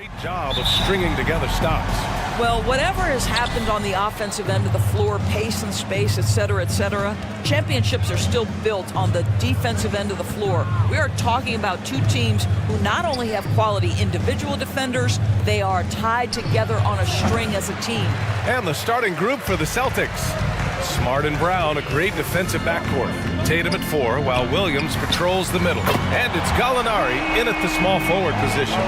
Great job of stringing together stops. Well, whatever has happened on the offensive end of the floor, pace and space, et cetera, championships are still built on the defensive end of the floor. We are talking about two teams who not only have quality individual defenders, they are tied together on a string as a team. And the starting group for the Celtics. Smart and Brown, a great defensive backcourt. Tatum at 4, while Williams patrols the middle. And it's Gallinari in at the small forward position.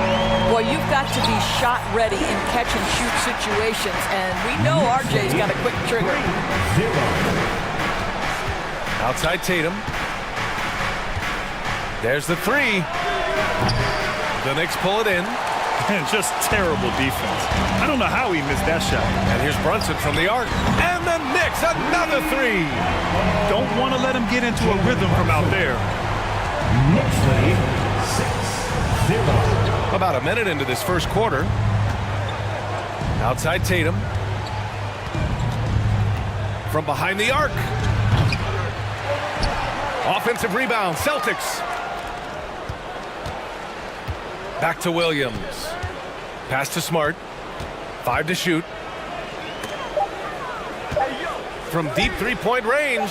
Boy, you've got to be shot ready in catch-and-shoot situations, and we know RJ's got a quick trigger. Outside Tatum. There's the 3. The Knicks pull it in. And just terrible defense. I don't know how he missed that shot. And here's Brunson from the arc. And the Knicks, another 3. Don't want to let him get into a rhythm from out there. Knicks lead 6-0. About a minute into this first quarter. Outside Tatum. From behind the arc. Offensive rebound, Celtics. Back to Williams. Pass to Smart. 5 to shoot. From deep three-point range.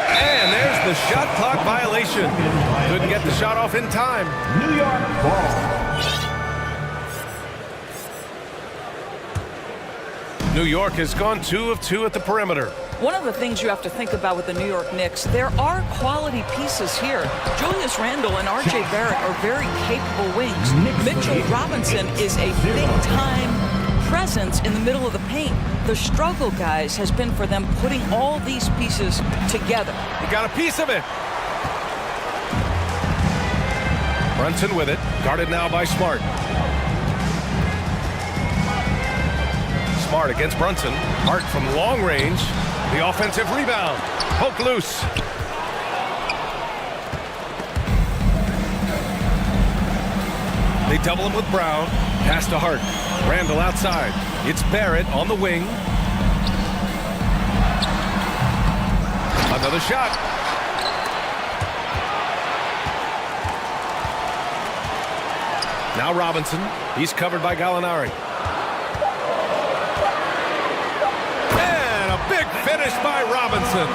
And there's the shot clock violation. Couldn't get the shot off in time. New York ball. New York has gone 2 of 2 at the perimeter. One of the things you have to think about with the New York Knicks, there are quality pieces here. Julius Randle and RJ Barrett are very capable wings. Mitchell Robinson is a big-time presence in the middle of the paint. The struggle, guys, has been for them putting all these pieces together. He got a piece of it. Brunson with it, guarded now by Smart. Smart against Brunson. Hart from long range. The offensive rebound. Poke loose. They double him with Brown. Pass to Hart. Randall outside. It's Barrett on the wing. Another shot. Now Robinson. He's covered by Gallinari. Big finish by Robinson.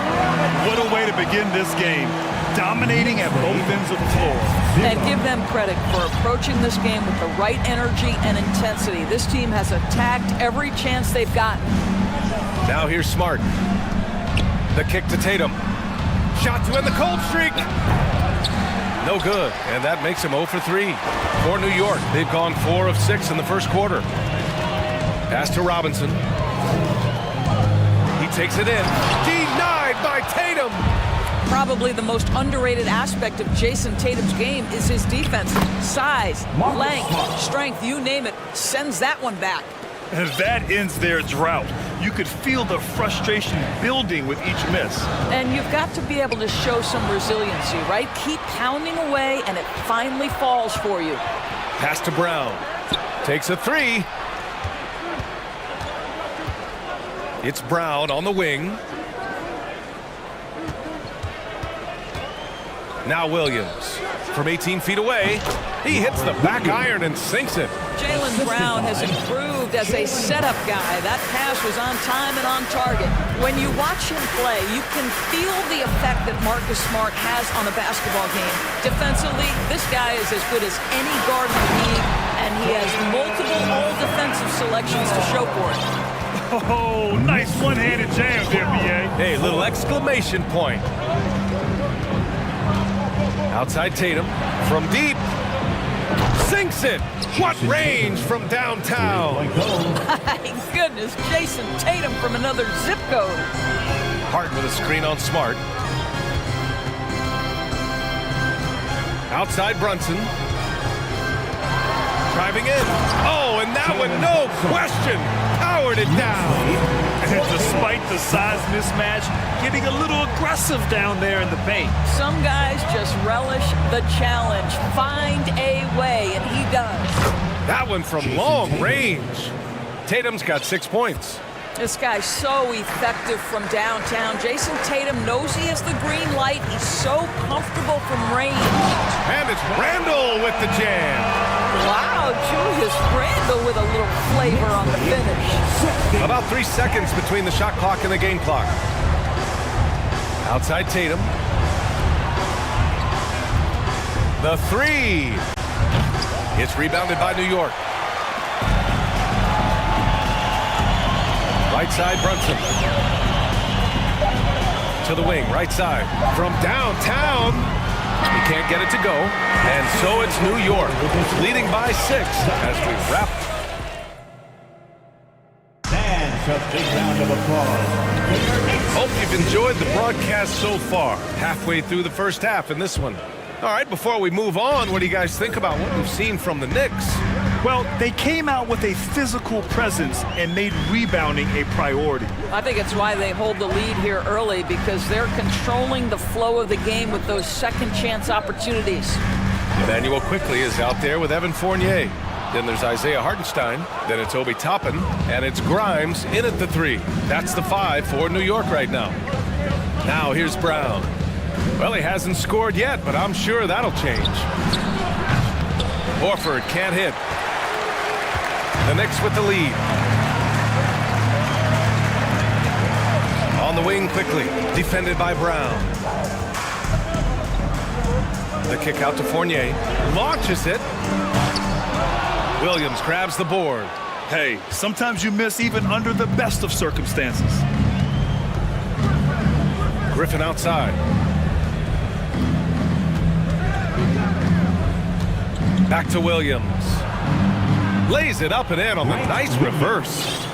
What a way to begin this game. Dominating at both ends of the floor. And give them credit for approaching this game with the right energy and intensity. This team has attacked every chance they've gotten. Now here's Smart. The kick to Tatum. Shot to end the cold streak. No good. And that makes him 0 for 3. For New York, they've gone 4 of 6 in the first quarter. Pass to Robinson. Takes it in. Denied by Tatum. Probably the most underrated aspect of Jason Tatum's game is his defense. Size, length, strength, you name it, sends that one back. And that ends their drought. You could feel the frustration building with each miss. And you've got to be able to show some resiliency, right? Keep pounding away and it finally falls for you. Pass to Brown. Takes a 3. It's Brown on the wing. Now Williams. From 18 feet away, he hits the back iron and sinks it. Jaylen Brown has improved as a setup guy. That pass was on time and on target. When you watch him play, you can feel the effect that Marcus Smart has on a basketball game. Defensively, this guy is as good as any guard in the league, and he has multiple all-defensive selections to show for it. Oh, nice one-handed jam there, B.A. Hey, little exclamation point. Outside Tatum. From deep. Sinks it. What range from downtown. My goodness, Jason Tatum from another zip code. Hart with a screen on Smart. Outside Brunson. Driving in. Oh, and that one, no question. Powered it down. And despite the size mismatch, getting a little aggressive down there in the paint. Some guys just relish the challenge. Find a way, and he does. That one from long range. Tatum's got 6 points. This guy's so effective from downtown. Jason Tatum knows he has the green light. He's so comfortable from range. And it's Randall with the jam. Wow, Julius Randle flavor on the finish. About 3 seconds between the shot clock and the game clock. Outside Tatum. The three. It's rebounded by New York. Right side, Brunson. To the wing, right side. From downtown. He can't get it to go. And so it's New York, leading by 6 as we wrap. And a big round of applause. Hope you've enjoyed the broadcast so far. Halfway through the first half in this one. All right, before we move on, what do you guys think about what we've seen from the Knicks? Well, they came out with a physical presence and made rebounding a priority. I think it's why they hold the lead here early, because they're controlling the flow of the game with those second chance opportunities. Emmanuel quickly is out there with Evan Fournier. Then there's Isaiah Hartenstein. Then it's Obi Toppin. And it's Grimes in at the 3. That's the 5 for New York right now. Now here's Brown. Well, he hasn't scored yet, but I'm sure that'll change. Horford can't hit. The Knicks with the lead. On the wing quickly, defended by Brown. The kick out to Fournier. Launches it. Williams grabs the board. Hey, sometimes you miss even under the best of circumstances. Griffin outside. Back to Williams. Lays it up and in on the nice reverse.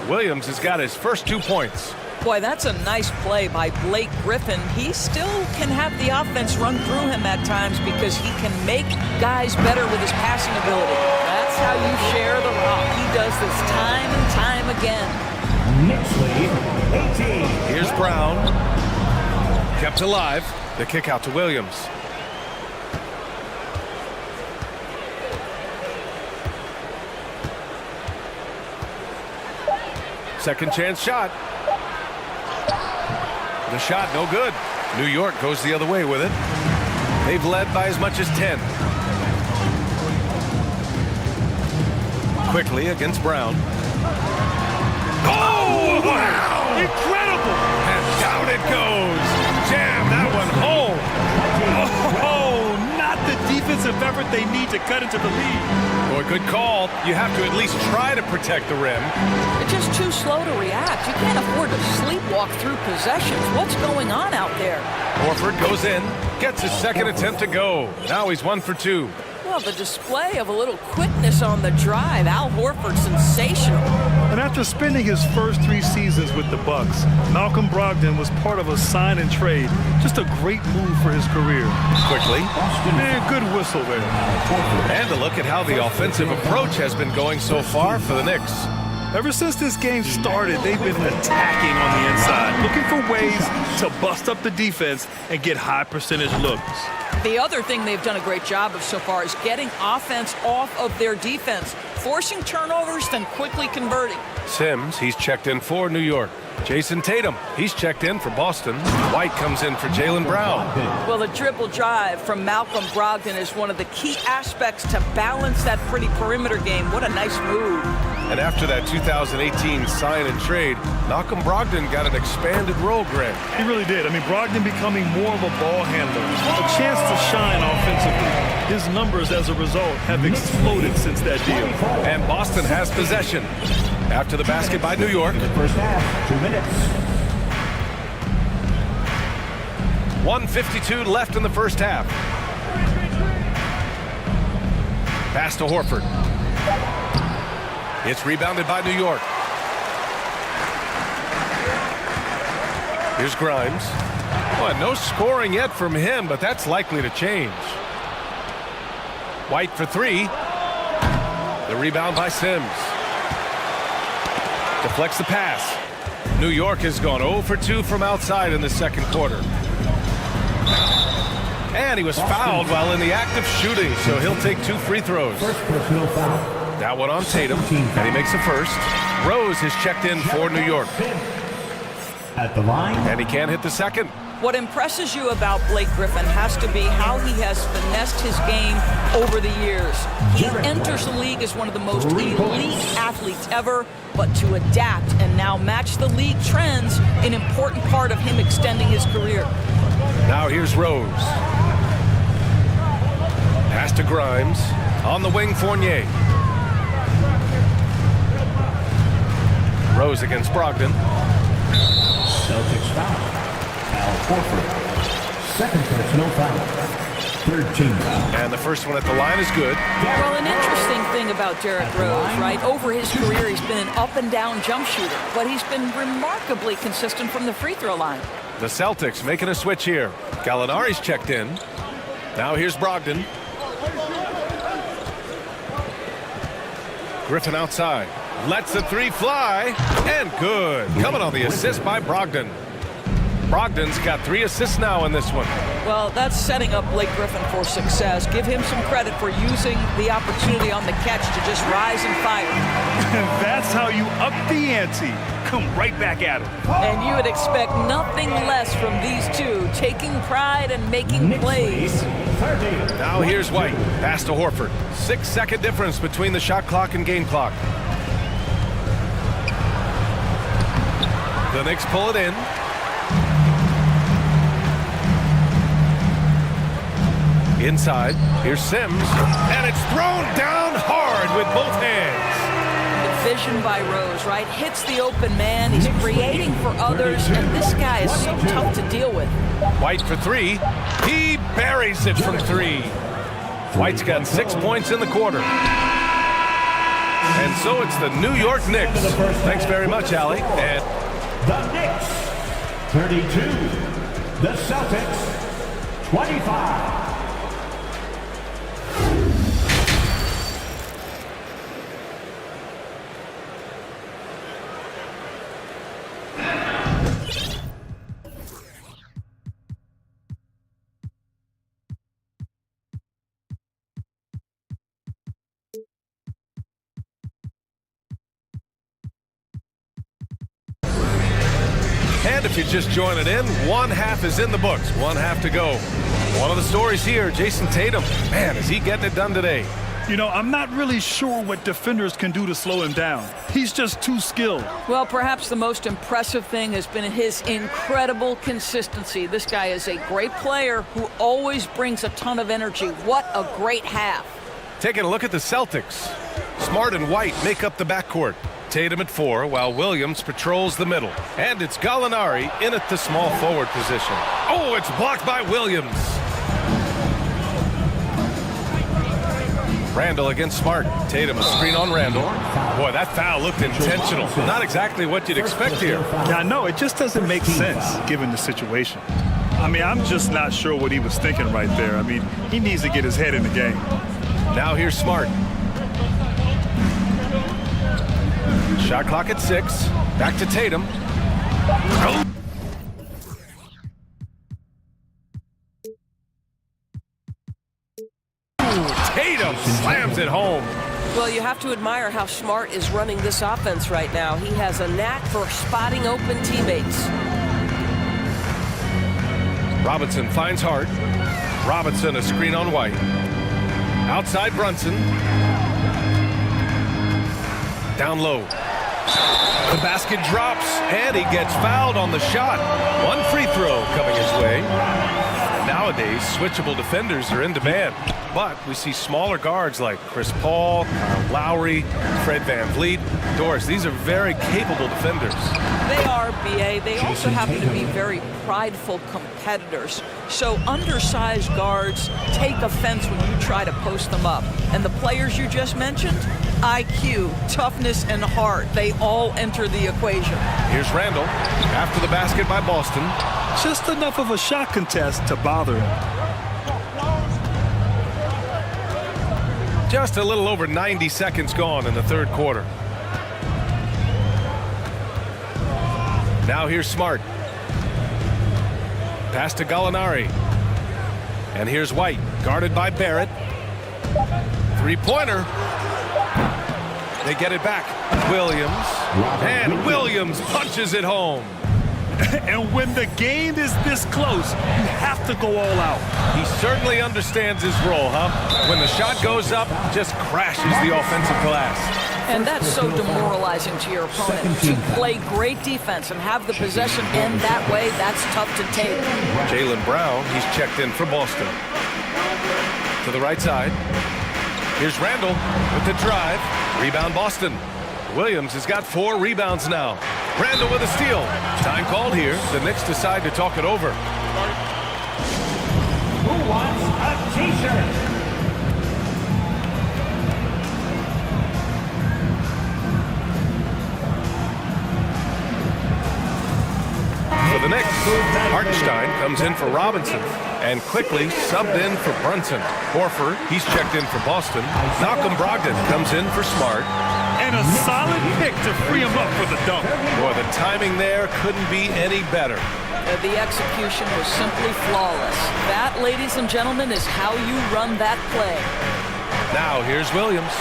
Williams has got his first 2 points. Boy, that's a nice play by Blake Griffin. He still can have the offense run through him at times because he can make guys better with his passing ability. That's how you share the rock. He does this time and time again. Knicks lead, 18. Here's Brown. Kept alive. The kick out to Williams. Second chance shot. The shot no good. New York goes the other way with it. They've led by as much as 10. Quickly against Brown. Oh, wow! Incredible! And down it goes. Jam that one home. Oh, not the defensive effort they need to cut into the lead. Boy, good call. You have to at least try to protect the rim. They're just too slow to react. You can't afford to sleepwalk through possessions. What's going on out there? Horford goes in, gets his second attempt to go. Now he's 1 for 2. Well, the display of a little quickness on the drive. Al Horford, sensational. And after spending his first 3 seasons with the Bucks, Malcolm Brogdon was part of a sign and trade. Just a great move for his career. Quickly. Man, good whistle there. And a look at how the offensive approach has been going so far for the Knicks. Ever since this game started, they've been attacking on the inside, looking for ways to bust up the defense and get high percentage looks. The other thing they've done a great job of so far is getting offense off of their defense, forcing turnovers, then quickly converting. Sims, he's checked in for New York. Jason Tatum, he's checked in for Boston. White comes in for Jaylen Brown. Well, the triple drive from Malcolm Brogdon is one of the key aspects to balance that pretty perimeter game. What a nice move. And after that 2018 sign and trade, Malcolm Brogdon got an expanded role, Greg. He really did. I mean, Brogdon becoming more of a ball handler, a chance to shine offensively. His numbers as a result have exploded since that deal. And Boston has possession. After the basket by New York. First half, 2 minutes. 1:52 left in the first half. Pass to Horford. It's rebounded by New York. Here's Grimes. Well, no scoring yet from him, but that's likely to change. White for 3. The rebound by Sims. Deflects the pass. New York has gone 0 for 2 from outside in the second quarter. And he was fouled while in the act of shooting, so he'll take 2 free throws. First personal foul. That one on Tatum, and he makes the first. Rose has checked in for New York. At the line. And he can't hit the second. What impresses you about Blake Griffin has to be how he has finessed his game over the years. He enters the league as one of the most elite athletes ever, but to adapt and now match the league trends, an important part of him extending his career. Now here's Rose. Pass to Grimes. On the wing, Fournier. Rose against Brogdon. Celtics foul. Al Horford. Second personal foul. Third team foul. And the first one at the line is good. Well, an interesting thing about Derrick Rose, right? Over his career, he's been an up-and-down jump shooter, but he's been remarkably consistent from the free throw line. The Celtics making a switch here. Gallinari's checked in. Now here's Brogdon. Griffin outside. Lets the three fly. And good. Coming on the assist by Brogdon. Brogdon's got 3 assists now in this one. Well, that's setting up Blake Griffin for success. Give him some credit for using the opportunity on the catch to just rise and fire. That's how you up the ante. Come right back at him. And you would expect nothing less from these two, taking pride and making plays. Now here's White. Pass to Horford. 6-second difference between the shot clock and game clock. The Knicks pull it in. Inside, here's Sims, and it's thrown down hard with both hands. The vision by Rose, right? Hits the open man, he's creating for others, and this guy is so tough to deal with. White for 3. He buries it from 3. White's got 6 points in the quarter. And so it's the New York Knicks. Thanks very much, Allie. And the Knicks, 32. The Celtics, 25. And if you're just joining in, one half is in the books, one half to go. One of the stories here, Jason Tatum. Man, is he getting it done today? You know, I'm not really sure what defenders can do to slow him down. He's just too skilled. Well, perhaps the most impressive thing has been his incredible consistency. This guy is a great player who always brings a ton of energy. What a great half. Taking a look at the Celtics. Smart and White make up the backcourt. Tatum at 4, while Williams patrols the middle. And it's Gallinari in at the small forward position. Oh, it's blocked by Williams. Randall against Smart. Tatum a screen on Randall. Boy, that foul looked intentional. Not exactly what you'd expect here. Yeah, I know. It just doesn't make sense given the situation. I mean, I'm just not sure what he was thinking right there. I mean, he needs to get his head in the game. Now here's Smart. Shot clock at 6. Back to Tatum. Oh. Tatum slams it home. Well, you have to admire how Smart is running this offense right now. He has a knack for spotting open teammates. Robinson finds Hart. Robinson a screen on White. Outside Brunson. Down low. The basket drops, and he gets fouled on the shot. One free throw coming his way. Nowadays, switchable defenders are in demand, but we see smaller guards like Chris Paul, Kyle Lowry, Fred VanVleet. Doris, these are very capable defenders. They are, B.A. They also happen to be very prideful competitors. So undersized guards take offense when you try to post them up. And the players you just mentioned, IQ, toughness, and heart, they all enter the equation. Here's Randall after the basket by Boston. Just enough of a shot contest to bother him. Just a little over 90 seconds gone in the third quarter. Now here's Smart. Pass to Gallinari. And here's White, guarded by Barrett. Three-pointer. They get it back. Williams. And Williams punches it home. And when the game is this close, you have to go all out. He certainly understands his role, huh? When the shot goes up, just crashes the offensive glass. And that's so demoralizing to your opponent. To play great defense and have the possession end that way, that's tough to take. Jaylen Brown, he's checked in for Boston. To the right side. Here's Randall with the drive. Rebound Boston. Williams has got 4 rebounds now. Randall with a steal. Time called here. The Knicks decide to talk it over. Who wants a t-shirt? For the Knicks, Hartenstein comes in for Robinson and quickly subbed in for Brunson. Horford, he's checked in for Boston. Malcolm Brogdon comes in for Smart. And a solid pick to free him up for the dunk. Boy, the timing there couldn't be any better. The execution was simply flawless. That, ladies and gentlemen, is how you run that play. Now here's Williams.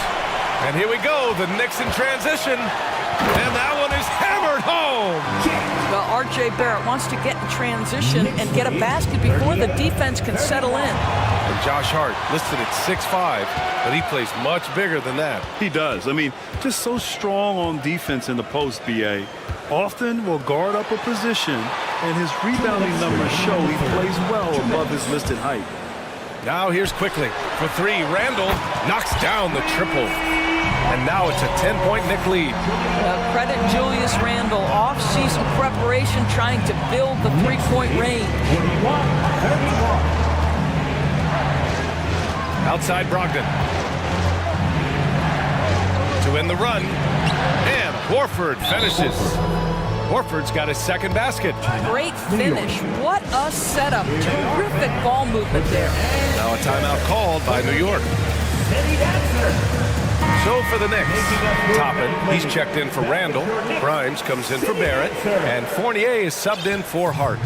And here we go, the Knicks in transition. And that one is hammered home. Well, R.J. Barrett wants to get in transition and get a basket before the defense can settle in. And Josh Hart listed at 6'5", but he plays much bigger than that. He does. I mean, just so strong on defense in the post, B.A. Often will guard up a position, and his rebounding numbers show he plays well above his listed height. Now here's quickly. For 3, Randall knocks down the triple. And now it's a 10-point Knick lead. Credit Julius Randle. Off-season preparation trying to build the three-point range. Outside Brogdon. To end the run. And Horford finishes. Horford's got his second basket. Great finish. What a setup. Terrific ball movement there. Now a timeout called by New York. So for the Knicks, Toppin, he's checked in for Randall. Grimes comes in for Barrett. And Fournier is subbed in for Hart.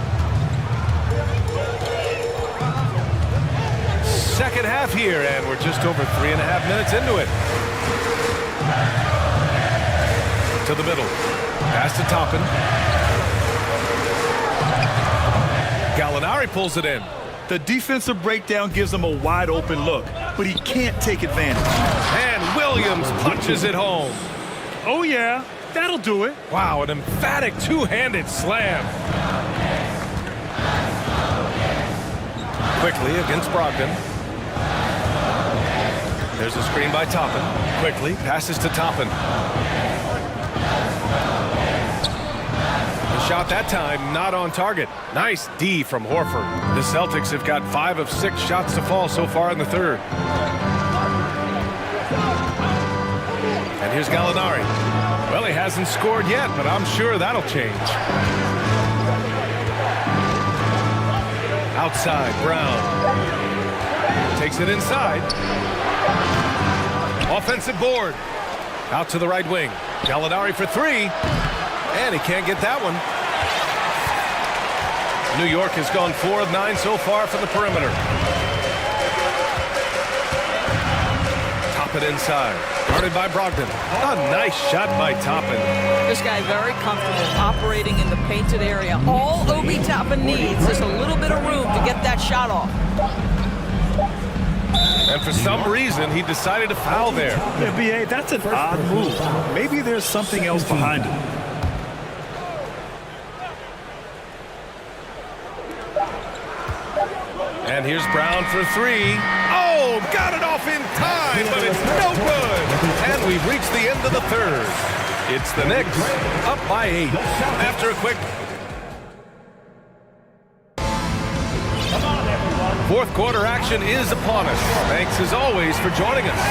Second half here, and we're just over 3.5 minutes into it. To the middle. Pass to Toppin. Gallinari pulls it in. The defensive breakdown gives him a wide open look, but he can't take advantage. And Williams punches it home. Oh yeah, that'll do it. Wow, an emphatic two-handed slam. Quickly against Brogdon. There's a screen by Toppin. Quickly passes to Toppin. The shot that time not on target. Nice D from Horford. The Celtics have got 5 of 6 shots to fall so far in the third. And here's Gallinari. Well, he hasn't scored yet, but I'm sure that'll change. Outside, Brown. Takes it inside. Offensive board. Out to the right wing. Gallinari for 3. And he can't get that one. New York has gone 4 of 9 so far from the perimeter. Toppin inside. Guarded by Brogdon. A nice shot by Toppin. This guy very comfortable operating in the painted area. All Obi Toppin needs is a little bit of room to get that shot off. And for some reason, he decided to foul there. Yeah, B.A., that's an odd move. Maybe there's something else behind it. And here's Brown for 3. Oh, got it off in time, but it's no good. And we've reached the end of the third. It's the Knicks up by 8 after a quick. Fourth quarter action is upon us. Thanks as always for joining us.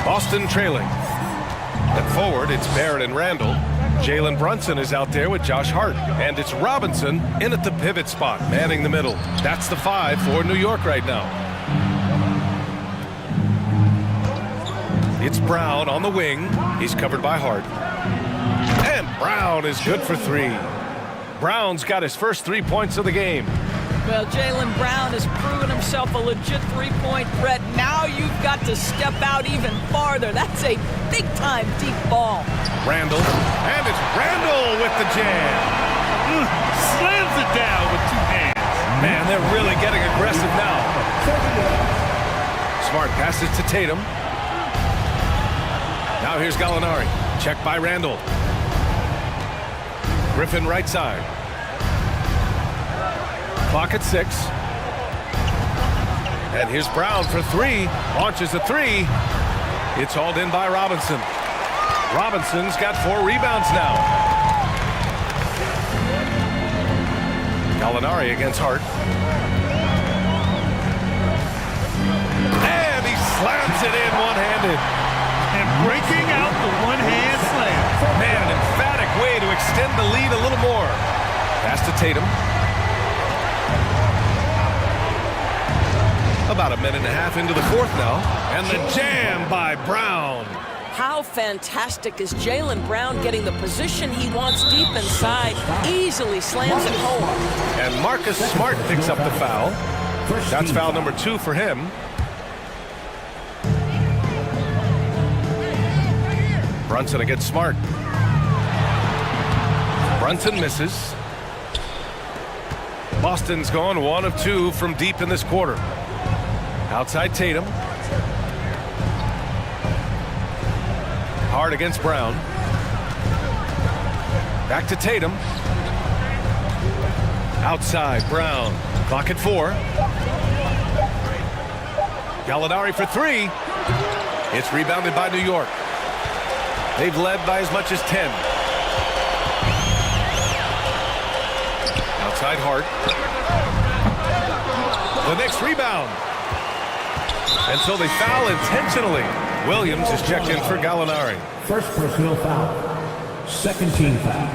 Boston trailing. At forward, it's Barrett and Randall. Jalen Brunson is out there with Josh Hart. And it's Robinson in at the pivot spot, manning the middle. That's the 5 for New York right now. It's Brown on the wing. He's covered by Hart. And Brown is good for 3. Brown's got his first 3 points of the game. Well, Jaylen Brown has proven himself a legit three-point threat. Now you've got to step out even farther. That's a big-time deep ball. Randall, and it's Randall with the jam. Slams it down with two hands. Man, they're really getting aggressive now. Smart passes to Tatum. Now here's Gallinari. Checked by Randall. Griffin right side. Clock at 6. And here's Brown for three. Launches a three. It's hauled in by Robinson. Robinson's got 4 rebounds now. Gallinari against Hart. And he slams it in one-handed. And breaking out the one-hand slam. Man, an emphatic way to extend the lead a little more. Pass to Tatum. About a minute and a half into the fourth now. And the jam by Brown. How fantastic is Jaylen Brown getting the position he wants deep inside, easily slams it home. And Marcus Smart picks up the foul. That's foul number 2 for him. Brunson against Smart. Brunson misses. Boston's gone 1 of 2 from deep in this quarter. Outside Tatum. Hard against Brown. Back to Tatum. Outside Brown. Clock at 4. Gallinari for 3. It's rebounded by New York. They've led by as much as 10. Outside Hart. The next rebound. And so they foul intentionally. Williams is checked in for Gallinari. First personal foul. Second team foul.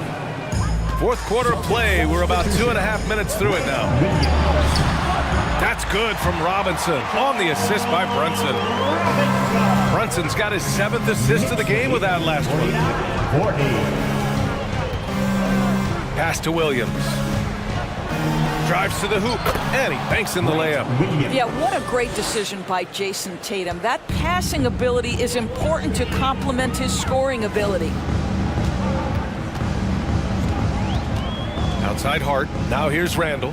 Fourth quarter play. We're about 2.5 minutes through it now. That's good from Robinson on the assist by Brunson. Brunson's got his 7th assist of the game with that last one. Pass to Williams. Drives to the hoop, and he banks in the layup. Yeah, what a great decision by Jason Tatum. That passing ability is important to complement his scoring ability. Outside Hart. Now here's Randall.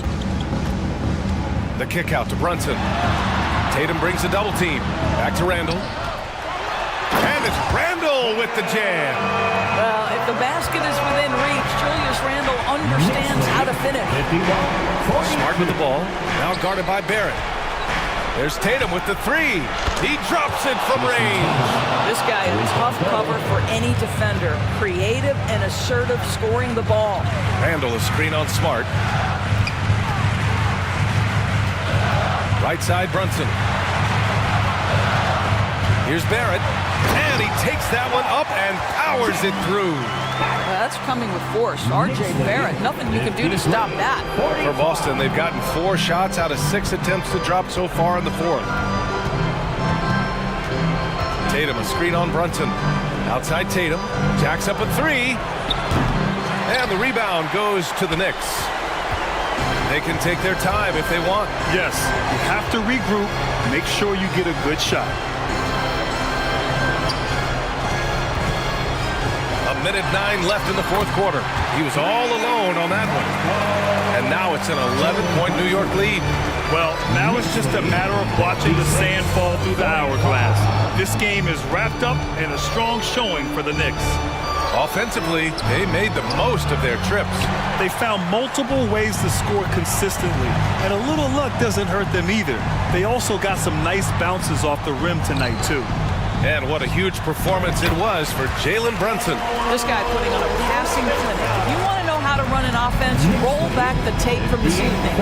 The kick out to Brunson. Tatum brings a double team. Back to Randall. And it's Randall with the jam. Well, if the basket is within reach, Julius Randle understands how to finish. Smart with the ball. Now guarded by Barrett. There's Tatum with the 3. He drops it from range. This guy is a tough cover for any defender. Creative and assertive scoring the ball. Randall a screen on Smart. Right side Brunson. Here's Barrett. And he takes that one up and powers it through. That's coming with force. R.J. Barrett, nothing you can do to stop that. For Boston, they've gotten 4 shots out of 6 attempts to drop so far in the fourth. Tatum, a screen on Brunson. Outside Tatum, jacks up a 3. And the rebound goes to the Knicks. They can take their time if they want. Yes, you have to regroup. Make sure you get a good shot. A minute 9 left in the fourth quarter. He was all alone on that one. And now it's an 11-point New York lead. Well, now it's just a matter of watching the sand fall through the hourglass. This game is wrapped up in a strong showing for the Knicks. Offensively, they made the most of their trips. They found multiple ways to score consistently, and a little luck doesn't hurt them either. They also got some nice bounces off the rim tonight, too. And what a huge performance it was for Jalen Brunson. This guy putting on a passing clinic. If you want to know how to run an offense, roll back the tape from this evening.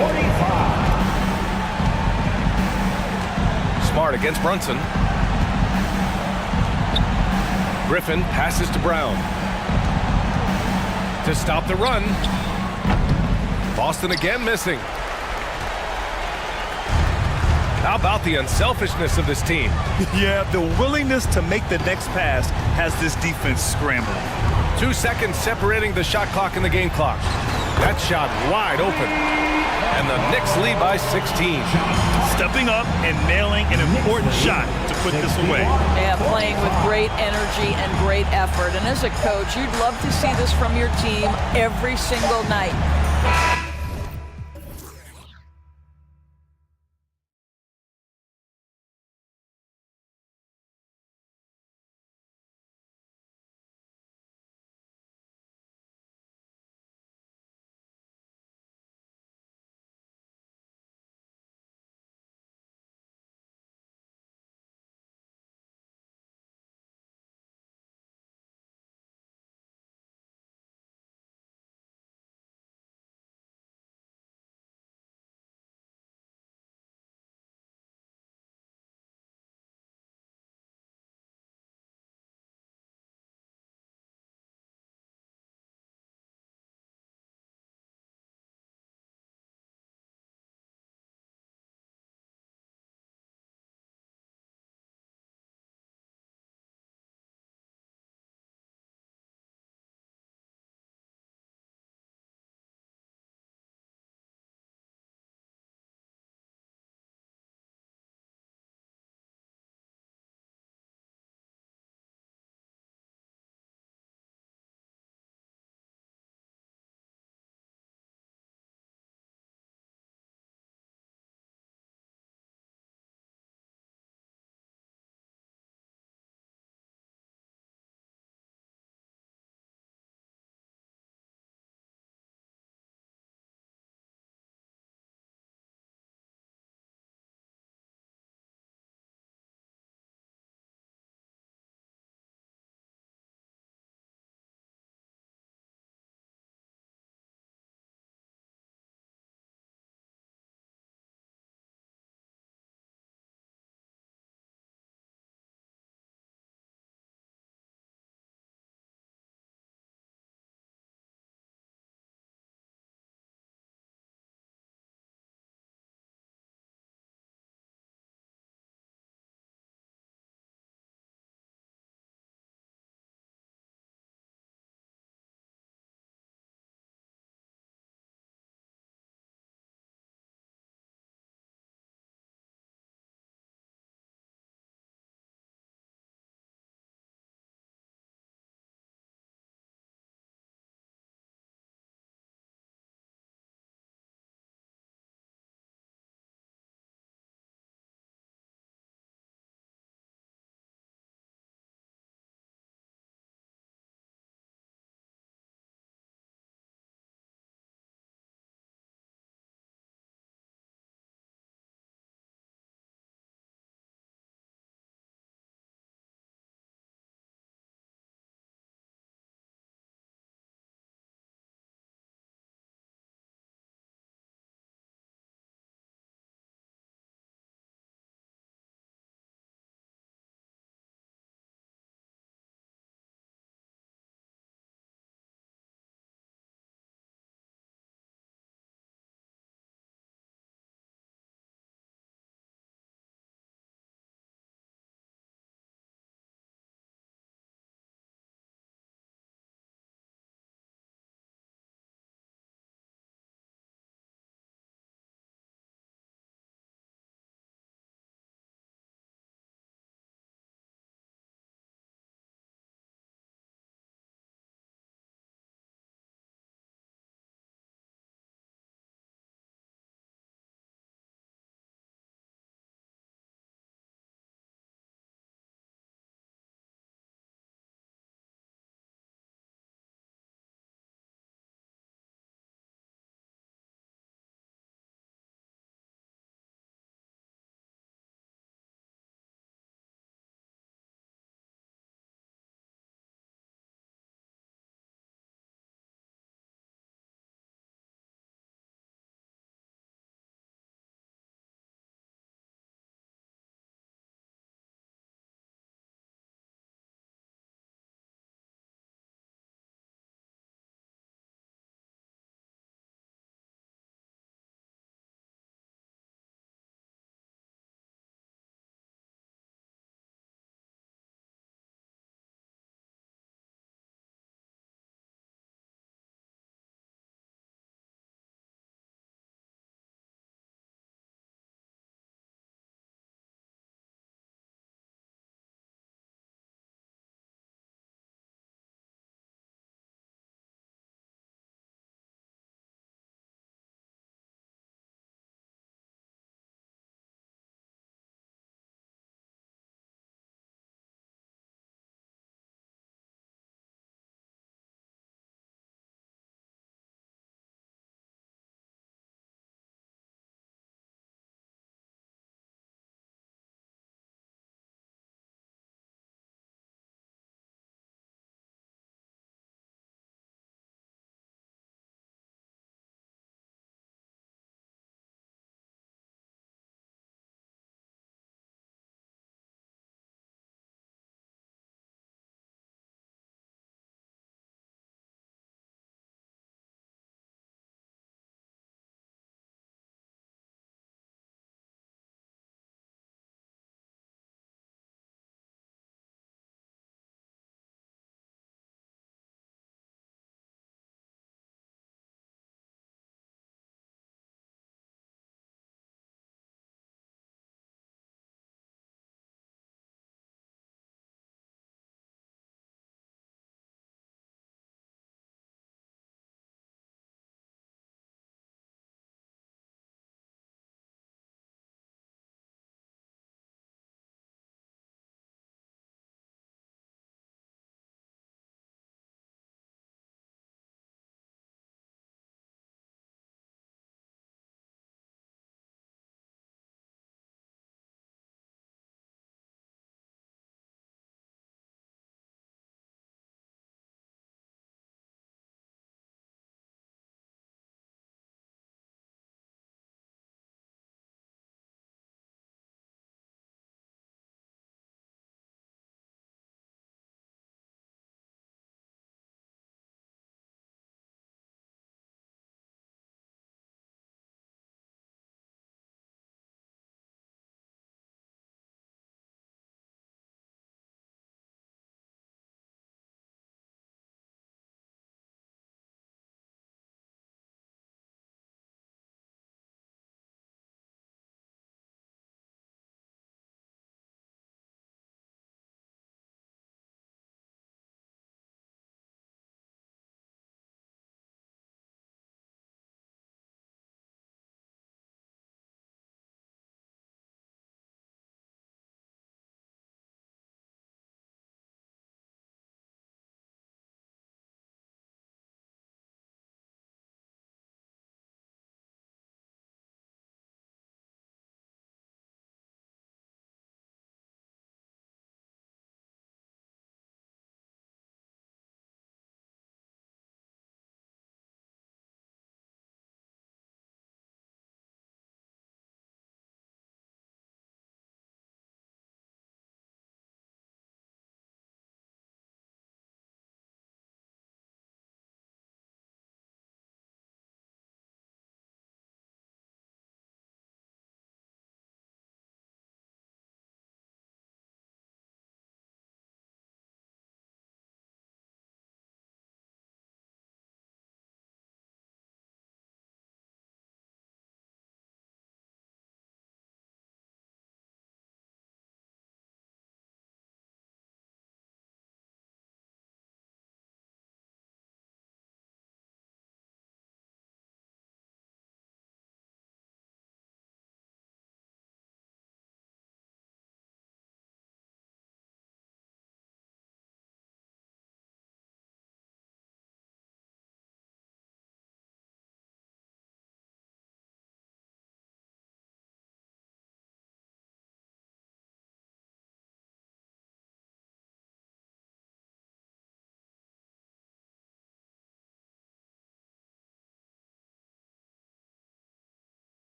Smart against Brunson. Griffin passes to Brown. To stop the run. Boston again missing. How about the unselfishness of this team? Yeah, the willingness to make the next pass has this defense scrambling. 2 seconds separating the shot clock and the game clock. That shot wide open. And the Knicks lead by 16. Stepping up and nailing an important shot to put this away. Yeah, playing with great energy and great effort. And as a coach, you'd love to see this from your team every single night.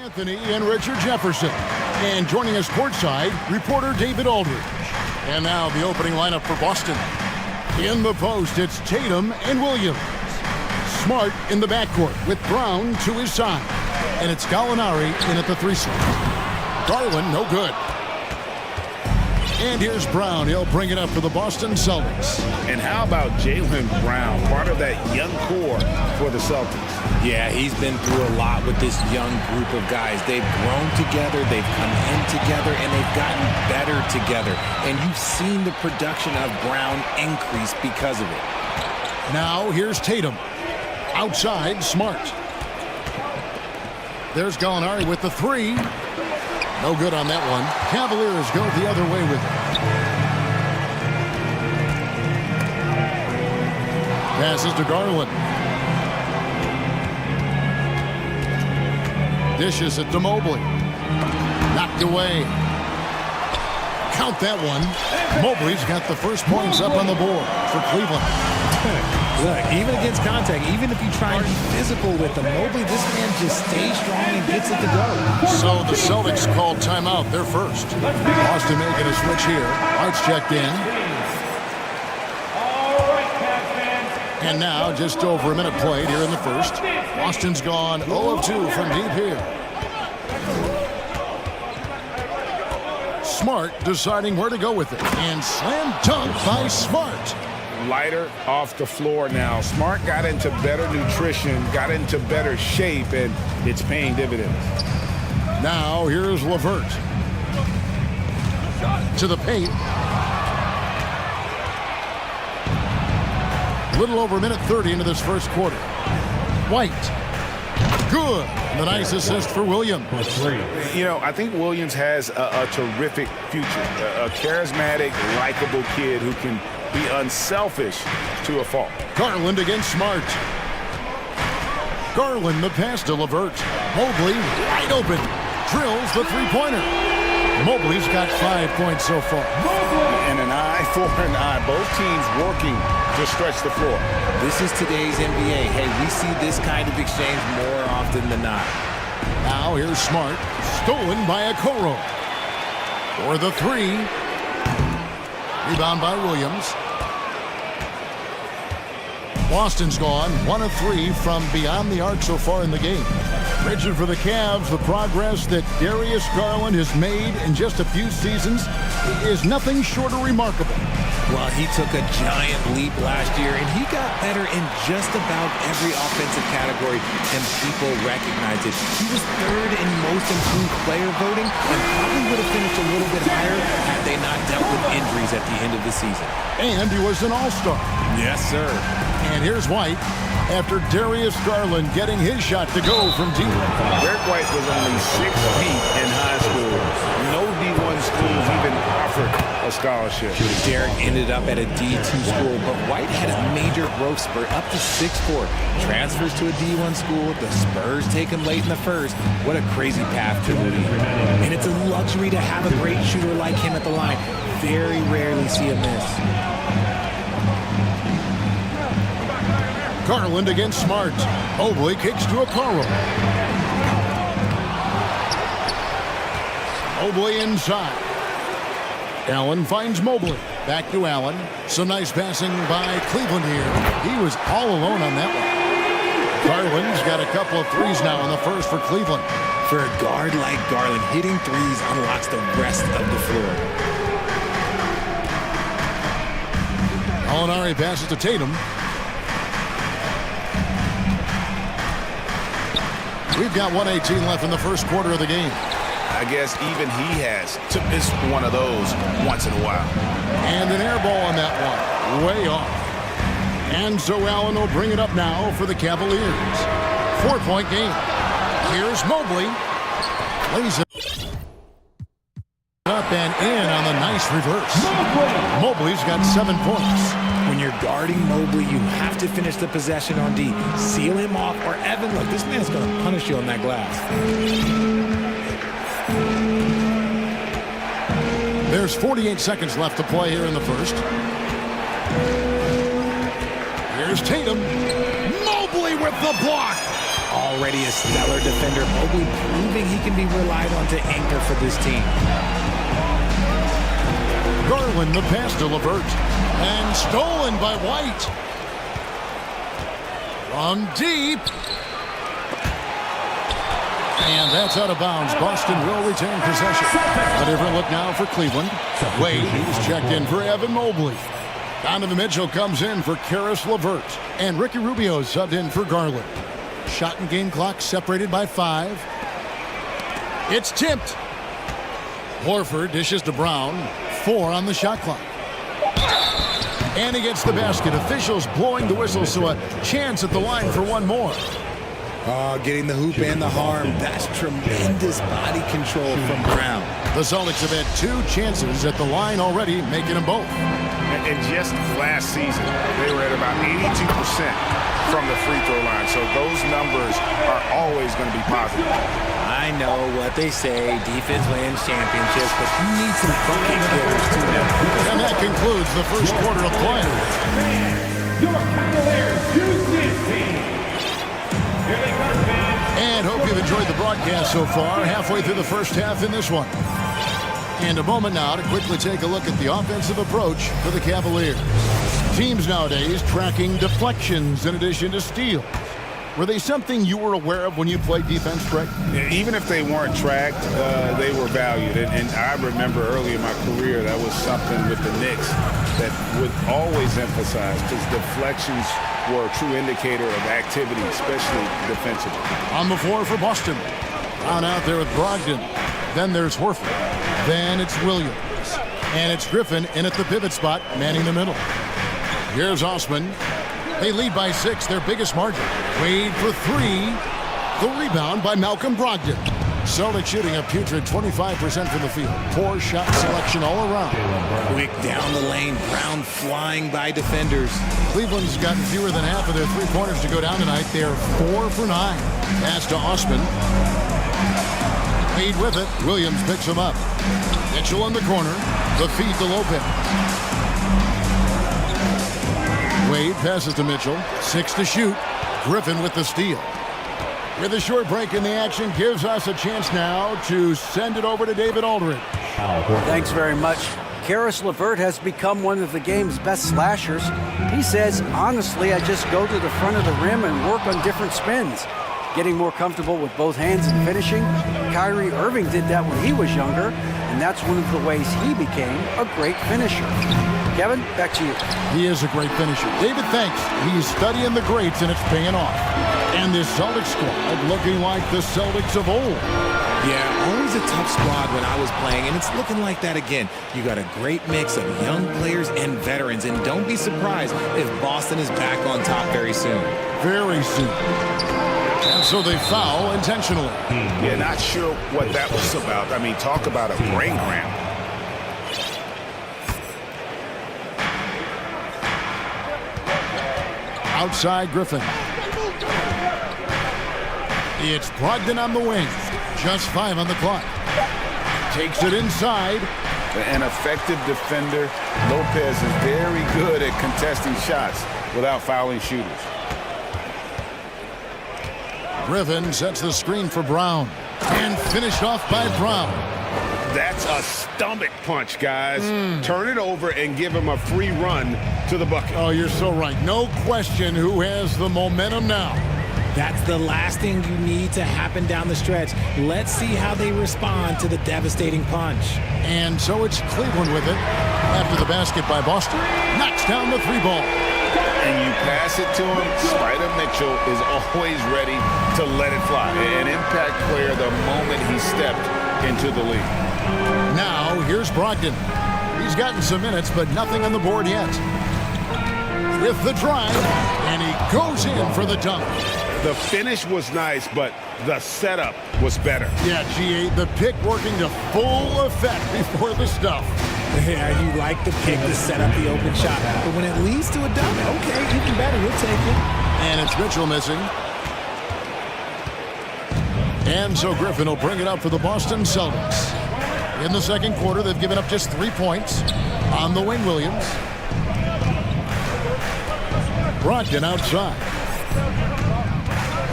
Anthony and Richard Jefferson. And joining us courtside, reporter David Aldridge. And now the opening lineup for Boston. In the post, it's Tatum and Williams. Smart in the backcourt with Brown to his side. And it's Gallinari in at the 3 slot. Garland, no good. And here's Brown. He'll bring it up for the Boston Celtics. And how about Jaylen Brown, part of that young core for the Celtics? Yeah, he's been through a lot with this young group of guys. They've grown together, they've come in together, and they've gotten better together. And you've seen the production of Brown increase because of it. Now here's Tatum. Outside, Smart. There's Gallinari with the 3. No good on that one. Cavaliers go the other way with it. Passes to Garland. Dishes it to Mobley. Knocked away. Count that one. Mobley's got the first points up on the board for Cleveland. Look, even against contact, even if you try and be physical with him, Mobley, this man just stays strong and gets it to go. So the Celtics called timeout. They're first. Boston making a switch here. White's checked in. And now just over a minute played here in the first. Boston's gone 0 of 2 from deep here. Smart deciding where to go with it. And slam dunk by Smart. Lighter off the floor now. Smart got into better nutrition, got into better shape, and it's paying dividends. Now here's LeVert. To the paint. A little over a minute 30 into this first quarter. White. Good. And the nice assist for Williams. You know, I think Williams has a terrific future. A charismatic, likable kid who can be unselfish to a fault. Garland against Smart. Garland the pass to LeVert. Mobley wide open. Drills the three-pointer. Mobley's got 5 points so far. And an eye for an eye. Both teams working to stretch the floor. This is today's NBA. Hey, we see this kind of exchange more often than not. Now here's Smart. Stolen by Okoro. For the 3. Rebound by Williams. Boston's gone 1 of 3 from beyond the arc so far in the game. Richard, for the Cavs, the progress that Darius Garland has made in just a few seasons is nothing short of remarkable. Well, he took a giant leap last year, and he got better in just about every offensive category, and people recognize it. He was 3rd in most improved player voting, and probably would have finished a little bit higher had they not dealt with injuries at the end of the season. And he was an all-star. Yes, sir. And here's White after Darius Garland getting his shot to go from deep. Derek White was only 6 feet in high school. No D1 schools even offered a scholarship. Derek ended up at a D2 school, but White had a major growth spurt up to 6'4". Transfers to a D1 school. The Spurs take him late in the first. What a crazy path to the league. And it's a luxury to have a great shooter like him at the line. Very rarely see a miss. Garland against Smart. Mobley kicks to Okoro. Mobley inside. Allen finds Mobley. Back to Allen. Some nice passing by Cleveland here. He was all alone on that one. Garland's got a couple of threes now in the first for Cleveland. For a guard like Garland, hitting threes unlocks the rest of the floor. Gallinari passes to Tatum. We've got 1:18 left in the first quarter of the game. I guess even he has to miss one of those once in a while. And an air ball on that one. Way off. And so Allen will bring it up now for the Cavaliers. 4-point game. Here's Mobley. Lays it up and in on the nice reverse. Mobley's got 7 points. When you're guarding Mobley, you have to finish the possession on D. Seal him off, or Evan, look, this man's going to punish you on that glass. There's 48 seconds left to play here in the first. Here's Tatum. Mobley with the block. already a stellar defender. Mobley proving he can be relied on to anchor for this team. Garland, the pass to LeVert. And stolen by White. From deep. And that's out of bounds. Boston will retain possession. A different look now for Cleveland. Wade, he's checked in for Evan Mobley. Donovan Mitchell comes in for Karis LeVert. And Ricky Rubio subbed in for Garland. Shot and game clock separated by 5. It's tipped. Horford dishes to Brown. 4 on the shot clock. And he gets the basket. Officials blowing the whistle, so a chance at the line for one more. Getting the hoop and the harm. That's tremendous body control from Brown. The Celtics have had 2 chances at the line already, making them both. And just last season, they were at about 82% from the free throw line. So those numbers are always going to be positive. I know what they say, defense wins championships, but you need some bucket getters too now. And that concludes the first quarter of play. Your Cavaliers Houston team. Here they come, fans. And hope you've enjoyed the broadcast so far, halfway through the first half in this one. And a moment now to quickly take a look at the offensive approach for the Cavaliers. Teams nowadays tracking deflections in addition to steals. Were they something you were aware of when you played defense, Greg? Even if they weren't tracked, they were valued. And I remember early in my career, that was something with the Knicks that would always emphasize, because deflections were a true indicator of activity, especially defensively. On the floor for Boston. Brown out there with Brogdon. Then there's Horford. Then it's Williams. And it's Griffin in at the pivot spot, manning the middle. Here's Osman. They lead by 6, their biggest margin. Wade for 3. The rebound by Malcolm Brogdon. Celtics shooting a putrid 25% from the field. Poor shot selection all around. Quick down the lane. Brown flying by defenders. Cleveland's gotten fewer than half of their three-pointers to go down tonight. They're 4 for 9. Pass to Osman. Wade with it. Williams picks him up. Mitchell in the corner. The feed to Lopez. Wade passes to Mitchell. 6 to shoot. Griffin with the steal. With a short break in the action, gives us a chance now to send it over to David Aldridge. Thanks very much. Karis LeVert has become one of the game's best slashers. He says, honestly, I just go to the front of the rim and work on different spins. Getting more comfortable with both hands and finishing. Kyrie Irving did that when he was younger, and that's one of the ways he became a great finisher. Kevin, back to you. He is a great finisher. David, thanks. He's studying the greats, and it's paying off. And this Celtics squad looking like the Celtics of old. Yeah, always a tough squad when I was playing, and it's looking like that again. You got a great mix of young players and veterans, and don't be surprised if Boston is back on top very soon. Very soon. And so they foul intentionally. Yeah, not sure what that was about. I mean, talk about a brain cramp. Outside Griffin. It's Brogdon on the wing. Just 5 on the clock. Takes it inside. An effective defender. Lopez is very good at contesting shots without fouling shooters. Griffin sets the screen for Brown. And finished off by Brown. That's a stomach punch, guys. Turn it over and give him a free run to the bucket. Oh, you're so right. No question who has the momentum now. That's the last thing you need to happen down the stretch. Let's see how they respond to the devastating punch. And so it's Cleveland with it. After the basket by Boston. Knocks down the 3-ball. And you pass it to him. Spider Mitchell is always ready to let it fly. An impact player the moment he stepped into the league. Now, here's Brogdon. He's gotten some minutes, but nothing on the board yet. With the drive, and he goes in for the dunk. The finish was nice, but the setup was better. Yeah, G8, the pick working to full effect before the stuff. Yeah, you like the pick to set up the open shot. But when it leads to a dunk, okay, even better, we'll take it. And it's Mitchell missing. And so Griffin will bring it up for the Boston Celtics. In the second quarter, they've given up just 3 points. On the wing, Williams. Brogdon outside.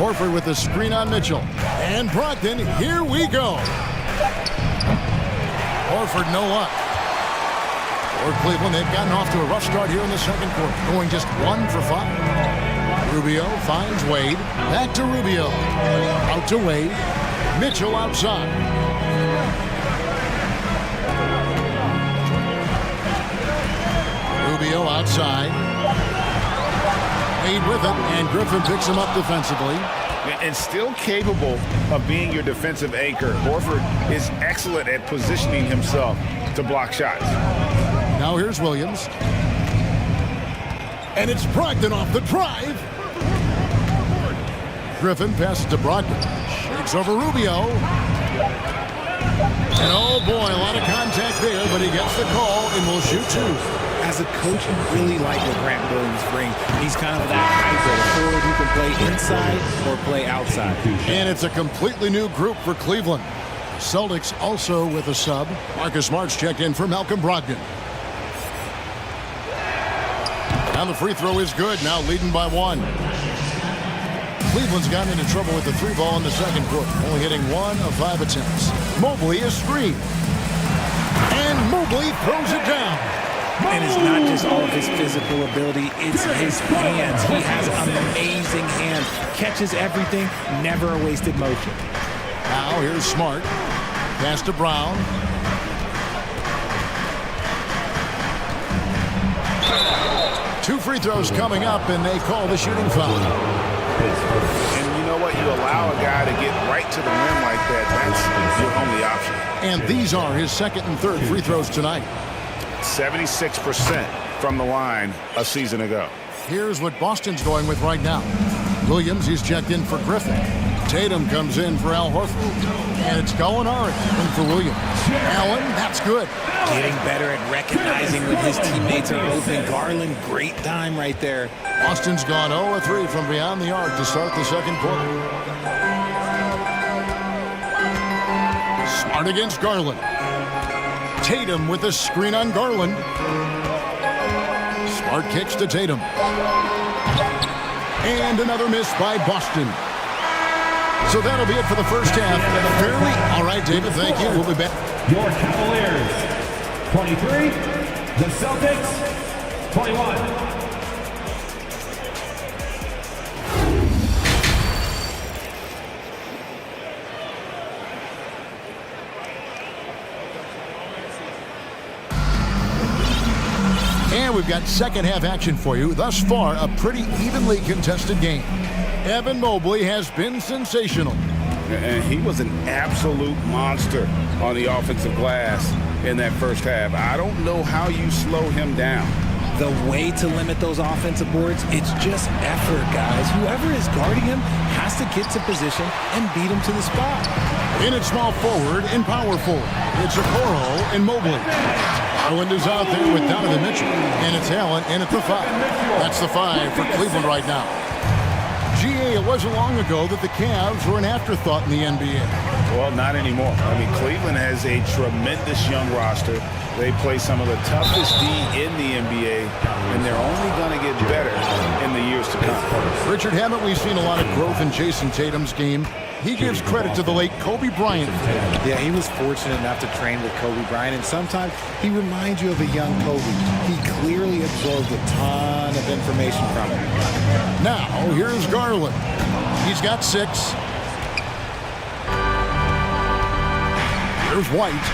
Horford with the screen on Mitchell. And Brogdon, here we go. Horford, no luck. For Cleveland, they've gotten off to a rough start here in the second quarter, going just 1 for 5. Rubio finds Wade. Back to Rubio. Out to Wade. Mitchell outside. Rubio outside. Wade with it, and Griffin picks him up defensively. And still capable of being your defensive anchor. Horford is excellent at positioning himself to block shots. Now here's Williams. And it's Brogdon off the drive. Griffin passes to Brogdon. Shakes over Rubio. And oh boy, a lot of contact there, but he gets the call and will shoot 2. As a coach, you really like what Grant Williams brings. He's kind of that hybrid, a forward who can play inside or play outside. And it's a completely new group for Cleveland. Celtics also with a sub. Marcus Smart's checked in for Malcolm Brogdon. Now the free throw is good, now leading by 1. Cleveland's gotten into trouble with the 3 ball in the second quarter, only hitting 1 of 5 attempts. Mobley is screened. And Mobley throws it down. And it's not just all of his physical ability, it's his hands. He has amazing hands. Catches everything, never a wasted motion. Now here's Smart. Pass to Brown. Two free throws coming up, and they call the shooting foul. And you know what? You allow a guy to get right to the rim like that. That's your only option. And these are his second and third free throws tonight. 76% from the line a season ago. Here's what Boston's going with right now. Williams, he's checked in for Griffin. Tatum comes in for Al Horford. And it's Gallinari in for Williams. Allen, that's good. Getting better at recognizing when his teammates are open. Garland, great time right there. Boston's gone 0-3 from beyond the arc to start the second quarter. Smart against Garland. Tatum with a screen on Garland. Smart kicks to Tatum. And another miss by Boston. So that'll be it for the first half. Fairly. All right, David, thank you. We'll be back. Your Cavaliers, 23. The Celtics, 21. And we've got second half action for you. Thus far, a pretty evenly contested game. Evan Mobley has been sensational. And he was an absolute monster on the offensive glass in that first half. I don't know how you slow him down. The way to limit those offensive boards, it's just effort, guys. Whoever is guarding him has to get to position and beat him to the spot. In at small forward and power forward, it's Okoro and Mobley. Garland is out there with Donovan Mitchell. And it's Allen in at the 5. That's the 5 for Cleveland right now. GA, it wasn't long ago that the Cavs were an afterthought in the NBA. Well, not anymore. I mean, Cleveland has a tremendous young roster. They play some of the toughest D in the NBA, and they're only going to get better in the years to come. Richard, haven't we seen a lot of growth in Jason Tatum's game? He gives credit to the late Kobe Bryant. Yeah, he was fortunate enough to train with Kobe Bryant, and sometimes he reminds you of a young Kobe. He clearly absorbed a ton of information from him. Now, here's Garland. He's got 6. Here's White.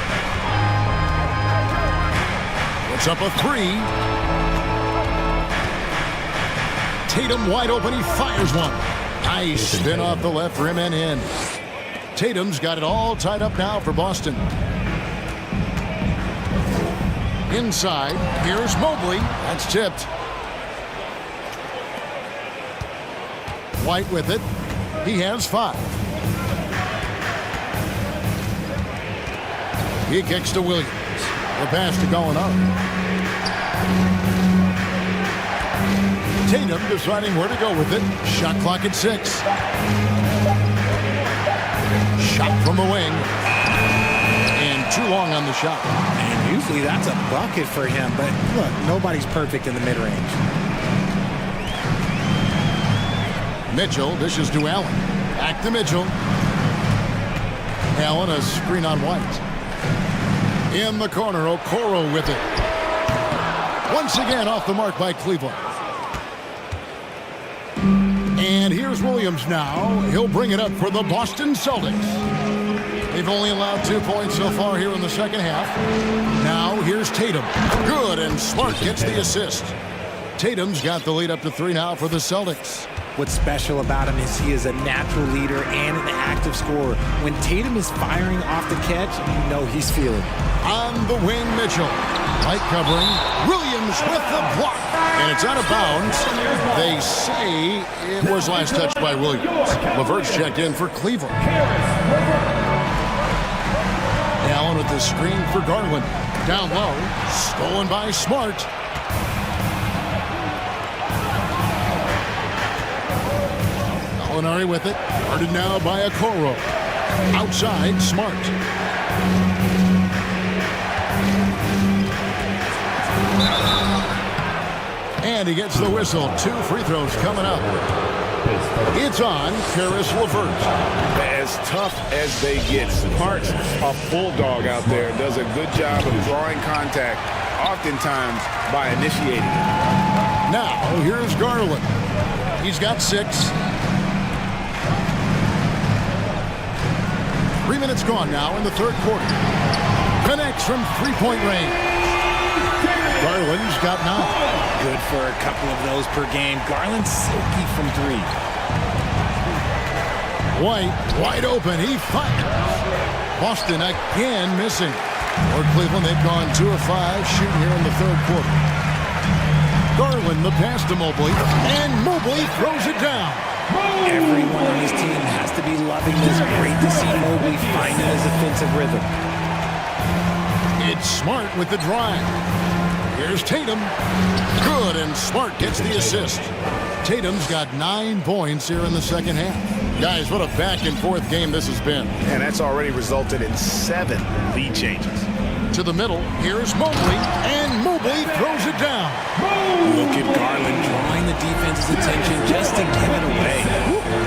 Puts up a 3. Tatum wide open. He fires one. Nice spin off the left rim and in. Tatum's got it all tied up now for Boston. Inside, here's Mobley. That's tipped. White with it. He has 5. He kicks to Williams. The pass to Gallinari. Tatum deciding where to go with it. Shot clock at 6. Shot from the wing. And too long on the shot. And usually that's a bucket for him, but look, nobody's perfect in the mid-range. Mitchell dishes to Allen. Back to Mitchell. Allen, a screen on White. In the corner, Okoro with it. Once again off the mark by Cleveland. And here's Williams now. He'll bring it up for the Boston Celtics. They've only allowed 2 points so far here in the second half. Now here's Tatum. Good, and Smart gets the assist. Tatum's got the lead up to 3 now for the Celtics. What's special about him is he is a natural leader and an active scorer. When Tatum is firing off the catch, you know he's feeling it. On the wing, Mitchell. Light covering. Williams with the block. And it's out of bounds. They say it was last touched by Williams. LeVert's checked in for Cleveland. Allen with the screen for Garland. Down low. Stolen by Smart. Molinari with it. Guarded now by Okoro. Outside, Smart. And he gets the whistle. 2 free throws coming up. It's on Caris LeVert. As tough as they get, Smart's a bulldog out there. Does a good job of drawing contact, oftentimes by initiating it. Now, here's Garland. He's got 6. 3 minutes gone now in the third quarter. Connects from three-point range. Garland's got 9. Good for a couple of those per game. Garland's silky from 3. White, wide open. He fires. Boston again missing. For Cleveland, they've gone 2 of 5 shooting here in the third quarter. Garland, the pass to Mobley. And Mobley throws it down. Everyone on his team has to be loving this. Great to see Mobley finding his offensive rhythm. It's Smart with the drive. Here's Tatum. Good, and Smart gets the assist. Tatum's got 9 points here in the second half. Guys, what a back-and-forth game this has been. And that's already resulted in 7 lead changes. To the middle, here's Mobley, and Mobley throws it down. Look at Garland drawing the defense's attention just to give it away.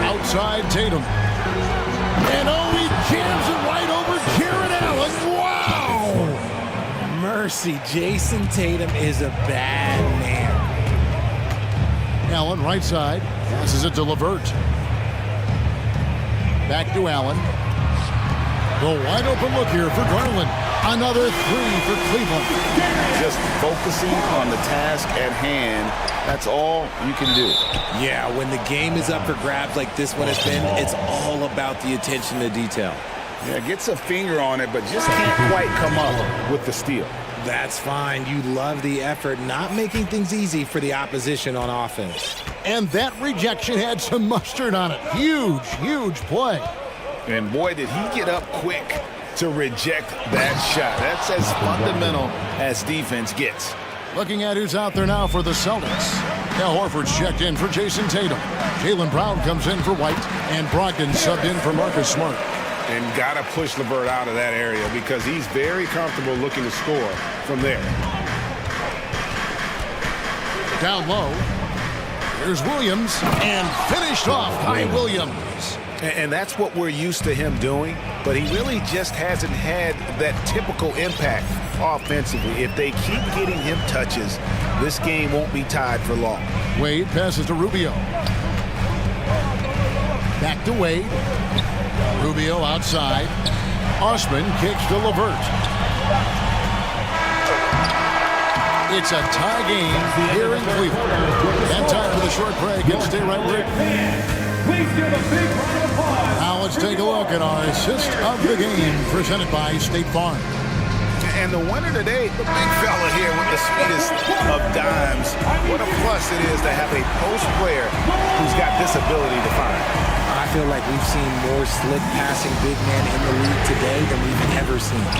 Outside Tatum. And he jams it right over Jared Allen. Wow! Mercy, Jason Tatum is a bad man. Allen, right side, passes it to LeVert. Back to Allen. The wide open look here for Garland. Another 3 for Cleveland. Just focusing on the task at hand, that's all you can do. Yeah, when the game is up for grabs like this one has been, it's all about the attention to detail. Yeah, gets a finger on it, but just can't quite come up with the steal. That's fine. You love the effort, not making things easy for the opposition on offense. And that rejection had some mustard on it. Huge, huge play. And boy, did he get up quick to reject that shot. That's as fundamental as defense gets. Looking at who's out there now for the Celtics. Now Horford's checked in for Jason Tatum. Jaylen Brown comes in for White. And Brogdon subbed in for Marcus Smart. And got to push LeVert out of that area because he's very comfortable looking to score from there. Down low. Here's Williams. And finished off by Williams. And that's what we're used to him doing, but he really just hasn't had that typical impact offensively. If they keep getting him touches, this game won't be tied for long. Wade passes to Rubio. Back to Wade. Rubio outside. Osman kicks to LeVert. It's a tie game here in Cleveland. And time for the short break, and stay right where now let's take a look at our assist of the game presented by State Farm. And the winner today, the big fella here with the sweetest of dimes. What a plus it is to have a post player who's got this ability to find. I feel like we've seen more slick passing big men in the league today than we've ever seen.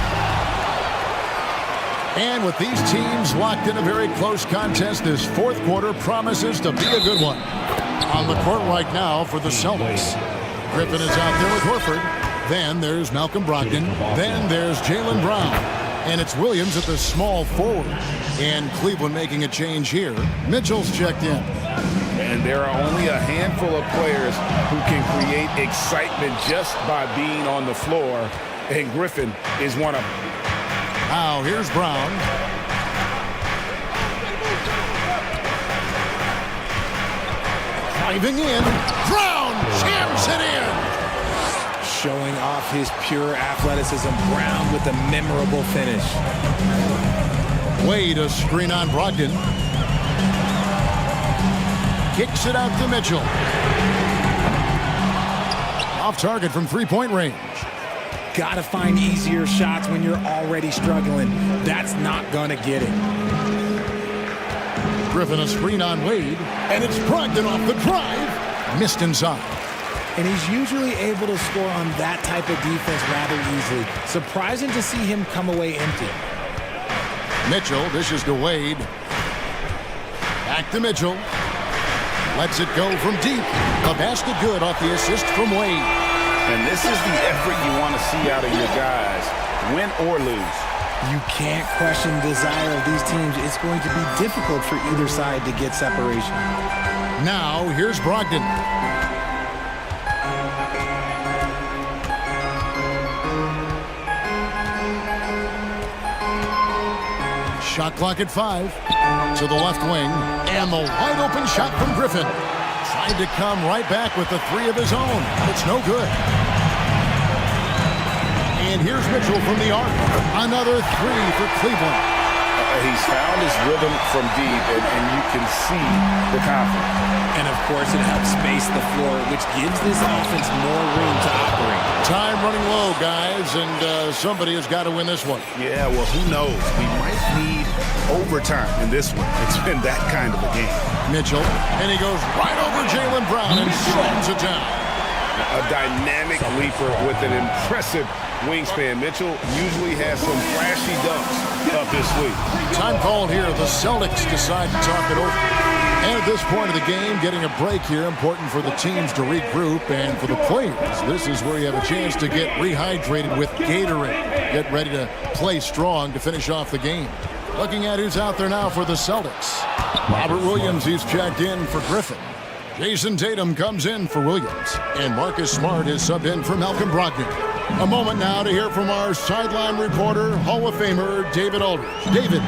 And with these teams locked in a very close contest, this fourth quarter promises to be a good one. On the court right now for the Celtics. Griffin is out there with Horford. Then there's Malcolm Brogdon. Then there's Jaylen Brown. And it's Williams at the small forward. And Cleveland making a change here. Mitchell's checked in. and there are only a handful of players who can create excitement just by being on the floor, and Griffin is one of them. Now here's Brown. Driving in. Brown jams it in. Showing off his pure athleticism, Brown with a memorable finish. Wade, a screen on Brogdon. Kicks it out to Mitchell. Off target from three-point range. Gotta find easier shots when you're already struggling. That's not gonna get it. Griffin, a screen on Wade. And it's Brogdon off the drive. Missed inside. And he's usually able to score on that type of defense rather easily. Surprising to see him come away empty. Mitchell dishes to Wade. Back to Mitchell. Lets it go from deep. A basket good off the assist from Wade. And this is the effort you want to see out of your guys, win or lose. You can't question the desire of these teams. It's going to be difficult for either side to get separation. Now, here's Brogdon. Shot clock at 5. To the left wing. And the wide open shot from Griffin. Tried to come right back with the three of his own. It's no good. And here's Mitchell from the arc. Another three for Cleveland. He's found his rhythm from deep, and you can see the confidence. And, of course, it helps space the floor, which gives this offense more room to operate. Time running low, guys, and somebody has got to win this one. Yeah, well, who knows? We might need overtime in this one. It's been that kind of a game. Mitchell, and he goes right over Jaylen Brown and slams it down. A dynamic leaper with an impressive wingspan. Mitchell usually has some flashy dunks up his sleeve. Time called here. The Celtics decide to talk it over. And at this point of the game, getting a break here, important for the teams to regroup, and for the players, this is where you have a chance to get rehydrated with Gatorade. Get ready to play strong to finish off the game. Looking at who's out there now for the Celtics. Robert Williams, he's checked in for Griffin. Jason Tatum comes in for Williams. And Marcus Smart is subbed in for Malcolm Brogdon. A moment now to hear from our sideline reporter, Hall of Famer David Aldridge. David.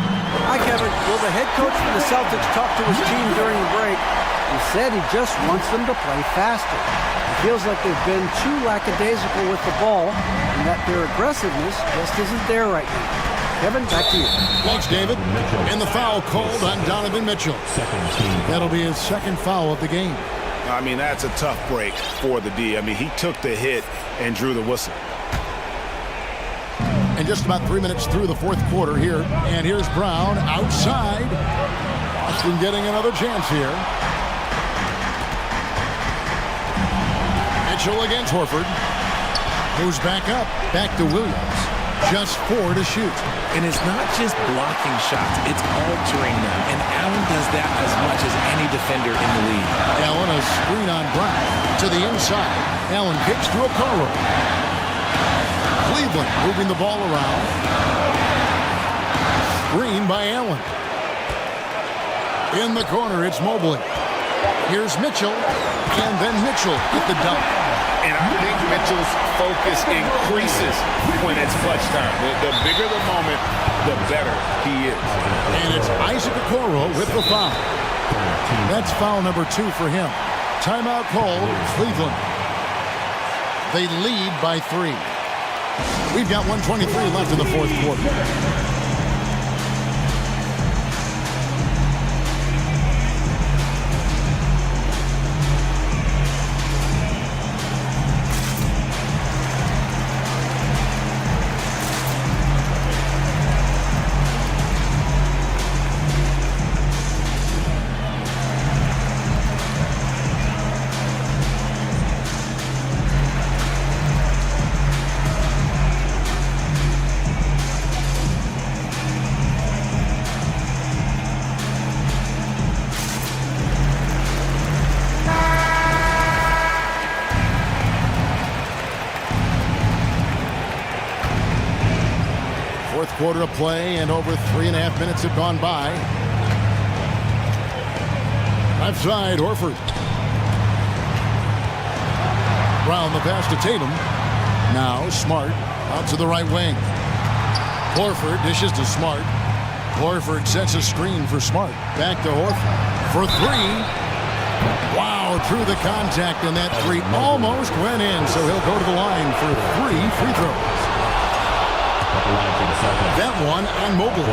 Hi, Kevin. Well, the head coach for the Celtics talked to his team during the break. He said he just wants them to play faster. He feels like they've been too lackadaisical with the ball and that their aggressiveness just isn't there right now. Kevin, back to you. Thanks, David. And the foul called on Donovan Mitchell. That'll be his second foul of the game. I mean, that's a tough break for the D. I mean, he took the hit and drew the whistle. And just about 3 minutes through the fourth quarter here. And here's Brown outside. Boston getting another chance here. Mitchell against Horford. Moves back up. Back to Williams. Just 4 to shoot. And it's not just blocking shots, it's altering them. And Allen does that as much as any defender in the league. Allen, a screen on Brown. To the inside. Allen kicks to Okoro. Cleveland moving the ball around. Screen by Allen. In the corner, it's Mobley. Here's Mitchell. And then Mitchell with the dunk. And I think Mitchell's focus increases when it's clutch time. The bigger the moment, the better he is. And it's Isaac Okoro with the foul. That's foul number 2 for him. Timeout called, Cleveland. They lead by 3. We've got 1:23 left in the fourth quarter. Quarter of play, and over 3.5 minutes have gone by. Left side, Horford. Brown the pass to Tatum. Now Smart out to the right wing. Horford dishes to Smart. Horford sets a screen for Smart. Back to Horford for three. Wow, through the contact, and that three almost went in, so he'll go to the line for 3 free throws. That one on Mobley.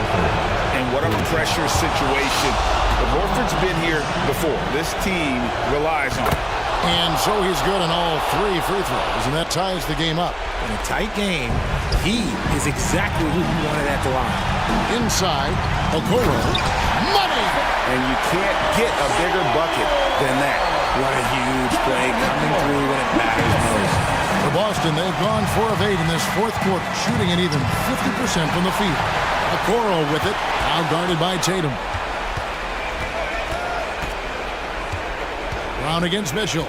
And what a pressure situation. But Horford's been here before. This team relies on him. And so he's good on all 3 free throws, and that ties the game up. In a tight game, he is exactly who you wanted at the line. Inside, Okoro. Money! And you can't get a bigger bucket than that. What a huge play coming through when it matters most. For Boston, they've gone 4 of 8 in this fourth quarter, shooting at even 50% from the field. Okoro with it, now guarded by Tatum. Brown against Mitchell.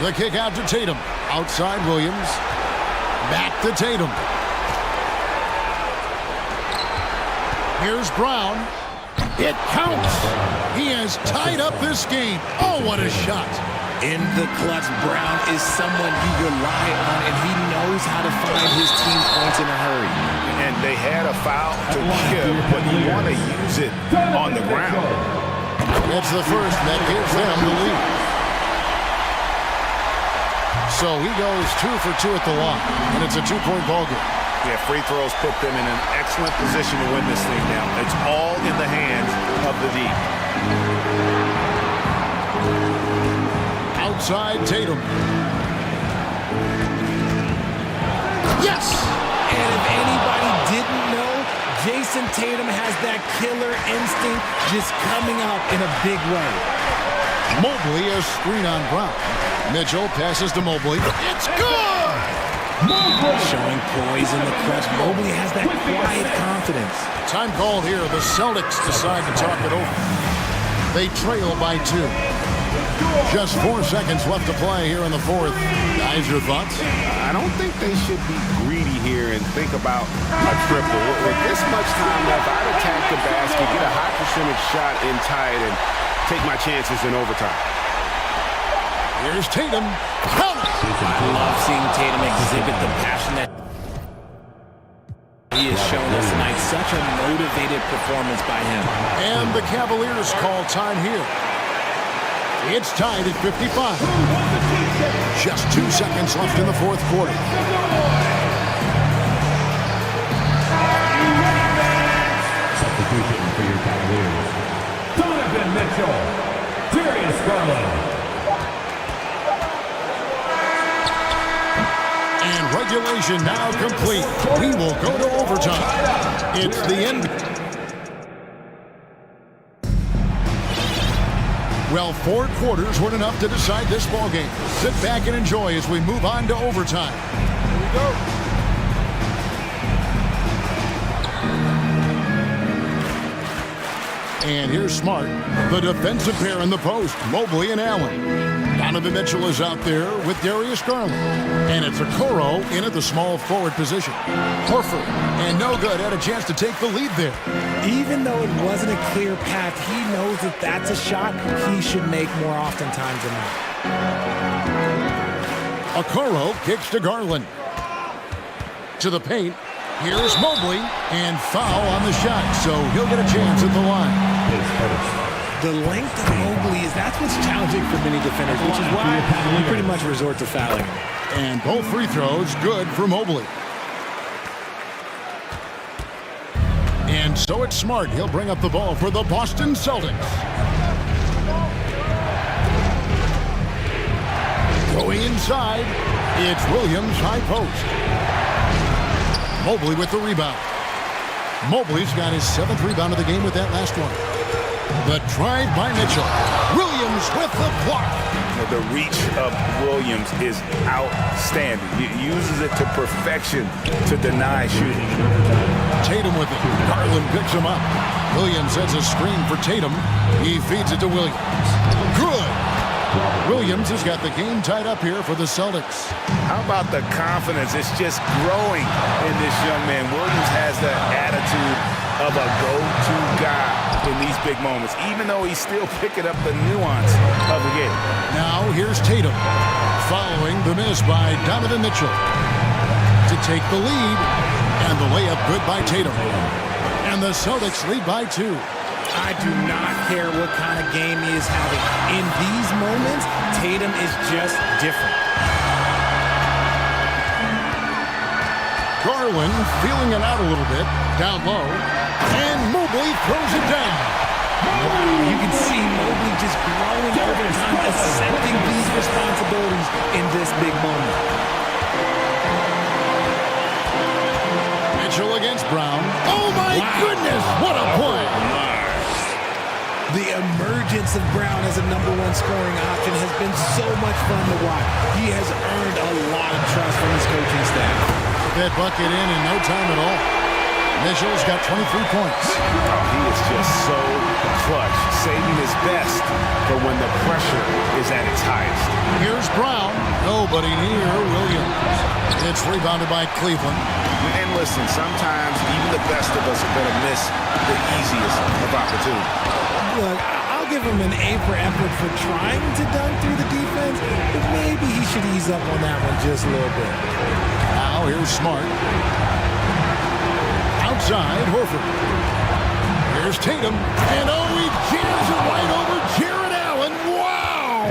The kick out to Tatum. Outside Williams. Back to Tatum. Here's Brown. It counts. He has tied up this game. Oh, what a shot. In the clutch, Brown is someone you rely on, and he knows how to find his team points in a hurry. And they had a foul to give, but you want to use it on the ground. It's the first that gives them the lead. So he goes 2 for 2 at the line, and it's a 2-point ball game. Yeah, free throws put them in an excellent position to win this thing now. It's all in the hands of the D. Outside Tatum. Yes! And if anybody didn't know, Jason Tatum has that killer instinct just coming out in a big way. Mobley a screen on Brown. Mitchell passes to Mobley. It's good! Showing poise in the clutch. Mobley has that quiet confidence. Time called here. The Celtics decide to talk it over. They trail by 2. Just 4 seconds left to play here in the fourth. Guys, your thoughts? I don't think they should be greedy here and think about a triple. With this much time left, I'd attack the basket, get a high percentage shot in tight, and take my chances in overtime. Here's Tatum. Count it! I love seeing Tatum exhibit the passion that he has shown us tonight. Such a motivated performance by him. And the Cavaliers call time here. It's tied at 55. Just 2 seconds left in the fourth quarter. Substitution for your Cavaliers. Donovan Mitchell. Darius Garland. And regulation now complete. We will go to overtime. It's the end. Well, 4 quarters weren't enough to decide this ball game. Sit back and enjoy as we move on to overtime. Here we go. And here's Smart, the defensive pair in the post, Mobley and Allen. Donovan Mitchell is out there with Darius Garland. And it's Okoro in at the small forward position. Horford, and no good, had a chance to take the lead there. Even though it wasn't a clear path, he knows that that's a shot he should make more oftentimes than not. Okoro kicks to Garland. To the paint. Here's Mobley, and foul on the shot, so he'll get a chance at the line. The length of Mobley that's what's challenging for many defenders, which is why we pretty much resort to fouling him. And both free throws good for Mobley. And so it's Smart. He'll bring up the ball for the Boston Celtics. Going inside, it's Williams high post. Mobley with the rebound. Mobley's got his 7th rebound of the game with that last one. The drive by Mitchell. Williams with the block. The reach of Williams is outstanding. He uses it to perfection to deny shooting. Tatum with it. Garland picks him up. Williams sets a screen for Tatum. He feeds it to Williams. Good. Williams has got the game tied up here for the Celtics. How about the confidence? It's just growing in this young man. Williams has the attitude of a go-to guy in these big moments, even though he's still picking up the nuance of the game. Now here's Tatum, following the miss by Donovan Mitchell to take the lead, and the layup good by Tatum. And the Celtics lead by 2. I do not care what kind of game he is having. In these moments, Tatum is just different. Garland feeling it out a little bit, down low, and Mobley throws it down. You can see Mobley just growing over time, accepting these responsibilities in this big moment. Mitchell against Brown. Oh my goodness, what a play! The emergence of Brown as a #1 scoring option has been so much fun to watch. He has earned a lot of trust from his coaching staff. That bucket in no time at all. Mitchell's got 23 points. Oh, he is just so clutch, saving his best for when the pressure is at its highest. Here's Brown. Nobody near Williams. It's rebounded by Cleveland. And listen, sometimes even the best of us are going to miss the easiest of opportunities. Look, I'll give him an A for effort for trying to dunk through the defense, but maybe he should ease up on that one just a little bit. Now here's Smart. Outside, Horford. Here's Tatum. And oh, he jams it right over Jared Allen. Wow!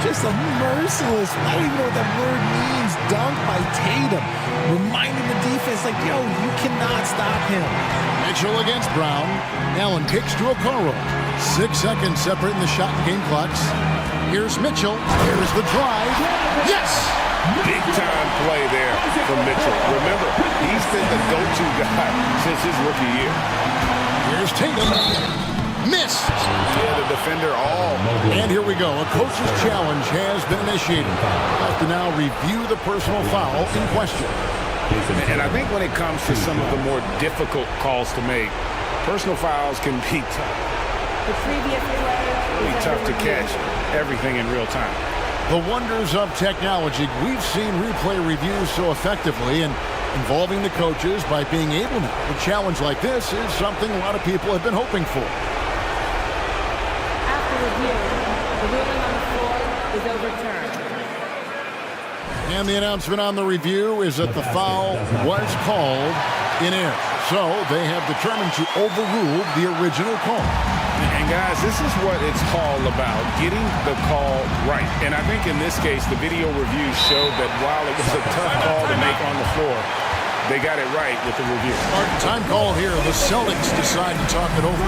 Just a merciless, I don't even know what that word means, dunk by Tatum. Reminding the defense, like, yo, you cannot stop him. Mitchell against Brown. Allen kicks to Okoro. 6 seconds separating the shot and game clocks. Here's Mitchell. Here's the drive. Yes! Big time play there from Mitchell. Remember, he's been the go-to guy since his rookie year. Here's Tatum. Missed. Yeah, the defender all. And here we go. A coach's challenge has been initiated. Have to now review the personal foul in question. And I think when it comes to some of the more difficult calls to make, personal fouls can be tough. The previous play Really tough to catch everything in real time. The wonders of technology. We've seen replay reviews so effectively and involving the coaches by being able now. A challenge like this is something a lot of people have been hoping for. after review. The ruling on the floor is overturned. And the announcement on the review is that the foul was called in error. So they have determined to overrule the original call. And guys, this is what it's all about, getting the call right. And I think in this case, the video review showed that while it was a tough call to make on the floor, they got it right with the review. Time call here. The Celtics decide to talk it over.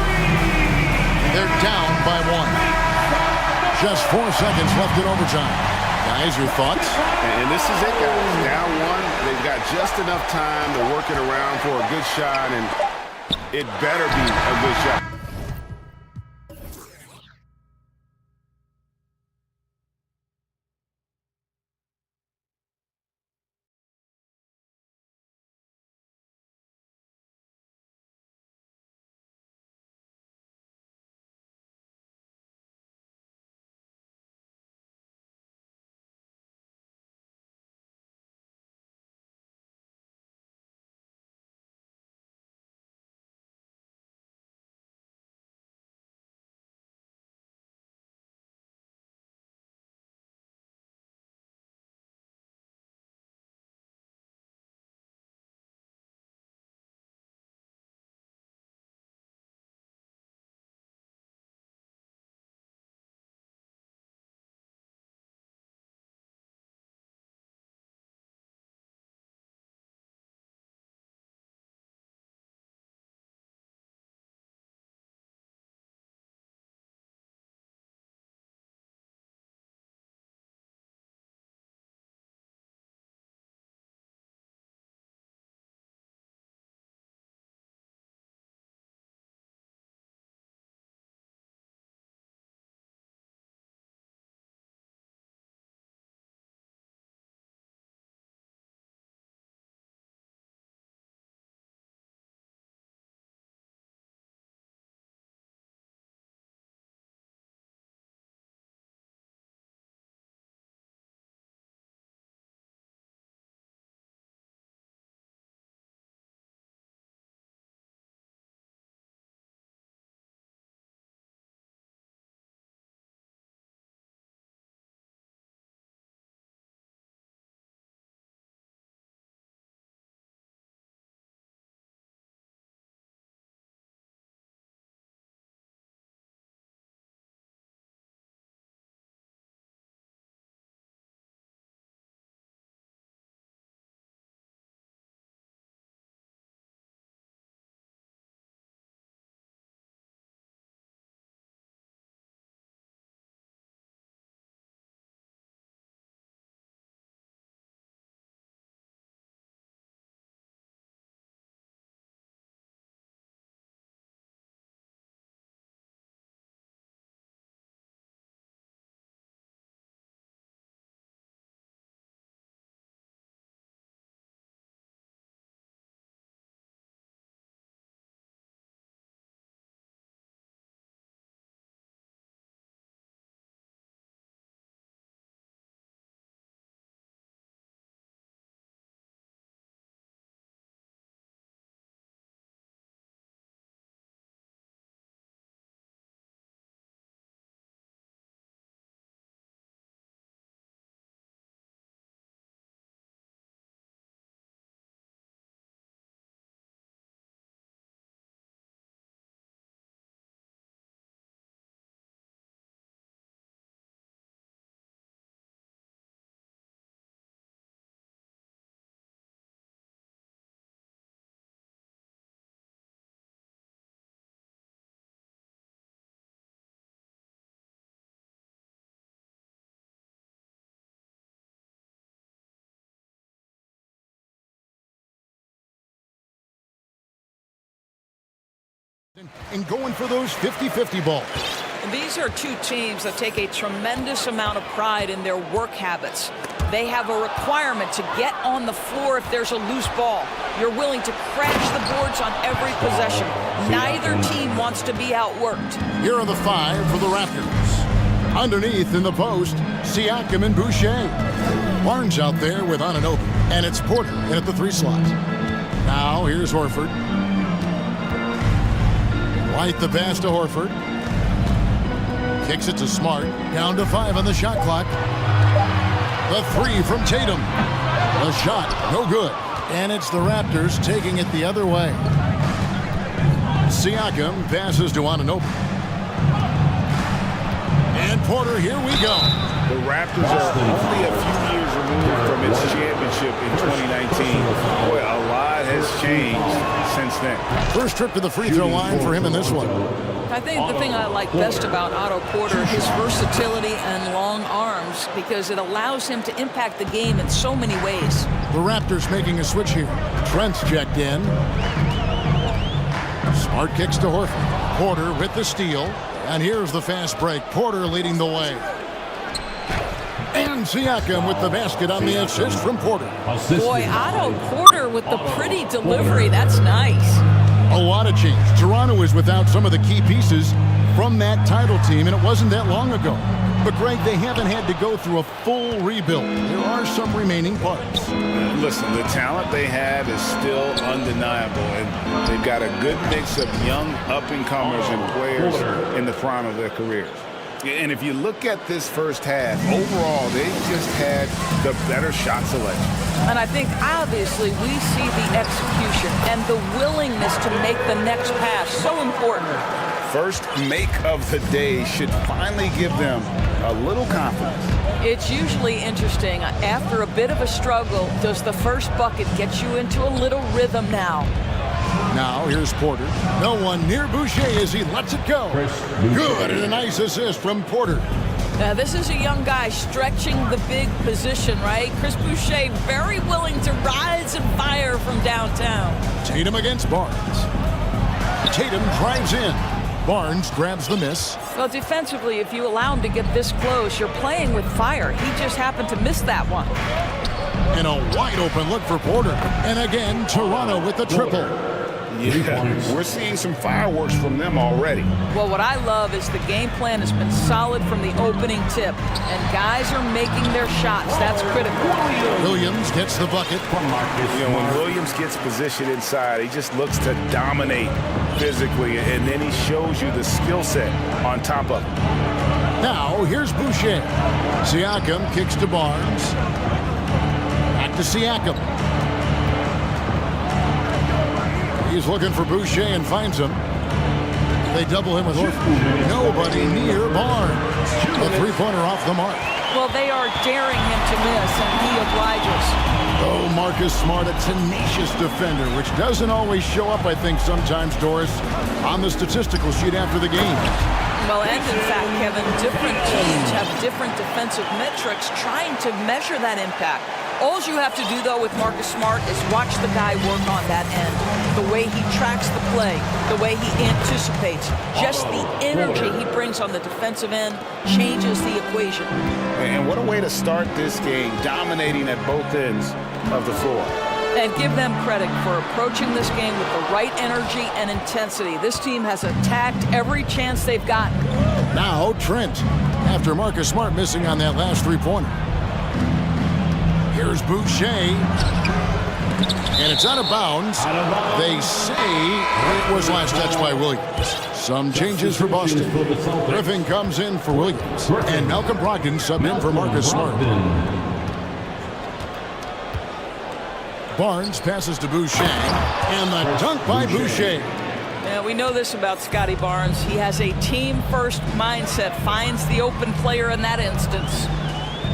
They're down by 1. Just 4 seconds left in overtime. Guys, your thoughts? And this is it, guys. Down 1. They've got just enough time to work it around for a good shot, and it better be a good shot. And going for those 50-50 balls. These are two teams that take a tremendous amount of pride in their work habits. They have a requirement to get on the floor if there's a loose ball. You're willing to crash the boards on every possession. Neither team wants to be outworked. Here are the 5 for the Raptors. Underneath in the post, Siakam and Boucher. Barnes out there with Anunoby. And it's Porter in at the 3 slot. Now here's Horford. White the pass to Horford. Kicks it to Smart. Down to 5 on the shot clock. The 3 from Tatum. The shot, no good. And it's the Raptors taking it the other way. Siakam passes to Anunoby. And Porter, here we go. The Raptors are only a few years removed from its championship in 2019. Boy, a lot has changed since then. First trip to the free throw line for him in this one. I think the thing I like best about Otto Porter, his versatility and long arms, because it allows him to impact the game in so many ways. The Raptors making a switch here. Trent's checked in. Smart kicks to Horford. Porter with the steal. And here's the fast break. Porter leading the way. And Siakam with the basket on the assist from Porter. Boy, Otto Porter with the pretty delivery. That's nice. A lot of change. Toronto is without some of the key pieces from that title team, and it wasn't that long ago. But, Greg, they haven't had to go through a full rebuild. There are some remaining parts. Listen, the talent they have is still undeniable, and they've got a good mix of young up-and-comers and players in the prime of their careers. And if you look at this first half, overall, they just had the better shot selection. And I think, obviously, we see the execution and the willingness to make the next pass so important. First make of the day should finally give them a little confidence. It's usually interesting. After a bit of a struggle, does the first bucket get you into a little rhythm now? Now here's Porter. No one near Boucher as he lets it go. Good, and a nice assist from Porter. Now this is a young guy stretching the big position, right? Chris Boucher very willing to rise and fire from downtown. Tatum against Barnes. Tatum drives in. Barnes grabs the miss. Well, defensively, if you allow him to get this close, you're playing with fire. He just happened to miss that one. And a wide open look for Porter. And again, Toronto with the triple. Yeah, we're seeing some fireworks from them already. Well, what I love is the game plan has been solid from the opening tip, and guys are making their shots. That's critical. Williams gets the bucket. You know, when Williams gets positioned inside, he just looks to dominate physically, and then he shows you the skill set on top of it. Now, here's Boucher. Siakam kicks to Barnes. Back to Siakam. He's looking for Boucher and finds him. They double him with Horford. Nobody near Barnes. The three-pointer off the mark. Well, they are daring him to miss, and he obliges. Oh, Marcus Smart, a tenacious defender, which doesn't always show up, I think, sometimes, Doris, on the statistical sheet after the game. Well, and in fact, Kevin, different teams have different defensive metrics trying to measure that impact. All you have to do, though, with Marcus Smart is watch the guy work on that end. The way he tracks the play, the way he anticipates, just the energy he brings on the defensive end changes the equation. And what a way to start this game, dominating at both ends of the floor. And give them credit for approaching this game with the right energy and intensity. This team has attacked every chance they've gotten. Now Trent, after Marcus Smart missing on that last three-pointer. Here's Boucher. And it's out of bounds. They say it was last touched by Williams. Some changes for Boston. Griffin comes in for Williams. And Malcolm Brogdon subbed in for Marcus Smart. Barnes passes to Boucher. And the dunk by Boucher. Yeah, we know this about Scotty Barnes. He has a team-first mindset. Finds the open player in that instance.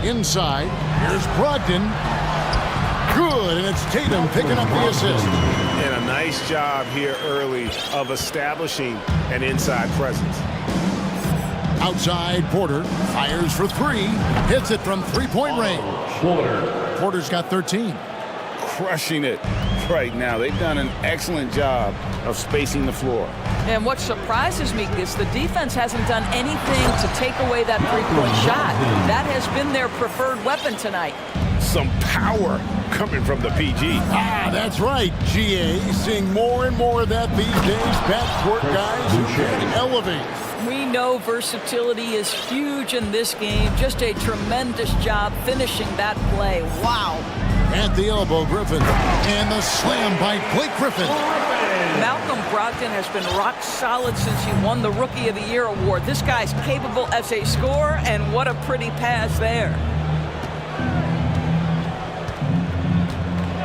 Inside, here's Brogdon. Good, and it's Tatum picking up the assist. And a nice job here early of establishing an inside presence. Outside, Porter fires for three. Hits it from three-point range. Porter's got 13. Crushing it right now. They've done an excellent job of spacing the floor. And what surprises me is the defense hasn't done anything to take away that three-point shot. That has been their preferred weapon tonight. Some power coming from the PG. That's right, GA. Seeing more and more of that these days. Backcourt guys who can elevate. We know versatility is huge in this game. Just a tremendous job finishing that play. Wow. At the elbow, Griffin. And the slam by Blake Griffin. Malcolm Brogdon has been rock solid since he won the Rookie of the Year award. This guy's capable as a scorer, and what a pretty pass there.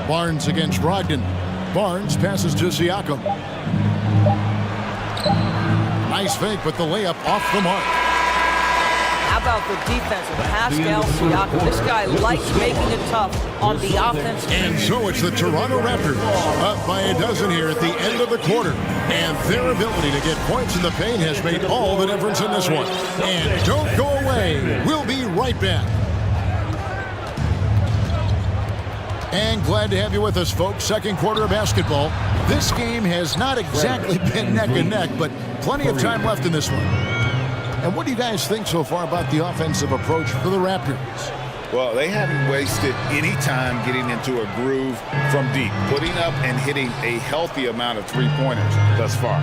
Barnes against Brogdon. Barnes passes to Siakam. Nice fake, but the layup off the mark. How about the defense of Pascal Siakam? This guy likes making it tough on the offense. And so it's the Toronto Raptors up by a dozen here at the end of the quarter. And their ability to get points in the paint has made all the difference in this one. And don't go away. We'll be right back. And glad to have you with us, folks. Second quarter of basketball. This game has not exactly been neck and neck, but plenty of time left in this one. And what do you guys think so far about the offensive approach for the Raptors? Well, they haven't wasted any time getting into a groove from deep, putting up and hitting a healthy amount of three-pointers thus far.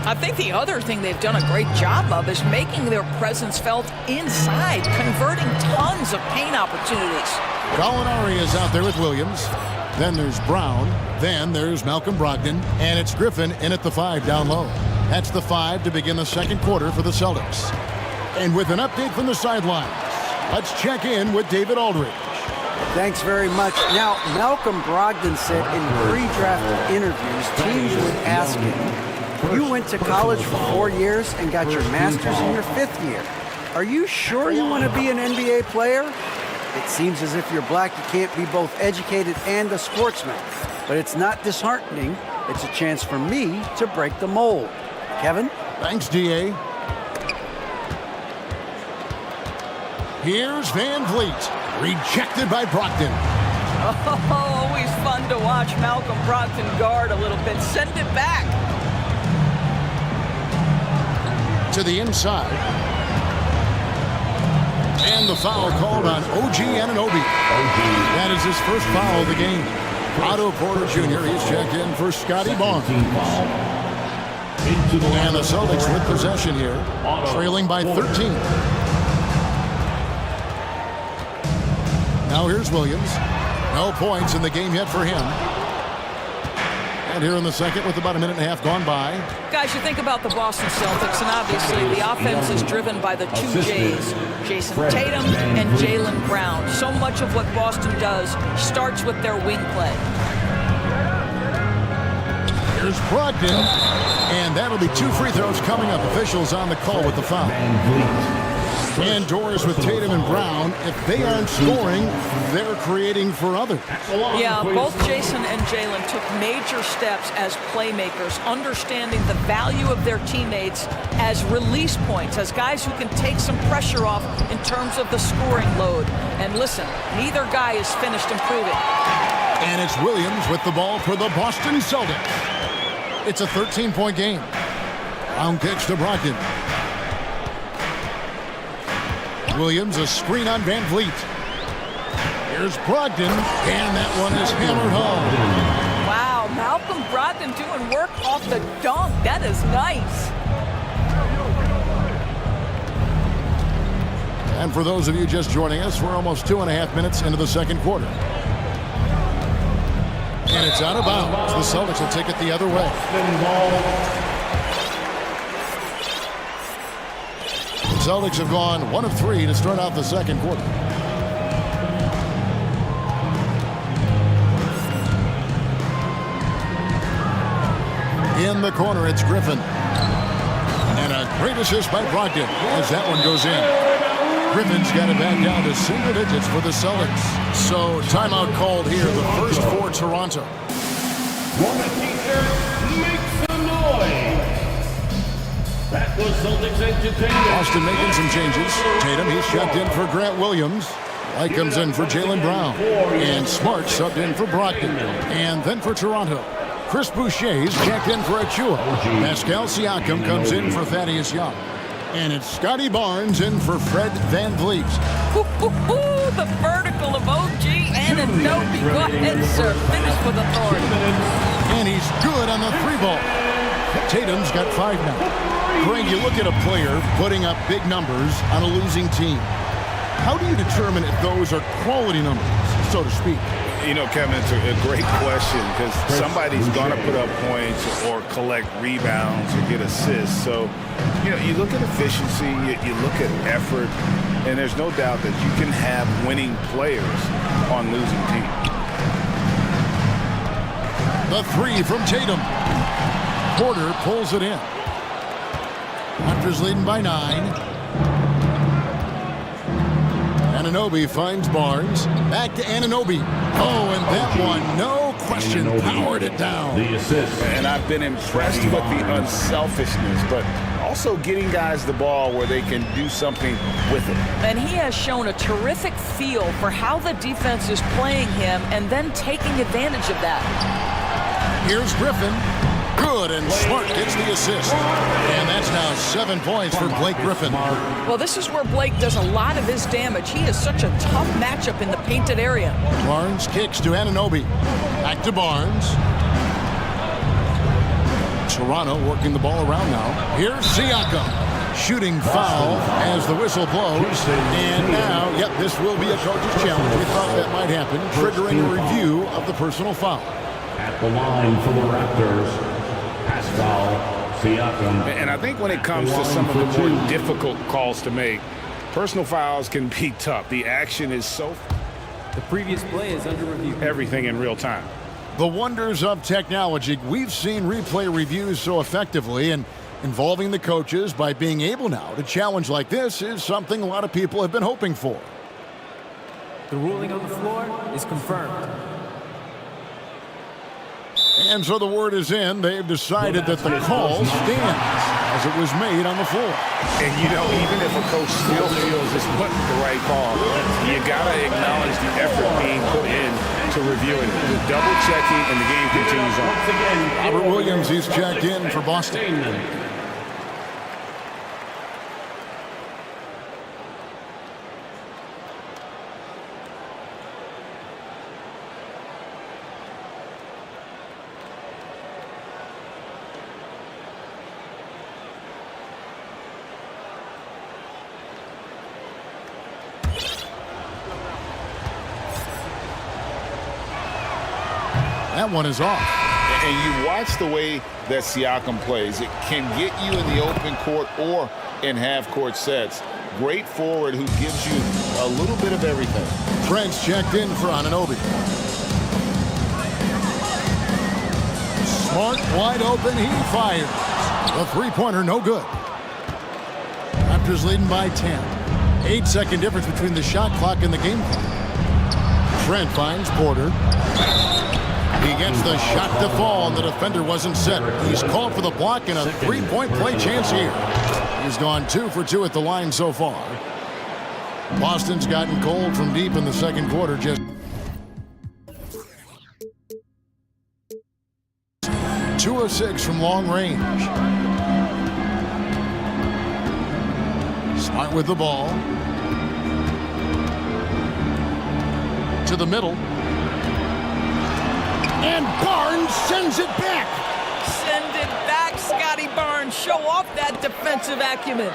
I think the other thing they've done a great job of is making their presence felt inside, converting tons of paint opportunities. Gallinari is out there with Williams. Then there's Brown. Then there's Malcolm Brogdon. And it's Griffin in at the 5 down low. That's the 5 to begin the second quarter for the Celtics. And with an update from the sidelines, let's check in with David Aldridge. Thanks very much. Now, Malcolm Brogdon said in pre-draft interviews, teams would ask him, you went to college for 4 years and got your master's in your 5th year. Are you sure you want to be an NBA player? It seems as if you're black, you can't be both educated and a sportsman. But it's not disheartening. It's a chance for me to break the mold. Kevin? Thanks, DA. Here's Van Vliet. Rejected by Brogdon. Oh, always fun to watch Malcolm Brogdon guard a little bit. Send it back. To the inside. And the foul called on OG Anunoby. That is his first foul of the game. Otto Porter Jr. He's checked in for Scotty Barnes. And the Celtics with possession here, trailing by 13. Now here's Williams. No points in the game yet for him. And here in the second with about a minute and a half gone by. Guys, you think about the Boston Celtics, and obviously the offense is driven by the two J's, Jason Tatum and Jaylen Brown. So much of what Boston does starts with their wing play. Here's Brogdon, and that'll be 2 free throws coming up. Officials on the call with the foul. And doors with Tatum and Brown. If they aren't scoring, they're creating for others. Yeah, both Jason and Jaylen took major steps as playmakers, understanding the value of their teammates as release points, as guys who can take some pressure off in terms of the scoring load. And listen, neither guy is finished improving. And it's Williams with the ball for the Boston Celtics. It's a 13-point game. Brown kicks to Brogdon. Williams, a screen on Van Vliet. Here's Brogdon, and that one is hammered home. Wow, Malcolm Brogdon doing work off the dunk. That is nice. And for those of you just joining us, we're almost 2.5 minutes into the second quarter. And it's out of bounds. The Celtics will take it the other way. The Celtics have gone 1 of 3 to start out the second quarter. In the corner, it's Griffin. And a great assist by Brogdon as that one goes in. Griffin's got it back down to single digits for the Celtics. So timeout called here, the first for Toronto. Make some noise. That was Celtics Entertainment. Boston making some changes. Tatum, he's checked in for Grant Williams. Light comes in for Jaylen Brown. And Smart subbed in for Brogdon. And then for Toronto, Chris Boucher's checked in for Achua. Pascal Siakam comes in for Thaddeus Young. And it's Scotty Barnes in for Fred VanVleet. The vertical of OG Anunoby. Go ahead, sir. Finish with authority. And he's good on the three ball. Tatum's got 5 now. Greg, you look at a player putting up big numbers on a losing team. How do you determine if those are quality numbers, so to speak? You know, Kevin, it's a great question because somebody's going to put up points or collect rebounds or get assists. So, you know, you look at efficiency, you look at effort, and there's no doubt that you can have winning players on losing teams. The 3 from Tatum. Porter pulls it in. Raptors leading by 9. Anunoby finds Barnes. Back to Anunoby. Oh, and that one, no question, powered it down. The assist. And I've been impressed with the unselfishness, but also getting guys the ball where they can do something with it. And he has shown a terrific feel for how the defense is playing him and then taking advantage of that. Here's Griffin. Good, and Smart gets the assist. And that's now 7 points for Blake Griffin. Well, this is where Blake does a lot of his damage. He is such a tough matchup in the painted area. Barnes kicks to Anunoby. Back to Barnes. Toronto working the ball around now. Here's Siakam. Shooting foul as the whistle blows. And now, yep, this will be a coach's challenge. We thought that might happen, triggering a review of the personal foul. At the line for the Raptors, Pascal Siakam. And I think when it comes to some of the more difficult calls to make, personal fouls can be tough. The action is so... The previous play is under review. Everything in real time. The wonders of technology. We've seen replay reviews so effectively, and involving the coaches by being able now to challenge like this is something a lot of people have been hoping for. The ruling on the floor is confirmed. And so the word is in. They've decided that the call stands as it was made on the floor. And, you know, even if a coach still feels it's put the right call, you got to acknowledge the effort being put in to review it. The double checking, and the game continues on. Robert Williams, he's checked in for Boston. That one is off. And you watch the way that Siakam plays. It can get you in the open court or in half-court sets. Great forward who gives you a little bit of everything. Trent's checked in for Anunoby. Smart, wide open, he fires. The three-pointer, no good. Raptors leading by 10. 8-second difference between the shot clock and the game clock. Trent finds Porter. He gets the shot to fall, and the defender wasn't set. He's called for the block and a three-point play chance here. He's gone 2 for 2 at the line so far. Boston's gotten cold from deep in the second quarter. Just 2 of 6 from long range. Smart with the ball. To the middle. And Barnes sends it back. Send it back, Scotty Barnes. Show off that defensive acumen.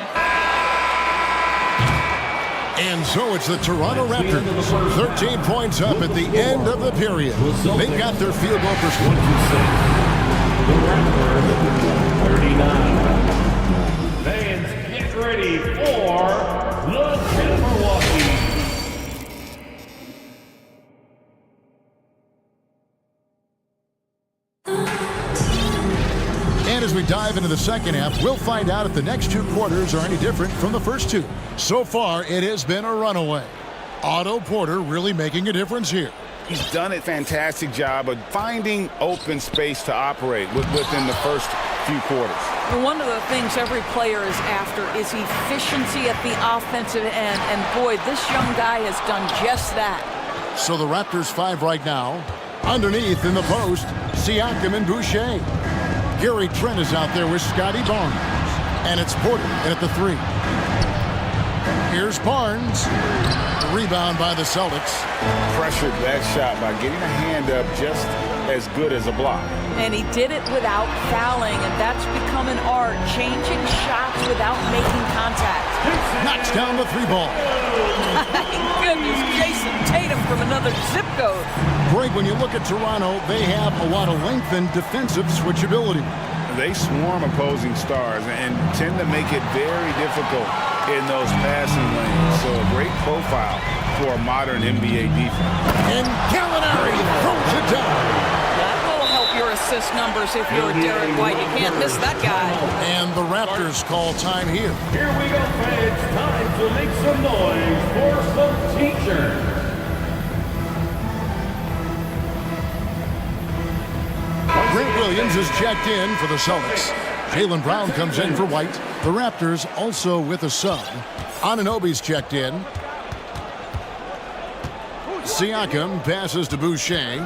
And so it's the Toronto Raptors. 13 points up at the end of the period. They got their field goal percentage. The Raptors, 39. Fans, get ready for the Milwaukee. And as we dive into the second half, we'll find out if the next 2 quarters are any different from the first 2. So far, it has been a runaway. Otto Porter really making a difference here. He's done a fantastic job of finding open space to operate within the first few quarters. One of the things every player is after is efficiency at the offensive end. And boy, this young guy has done just that. So the Raptors 5 right now. Underneath in the post, Siakam and Boucher. Gary Trent is out there with Scotty Barnes. And it's Porter at the 3. Here's Barnes. Rebound by the Celtics. Pressured that shot by getting a hand up just as good as a block. And he did it without fouling, and that's become an art, changing shots without making contact. Knocks down the 3 ball. My goodness, Jason Tatum from another zip code. Greg, when you look at Toronto, they have a lot of length and defensive switchability. They swarm opposing stars and tend to make it very difficult in those passing lanes. So a great profile for a modern NBA defense. And Gallinari throws it down. That will help your assist numbers if you're Derek White. You can't miss that guy. And the Raptors call time here. Here we go, fans. Time to make some noise for some teachers. Grant Williams is checked in for the Celtics. Jaylen Brown comes in for White. The Raptors also with a sub. Anunoby's checked in. Siakam passes to Boucher.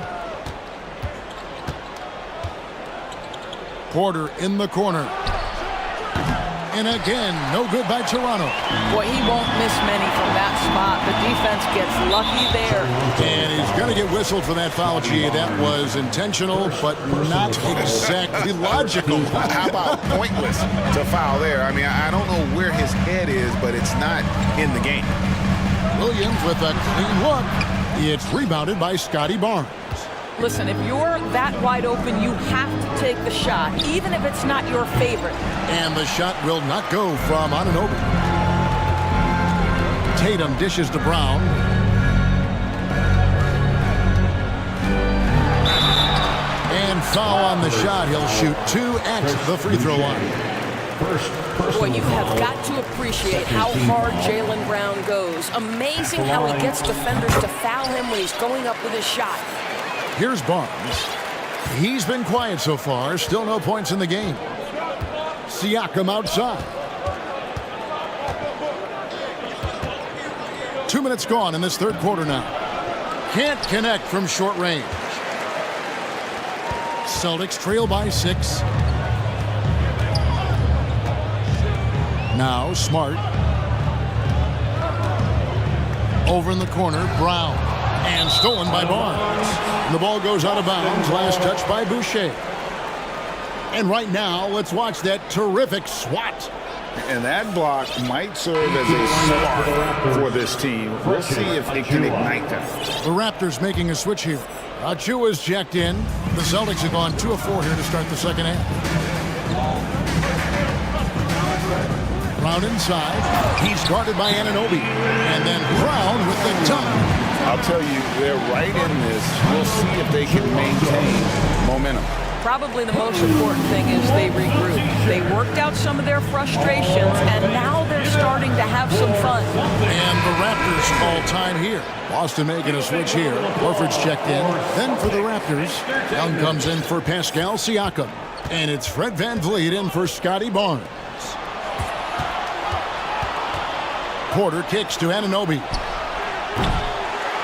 Porter in the corner. And again, no good by Toronto. Boy, he won't miss many from that spot. The defense gets lucky there. And he's going to get whistled for that foul, G. That was intentional, but not exactly logical. How about pointless to foul there? I mean, I don't know where his head is, but it's not in the game. Williams with a clean look. It's rebounded by Scotty Barnes. Listen, if you're that wide open, you have to take the shot, even if it's not your favorite. And the shot will not go from Anunoby. Tatum dishes to Brown. And foul on the shot. He'll shoot 2 at the free throw line. Boy, you have got to appreciate how hard Jaylen Brown goes. Amazing how he gets defenders to foul him when he's going up with his shot. Here's Barnes. He's been quiet so far. Still no points in the game. Siakam outside. 2 minutes gone in this third quarter now. Can't connect from short range. Celtics trail by 6. Now Smart. Over in the corner, Brown. And stolen by Barnes. The ball goes out of bounds. Last touch by Boucher. And right now, let's watch that terrific swat. And that block might serve as a spark for this team. We'll see if it can ignite them. The Raptors making a switch here. Achua's checked in. The Celtics have gone 2 of 4 here to start the second half. Brown inside. He's guarded by Anunoby. And then Brown with the dunk. I'll tell you, they're right in this. We'll see if they can maintain momentum. Probably the most important thing is they regroup. They worked out some of their frustrations, and now they're starting to have some fun. And the Raptors call time here. Boston making a switch here. Horford's checked in. Then for the Raptors, Young comes in for Pascal Siakam. And it's Fred VanVleet in for Scotty Barnes. Porter kicks to Anunoby.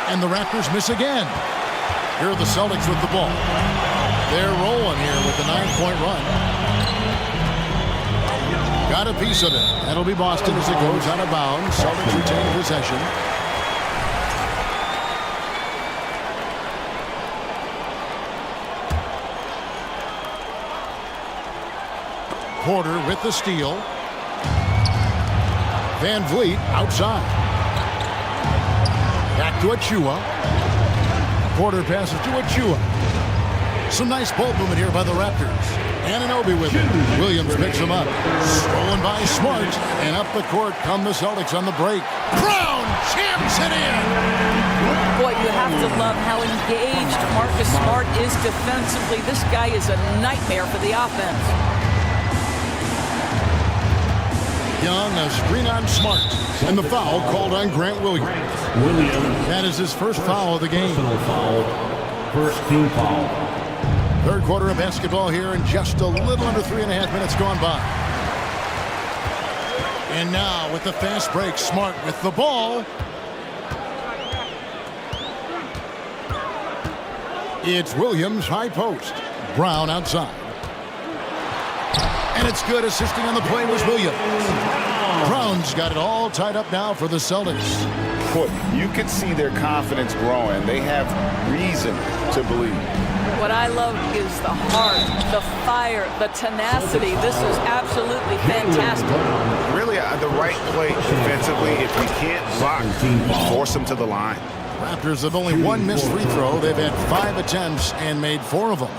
And the Raptors miss again. Here are the Celtics with the ball. They're rolling here with the 9-point run. Got a piece of it. That'll be Boston as it goes out of bounds. Celtics retain possession. Porter with the steal. VanVleet outside. Back to Achua. Porter passes to Achua. Some nice ball movement here by the Raptors. Anunoby with it. Williams picks him up. Stolen by Smart. And up the court come the Celtics on the break. Brown champs it in. Boy, you have to love how engaged Marcus Smart is defensively. This guy is a nightmare for the offense. Young, a screen on Smart. And the foul called on Grant Williams. That is his first foul of the game. First team foul. Third quarter of basketball here in just a little under 3.5 minutes gone by. And now with the fast break, Smart with the ball. It's Williams, high post. Brown outside. And it's good. Assisting on the play was Williams. Brown's got it all tied up now for the Celtics. Boy, you can see their confidence growing. They have reason to believe. What I love is the heart, the fire, the tenacity. This is absolutely fantastic. Really, the right play defensively. If you can't block, force them to the line. Raptors have only one missed free throw. They've had 5 attempts and made 4 of them.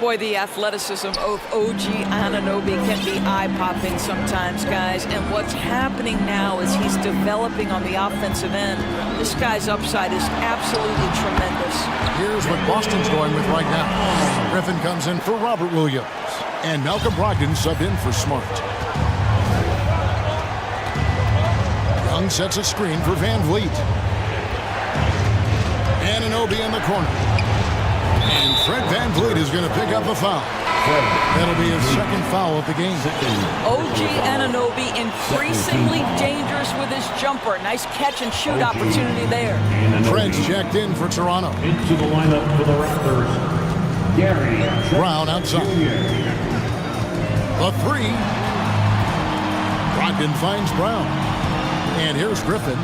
Boy, the athleticism of OG Anunoby can be eye-popping sometimes, guys. And what's happening now is he's developing on the offensive end. This guy's upside is absolutely tremendous. Here's what Boston's going with right now. Griffin comes in for Robert Williams. And Malcolm Brogdon subbed in for Smart. Young sets a screen for Van Vliet. Anunoby in the corner. And Fred Van Vliet is going to pick up the foul. That'll be his second foul of the game. OG Anunoby increasingly dangerous with his jumper. Nice catch and shoot opportunity there. Fred's checked in for Toronto. Into the lineup for the Raptors, Gary Brown outside. The 3. Brogdon finds Brown. And here's Griffin.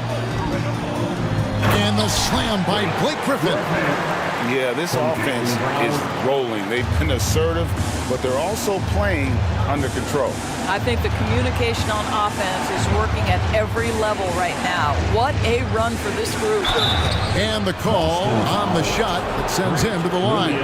And the slam by Blake Griffin. Yeah, this offense is rolling. They've been assertive, but they're also playing under control. I think the communication on offense is working at every level right now. What a run for this group. And the call on the shot that sends him to the line.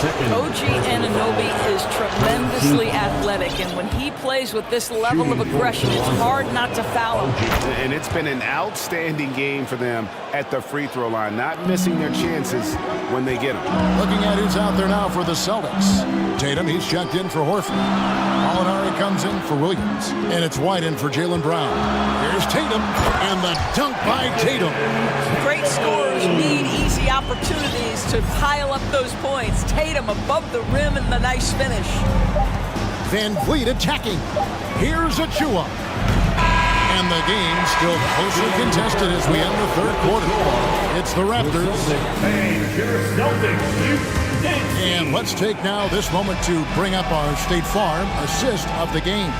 OG Anunoby is tremendously athletic, and when he plays with this level of aggression, it's hard not to foul him. And it's been an outstanding game for them at the free throw line, not missing their chances when they get them. Looking at who's out there now for the Celtics. Tatum, he's checked in for Horford. Molinari comes in for Williams. And it's White in for Jaylen Brown. Here's Tatum, and the dunk by Tatum. Great scorers need easy opportunities to pile up those points. Tatum above the rim and the nice finish. Van Vliet attacking. Here's Achua. And the game still closely contested as we end the third quarter. It's the Raptors. And let's take now this moment to bring up our State Farm assist of the game.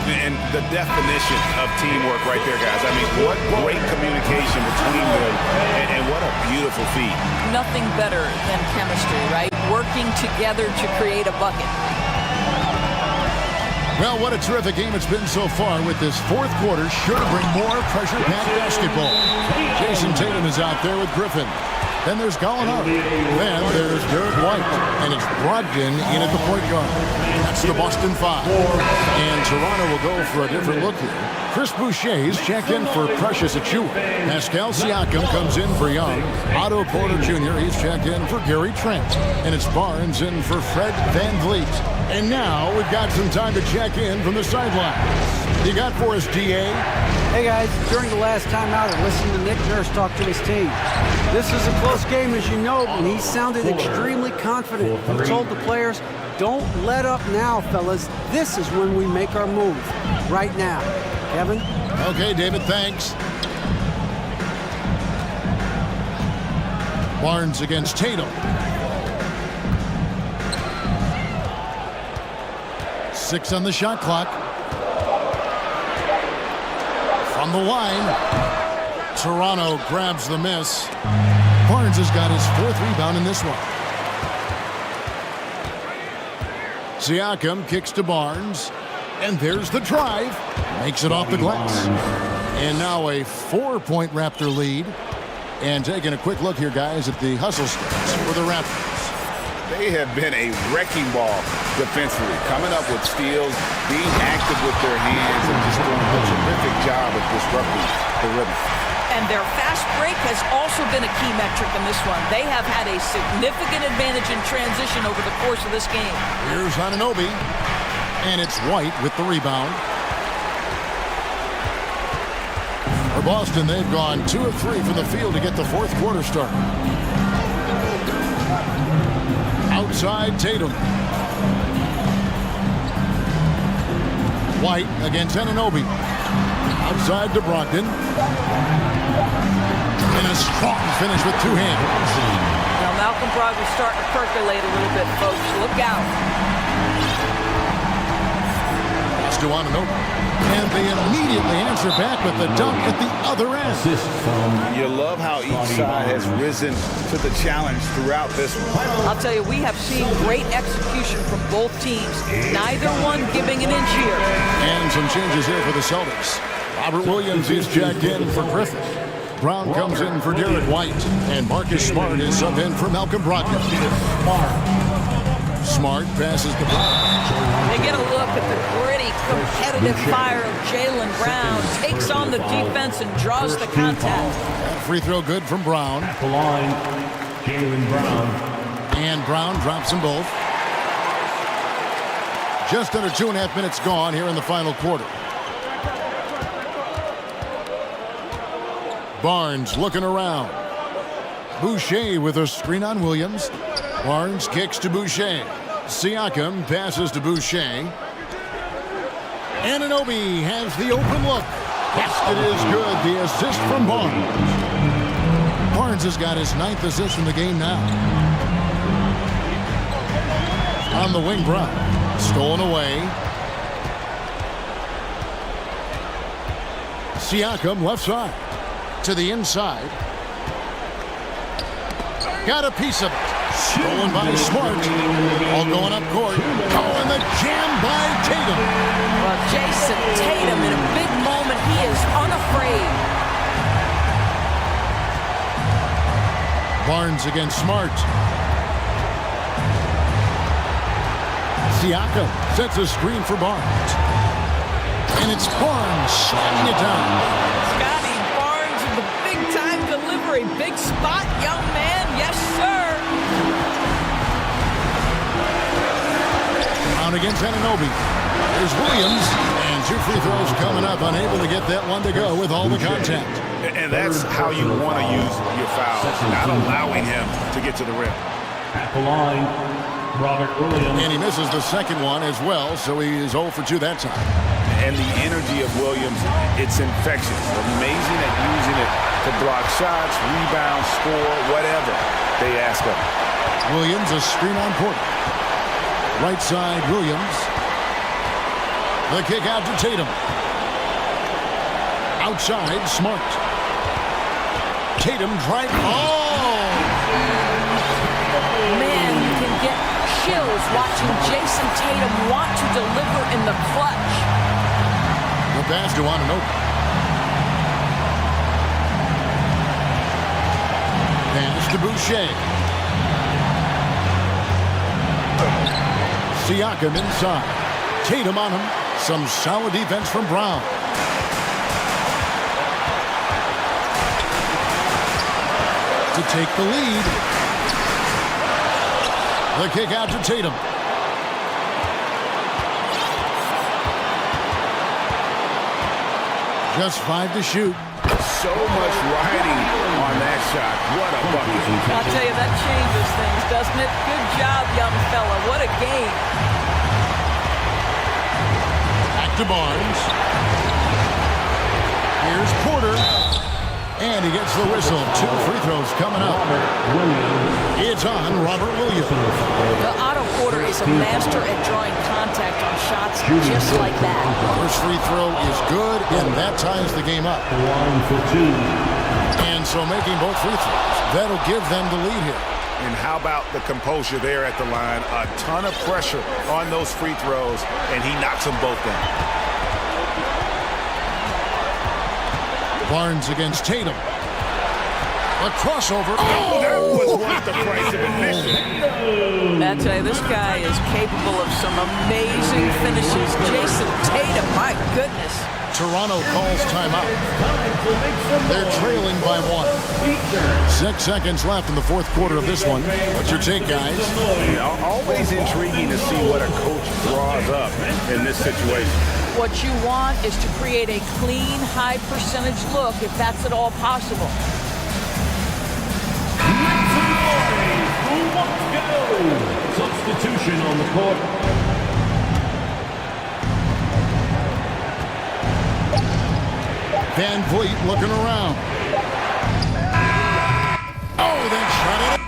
And the definition of teamwork right there, guys. I mean, what great communication between them, and what a beautiful feat. Nothing better than chemistry, right? Working together to create a bucket. Well, what a terrific game it's been so far with this fourth quarter. Sure to bring more pressure-packed basketball. Jason Tatum is out there with Griffin. Then there's Gallinari. Then there's Derek White. And it's Brogdon in at the point guard. That's the Boston 5. And Toronto will go for a different look here. Chris Boucher's checked in for Precious Achua. Pascal Siakam comes in for Young. Otto Porter Jr. he's checked in for Gary Trent. And it's Barnes in for Fred Van Vliet. And now we've got some time to check in from the sidelines. You got for us, DA? Hey guys, during the last timeout, I listened to Nick Nurse talk to his team. This is a close game, as you know, and he sounded extremely confident. He told the players, don't let up now, fellas. This is when we make our move. Right now. Kevin? Okay, David, thanks. Barnes against Tatum. 6 on the shot clock. From the line, Toronto grabs the miss. Barnes has got his 4th rebound in this one. Siakam kicks to Barnes, and there's the drive. Makes it off the glass. And now a 4-point Raptor lead. And taking a quick look here, guys, at the hustle stats for the Raptors. They have been a wrecking ball defensively, coming up with steals, being active with their hands, and just doing a terrific job of disrupting the rhythm. And their fast break has also been a key metric in this one. They have had a significant advantage in transition over the course of this game. Here's Anunoby, and it's White with the rebound. For Boston, they've gone 2 of 3 from the field to get the fourth quarter started. Outside Tatum. White against Anunoby. Outside to Brogdon. And a strong finish with two hands. Now Malcolm Brogdon's starting to percolate a little bit, folks. Look out. Pass to Anunoby. And they immediately answer back with the dunk at the other end. You love how each side has risen to the challenge throughout this one. I'll tell you, we have seen great execution from both teams. Neither one giving an inch here. And some changes here for the Celtics. Robert Williams is jacked in for Griffith. Brown comes in for Derek White. And Marcus Smart is sub in for Malcolm Brogdon. Smart passes the ball. They get a look at the gritty, competitive fire of Jaylen Brown. Takes on the defense and draws the contact. Free throw good from Brown. At the line, Jaylen Brown. And Brown drops them both. Just under 2.5 minutes gone here in the final quarter. Barnes looking around. Boucher with a screen on Williams. Barnes kicks to Boucher. Siakam passes to Boucher. Anunoby has the open look. Yes, it is good. The assist from Barnes. Barnes has got his 9th assist in the game now. On the wing, Brown. Stolen away. Siakam left side. To the inside. Got a piece of it. Stolen by Smart. All going up court. Oh, and the jam by Tatum. Well, Jason Tatum in a big moment. He is unafraid. Barnes against Smart. Siakam sets a screen for Barnes. And it's Barnes slamming it down. Scotty Barnes with the big-time delivery. Big spot, young man. Yes, sir. Brown against Anunoby. There's Williams. And 2 free throws coming up. Unable to get that one to go with all the contact. And that's how you want to use your fouls. Not allowing him to get to the rim. At the line, Robert Williams. And he misses the second one as well, so he is 0 for 2 that time. And the energy of Williams, it's infectious. Amazing at using it to block shots, rebound, score, whatever they ask of him. Williams, a screen on Porter. Right side, Williams. The kick out to Tatum. Outside, Smart. Tatum drive. Oh! Man, you can get chills watching Jason Tatum want to deliver in the clutch. The pass to Anunoby. Pass to Boucher. Siakam inside. Tatum on him. Some solid defense from Brown. To take the lead. The kick out to Tatum. Just 5 to shoot. So much riding on that shot. What a bucket. I'll tell you, that changes things, doesn't it? Good job, young fella. What a game. Back to Barnes. Here's Porter. And he gets the whistle. 2 free throws coming up. It's on Robert Williams. The Otto Porter is a master at drawing contact on shots just like that. First free throw is good, and that ties the game up. And so making both free throws, that'll give them the lead here. And how about the composure there at the line? A ton of pressure on those free throws, and he knocks them both down. Barnes against Tatum. A crossover. Oh, that was worth the price of admission. I tell you, this guy is capable of some amazing finishes. Jason Tatum, my goodness. Toronto calls timeout. They're trailing by 1. 6 seconds left in the fourth quarter of this one. What's your take, guys? Always intriguing to see what a coach draws up in this situation. What you want is to create a clean, high-percentage look, if that's at all possible. let's go. Substitution on the court. Van Vliet looking around. Oh, then shot it.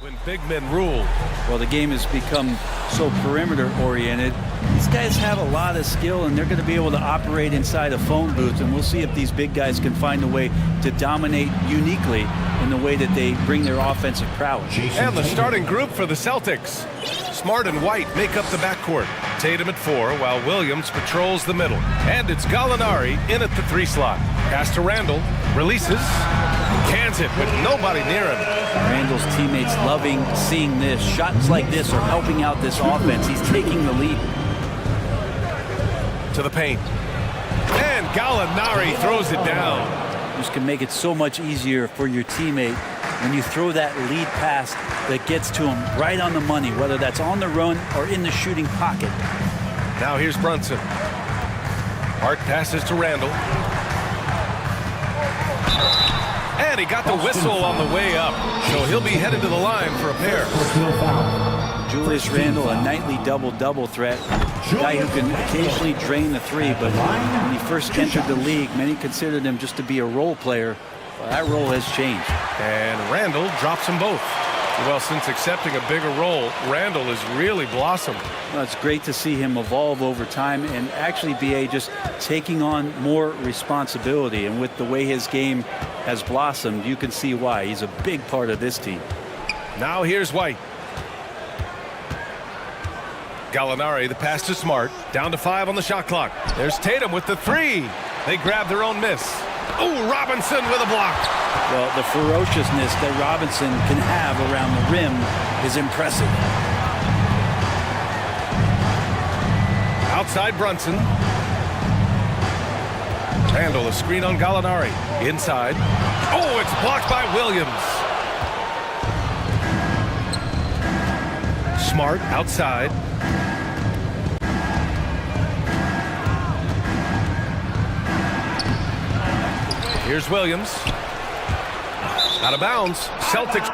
When big men rule. Well, the game has become so perimeter-oriented. These guys have a lot of skill, and they're going to be able to operate inside a phone booth, and we'll see if these big guys can find a way to dominate uniquely in the way that they bring their offensive prowess. And the starting group for the Celtics. Smart and White make up the backcourt. Tatum at 4, while Williams patrols the middle. And it's Gallinari in at the 3 slot. Pass to Randall, releases, cans it with nobody near him. Randall's teammates loving seeing this. Shots like this are helping out this offense. He's taking the lead. To the paint. And Gallinari throws it down. This can make it so much easier for your teammate when you throw that lead pass that gets to him right on the money, whether that's on the run or in the shooting pocket. Now here's Brunson. Hart passes to Randall. And he got the whistle on the way up, so he'll be headed to the line for a pair. Julius Randle, a nightly double-double threat. A guy who can occasionally drain the three, but when he first entered the league, many considered him just to be a role player. Well, that role has changed. And Randall drops them both. Well, since accepting a bigger role, Randall has really blossomed. Well, it's great to see him evolve over time and actually BA just taking on more responsibility. And with the way his game has blossomed, you can see why. He's a big part of this team. Now here's White. Gallinari, the pass to Smart. Down to 5 on the shot clock. There's Tatum with the 3. They grab their own miss. Oh, Robinson with a block. Well, the ferociousness that Robinson can have around the rim is impressive. Outside Brunson. Randall, a screen on Gallinari. Inside. Oh, it's blocked by Williams. Smart outside. Here's Williams. Out of bounds. Celtics.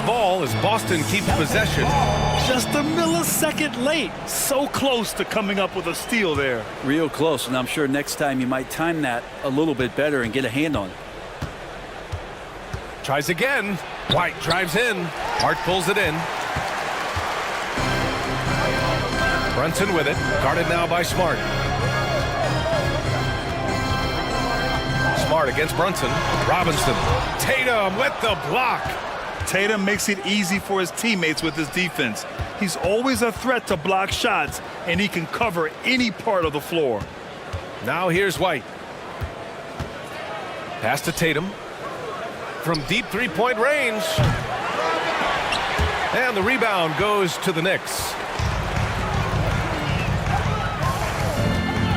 Ball as Boston keeps possession. Just a millisecond late. So close to coming up with a steal there. Real close, and I'm sure next time you might time that a little bit better and get a hand on it. Tries again. White drives in. Hart pulls it in. Brunson with it. Guarded now by Smart. Smart against Brunson. Robinson. Tatum with the block. Tatum makes it easy for his teammates with his defense. He's always a threat to block shots, and he can cover any part of the floor. Now here's White. Pass to Tatum. From deep three-point range. And the rebound goes to the Knicks.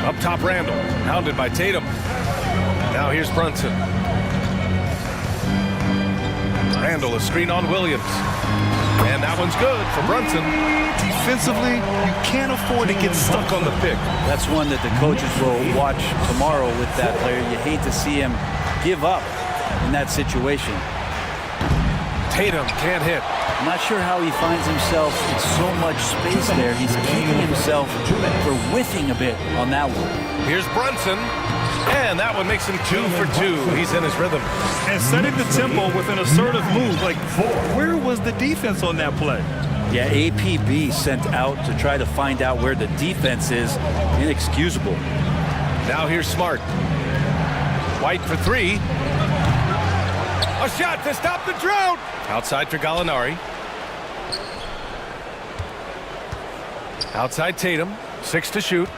Up top, Randall. Hounded by Tatum. Now here's Brunson. Randall, a screen on Williams. And that one's good for Brunson. Defensively, you can't afford to get stuck on the pick. That's one that the coaches will watch tomorrow with that player. You hate to see him give up in that situation. Tatum can't hit. I'm not sure how he finds himself in so much space there. He's keeping himself for whiffing a bit on that one. Here's Brunson. And that one makes him 2 for 2. He's in his rhythm. And setting the tempo with an assertive move. Like, where was the defense on that play? Yeah, APB sent out to try to find out where the defense is. Inexcusable. Now here's Smart. White for 3. A shot to stop the drought. Outside for Gallinari. Outside Tatum. 6 to shoot.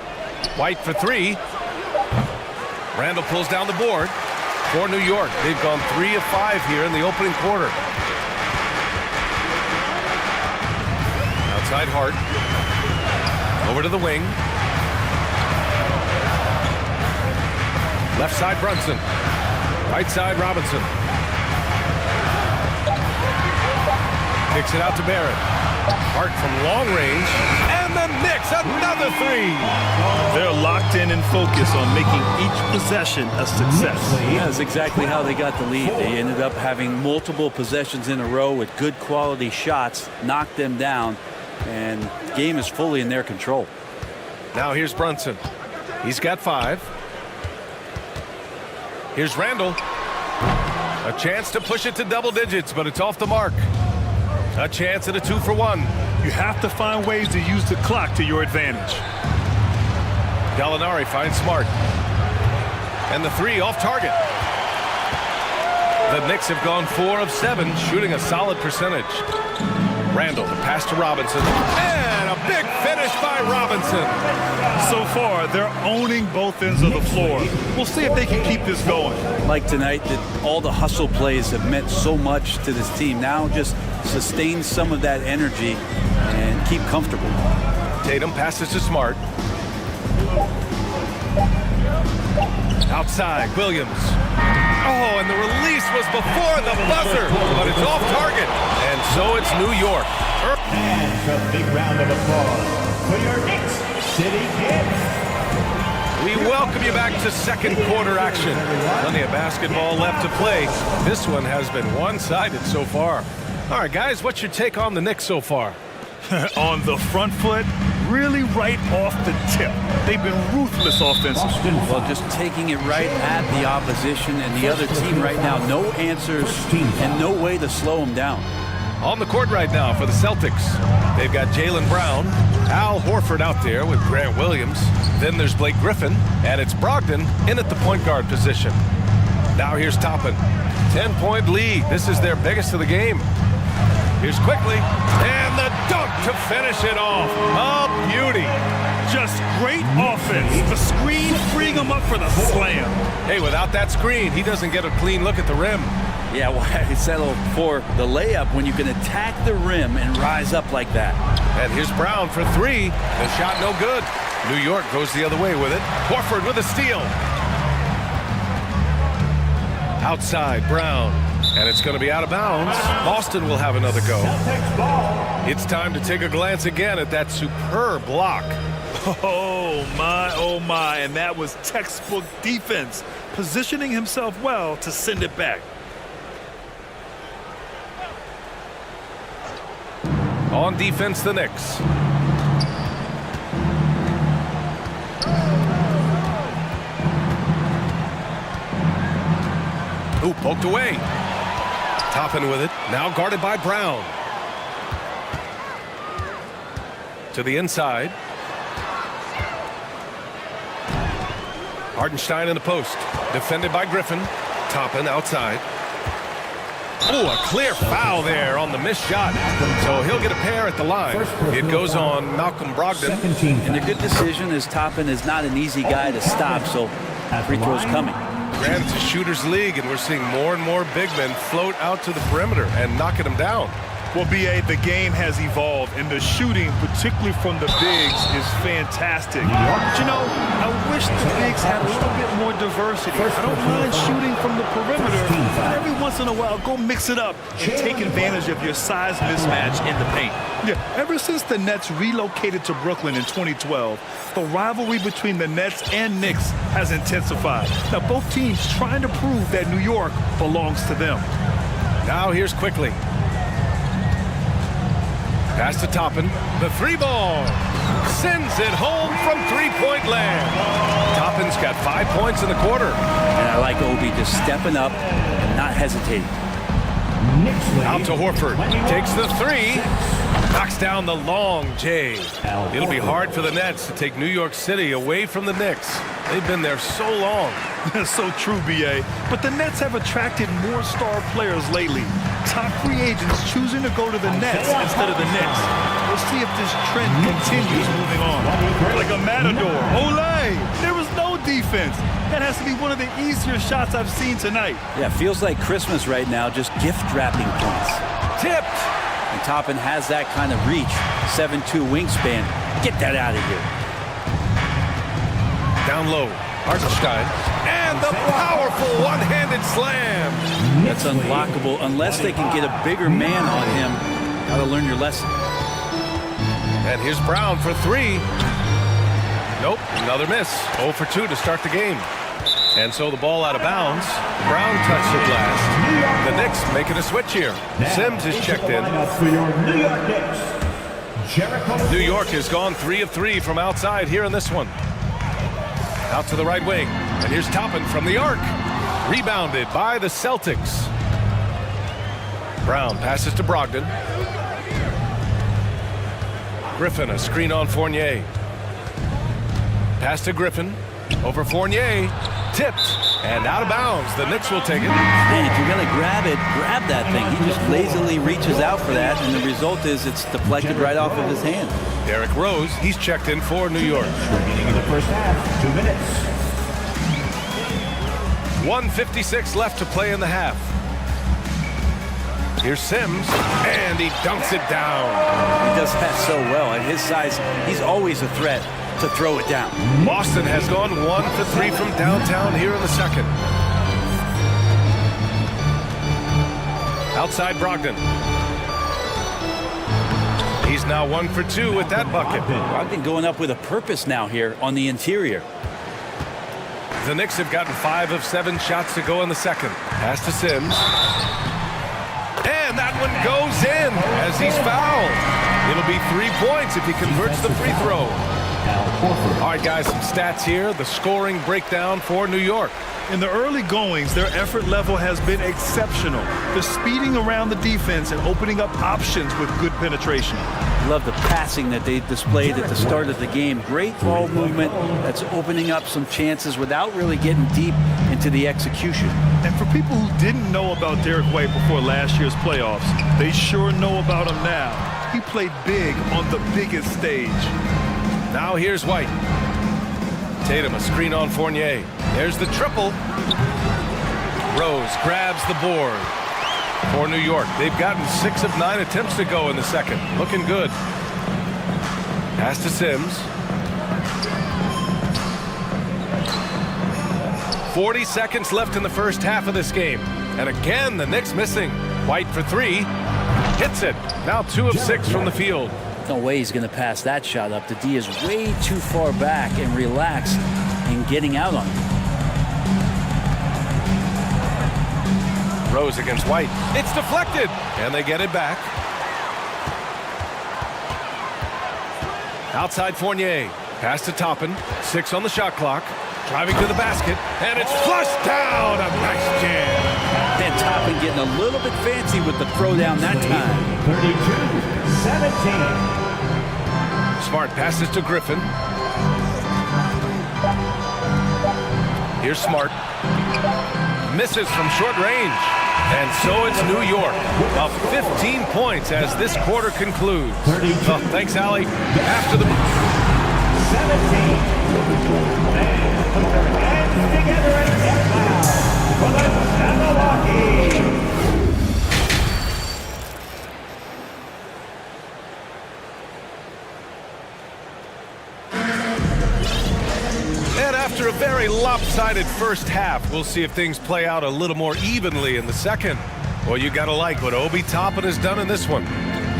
White for 3. Randall pulls down the board for New York. They've gone 3 of 5 here in the opening quarter. Outside Hart. Over to the wing. Left side Brunson. Right side Robinson. Kicks it out to Barrett. Hart from long range. And the Knicks, another 3. They're locked in and focused on making each possession a success. That's exactly how they got the lead. They ended up having multiple possessions in a row with good quality shots, knocked them down, and the game is fully in their control. Now here's Brunson. He's got 5. Here's Randall. A chance to push it to double digits, but it's off the mark. A chance at a 2 for 1. You have to find ways to use the clock to your advantage. Gallinari finds Smart. And the 3 off target. The Knicks have gone 4 of 7, shooting a solid percentage. Randall, the pass to Robinson. And a big finish by Robinson. So far, they're owning both ends of the floor. We'll see if they can keep this going. Like tonight, that all the hustle plays have meant so much to this team. Now just sustain some of that energy and keep comfortable. Tatum passes to Smart. Outside, Williams. Oh, and the release was before the buzzer, but it's off target. And so it's New York. And a big round of applause for your Knicks City Kid. We welcome you back to second quarter action. Plenty of basketball left to play. This one has been one-sided so far. All right, guys, what's your take on the Knicks so far? On the front foot, really right off the tip. They've been ruthless offensively. Well, just taking it right at the opposition and the other team right now. No answers and no way to slow them down. On the court right now for the Celtics, they've got Jaylen Brown, Al Horford out there with Grant Williams. Then there's Blake Griffin, and it's Brogdon in at the point guard position. Now here's Toppin. 10-point lead. This is their biggest of the game. Here's Quickly, and the dunk to finish it off. A beauty. Just great offense. The screen freeing him up for the slam. Hey, without that screen, he doesn't get a clean look at the rim. Yeah, why settle for the layup when you can attack the rim and rise up like that? And here's Brown for three. The shot no good. New York goes the other way with it. Horford with a steal. Outside, Brown. And it's going to be out of bounds. Boston will have another go. It's time to take a glance again at that superb block. Oh, my. And that was textbook defense. Positioning himself well to send it back. On defense, the Knicks. Ooh, poked away. Toppin with it, now guarded by Brown. To the inside. Hartenstein in the post, defended by Griffin. Toppin outside. Ooh, a clear foul there on the missed shot. So he'll get a pair at the line. It goes on Malcolm Brogdon. And a good decision as Toppin is not an easy guy to stop, so free throw's coming. Granted, it's a shooter's league, and we're seeing more and more big men float out to the perimeter and knocking them down. Well, B.A., the game has evolved, and the shooting, particularly from the bigs, is fantastic. But, you know, I wish the bigs had a little bit more diversity. I don't mind shooting from the perimeter, but every once in a while, go mix it up and take advantage of your size mismatch in the paint. Yeah, ever since the Nets relocated to Brooklyn in 2012, the rivalry between the Nets and Knicks has intensified. Now, both teams trying to prove that New York belongs to them. Now here's Quickly. Pass to Toppin. The three ball. Sends it home from three-point land. Toppin's got 5 points in the quarter. And I like Obi just stepping up and not hesitating. Out to Horford. Takes the three. Knocks down the long J. It'll be hard for the Nets to take New York City away from the Knicks. They've been there so long. That's so true, B.A. But the Nets have attracted more star players lately. Top free agents choosing to go to the Nets instead of the Knicks. We'll see if this trend continues moving on. Like a matador. Olay! There was no defense. That has to be one of the easier shots I've seen tonight. Yeah, feels like Christmas right now, just gift wrapping points. Tipped! And Toppin has that kind of reach. 7'2" wingspan. Get that out of here. Down low. Hartenstein. And the powerful one-handed slam. That's unblockable unless they can get a bigger man on him. Gotta learn your lesson. And here's Brown for three. Nope, another miss. 0 for 2 to start the game. And so the ball out of bounds. Brown touched it last. The Knicks making a switch here. Sims is checked in. New York has gone 3 of 3 from outside here in this one. Out to the right wing. And here's Toppin from the arc. Rebounded by the Celtics. Brown passes to Brogdon. Griffin, a screen on Fournier. Pass to Griffin. Over Fournier. Tipped. And out of bounds. The Knicks will take it. Man, if you're going to grab it, grab that thing. He just lazily reaches out for that, and the result is it's deflected right off of his hand. Derrick Rose, he's checked in for New York. Beginning of the first half, 2 minutes. 1:56 left to play in the half. Here's Sims, and he dunks it down. He does that so well. At his size, he's always a threat to throw it down. Boston has gone 1 for 3 from downtown here in the second. Outside Brogdon. He's now 1 for 2 with that bucket. Brogdon going up with a purpose now here on the interior. The Knicks have gotten 5 of 7 shots to go in the second. Pass to Sims. And that one goes in as he's fouled. It'll be 3 points if he converts the free throw. All right, guys, some stats here. The scoring breakdown for New York. In the early goings, their effort level has been exceptional. They're speeding around the defense and opening up options with good penetration. Love the passing that they displayed at the start of the game. Great ball movement that's opening up some chances without really getting deep into the execution. And for people who didn't know about Derek White before last year's playoffs, they sure know about him now. He played big on the biggest stage. Now here's White. Tatum, a screen on Fournier. There's the triple. Rose grabs the board for New York. They've gotten 6 of 9 attempts to go in the second. Looking good. Pass to Sims. 40 seconds left in the first half of this game. And again, the Knicks missing. White for 3. Hits it. Now 2 of 6 from the field. No way he's going to pass that shot up. The D is way too far back and relaxed in getting out on him. Rose against White. It's deflected, and they get it back. Outside Fournier. Pass to Toppin. 6 on the shot clock. Driving to the basket, and it's flushed down. A nice jam. And Toppin getting a little bit fancy with the throwdown that time. 32-17. Smart passes to Griffin. Here's Smart. Misses from short range. And so it's New York. Up 15 points as this quarter concludes. Oh, thanks, Allie. After the... 17. And put their hands together and get loud for the Milwaukee. And after a very lopsided first half, we'll see if things play out a little more evenly in the second. Well, you gotta like what Obi Toppin has done in this one.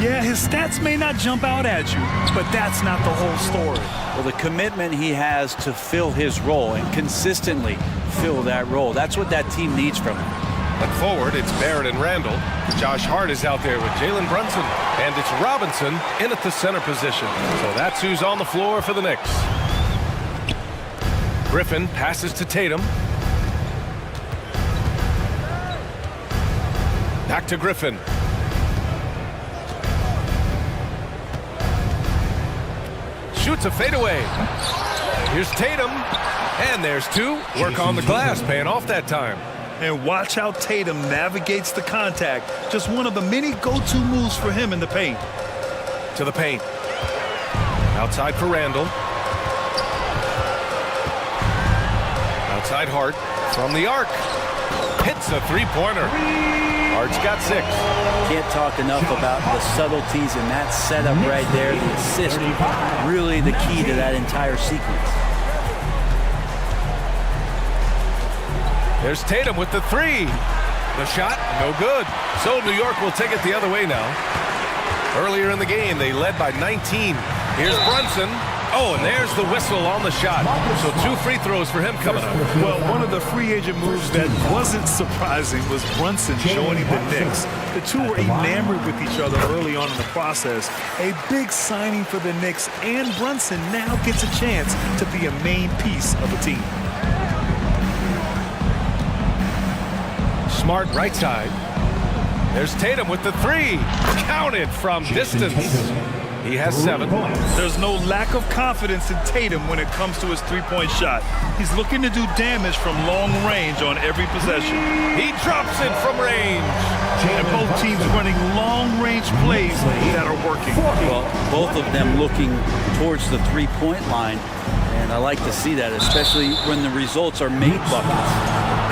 Yeah, his stats may not jump out at you, but that's not the whole story. Well, the commitment he has to fill his role and consistently fill that role, that's what that team needs from him. But forward, it's Barrett and Randall. Josh Hart is out there with Jalen Brunson. And it's Robinson in at the center position. So that's who's on the floor for the Knicks. Griffin passes to Tatum. Back to Griffin. Shoots a fadeaway. Here's Tatum. And there's 2. Work on the glass, paying off that time. And watch how Tatum navigates the contact. Just one of the many go-to moves for him in the paint. To the paint. Outside for Randall. Outside Hart from the arc. Hits a 3-pointer. Hart's got 6. Can't talk enough about the subtleties in that setup right there. The assist, really the key to that entire sequence. There's Tatum with the 3. The shot, no good. So New York will take it the other way now. Earlier in the game, they led by 19. Here's Brunson. Oh, and there's the whistle on the shot. So 2 free throws for him coming up. Well, one of the free agent moves that wasn't surprising was Brunson joining the Knicks. The two were enamored with each other early on in the process. A big signing for the Knicks, and Brunson now gets a chance to be a main piece of a team. Smart right side. There's Tatum with the 3. Counted from distance. He has 7. There's no lack of confidence in Tatum when it comes to his three-point shot. He's looking to do damage from long range on every possession. He drops it from range. And both teams running long-range plays that are working. Well, both of them looking towards the three-point line. And I like to see that, especially when the results are made buckets.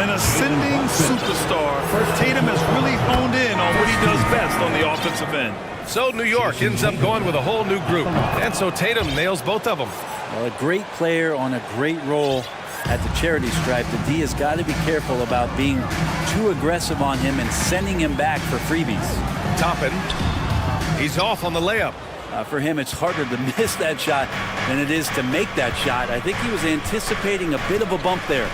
An ascending superstar, Tatum has really honed in on what he does best on the offensive end. So New York ends up going with a whole new group. And so Tatum nails both of them. Well, a great player on a great role. at the charity stripe, the D has got to be careful about being too aggressive on him and sending him back for freebies. Toppin, he's off on the layup. For him, it's harder to miss that shot than it is to make that shot. I think he was anticipating a bit of a bump there.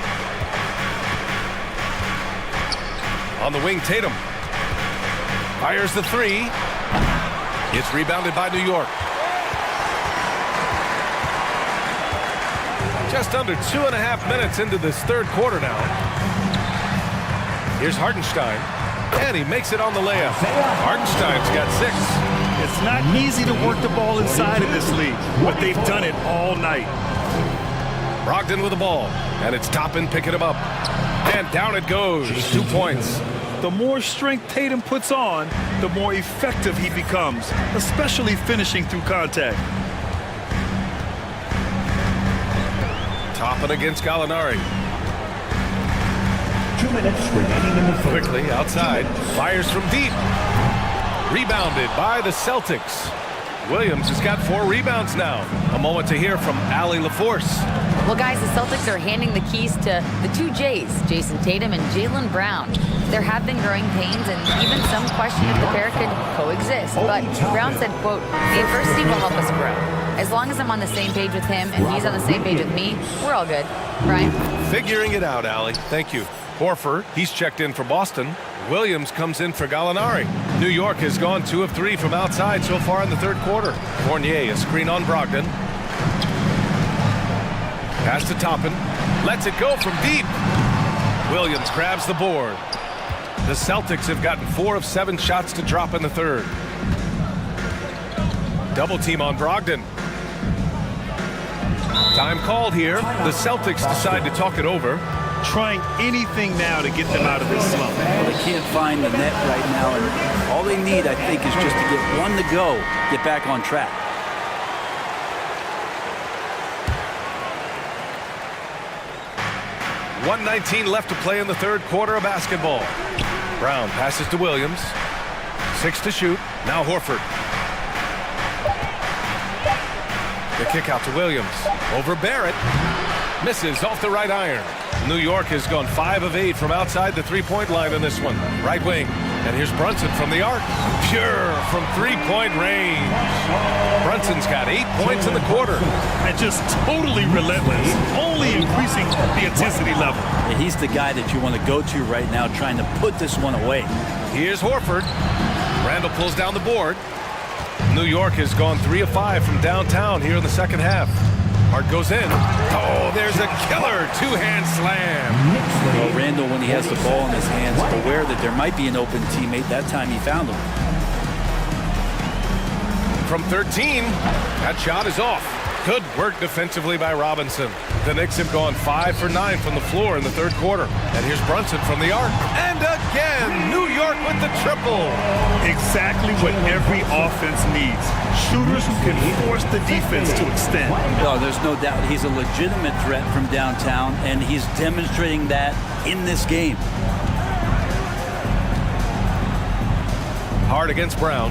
On the wing, Tatum fires the three. It's rebounded by New York. Just under 2.5 minutes into this third quarter now. Here's Hartenstein, and he makes it on the layup. Hartenstein's got 6. It's not easy to work the ball inside of this league, but they've done it all night. Brogdon with the ball, and it's Toppin picking him up. And down it goes. 2 points. The more strength Tatum puts on, the more effective he becomes, especially finishing through contact. Toppin against Gallinari. 2 minutes remaining in the third. Quickly outside, fires from deep. Rebounded by the Celtics. Williams has got 4 rebounds now. A moment to hear from Allie LaForce. Well, guys, the Celtics are handing the keys to the 2 J's, Jason Tatum and Jaylen Brown. There have been growing pains and even some question if the pair could coexist. But Brown said, quote, "The adversity will help us grow. As long as I'm on the same page with him and he's on the same page with me, we're all good." Brian? Figuring it out, Allie. Thank you. Horford, he's checked in for Boston. Williams comes in for Gallinari. New York has gone 2 of 3 from outside so far in the third quarter. Fournier, a screen on Brogdon. Pass to Toppin. Lets it go from deep. Williams grabs the board. The Celtics have gotten 4 of 7 shots to drop in the third. Double team on Brogdon. Time called here. The Celtics decide to talk it over. Trying anything now to get them out of this slump. Well, they can't find the net right now, and all they need, I think, is just to get one to go, get back on track. .119 left to play in the third quarter of basketball. Brown passes to Williams. 6 to shoot. Now Horford. The kick out to Williams. Over Barrett. Misses off the right iron. New York has gone 5 of 8 from outside the three-point line in this one. Right wing. And here's Brunson from the arc. Pure from three-point range. Brunson's got 8 points in the quarter. And just totally relentless, only increasing the intensity level. And he's the guy that you want to go to right now, trying to put this one away. Here's Horford. Randall pulls down the board. New York has gone 3 of 5 from downtown here in the second half. Hart goes in. Oh, there's a killer two-hand slam. Well, Randall, when he has the ball in his hands, aware that there might be an open teammate. That time he found him. From 13, that shot is off. Good work defensively by Robinson. The Knicks have gone 5 for 9 from the floor in the third quarter. And here's Brunson from the arc. And again, New York with the triple. Exactly what every offense needs. Shooters who can force the defense to extend. No, there's no doubt he's a legitimate threat from downtown, and he's demonstrating that in this game. Hard against Brown.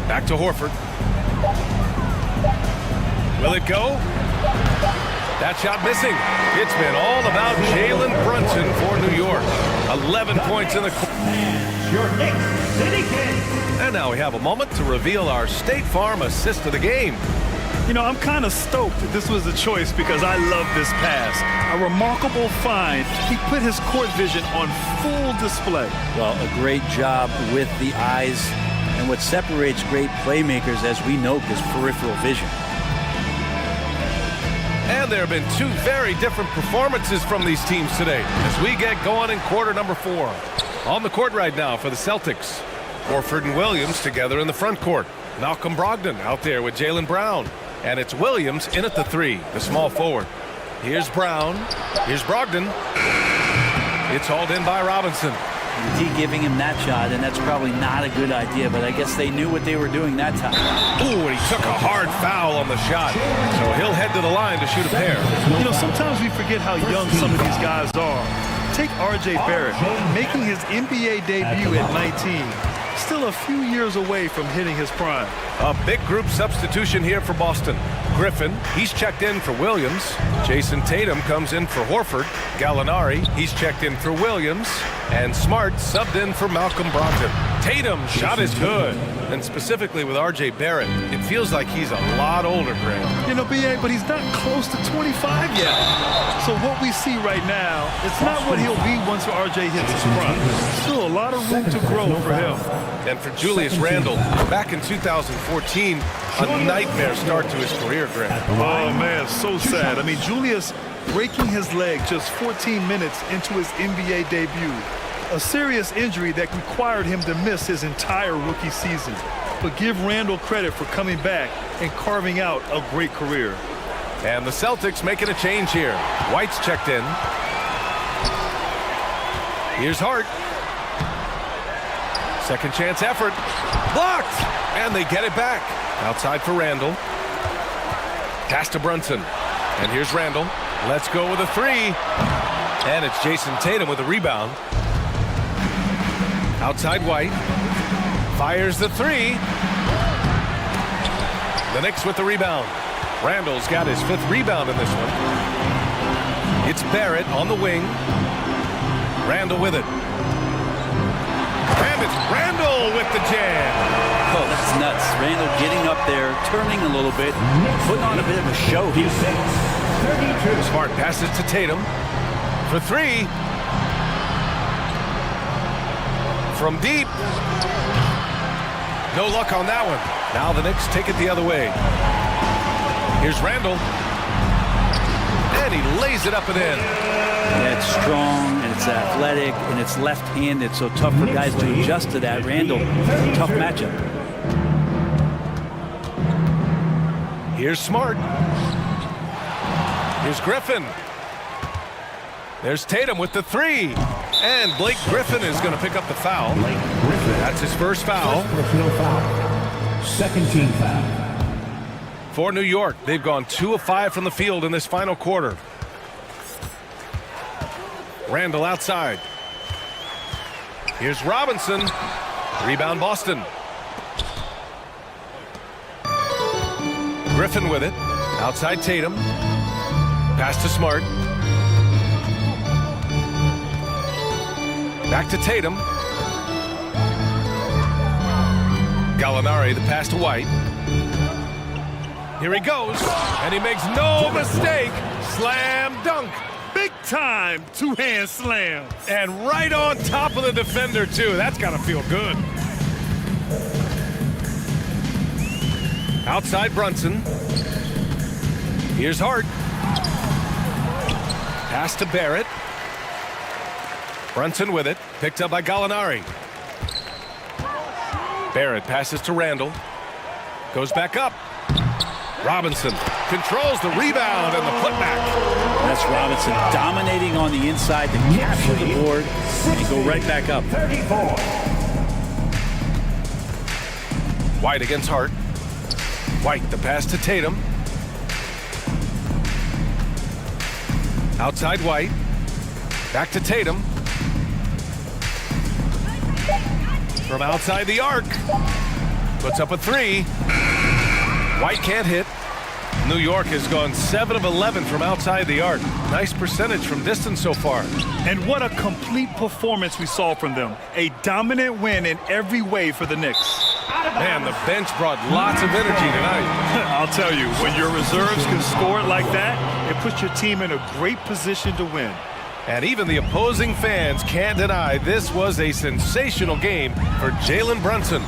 Back to Horford. Will it go? That shot missing. It's been all about Jalen Brunson for New York. 11 points in the quarter. And now we have a moment to reveal our State Farm assist of the game. You know, I'm kind of stoked that this was a choice because I love this pass. A remarkable find. He put his court vision on full display. Well, a great job with the eyes. And what separates great playmakers, as we note, is peripheral vision. And there have been 2 very different performances from these teams today as we get going in quarter number 4. On the court right now for the Celtics. Horford and Williams together in the front court. Malcolm Brogdon out there with Jaylen Brown. And it's Williams in at the 3, the small forward. Here's Brown. Here's Brogdon. It's hauled in by Robinson. He giving him that shot, and that's probably not a good idea, but I guess they knew what they were doing that time. Ooh, and he took a hard foul on the shot. So he'll head to the line to shoot a pair. You know, sometimes we forget how young some of these guys are. Take R.J. Barrett, making his NBA debut at 19. Still a few years away from hitting his prime. A big group substitution here for Boston. Griffin, he's checked in for Williams. Jason Tatum comes in for Horford. Gallinari, he's checked in for Williams. And Smart subbed in for Malcolm Brogdon. Tatum's shot is good. And specifically with R.J. Barrett, it feels like he's a lot older, Greg. You know, B.A., but he's not close to 25 yet. So what we see right now, it's not what he'll be once R.J. hits his prime. Still a lot of room to grow for him. And for Julius Randle, back in 2014, a nightmare start to his career, Greg. Oh, man, so sad. I mean, Julius breaking his leg just 14 minutes into his NBA debut. A serious injury that required him to miss his entire rookie season. But give Randle credit for coming back and carving out a great career. And the Celtics making a change here. White's checked in. Here's Hart. Second chance effort. Blocked! And they get it back. Outside for Randle. Pass to Brunson. And here's Randle. Let's go with a three. And it's Jason Tatum with a rebound. Outside White. Fires the three. The Knicks with the rebound. Randle's got his 5th rebound in this one. It's Barrett on the wing. Randle with it. And it's Randle with the jam. Oh, that's nuts. Randle getting up there, turning a little bit, putting on a bit of a show here. Smart passes to Tatum for three. From deep. No luck on that one. Now the Knicks take it the other way. Here's Randle. And he lays it up and in. Yeah, it's strong, and it's athletic, and it's left-handed, so tough for guys to adjust to that. Randle, tough matchup. Here's Smart. Here's Griffin. There's Tatum with the three. And Blake Griffin is going to pick up the foul. That's his first foul. Second team foul. For New York, they've gone 2 of 5 from the field in this final quarter. Randle outside. Here's Robinson. Rebound Boston. Griffin with it. Outside Tatum. Pass to Smart. Back to Tatum. Gallinari, the pass to White. Here he goes, and he makes no mistake. Slam dunk. Big time two-hand slam. And right on top of the defender, too. That's got to feel good. Outside Brunson. Here's Hart. Pass to Barrett. Brunson with it. Picked up by Gallinari. Barrett passes to Randle. Goes back up. Robinson controls the rebound and the putback. That's Robinson dominating on the inside to capture the board and go right back up. 34. White against Hart. White, the pass to Tatum. Outside White. Back to Tatum. From outside the arc. Puts up a three. White can't hit. New York has gone 7 of 11 from outside the arc. Nice percentage from distance so far. And what a complete performance we saw from them. A dominant win in every way for the Knicks. Man, the bench brought lots of energy tonight. I'll tell you, when your reserves can score it like that, it puts your team in a great position to win. And even the opposing fans can't deny this was a sensational game for Jalen Brunson.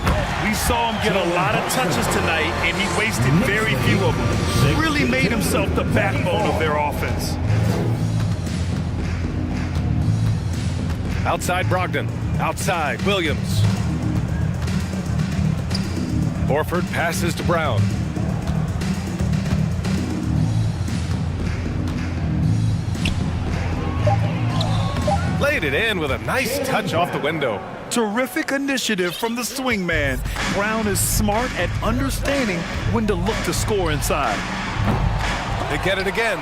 We saw him get a lot of touches tonight, and he wasted very few of them. Really made himself the backbone of their offense. Outside Brogdon. Outside Williams. Horford passes to Brown. Laid it in with a nice touch off the window. Terrific initiative from the swingman. Brown is smart at understanding when to look to score inside. They get it again.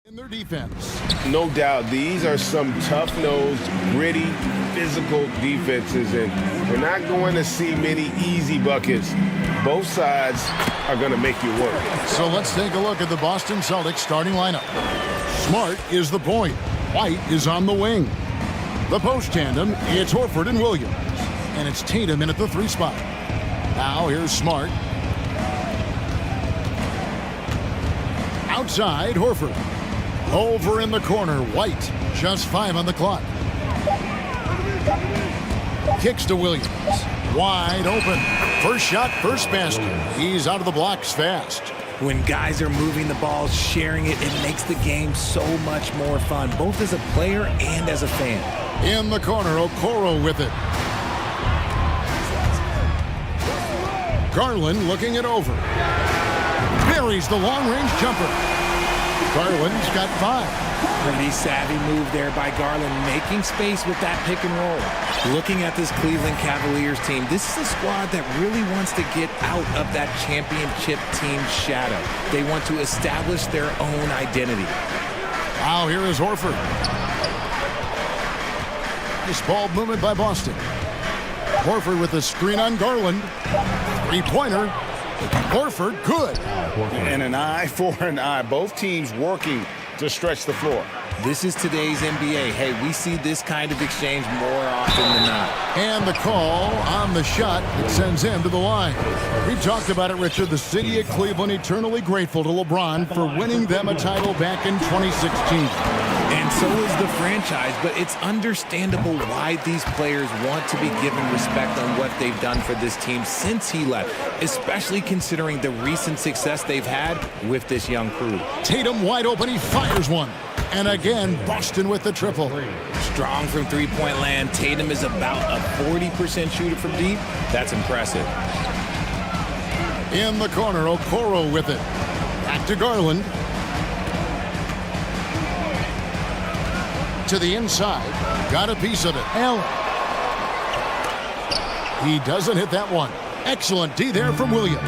In their defense. No doubt, these are some tough-nosed, gritty, physical defenses, and we're not going to see many easy buckets. Both sides are going to make you work. So let's take a look at the Boston Celtics starting lineup. Smart is the point. White is on the wing. The post tandem, it's Horford and Williams. And it's Tatum in at the 3 spot. Now here's Smart. Outside, Horford. Over in the corner, White. Just 5 on the clock. Kicks to Williams. Wide open. First shot, first basket. He's out of the blocks fast. When guys are moving the ball, sharing it, it makes the game so much more fun, both as a player and as a fan. In the corner, Okoro with it. Garland looking it over. Buries the long-range jumper. Garland's got 5. Pretty savvy move there by Garland, making space with that pick and roll. Looking at this Cleveland Cavaliers team, this is a squad that really wants to get out of that championship team shadow. They want to establish their own identity. Now here is Horford. Nice ball movement by Boston. Horford with the screen on Garland. 3-pointer. Horford, good. And an eye for an eye. Both teams working to stretch the floor. This is today's NBA. Hey, we see this kind of exchange more often than not. And the call on the shot that sends him to the line. We talked about it, Richard. The city of Cleveland eternally grateful to LeBron for winning them a title back in 2016. And so is the franchise, but it's understandable why these players want to be given respect on what they've done for this team since he left, especially considering the recent success they've had with this young crew. Tatum wide open, he fires one. And again, Boston with the triple. Strong from three-point land. Tatum is about a 40% shooter from deep. That's impressive. In the corner, Okoro with it. Back to Garland. To the inside. Got a piece of it. Allen. He doesn't hit that one. Excellent D there from Williams.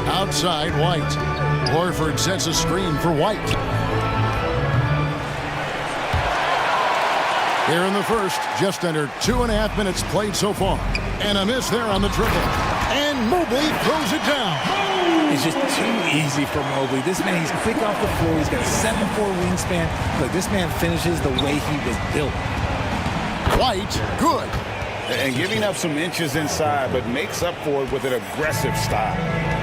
Outside, White. Horford sets a screen for White. Here in the first, just under 2.5 minutes played so far. And a miss there on the triple. And Mobley throws it down. It's just too easy for Mobley. This man, he's quick off the floor. He's got a 7'4" wingspan. Look, this man finishes the way he was built. White, good. And giving up some inches inside, but makes up for it with an aggressive style.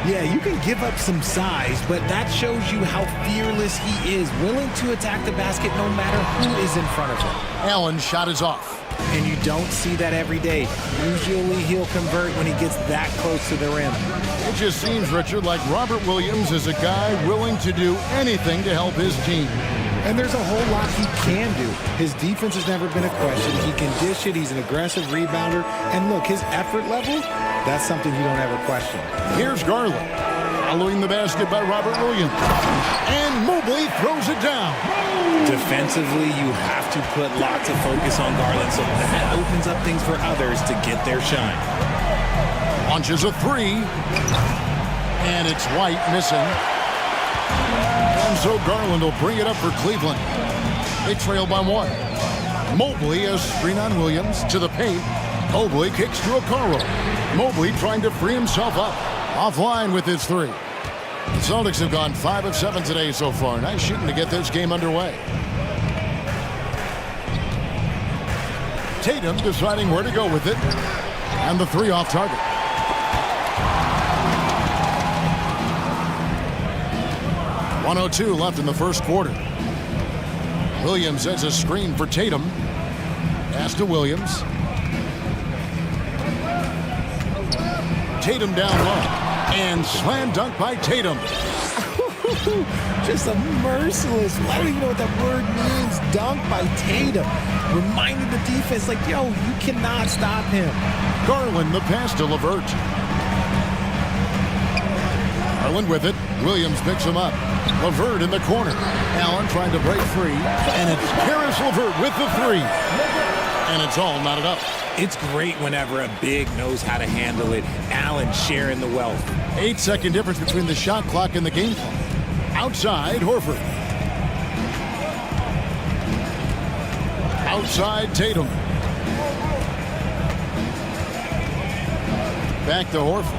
Yeah, you can give up some size, but that shows you how fearless he is, willing to attack the basket no matter who is in front of him. Allen's shot is off. And you don't see that every day. Usually he'll convert when he gets that close to the rim. It just seems, Richard, like Robert Williams is a guy willing to do anything to help his team. And there's a whole lot he can do. His defense has never been a question. He can dish it. He's an aggressive rebounder. And look, his effort level, that's something you don't ever question. Here's Garland. Following the basket by Robert Williams. And Mobley throws it down. Defensively, you have to put lots of focus on Garland, so that opens up things for others to get their shine. Launches a 3. And it's White missing. And so Garland will bring it up for Cleveland. They trail by 1. Mobley a screen on Williams to the paint. Mobley kicks to Okoro. Mobley trying to free himself up. Offline with his 3. The Celtics have gone 5 of 7 today so far. Nice shooting to get this game underway. Tatum deciding where to go with it. And the 3 off target. .102 left in the first quarter. Williams sets a screen for Tatum. Pass to Williams. Tatum down low. And slam dunk by Tatum. Just a merciless, I don't even know what that word means, dunk by Tatum. Reminding the defense, like, yo, you cannot stop him. Garland the pass to LeVert. Garland with it. Williams picks him up. LeVert in the corner. Allen trying to break free. And it's Karis LeVert with the 3. And it's all knotted up. It's great whenever a big knows how to handle it. Allen sharing the wealth. 8-second difference between the shot clock and the game clock. Outside, Horford. Outside, Tatum. Back to Horford.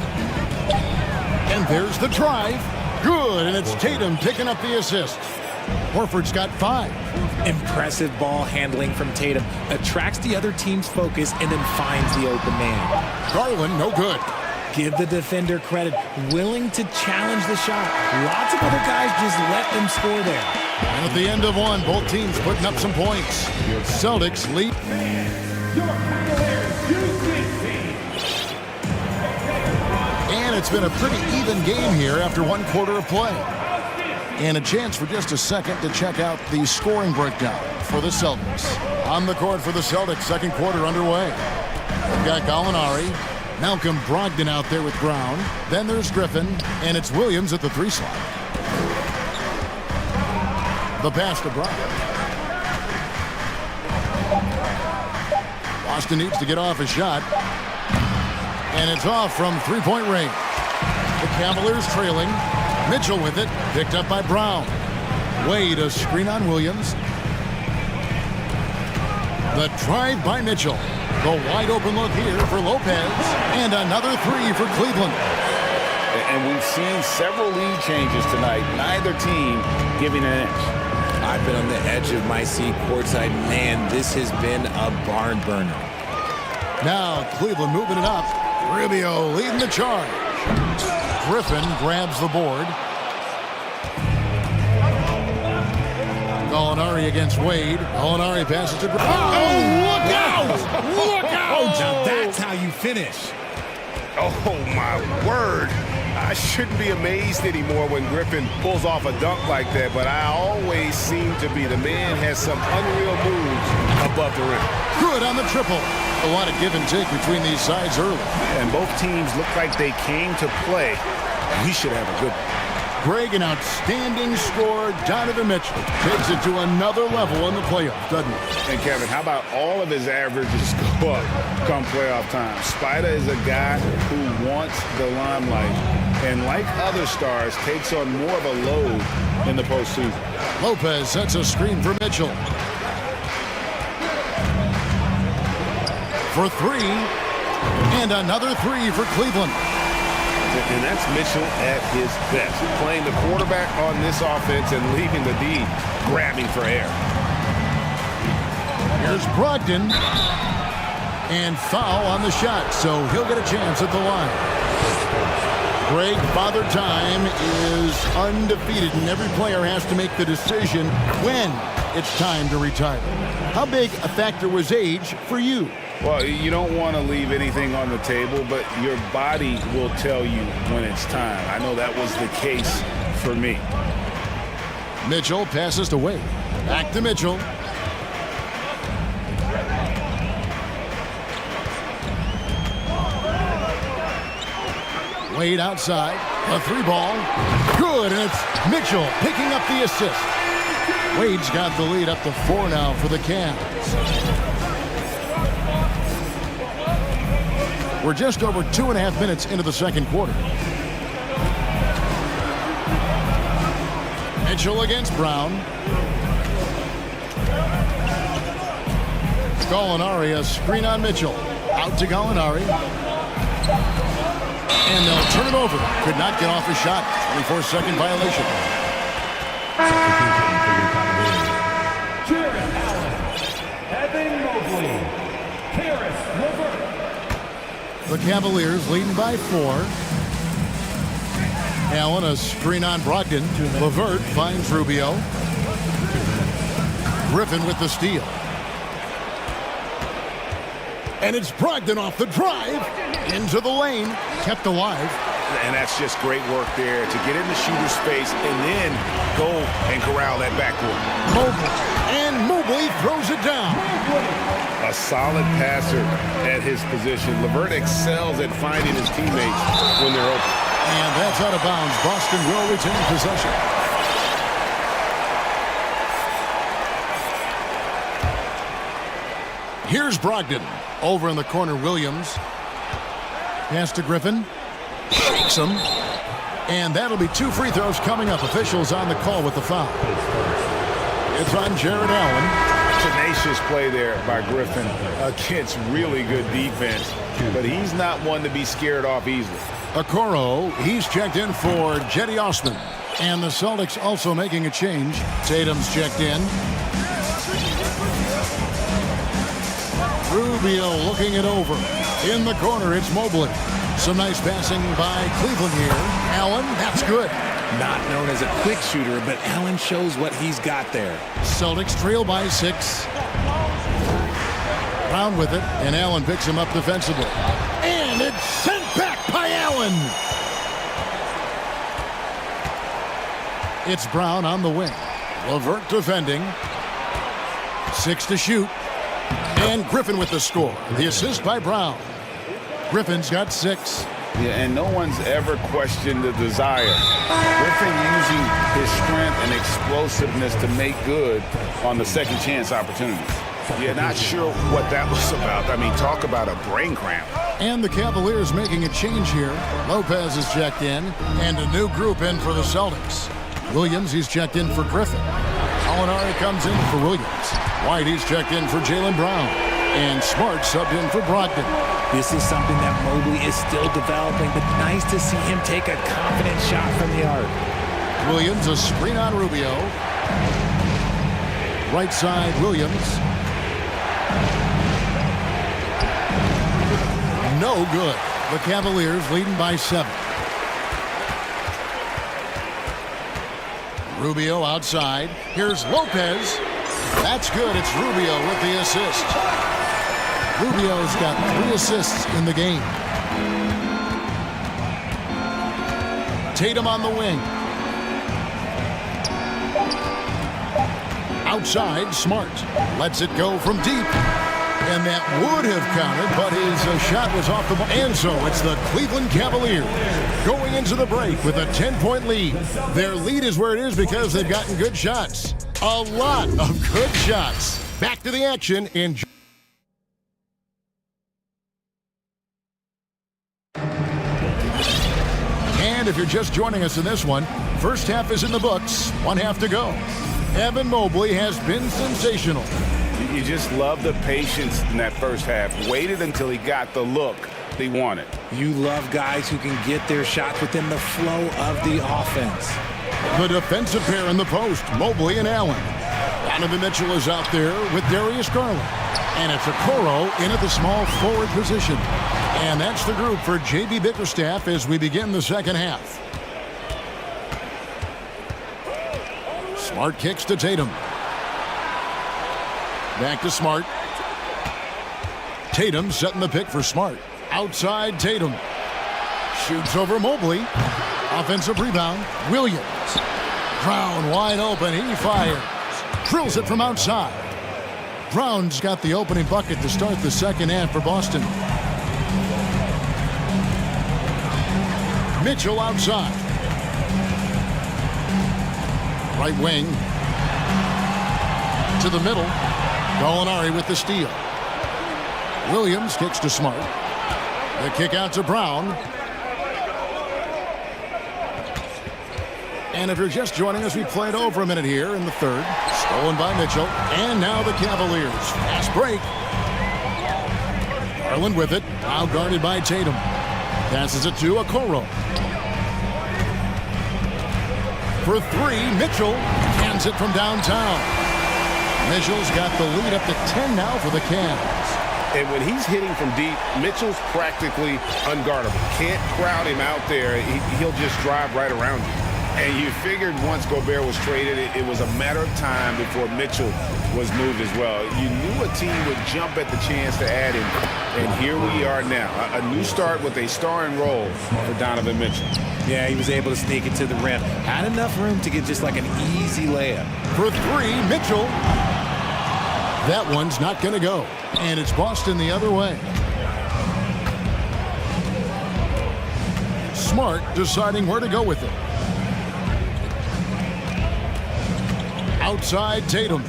And there's the drive. Good, and it's Tatum picking up the assist. Horford's got 5. Impressive ball handling from Tatum. Attracts the other team's focus and then finds the open man. Garland, no good. Give the defender credit. Willing to challenge the shot. Lots of other guys just let them score there. And at the end of one, both teams putting up some points. Celtics lead. And it's been a pretty even game here after one quarter of play. And a chance for just a second to check out the scoring breakdown for the Celtics. On the court for the Celtics, second quarter underway. We've got Gallinari, Malcolm Brogdon out there with Brown. Then there's Griffin, and it's Williams at the 3 slot. The pass to Brogdon. Boston needs to get off a shot. And it's off from three-point range. The Cavaliers trailing. Mitchell with it, picked up by Brown. Wade, a screen on Williams. The drive by Mitchell. The wide open look here for Lopez. And another 3 for Cleveland. And we've seen several lead changes tonight. Neither team giving an inch. I've been on the edge of my seat courtside. Man, this has been a barn burner. Now Cleveland moving it up. Rubio leading the charge. Griffin grabs the board. Gallinari against Wade. Gallinari passes to Griffin. Oh, look out! Look out! Now that's how you finish. Oh, my word. I shouldn't be amazed anymore when Griffin pulls off a dunk like that, but I always seem to be. The man has some unreal moves above the rim. Good on the triple. A lot of give and take between these sides early. And both teams look like they came to play. We should have a good one. Greg, an outstanding scorer. Donovan Mitchell takes it to another level in the playoffs, doesn't he? And Kevin, how about all of his averages go up come playoff time? Spider is a guy who wants the limelight, and like other stars, takes on more of a load in the postseason. Lopez sets a screen for Mitchell. For 3, and another 3 for Cleveland. And that's Mitchell at his best, playing the quarterback on this offense and leaving the D grabbing for air. Here's Brogdon, and foul on the shot, so he'll get a chance at the line. Greg, Father Time is undefeated, and every player has to make the decision when it's time to retire. How big a factor was age for you? Well, you don't want to leave anything on the table, but your body will tell you when it's time. I know that was the case for me. Mitchell passes to Wade. Back to Mitchell. Wade outside. A 3 ball. Good, and it's Mitchell picking up the assist. Wade's got the lead up to 4 now for the Cavs. We're just over 2.5 minutes into the second quarter. Mitchell against Brown. Gallinari, a screen on Mitchell. Out to Gallinari. And they'll turn it over. Could not get off a shot. 24-second violation. Jared Allen, Evan Mobley, Karis LeVert. The Cavaliers leading by 4. Allen, a screen on Brogdon. LeVert finds Rubio. Griffin with the steal. And it's Brogdon off the drive. Into the lane. Kept alive. And that's just great work there to get in the shooter's space and then go and corral that backcourt. Mobley. And Mobley throws it down. A solid passer at his position. LeVert excels at finding his teammates when they're open. And that's out of bounds. Boston will retain possession. Here's Brogdon. Over in the corner, Williams. Pass to Griffin. Shakes him. And that'll be 2 free throws coming up. Officials on the call with the foul. It's on Jared Allen. Tenacious play there by Griffin against really good defense. But he's not one to be scared off easily. Okoro, he's checked in for Jetty Osman. And the Celtics also making a change. Tatum's checked in. Rubio looking it over. In the corner, it's Mobley. Some nice passing by Cleveland here. Allen, that's good. Not known as a quick shooter, but Allen shows what he's got there. Celtics trail by 6. Brown with it, and Allen picks him up defensively. And it's sent back by Allen. It's Brown on the wing. LeVert defending. 6 to shoot. And Griffin with the score. The assist by Brown. Griffin's got 6. Yeah, and no one's ever questioned the desire. Griffin using his strength and explosiveness to make good on the second chance opportunities. You're not sure what that was about. I mean, talk about a brain cramp. And the Cavaliers making a change here. Lopez is checked in, and a new group in for the Celtics. Williams, he's checked in for Griffin. Alinari comes in for Williams. White, he's checked in for Jaylen Brown. And Smart subbed in for Brogdon. This is something that Mobley is still developing, but nice to see him take a confident shot from the arc. Williams, a screen on Rubio. Right side, Williams. No good. The Cavaliers leading by 7. Rubio outside. Here's Lopez. That's good. It's Rubio with the assist. Rubio's got 3 assists in the game. Tatum on the wing. Outside, Smart. Lets it go from deep. And that would have counted, but his shot was off the ball. And so it's the Cleveland Cavaliers going into the break with a 10-point lead. Their lead is where it is because they've gotten good shots. A lot of good shots. Back to the action in... And if you're just joining us in this one, first half is in the books. 1 half to go. Evan Mobley has been sensational. You just love the patience in that first half. Waited until he got the look he wanted. You love guys who can get their shots within the flow of the offense. The defensive pair in the post, Mobley and Allen. Donovan Mitchell is out there with Darius Garland. And it's Okoro in at the small forward position. And that's the group for J.B. Bickerstaff as we begin the second half. Smart kicks to Tatum. Back to Smart. Tatum setting the pick for Smart. Outside Tatum. Shoots over Mobley. Offensive rebound. Williams. Brown wide open. He fires. Drills it from outside. Brown's got the opening bucket to start the second half for Boston. Mitchell outside. Right wing. To the middle. Gallinari with the steal. Williams kicks to Smart. The kick out to Brown. And if you're just joining us, we played over a minute here in the third. Stolen by Mitchell. And now the Cavaliers. Fast break. Garland with it. Now guarded by Tatum. Passes it to Okoro. For 3, Mitchell hands it from downtown. Mitchell's got the lead up to 10 now for the Cavs. And when he's hitting from deep, Mitchell's practically unguardable. Can't crowd him out there. He'll just drive right around you. And you figured once Gobert was traded, it was a matter of time before Mitchell was moved as well. You knew a team would jump at the chance to add him. And here we are now. A new start with a starring role for Donovan Mitchell. Yeah, he was able to sneak it to the rim. Had enough room to get just like an easy layup. For 3, Mitchell. That one's not going to go. And it's Boston the other way. Smart deciding where to go with it. Outside Tatum.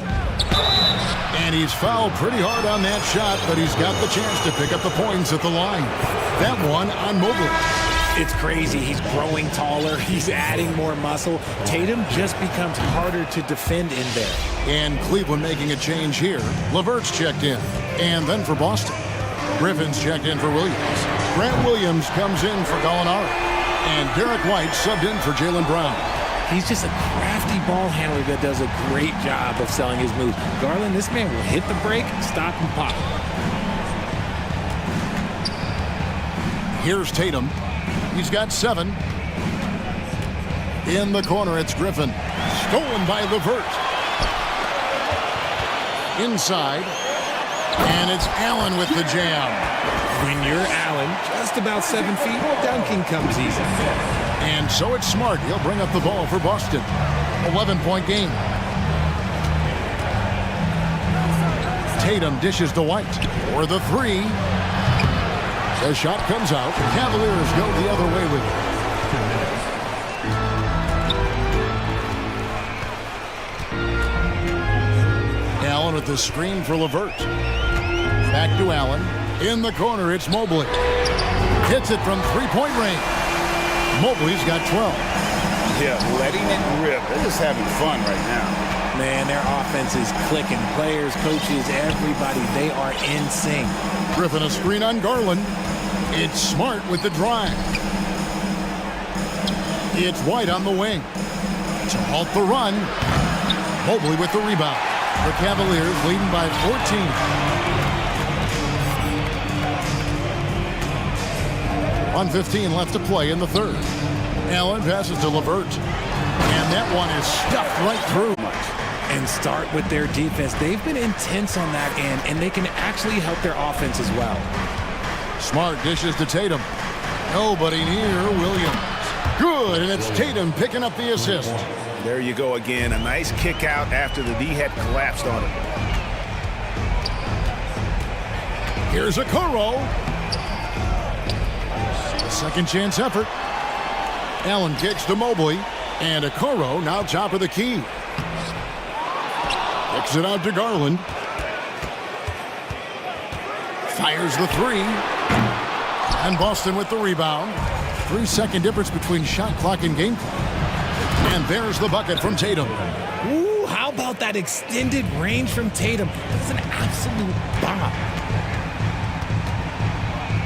And he's fouled pretty hard on that shot, but he's got the chance to pick up the points at the line. That one on Mobley. It's crazy. He's growing taller. He's adding more muscle. Tatum just becomes harder to defend in there. And Cleveland making a change here. LeVert's checked in. And then for Boston, Griffin's checked in for Williams. Grant Williams comes in for Gallinari. And Derek White subbed in for Jaylen Brown. He's just a crafty ball handler that does a great job of selling his moves. Garland, this man will hit the break, stop, and pop. Here's Tatum. He's got 7. In the corner, it's Griffin. Stolen by LeVert. Inside. And it's Allen with the jam. When you're Allen, just about 7 feet, dunking comes easy. And so it's Smart. He'll bring up the ball for Boston. 11-point game. Tatum dishes to White for the 3. The shot comes out. The Cavaliers go the other way with it. Allen with the screen for LeVert. Back to Allen. In the corner, it's Mobley. Hits it from three-point range. Mobley's got 12. Yeah, letting it rip. They're just having fun right now. Man, their offense is clicking. Players, coaches, everybody, they are in sync. Griffin a screen on Garland. It's Smart with the drive. It's White on the wing. To halt the run. Mobley with the rebound. The Cavaliers leading by 14. 1:15 left to play in the third. Allen passes to LeVert. And that one is stuffed right through. And start with their defense. They've been intense on that end, and they can actually help their offense as well. Smart dishes to Tatum. Nobody near Williams. Good, and it's Tatum picking up the assist. There you go again. A nice kick out after the D had collapsed on him. Here's a Okoro. Second chance effort. Allen kicks to Mobley. And Okoro now top of the key. Kicks it out to Garland. Fires the 3. And Boston with the rebound. 3-second difference between shot clock and game clock. And there's the bucket from Tatum. Ooh, how about that extended range from Tatum? That's an absolute bomb.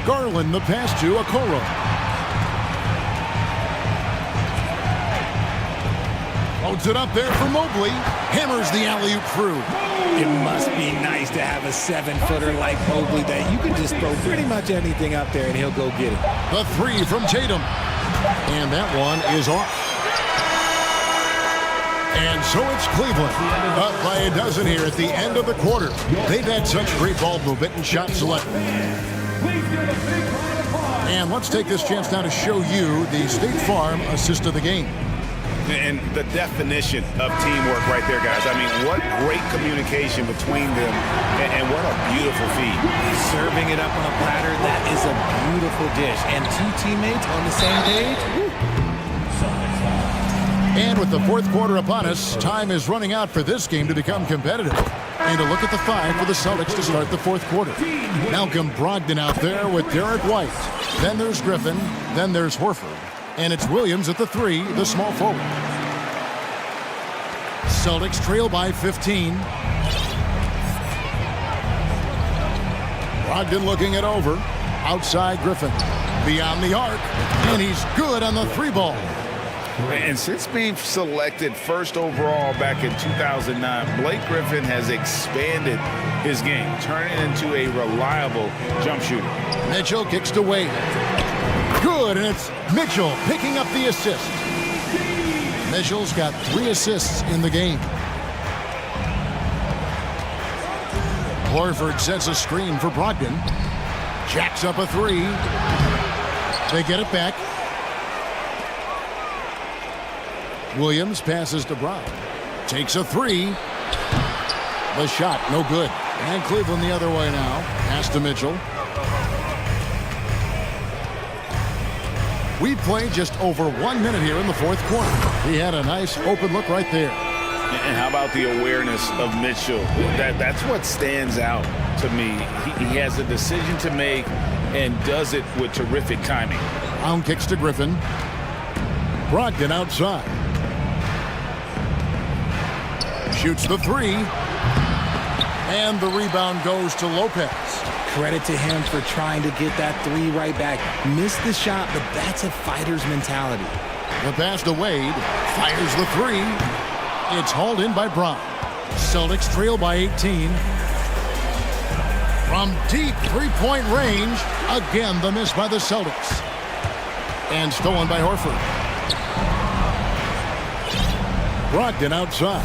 Garland the pass to Okoro. Loads it up there for Mobley. Hammers the alley-oop through. It must be nice to have a 7-footer like Mobley that you can just throw pretty much anything up there and he'll go get it. The 3 from Tatum. And that one is off. And so it's Cleveland, up by a dozen here at the end of the quarter. They've had such great ball movement and shot selection. And let's take this chance now to show you the State Farm assist of the game. And the definition of teamwork right there, guys. I mean, what great communication between them, and what a beautiful feed. Serving it up on a platter, that is a beautiful dish. And 2 teammates on the same page. Woo. And with the fourth quarter upon us, time is running out for this game to become competitive. And a look at the 5 for the Celtics to start the fourth quarter. Malcolm Brogdon out there with Derek White. Then there's Griffin. Then there's Horford. And it's Williams at the 3, the small forward. Celtics trail by 15. Brogdon looking it over. Outside Griffin. Beyond the arc. And he's good on the 3 ball. And since being selected first overall back in 2009, Blake Griffin has expanded his game, turning into a reliable jump shooter. Mitchell kicks to Wade. Good, and it's Mitchell picking up the assist. Mitchell's got 3 assists in the game. Horford sets a screen for Brogdon. Jacks up a 3. They get it back. Williams passes to Brown. Takes a 3. The shot, no good. And Cleveland the other way now. Pass to Mitchell. We played just over 1 minute here in the fourth quarter. He had a nice open look right there. And how about the awareness of Mitchell? That's what stands out to me. He has a decision to make and does it with terrific timing. Brown kicks to Griffin. Brogdon outside. Shoots the three. And the rebound goes to Lopez. Credit to him for trying to get that three right back. Missed the shot, but that's a fighter's mentality. The pass to Wade. Fires the three. It's hauled in by Brown. Celtics trail by 18. From deep three-point range, again the miss by the Celtics. And stolen by Horford. Brogdon outside.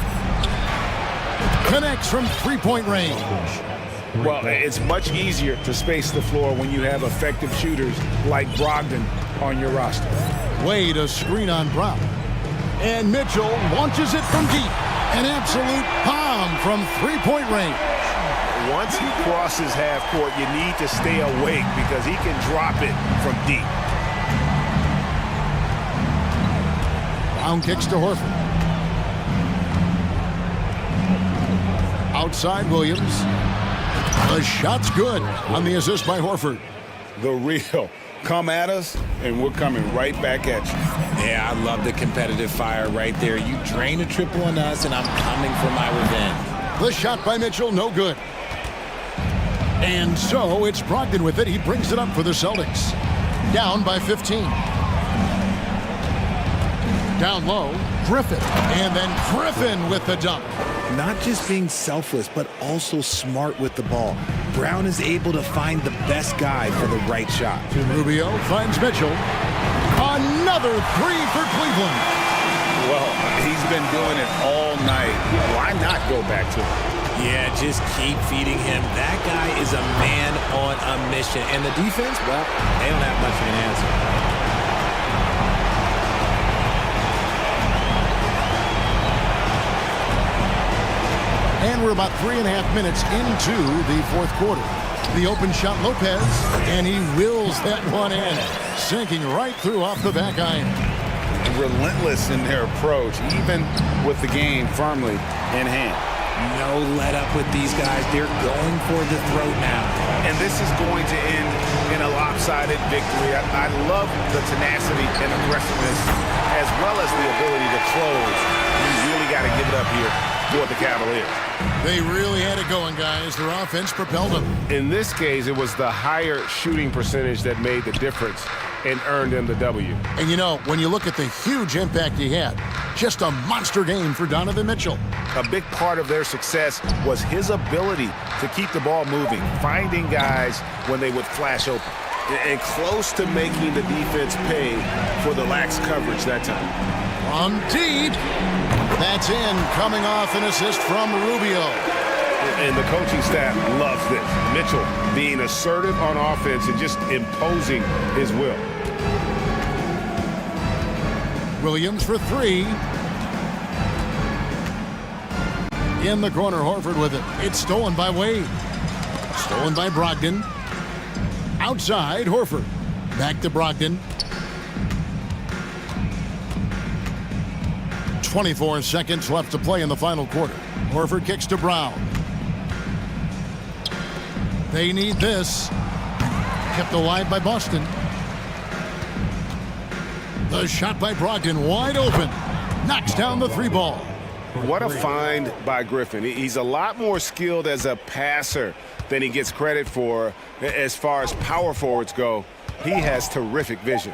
Connects from three-point range. Well, it's much easier to space the floor when you have effective shooters like Brogdon on your roster. Wade a screen on Brown. And Mitchell launches it from deep. An absolute bomb from three-point range. Once he crosses half court, you need to stay awake because he can drop it from deep. Brown kicks to Horford. Outside Williams. The shot's good on the assist by Horford. The real. Come at us, and we're coming right back at you. Yeah, I love the competitive fire right there. You drain a triple on us, and I'm coming for my revenge. The shot by Mitchell, no good. And so it's Brogdon with it. He brings it up for the Celtics. Down by 15. Down low, Griffin. And then Griffin with the dunk. Not just being selfless, but also smart with the ball. Brown is able to find the best guy for the right shot. Rubio finds Mitchell. Another three for Cleveland. Well, he's been doing it all night. Why not go back to him? Yeah, just keep feeding him. That guy is a man on a mission. And the defense, well, they don't have much of an answer. And we're about 3.5 minutes into the fourth quarter. The open shot, Lopez, and he wills that one in, sinking right through off the back iron. Relentless in their approach, even with the game firmly in hand. No let up with these guys. They're going for the throat now. And this is going to end in a lopsided victory. I love the tenacity and aggressiveness as well as the ability to close. You really got to give it up here for the Cavaliers. They really had it going, guys. Their offense propelled them. In this case, it was the higher shooting percentage that made the difference and earned them the W. And you know, when you look at the huge impact he had, just a monster game for Donovan Mitchell. A big part of their success was his ability to keep the ball moving, finding guys when they would flash open, and close to making the defense pay for the lax coverage that time. From deep. That's in, coming off an assist from Rubio. And the coaching staff loves this. Mitchell being assertive on offense and just imposing his will. Williams for three. In the corner, Horford with it. It's stolen by Wade. Stolen by Brogdon. Outside, Horford. Back to Brogdon. 24 seconds left to play in the final quarter. Horford kicks to Brown. They need this. Kept alive by Boston. The shot by Brogdon, wide open. Knocks down the three ball. What a find by Griffin. He's a lot more skilled as a passer than he gets credit for as far as power forwards go. He has terrific vision.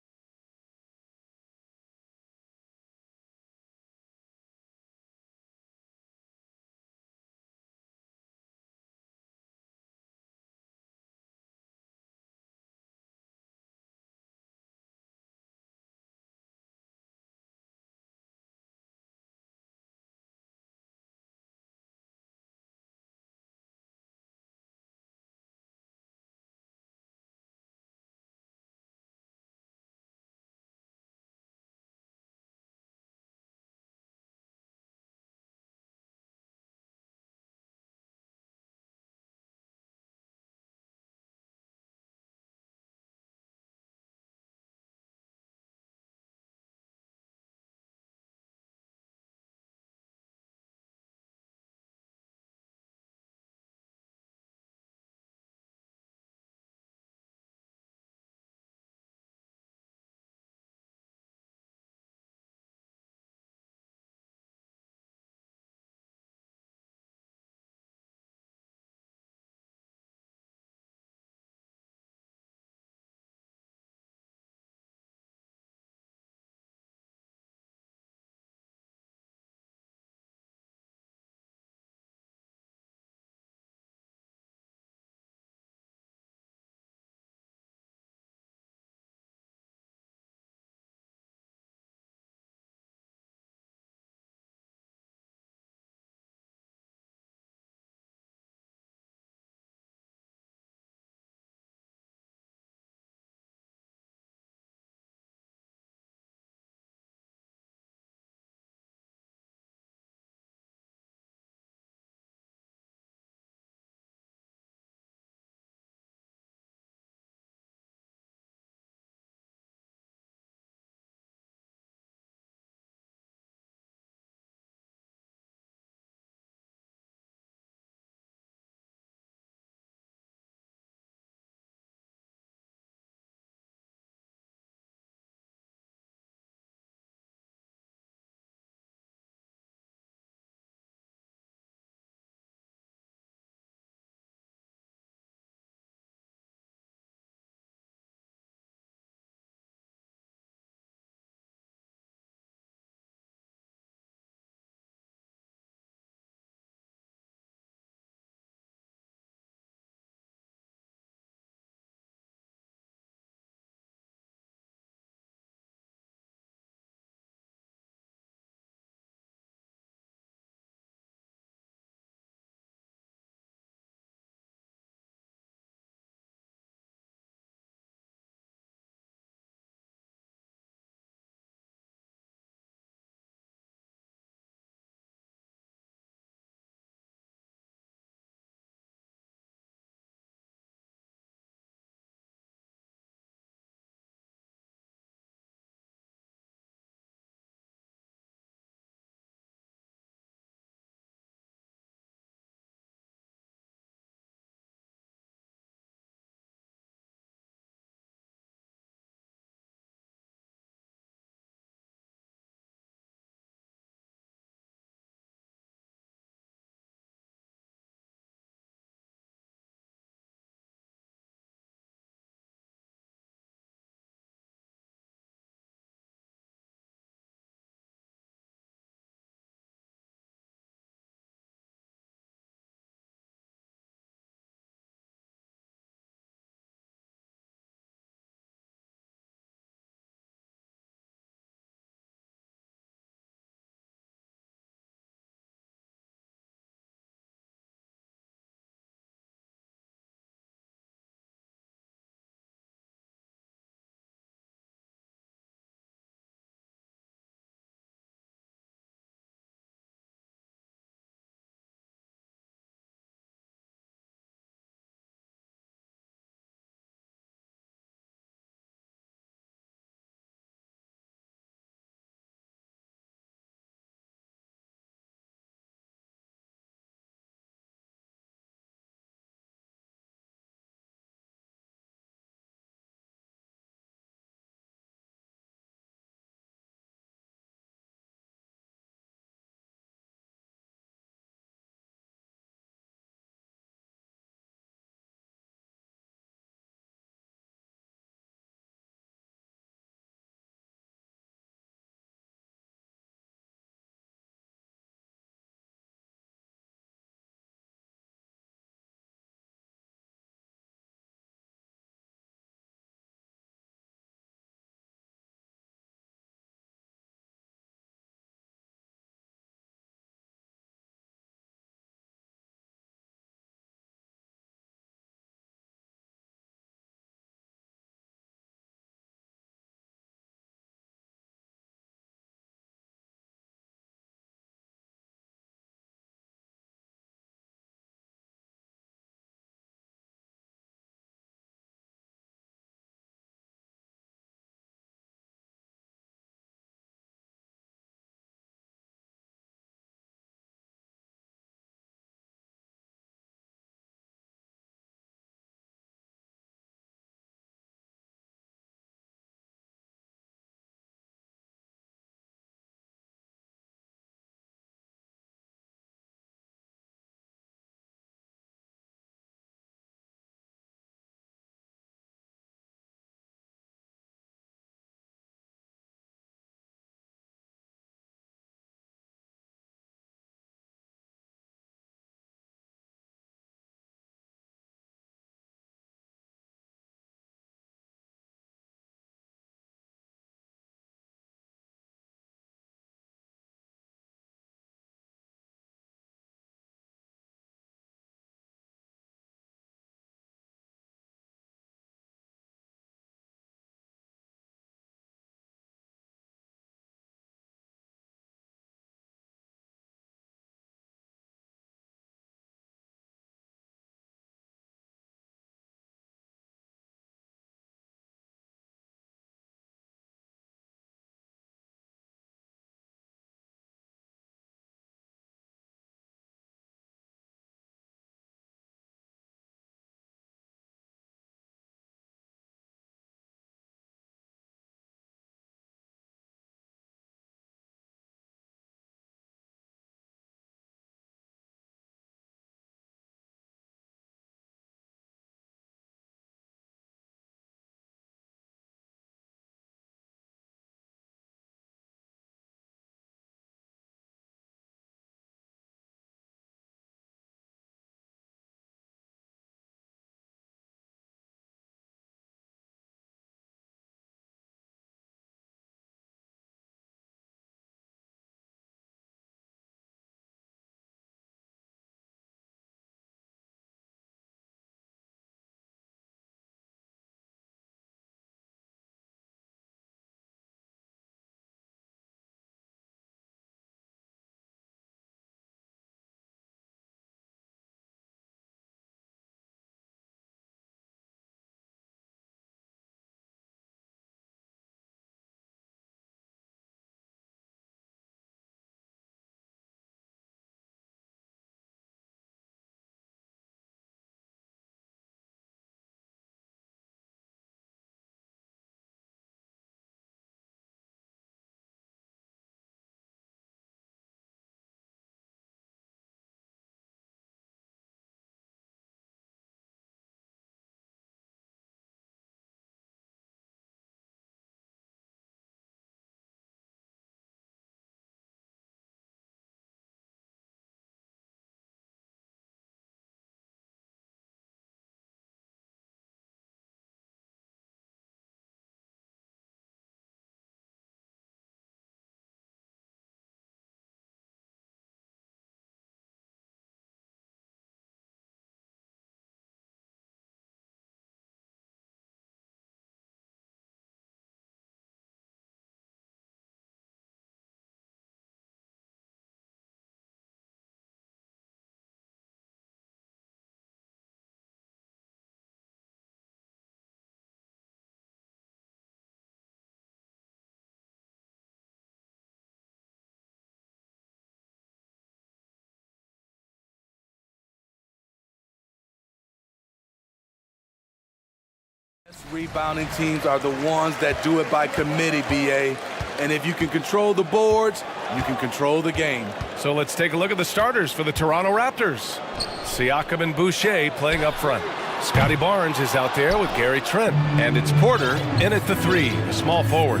Rebounding teams are the ones that do it by committee, BA. And if you can control the boards, you can control the game. So let's take a look at the starters for the Toronto Raptors. Siakam and Boucher playing up front. Scotty Barnes is out there with Gary Trent. And it's Porter in at the 3, a small forward.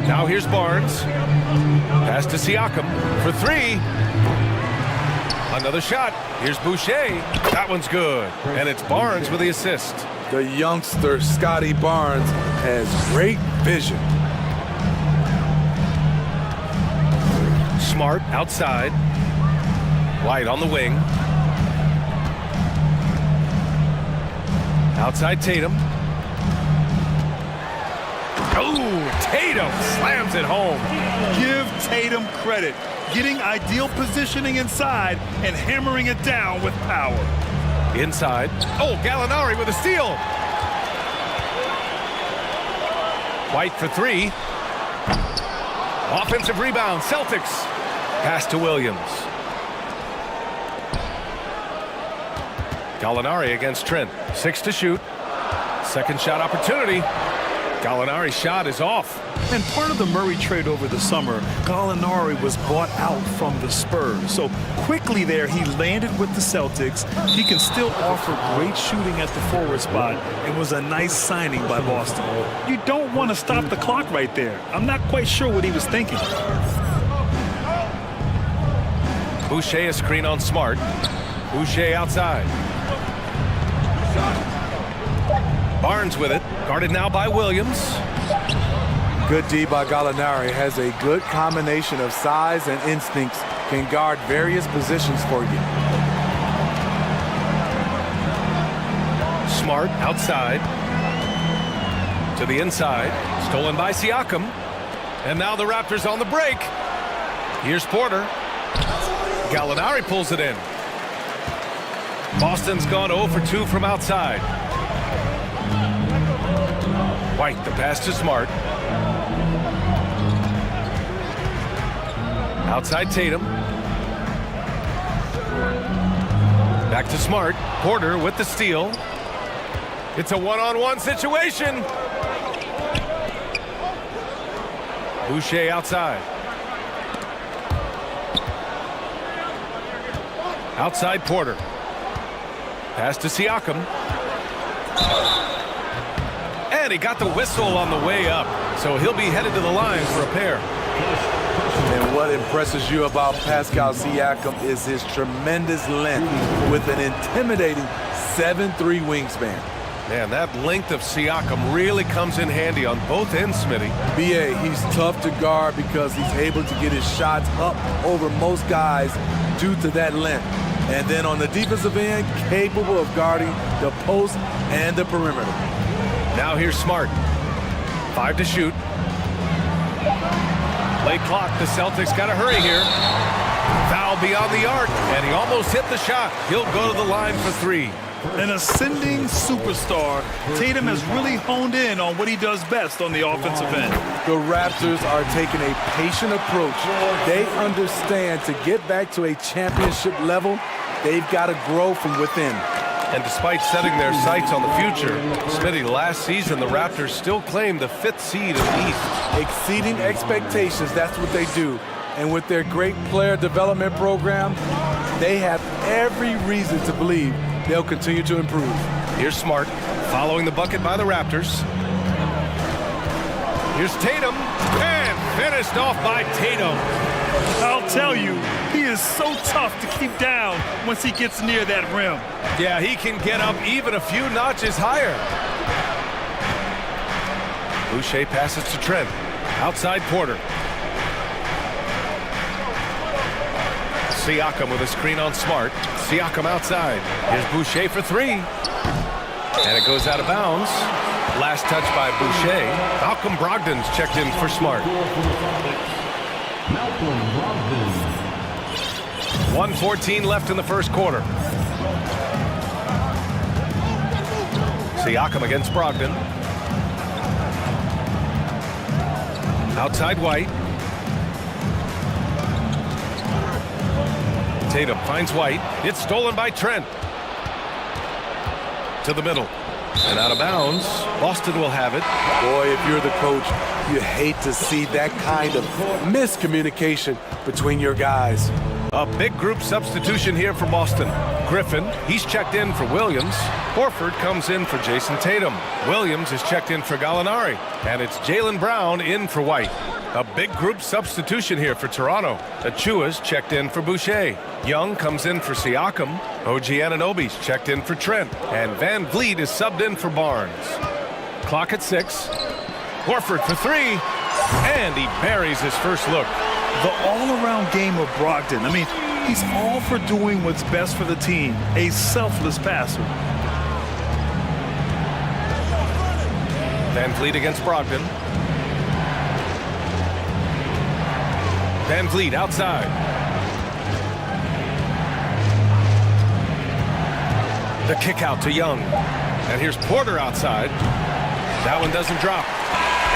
Now here's Barnes. Pass to Siakam for 3. Another shot. Here's Boucher. That one's good. And it's Barnes with the assist. The youngster, Scotty Barnes, has great vision. Smart outside. White on the wing. Outside Tatum. Oh, Tatum slams it home. Give Tatum credit. Getting ideal positioning inside and hammering it down with power. Inside. Oh, Gallinari with a steal. White for 3. Offensive rebound, Celtics. Pass to Williams. Gallinari against Trent. 6 to shoot. Second shot opportunity. Gallinari's shot is off. And part of the Murray trade over the summer, Gallinari was bought out from the Spurs. So quickly there, he landed with the Celtics. He can still offer great shooting at the forward spot and was a nice signing by Boston. You don't want to stop the clock right there. I'm not quite sure what he was thinking. Boucher a screen on Smart. Boucher outside. Barnes with it. Guarded now by Williams. Good D by Gallinari. Has a good combination of size and instincts. Can guard various positions for you. Smart outside. To the inside. Stolen by Siakam. And now the Raptors on the break. Here's Porter. Gallinari pulls it in. Boston's gone 0 for 2 from outside. White, the pass to Smart. Outside Tatum. Back to Smart. Porter with the steal. It's a one-on-one situation. Boucher outside. Outside Porter. Pass to Siakam. And he got the whistle on the way up. So he'll be headed to the line for a pair. And what impresses you about Pascal Siakam is his tremendous length with an intimidating 7'3" wingspan. Man, that length of Siakam really comes in handy on both ends, Smitty. BA, he's tough to guard because he's able to get his shots up over most guys due to that length. And then on the defensive end, capable of guarding the post and the perimeter. Now here's Smart. 5 to shoot. Late clock, the Celtics got to hurry here. Foul beyond the arc, and he almost hit the shot. He'll go to the line for 3. An ascending superstar, Tatum has really honed in on what he does best on the offensive end. The Raptors are taking a patient approach. They understand to get back to a championship level, they've got to grow from within. And despite setting their sights on the future, Smitty, last season the Raptors still claimed the 5th seed in the East. Exceeding expectations, that's what they do. And with their great player development program, they have every reason to believe they'll continue to improve. Here's Smart, following the bucket by the Raptors. Here's Tatum, and finished off by Tatum. I'll tell you, he is so tough to keep down once he gets near that rim. Yeah, he can get up even a few notches higher. Boucher passes to Trent. Outside Porter. Siakam with a screen on Smart. Siakam outside. Here's Boucher for 3. And it goes out of bounds. Last touch by Boucher. Malcolm Brogdon's checked in for Smart. 1:14 left in the first quarter. Siakam against Brogdon. Outside White. Tatum finds White. It's stolen by Trent. To the middle. And out of bounds, Boston will have it. Boy, if you're the coach, you hate to see that kind of miscommunication between your guys. A big group substitution here for Boston. Griffin, he's checked in for Williams. Horford comes in for Jason Tatum. Williams is checked in for Gallinari. And it's Jaylen Brown in for White. A big group substitution here for Toronto. Achua's checked in for Boucher. Young comes in for Siakam. OG Anunoby's checked in for Trent. And Van Vliet is subbed in for Barnes. Clock at 6. Horford for 3. And he buries his first look. The all-around game of Brogdon. I mean, he's all for doing what's best for the team. A selfless passer. Van Vliet against Brogdon. Van Vliet outside. The kick out to Young. And here's Porter outside. That one doesn't drop.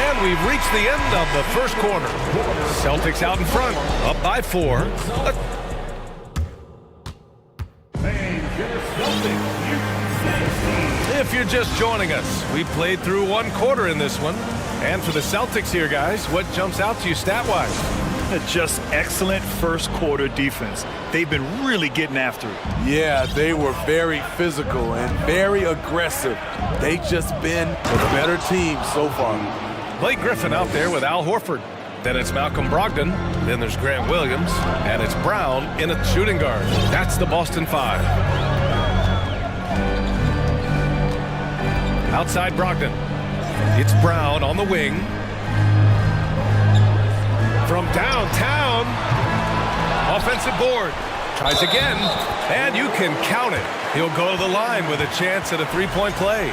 And we've reached the end of the first quarter. Celtics out in front, up by 4. If you're just joining us, we played through 1 quarter in this one. And for the Celtics here, guys, what jumps out to you stat-wise? Just excellent first quarter defense. They've been really getting after it. Yeah, they were very physical and very aggressive. They've just been the better team so far. Blake Griffin out there with Al Horford. Then it's Malcolm Brogdon. Then there's Grant Williams. And it's Brown in a shooting guard. That's the Boston 5. Outside Brogdon. It's Brown on the wing. From downtown. Offensive board. Tries again. And you can count it. He'll go to the line with a chance at a 3-point play.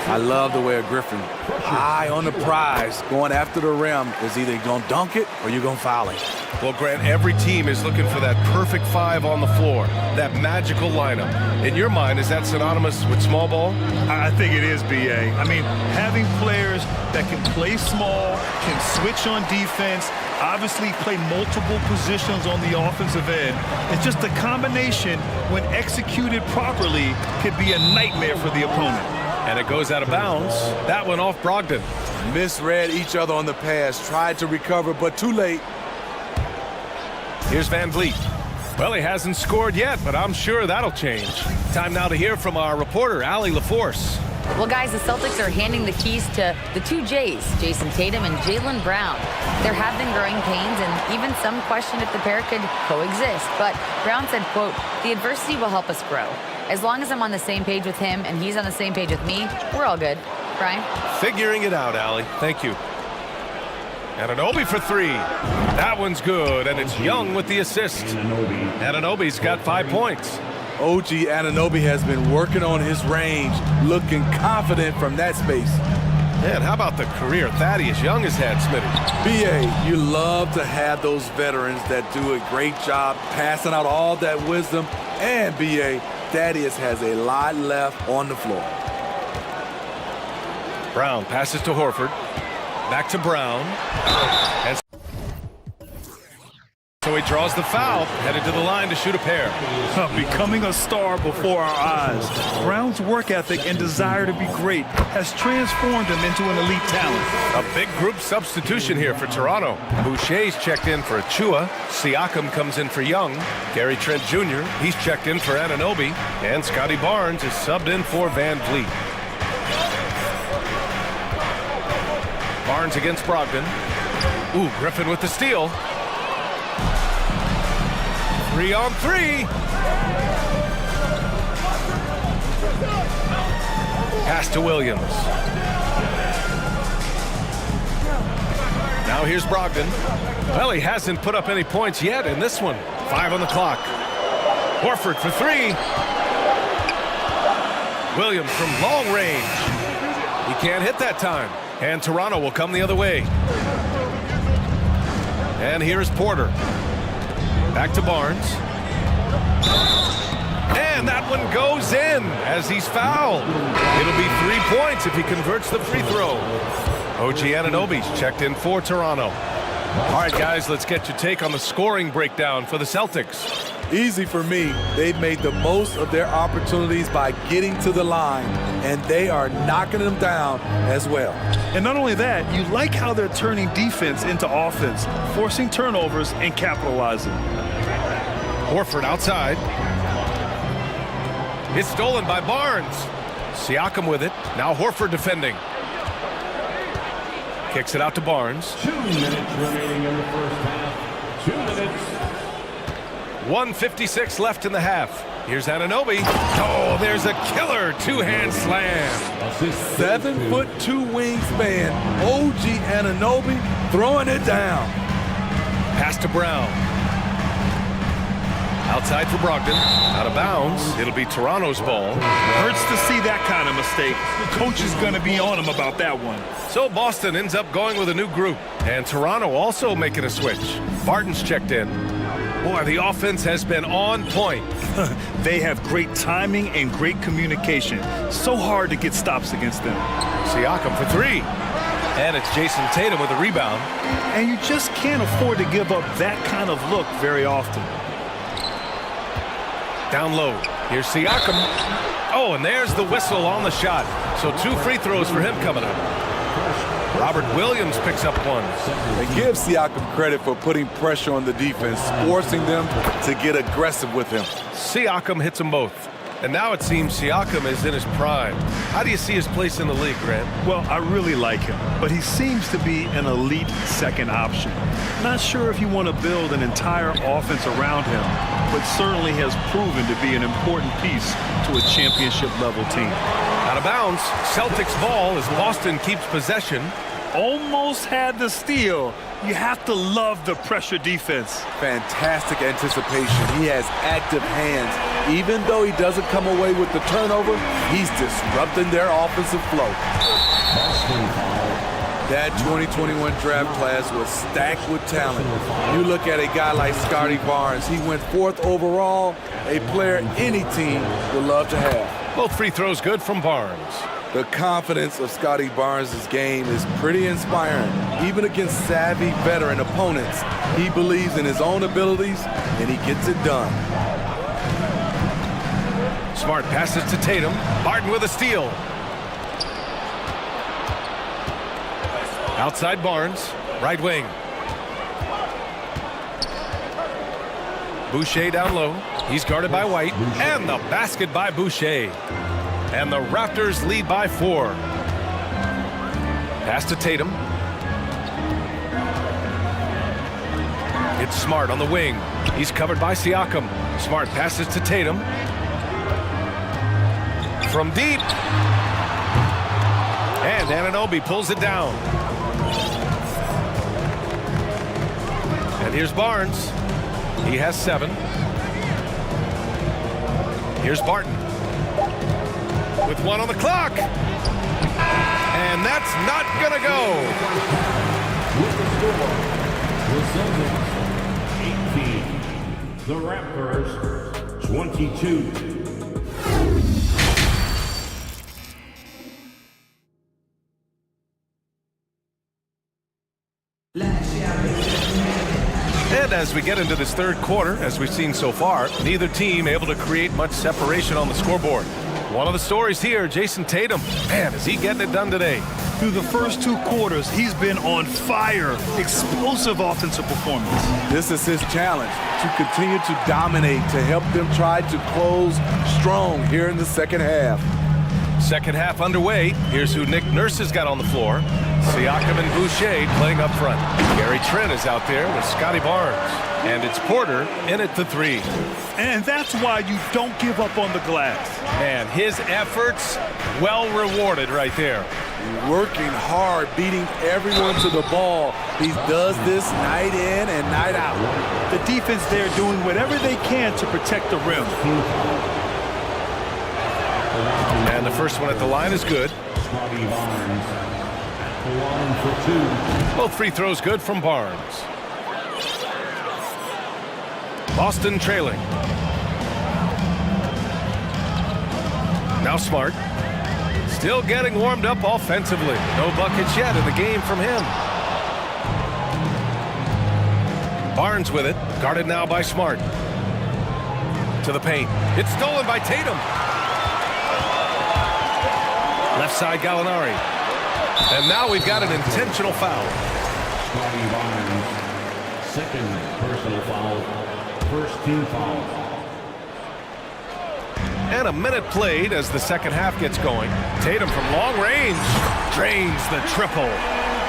I love the way of Griffin. High on the prize, going after the rim. Is either going to dunk it or you're going to foul it. Well, Grant, every team is looking for that perfect 5 on the floor, that magical lineup. In your mind, is that synonymous with small ball? I think it is, B.A. I mean, having players that can play small, can switch on defense, obviously play multiple positions on the offensive end. It's just a combination, when executed properly, could be a nightmare for the opponent. And it goes out of bounds. That one off Brogdon. Misread each other on the pass, tried to recover, but too late. Here's Van Vliet. Well, he hasn't scored yet, but I'm sure that'll change. Time now to hear from our reporter, Allie LaForce. Well, guys, the Celtics are handing the keys to the 2 J's, Jason Tatum and Jaylen Brown. There have been growing pains, and even some question if the pair could coexist. But Brown said, quote, "The adversity will help us grow. As long as I'm on the same page with him and he's on the same page with me, we're all good." Brian? Figuring it out, Allie. Thank you. Anunoby for 3. That one's good, and it's Young with the assist. Anunoby's got 5 points. OG Anunoby has been working on his range, looking confident from that space. Man, how about the career Thaddeus Young has had, Smitty? B.A., you love to have those veterans that do a great job passing out all that wisdom. And, B.A., Thaddeus has a lot left on the floor. Brown passes to Horford. Back to Brown. And so he draws the foul, headed to the line to shoot a pair. Becoming a star before our eyes. Brown's work ethic and desire to be great has transformed him into an elite talent. A big group substitution here for Toronto. Boucher's checked in for Achua. Siakam comes in for Young. Gary Trent Jr., he's checked in for Anunoby. And Scotty Barnes is subbed in for Van Vliet. Barnes against Brogdon. Ooh, Griffin with the steal. 3-on-3. Pass to Williams. Now here's Brogdon. Well, he hasn't put up any points yet in this one. 5 on the clock. Horford for 3. Williams from long range. He can't hit that time. And Toronto will come the other way. And here's Porter. Back to Barnes. And that one goes in as he's fouled. It'll be 3 points if he converts the free throw. OG Anunoby's checked in for Toronto. All right, guys, let's get your take on the scoring breakdown for the Celtics. Easy for me. They've made the most of their opportunities by getting to the line, and they are knocking them down as well. And not only that, you like how they're turning defense into offense, forcing turnovers and capitalizing. Horford outside. It's stolen by Barnes. Siakam with it. Now Horford defending. Kicks it out to Barnes. 2 minutes remaining in the first half. 2 minutes. 1:56 left in the half. Here's Anunoby. Oh, there's a killer two-hand slam. 7'2" wingspan. OG Anunoby throwing it down. Pass to Brown. Outside for Brogdon. Out of bounds. It'll be Toronto's ball. Hurts to see that kind of mistake. The coach is going to be on him about that one. So Boston ends up going with a new group. And Toronto also making a switch. Barton's checked in. Boy, the offense has been on point. They have great timing and great communication. So hard to get stops against them. Siakam for three. And it's Jason Tatum with a rebound. And you just can't afford to give up that kind of look very often. Down low. Here's Siakam. Oh, and there's the whistle on the shot. So 2 free throws for him coming up. Robert Williams picks up one. And give Siakam credit for putting pressure on the defense, forcing them to get aggressive with him. Siakam hits them both. And now it seems Siakam is in his prime. How do you see his place in the league, Grant? Well, I really like him, but he seems to be an elite second option. Not sure if you want to build an entire offense around him, but certainly has proven to be an important piece to a championship-level team. Out of bounds, Celtics ball as Boston keeps possession. Almost had the steal. You have to love the pressure defense. Fantastic anticipation. He has active hands. Even though he doesn't come away with the turnover, he's disrupting their offensive flow. That 2021 draft class was stacked with talent. You look at a guy like Scotty Barnes. He went 4th overall, a player any team would love to have. Both free throws good from Barnes. The confidence of Scotty Barnes' game is pretty inspiring. Even against savvy veteran opponents, he believes in his own abilities, and he gets it done. Smart passes to Tatum. Barton with a steal. Outside Barnes, right wing. Boucher down low. He's guarded by White. And the basket by Boucher. And the Raptors lead by 4. Pass to Tatum. It's Smart on the wing. He's covered by Siakam. Smart passes to Tatum. From deep. And Anunoby pulls it down. And here's Barnes. He has 7. Here's Barton. With 1 on the clock. And that's not gonna go. With the score, the Celtics 18, the Raptors 22. And as we get into this third quarter, as we've seen so far, neither team able to create much separation on the scoreboard. One of the stories here, Jason Tatum. Man, is he getting it done today? Through the first 2 quarters, he's been on fire. Explosive offensive performance. This is his challenge, to continue to dominate, to help them try to close strong here in the second half. Second half underway. Here's who Nick Nurse has got on the floor. Siakam and Boucher playing up front. Gary Trent is out there with Scotty Barnes. And it's Porter in at the 3. And that's why you don't give up on the glass. Man, his efforts well rewarded right there. Working hard, beating everyone to the ball. He does this night in and night out. The defense there doing whatever they can to protect the rim. And the first one at the line is good. Both free throws good from Barnes. Boston trailing. Now Smart. Still getting warmed up offensively. No buckets yet in the game from him. Barnes with it, guarded now by Smart. To the paint. It's stolen by Tatum. Left side Gallinari. And now we've got an intentional foul. Second personal foul. First team foul. And a minute played as the second half gets going. Tatum from long range drains the triple.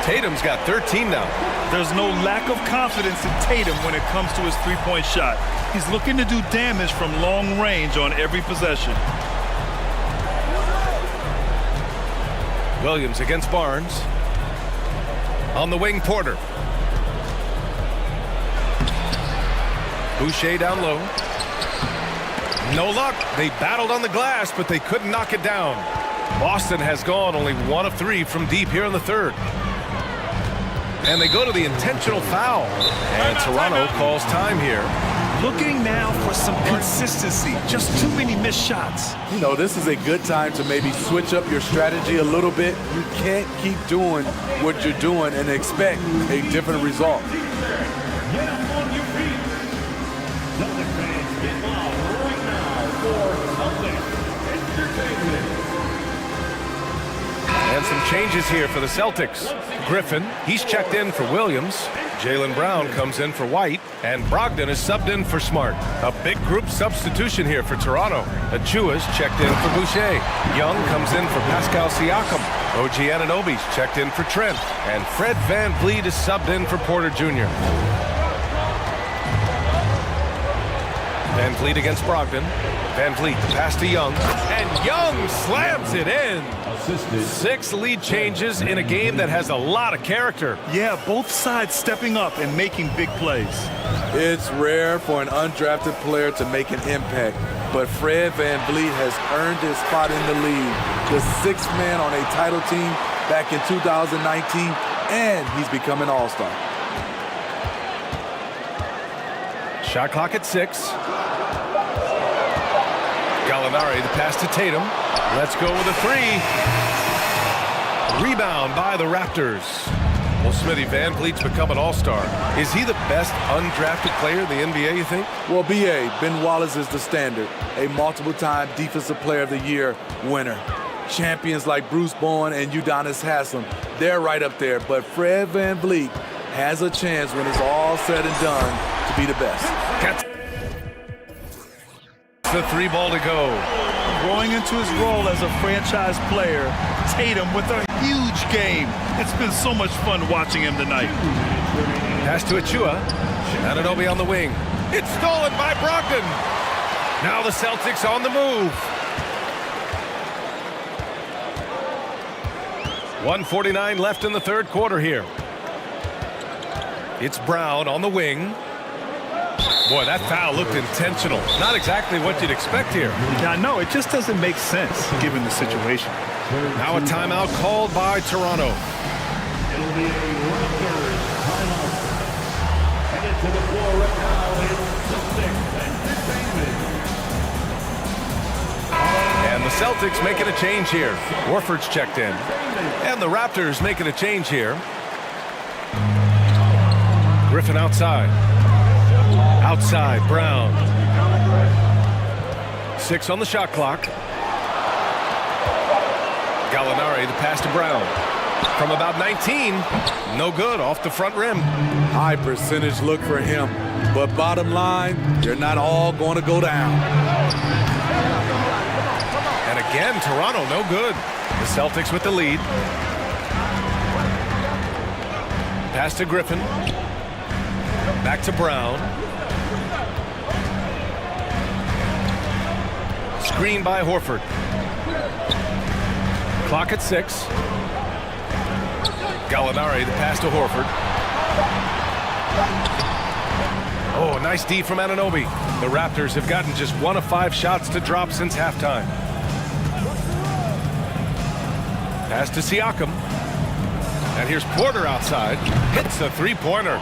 Tatum's got 13 now. There's no lack of confidence in Tatum when it comes to his three-point shot. He's looking to do damage from long range on every possession. Williams against Barnes. On the wing, Porter. Boucher down low. No luck. They battled on the glass, but they couldn't knock it down. Boston has gone only 1 of 3 from deep here in the third. And they go to the intentional foul. And Toronto calls time here. Looking now for some consistency. Just too many missed shots. You know, this is a good time to maybe switch up your strategy a little bit. You can't keep doing what you're doing and expect a different result. Get up on your feet. Celtic fans, get loud right now for Celtic Entertainment. And some changes here for the Celtics. Griffin, he's checked in for Williams. Jaylen Brown comes in for White. And Brogdon is subbed in for Smart. A big group substitution here for Toronto. Achua's checked in for Boucher. Young comes in for Pascal Siakam. OG Anunoby's checked in for Trent. And Fred VanVleet is subbed in for Porter Jr. VanVleet against Brogdon. VanVleet, the pass to Young. And Young slams it in. 6 lead changes in a game that has a lot of character. Yeah, both sides stepping up and making big plays. It's rare for an undrafted player to make an impact, but Fred VanVleet has earned his spot in the league. The 6th man on a title team back in 2019, and he's become an all-star. Shot clock at 6. Gallinari, the pass to Tatum. Let's go with a 3. Rebound by the Raptors. Well, Smithy, VanVleet's become an all-star. Is he the best undrafted player in the NBA, you think? Well, B.A., Ben Wallace is the standard. A multiple-time Defensive Player of the Year winner. Champions like Bruce Bowen and Udonis Haslem, they're right up there. But Fred VanVleet has a chance when it's all said and done to be the best. The 3 ball to go. Growing into his role as a franchise player, Tatum with a huge game. It's been so much fun watching him tonight. Pass to Achua. Anunoby on the wing. It's stolen by Brogdon. Now the Celtics on the move. 1:49 left in the third quarter here. It's Brown on the wing. Boy, that foul looked intentional. Not exactly what you'd expect here. Yeah, no, it just doesn't make sense given the situation. Now a timeout called by Toronto. It'll be a 1/3 timeout. Headed to the floor right now is Celtic Entertainment. And the Celtics making a change here. Warford's checked in. And the Raptors making a change here. Griffin outside. Outside, Brown. 6 on the shot clock. Gallinari, the pass to Brown. From about 19, no good, off the front rim. High percentage look for him. But bottom line, they're not all going to go down. And again, Toronto, no good. The Celtics with the lead. Pass to Griffin. Back to Brown. Screen by Horford. Clock at 6. Gallinari, the pass to Horford. Oh, nice D from Anunoby. The Raptors have gotten just 1 of 5 shots to drop since halftime. Pass to Siakam. And here's Porter outside. Hits a 3-pointer.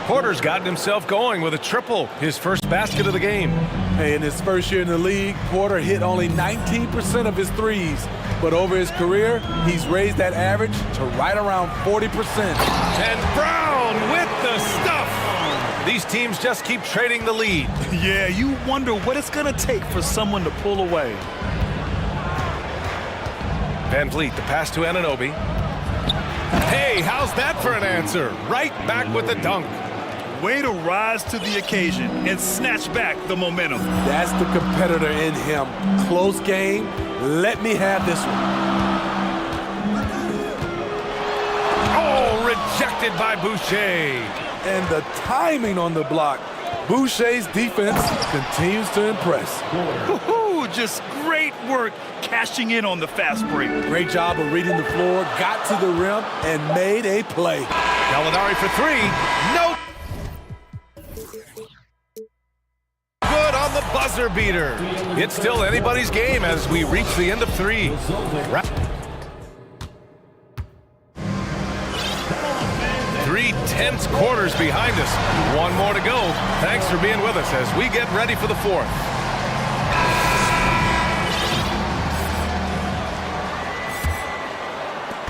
Porter's gotten himself going with a triple, his first basket of the game. Hey, in his first year in the league, Porter hit only 19% of his threes. But over his career, he's raised that average to right around 40%. And Brown with the stuff. These teams just keep trading the lead. Yeah, you wonder what it's going to take for someone to pull away. Van Vliet, the pass to Anunoby. Hey, how's that for an answer? Right back with the dunk. Way to rise to the occasion and snatch back the momentum. That's the competitor in him. Close game. Let me have this one. Oh, rejected by Boucher. And the timing on the block. Boucher's defense continues to impress. Woo-hoo, just great work cashing in on the fast break. Great job of reading the floor, got to the rim, and made a play. Gallinari for three. Nope. Good on the buzzer beater. It's still anybody's game as we reach the end of three. Three tense quarters behind us. One more to go. Thanks for being with us as we get ready for the fourth.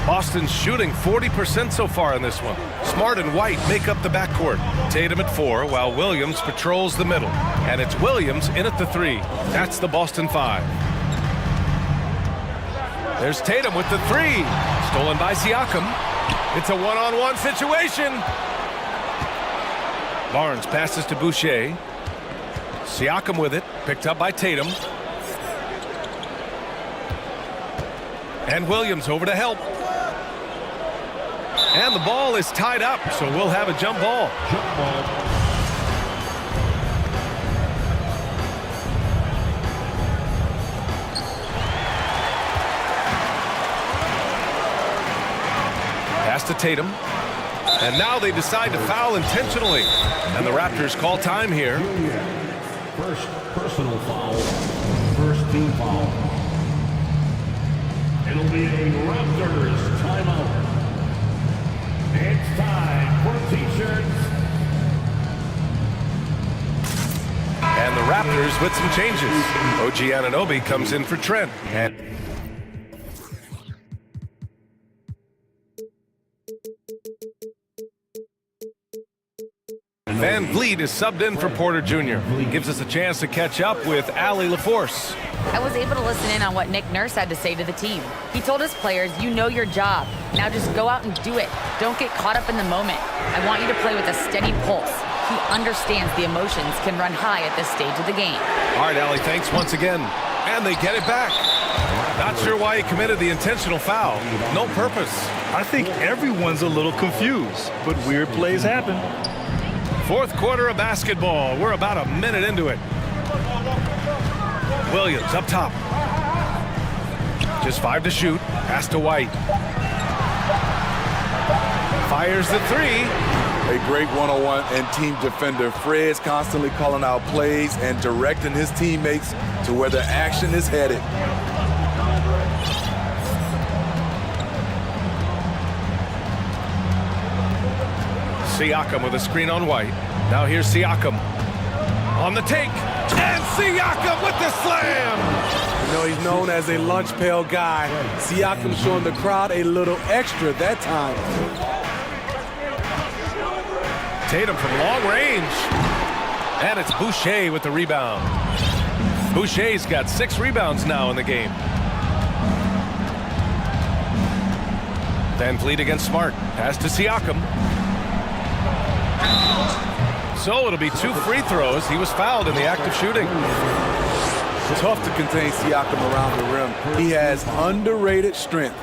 Boston's shooting 40% so far in this one. Smart and White make up the backcourt. Tatum at 4 while Williams patrols the middle. And it's Williams in at the 3. That's the Boston 5. There's Tatum with the 3. Stolen by Siakam. It's a one-on-one situation. Barnes passes to Boucher. Siakam with it. Picked up by Tatum. And Williams over to help. And the ball is tied up, so we'll have a jump ball. Pass to Tatum. And now they decide to foul intentionally. And the Raptors call time here. First personal foul. First team foul. It'll be a Raptors timeout. It's time for T-shirts. And the Raptors with some changes. OG Anunoby comes in for Trent. And Van Vliet is subbed in for Porter Jr. Gives us a chance to catch up with Allie LaForce. I was able to listen in on what Nick Nurse had to say to the team. He told his players, you know your job. Now just go out and do it. Don't get caught up in the moment. I want you to play with a steady pulse. He understands the emotions can run high at this stage of the game. All right, Allie, thanks once again. And they get it back. Not sure why he committed the intentional foul. No purpose. I think everyone's a little confused, but weird plays happen. Fourth quarter of basketball. We're about a minute into it. Williams up top. Just 5 to shoot. Pass to White. Fires the 3. A great one-on-one and team defender. Fred's constantly calling out plays and directing his teammates to where the action is headed. Siakam with a screen on White. Now here's Siakam. On the take. And Siakam with the slam! You know, he's known as a lunch pail guy. Siakam showing the crowd a little extra that time. Tatum from long range. And it's Boucher with the rebound. Boucher's got 6 rebounds now in the game. Van Vliet against Smart. Pass to Siakam. So it'll be 2 free throws. He was fouled in the act of shooting. Tough to contain Siakam around the rim. He has underrated strength.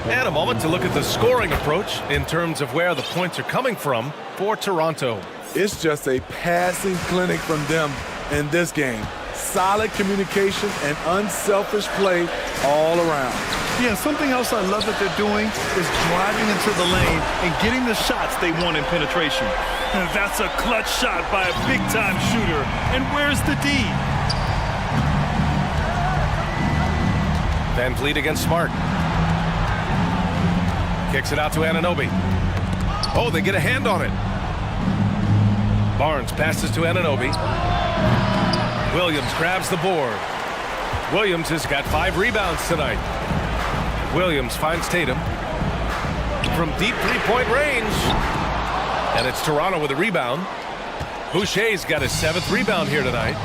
And a moment to look at the scoring approach in terms of where the points are coming from for Toronto. It's just a passing clinic from them in this game. Solid communication and unselfish play all around. Yeah, something else I love that they're doing is driving into the lane and getting the shots they want in penetration. And that's a clutch shot by a big-time shooter. And where's the D? Van Vliet against Smart. Kicks it out to Anunoby. Oh, they get a hand on it. Barnes passes to Anunoby. Williams grabs the board. Williams has got 5 rebounds tonight. Williams finds Tatum from deep 3-point range. And it's Toronto with a rebound. Boucher's got his 7th rebound here tonight.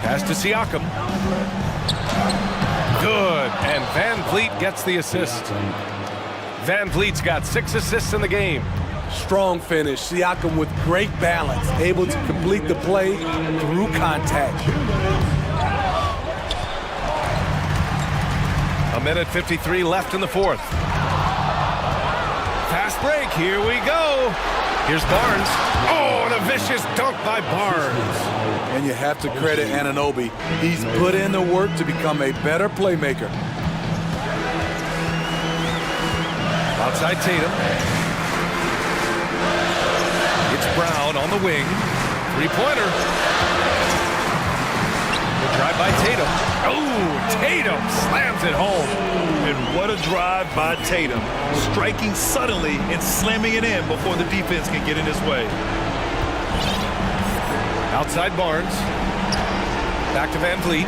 Pass to Siakam. Good, and Van Vliet gets the assist. Van Vliet's got 6 assists in the game. Strong finish. Siakam with great balance, able to complete the play through contact. A minute 53 left in the 4th. Fast break, here we go. Here's Barnes. Oh, and a vicious dunk by Barnes. And you have to credit Anunoby. He's put in the work to become a better playmaker. Outside Tatum. It's Brown on the wing. Three-pointer. The drive by Tatum. Oh, Tatum slams it home. And what a drive by Tatum. Striking suddenly and slamming it in before the defense can get in his way. Outside Barnes. Back to Van Vliet.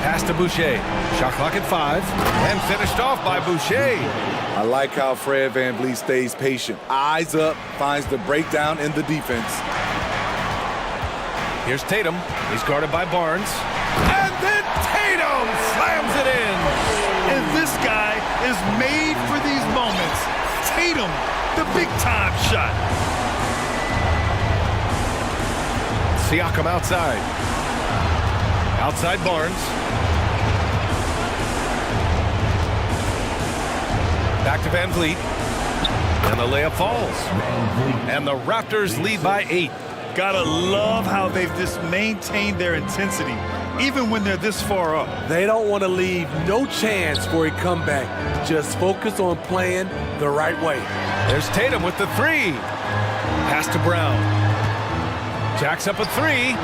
Pass to Boucher. Shot clock at 5. And finished off by Boucher. I like how Fred Van Vliet stays patient. Eyes up, finds the breakdown in the defense. Here's Tatum. He's guarded by Barnes. And then Tatum slams it in. And this guy is made for these moments. Tatum, the big-time shot. Siakam outside. Outside Barnes. Back to Van Vliet. And the layup falls. And the Raptors lead by 8. Gotta love how they've just maintained their intensity, even when they're this far up. They don't want to leave no chance for a comeback. Just focus on playing the right way. There's Tatum with the 3. Pass to Brown. Jacks up a 3.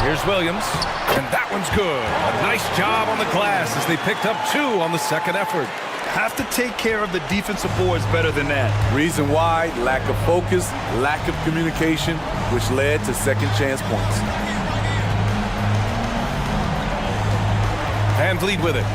Here's Williams. And that one's good. A nice job on the glass as they picked up 2 on the second effort. Have to take care of the defensive boards better than that. Reason why, lack of focus, lack of communication, which led to second chance points. Van Vliet with it.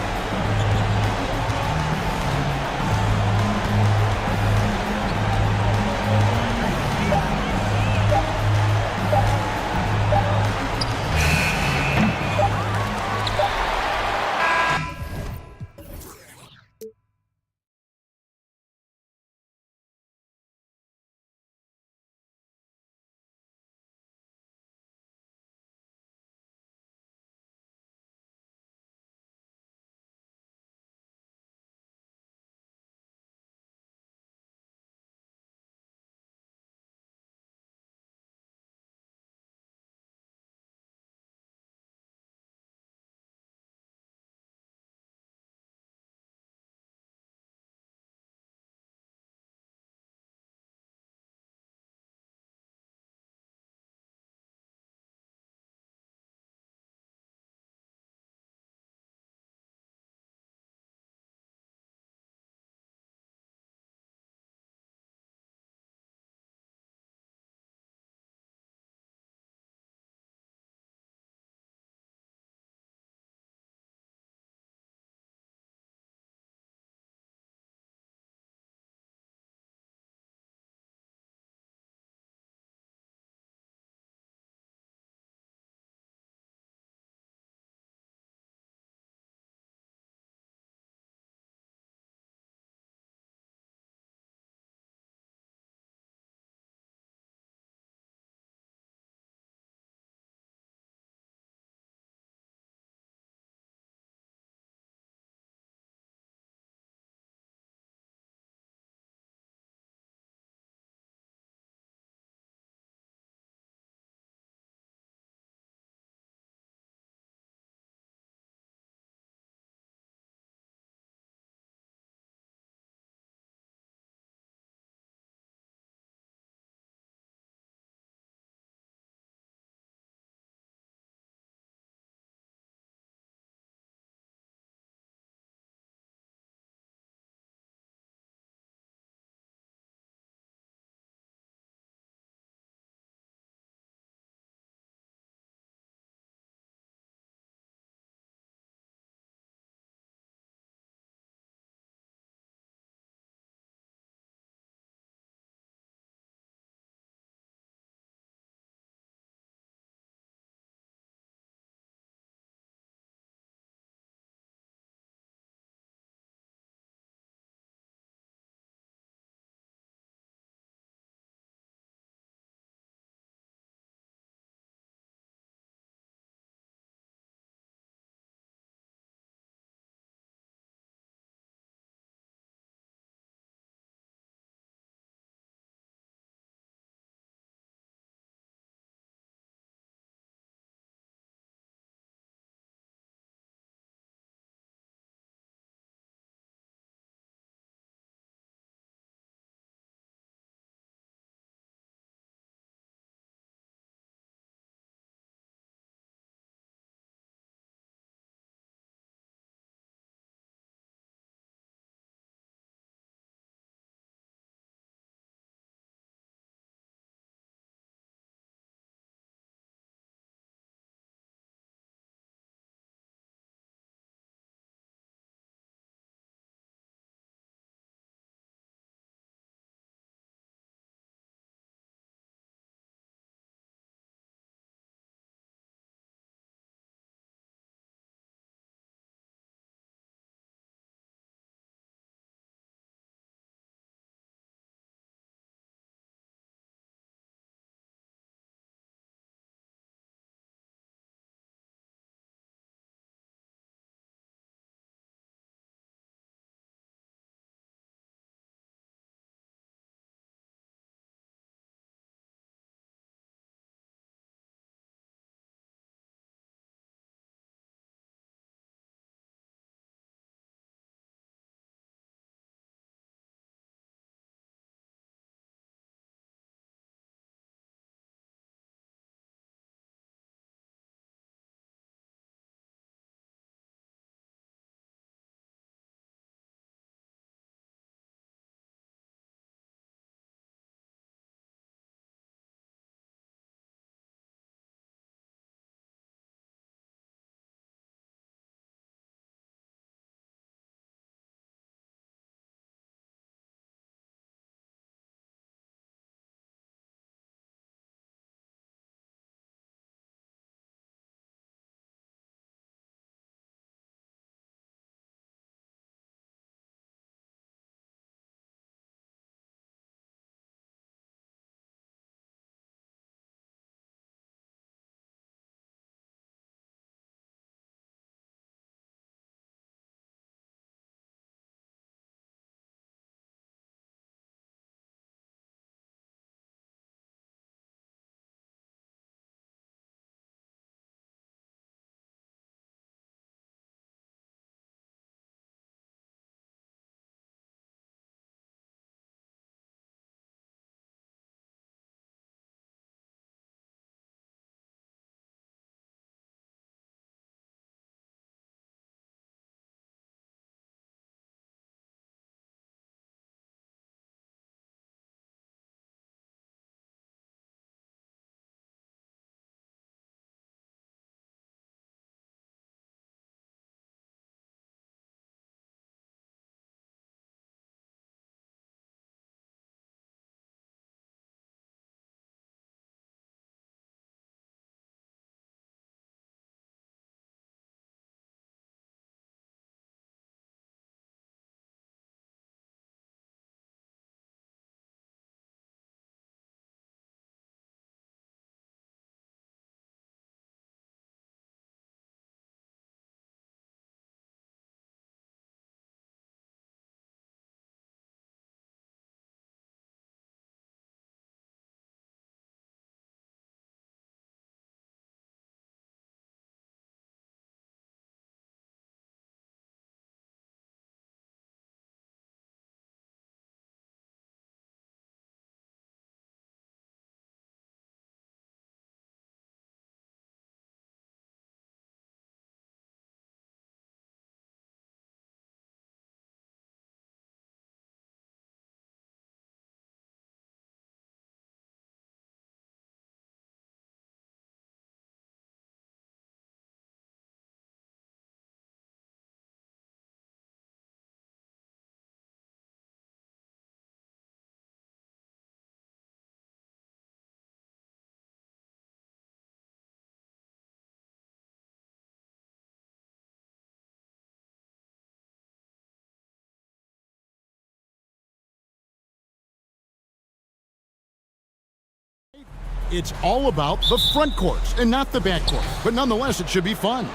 It's all about the front courts and not the back court. But nonetheless, it should be fun.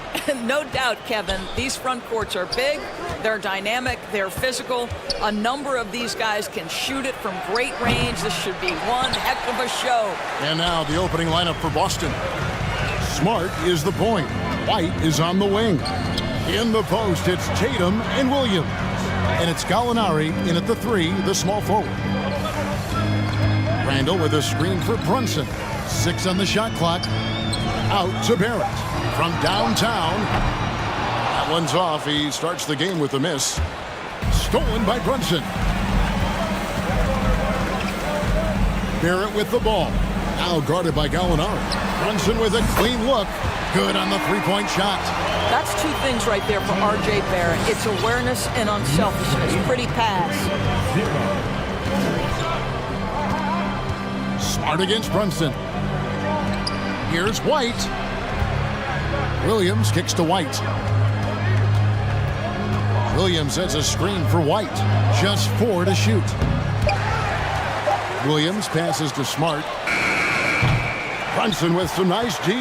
No doubt, Kevin. These front courts are big, they're dynamic, they're physical. A number of these guys can shoot it from great range. This should be one heck of a show. And now the opening lineup for Boston. Smart is the point. White is on the wing. In the post, it's Tatum and Williams. And it's Gallinari in at the 3, the small forward. Randall with a screen for Brunson. 6 on the shot clock. Out to Barrett. From downtown. That one's off. He starts the game with a miss. Stolen by Brunson. Barrett with the ball. Now guarded by Gallinari. Brunson with a clean look. Good on the three-point shot. That's two things right there for R.J. Barrett. It's awareness and unselfishness. Pretty pass. Smart against Brunson. Here's White. Williams kicks to White. Williams has a screen for White. Just 4 to shoot. Williams passes to Smart. Brunson with some nice D.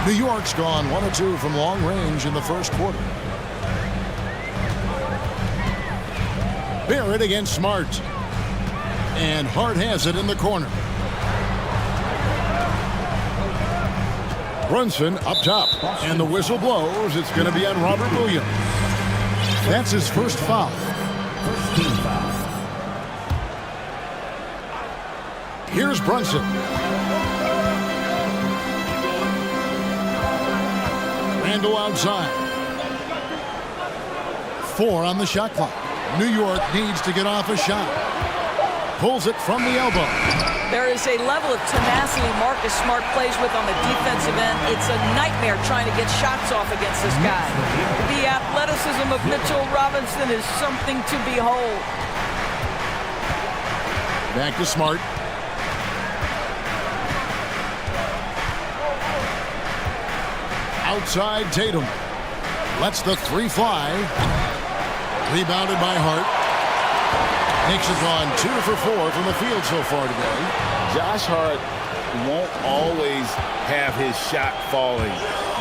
New York's gone 1 of 2 from long range in the first quarter. Barrett against Smart. And Hart has it in the corner. Brunson up top. And the whistle blows. It's going to be on Robert Williams. That's his first foul. First team foul. Here's Brunson. Randall outside. 4 on the shot clock. New York needs to get off a shot. Pulls it from the elbow. There is a level of tenacity Marcus Smart plays with on the defensive end. It's a nightmare trying to get shots off against this guy. The athleticism of Mitchell Robinson is something to behold. Back to Smart. Outside Tatum. Lets the 3 fly. Rebounded by Hart. Knicks have gone 2 for 4 from the field so far today. Josh Hart won't always have his shot falling,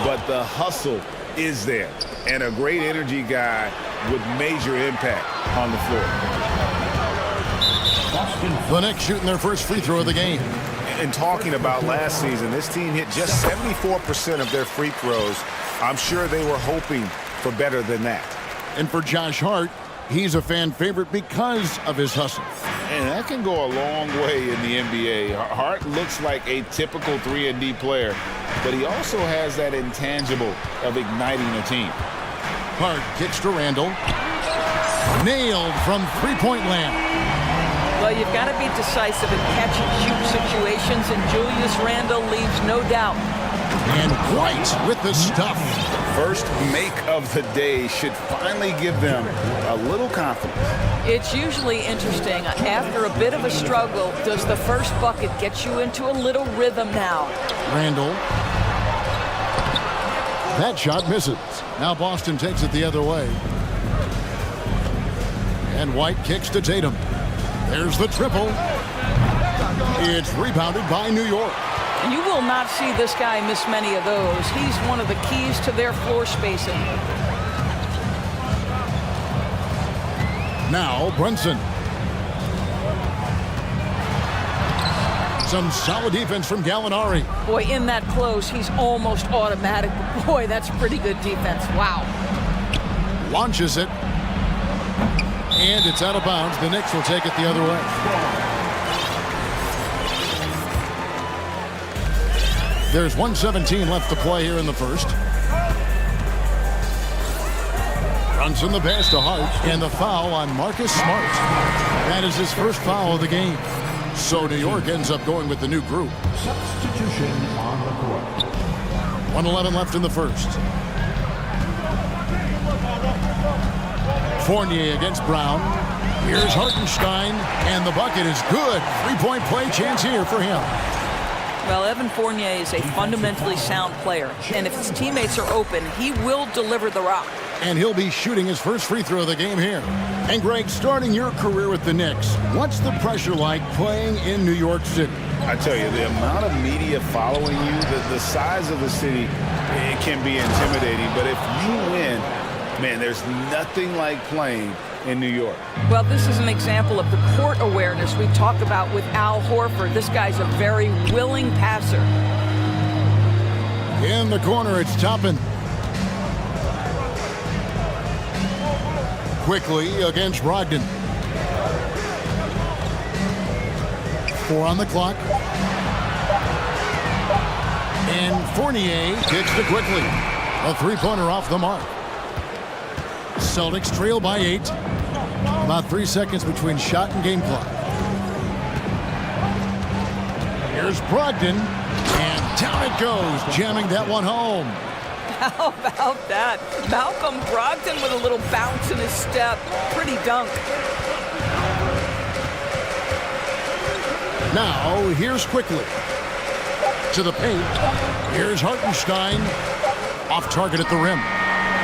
but the hustle is there. And a great energy guy with major impact on the floor. The Knicks shooting their first free throw of the game. And talking about last season, this team hit just 74% of their free throws. I'm sure they were hoping for better than that. And for Josh Hart, he's a fan favorite because of his hustle. And that can go a long way in the NBA. Hart looks like a typical 3-and-D player, but he also has that intangible of igniting a team. Hart kicks to Randall. Nailed from three-point land. Well, you've got to be decisive in catch-and-shoot situations, and Julius Randle leaves no doubt. And White with the stuff. First make of the day should finally give them a little confidence. It's usually interesting. After a bit of a struggle, does the first bucket get you into a little rhythm now? Randall. That shot misses. Now Boston takes it the other way. And White kicks to Tatum. There's the triple. It's rebounded by New York. You will not see this guy miss many of those. He's one of the keys to their floor spacing. Now Brunson. Some solid defense from Gallinari. Boy, in that close, he's almost automatic. But boy, that's pretty good defense. Wow. Launches it. And it's out of bounds. The Knicks will take it the other way. There's 1:17 left to play here in the first. Brunson the pass to Hart, and the foul on Marcus Smart. That is his first foul of the game. So New York ends up going with the new group. Substitution on the court. 1:11 left in the first. Fournier against Brown. Here's Hartenstein, and the bucket is good. Three-point play chance here for him. Well, Evan Fournier is a fundamentally sound player, and if his teammates are open, he will deliver the rock. And he'll be shooting his first free throw of the game here. And Greg, starting your career with the Knicks, what's the pressure like playing in New York City? I tell you, the amount of media following you, the size of the city, it can be intimidating. But if you win, man, there's nothing like playing in New York. Well, this is an example of the court awareness we talk about with Al Horford. This guy's a very willing passer. In the corner, it's Toppin. Quickly against Brogdon. 4 on the clock. And Fournier kicks to Quickly. A three-pointer off the mark. Celtics trail by 8. About 3 seconds between shot and game clock. Here's Brogdon. And down it goes, jamming that one home. How about that? Malcolm Brogdon with a little bounce in his step. Pretty dunk. Now, here's Quickly. To the paint. Here's Hartenstein. Off target at the rim.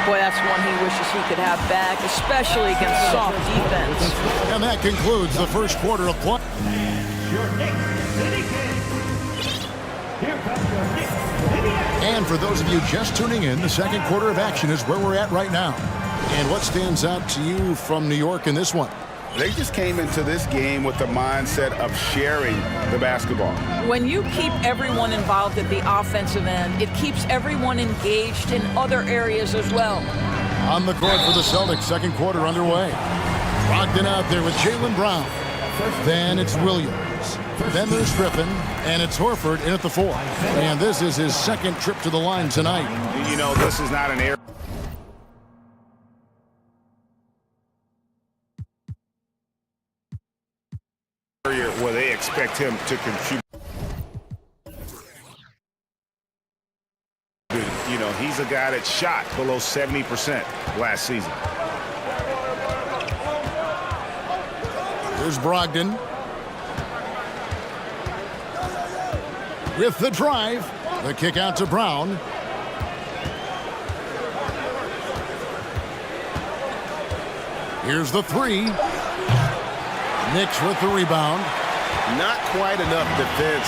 Boy, that's one he wishes he could have back, especially against soft defense. And that concludes the first quarter of play. And for those of you just tuning in, the second quarter of action is where we're at right now. And what stands out to you from New York in this one? They just came into this game with the mindset of sharing the basketball. When you keep everyone involved at the offensive end, it keeps everyone engaged in other areas as well. On the court for the Celtics, second quarter underway. Brogdon out there with Jaylen Brown. Then it's Williams. Then there's Griffin, and it's Horford in at the 4. And this is his second trip to the line tonight. You know, this is not an area where they expect him to contribute. You know, he's a guy that shot below 70% last season. Here's Brogdon. With the drive, the kick out to Brown. Here's the 3. Knicks with the rebound. Not quite enough defense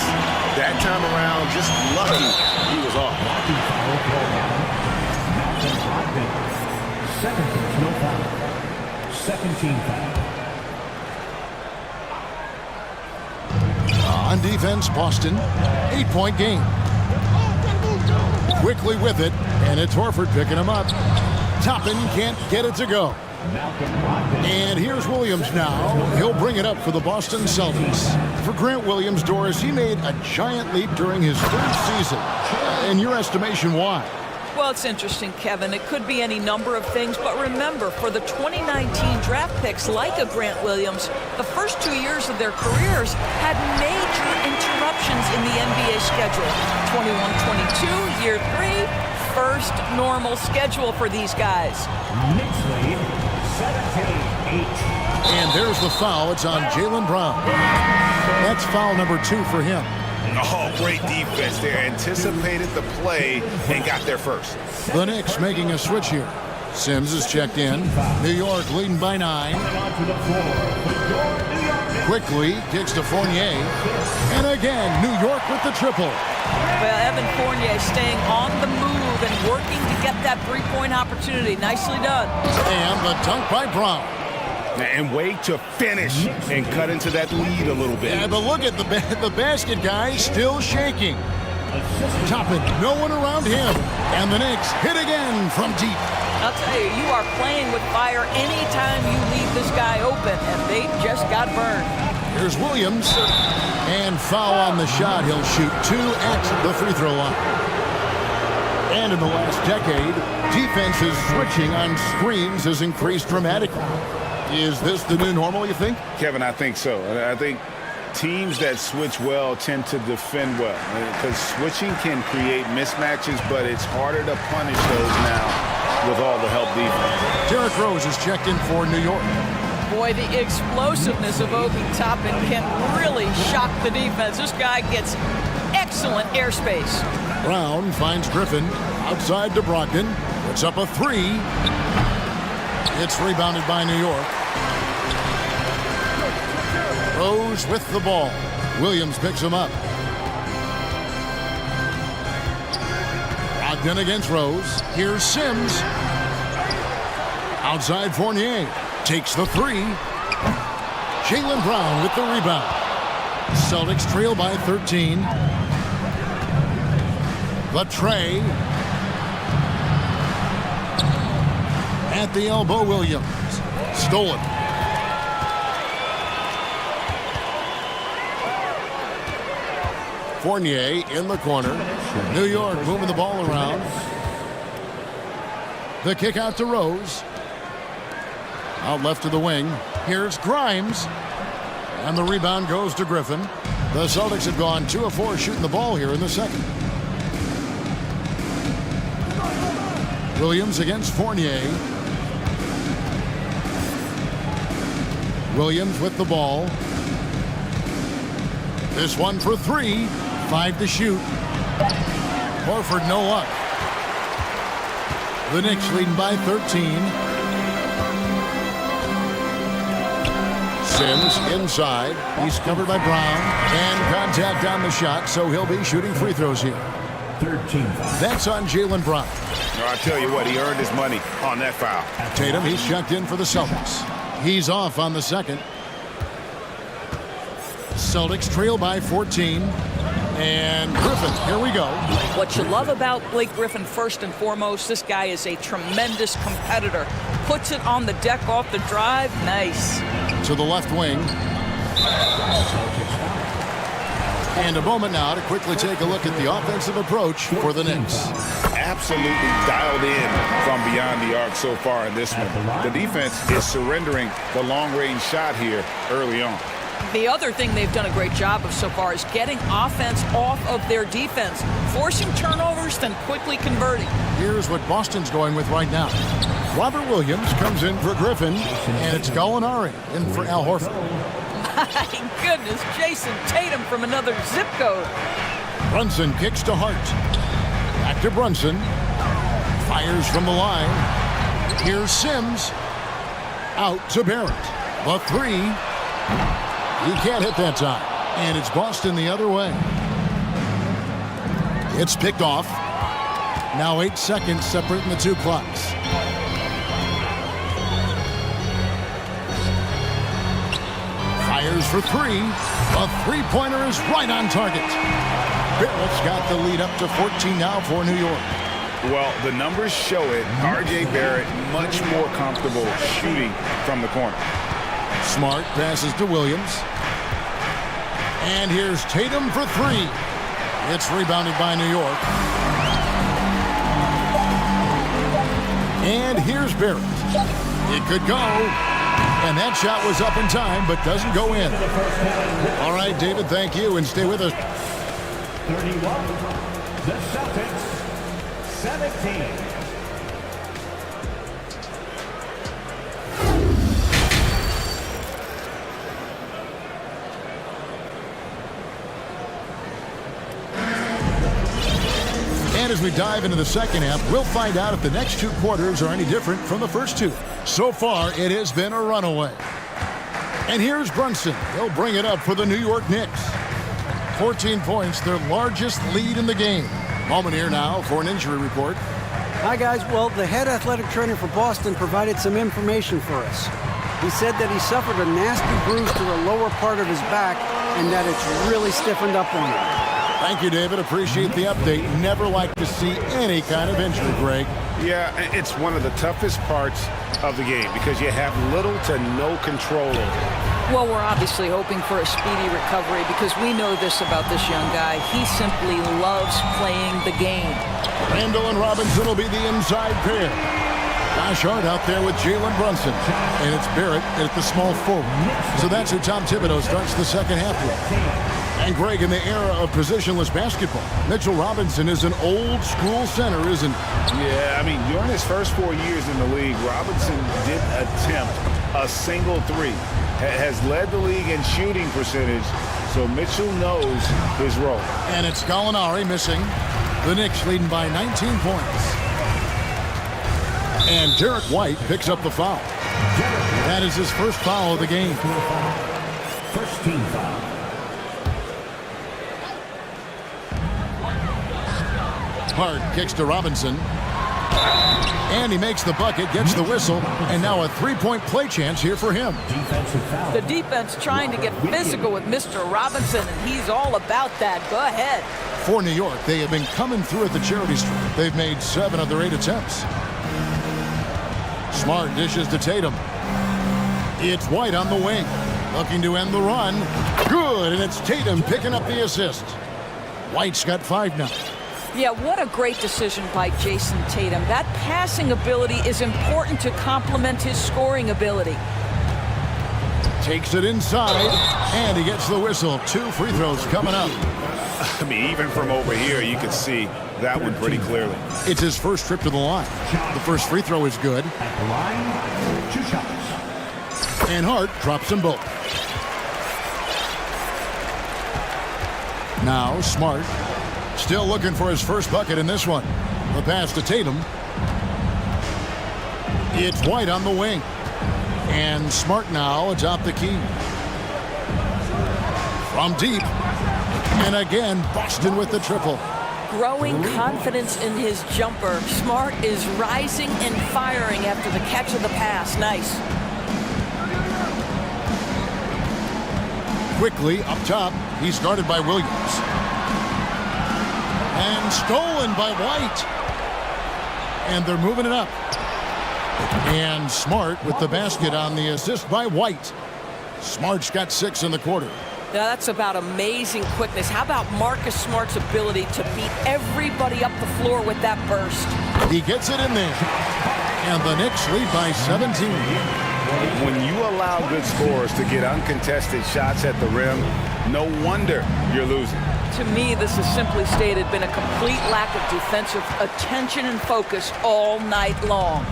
that time around. Just lucky he was off. Second team foul. On defense, Boston, 8-point game. Quickly with it, and it's Horford picking him up. Toppin can't get it to go. And here's Williams now. He'll bring it up for the Boston Celtics. For Grant Williams, Doris, he made a giant leap during his third season. In your estimation, why? Well, it's interesting, Kevin. It could be any number of things, but remember, for the 2019 draft picks like a Grant Williams, the first 2 years of their careers had major interruptions in the NBA schedule. 21-22, year 3, first normal schedule for these guys. Knicks lead, 17-8. And there's the foul. It's on Jaylen Brown. That's foul number 2 for him. Oh, great defense there. Anticipated the play and got there first. The Knicks making a switch here. Sims is checked in. New York leading by 9. Quickly kicks to Fournier. And again, New York with the triple. Well, Evan Fournier staying on the move and working to get that three-point opportunity. Nicely done. And the dunk by Brown. And wait to finish and cut into that lead a little bit. Yeah, but look at the basket guy still shaking. Toppin, no one around him. And the Knicks hit again from deep. I'll tell you, you are playing with fire anytime you leave this guy open, and they just got burned. Here's Williams. And foul on the shot. He'll shoot 2 at the free throw line. And in the last decade, defenses switching on screens has increased dramatically. Is this the new normal, you think? Kevin, I think so. I think teams that switch well tend to defend well. Because switching can create mismatches, but it's harder to punish those now with all the help defense. Derrick Rose is checked in for New York. Boy, the explosiveness of Obi Toppin can really shock the defense. This guy gets excellent airspace. Brown finds Griffin outside to Brogdon. Puts up a 3. It's rebounded by New York. Rose with the ball. Williams picks him up. Ogden against Rose. Here's Sims. Outside Fournier. Takes the three. Jaylen Brown with the rebound. Celtics trail by 13. The tray. At the elbow, Williams. Stolen. Fournier in the corner. New York moving the ball around. The kick out to Rose. Out left to the wing. Here's Grimes. And the rebound goes to Griffin. The Celtics have gone 2 of 4 shooting the ball here in the second. Williams against Fournier. Williams with the ball. This one for 3. 5 to shoot. Horford no luck. The Knicks leading by 13. Sims inside. He's covered by Brown. And contact on the shot, so he'll be shooting free throws here. 13. That's on Jaylen Brown. I tell you what, he earned his money on that foul. Tatum, he's checked in for the Celtics. He's off on the second. Celtics trail by 14. And Griffin, here we go. What you love about Blake Griffin, first and foremost, this guy is a tremendous competitor. Puts it on the deck off the drive. Nice. To the left wing. And a moment now to quickly take a look at the offensive approach for the Knicks. Absolutely dialed in from beyond the arc so far in this one. The defense is surrendering the long-range shot here early on. The other thing they've done a great job of so far is getting offense off of their defense, forcing turnovers, then quickly converting. Here's what Boston's going with right now. Robert Williams comes in for Griffin, and it's Gallinari in for Al Horford. My goodness, Jason Tatum from another zip code. Brunson kicks to Hart. Back to Brunson. Fires from the line. Here's Sims. Out to Barrett. The three. He can't hit that time. And it's Boston the other way. It's picked off. Now 8 seconds separating the two clocks. Fires for three. A three-pointer is right on target. Barrett's got the lead up to 14 now for New York. Well, the numbers show it. R.J. Barrett much more comfortable shooting from the corner. Smart passes to Williams. And here's Tatum for three. It's rebounded by New York. And here's Barrett. It could go. And that shot was up in time, but doesn't go in. All right, David, thank you, and stay with us. 31. The Celtics, 17. And as we dive into the second half, we'll find out if the next two quarters are any different from the first two. So far, it has been a runaway. And here's Brunson. He'll bring it up for the New York Knicks. 14 points, their largest lead in the game. Moment here now for an injury report. Hi, guys. Well, the head athletic trainer for Boston provided some information for us. He said that he suffered a nasty bruise to the lower part of his back and that it's really stiffened up on him. Thank you, David. Appreciate the update. Never like to see any kind of injury, Greg. Yeah, it's one of the toughest parts of the game because you have little to no control over it. Well, we're obviously hoping for a speedy recovery because we know this about this young guy. He simply loves playing the game. Randall and Robinson will be the inside pair. Josh Hart out there with Jalen Brunson. And it's Barrett at the small forward. So that's who Tom Thibodeau starts the second half with. And Greg, in the era of positionless basketball, Mitchell Robinson is an old school center, isn't he? Yeah, I mean, during his first 4 years in the league, Robinson did attempt a single three. Has led the league in shooting percentage, so Mitchell knows his role. And it's Gallinari missing. The Knicks leading by 19 points. And Derek White picks up the foul. That is his first foul of the game. First team foul. Hart kicks to Robinson. And he makes the bucket, gets the whistle, and now a three-point play chance here for him. The defense trying to get physical with Mr. Robinson, and he's all about that. Go ahead. For New York, they have been coming through at the charity stripe. They've made 7 of their 8 attempts. Smart dishes to Tatum. It's White on the wing, looking to end the run. Good, and it's Tatum picking up the assist. White's got 5 now. Yeah, what a great decision by Jason Tatum. That passing ability is important to complement his scoring ability. Takes it inside, and he gets the whistle. 2 free throws coming up. I mean, even from over here, you can see that one pretty clearly. It's his first trip to the line. The first free throw is good. At the line, 2 shots. And Hart drops them both. Now Smart, still looking for his first bucket in this one. The pass to Tatum. It's White on the wing. And Smart now atop the key. From deep. And again, Boston with the triple. Growing confidence in his jumper. Smart is rising and firing after the catch of the pass. Nice. Quickly up top, he's guarded by Williams. And stolen by White. And they're moving it up. And Smart with the basket on the assist by White. Smart's got 6 in the quarter. Now that's about amazing quickness. How about Marcus Smart's ability to beat everybody up the floor with that burst? He gets it in there. And the Knicks lead by 17. When you allow good scorers to get uncontested shots at the rim, no wonder you're losing. To me, this has simply stated been a complete lack of defensive attention and focus all night long.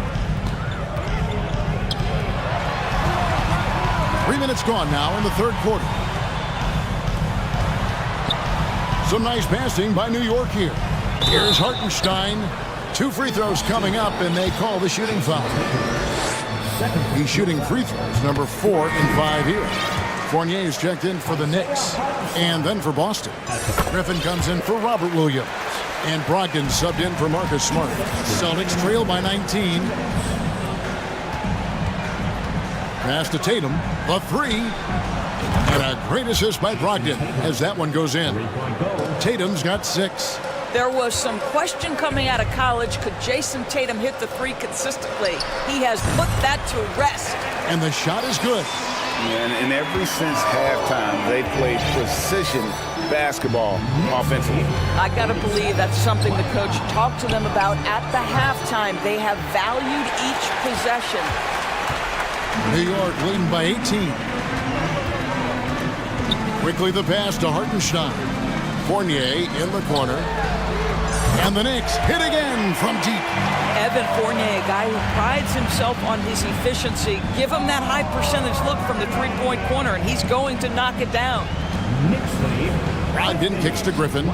3 minutes gone now in the third quarter. Some nice passing by New York here. Here's Hartenstein. 2 free throws coming up, and they call the shooting foul. He's shooting free throws, number 4 and 5 here. Fournier is checked in for the Knicks, and then for Boston. Griffin comes in for Robert Williams, and Brogdon subbed in for Marcus Smart. Celtics trail by 19. Pass to Tatum, the 3. And a great assist by Brogdon as that one goes in. Tatum's got 6. There was some question coming out of college. Could Jason Tatum hit the 3 consistently? He has put that to rest. And the shot is good. And ever since halftime, they played precision basketball offensively. I got to believe that's something the coach talked to them about at the halftime. They have valued each possession. New York leading by 18. Quickly the pass to Hartenstein. Fournier in the corner. And the Knicks hit again from deep. Evan Fournier, a guy who prides himself on his efficiency. Give him that high percentage look from the 3-point corner, and he's going to knock it down. Brogdon kicks to Griffin.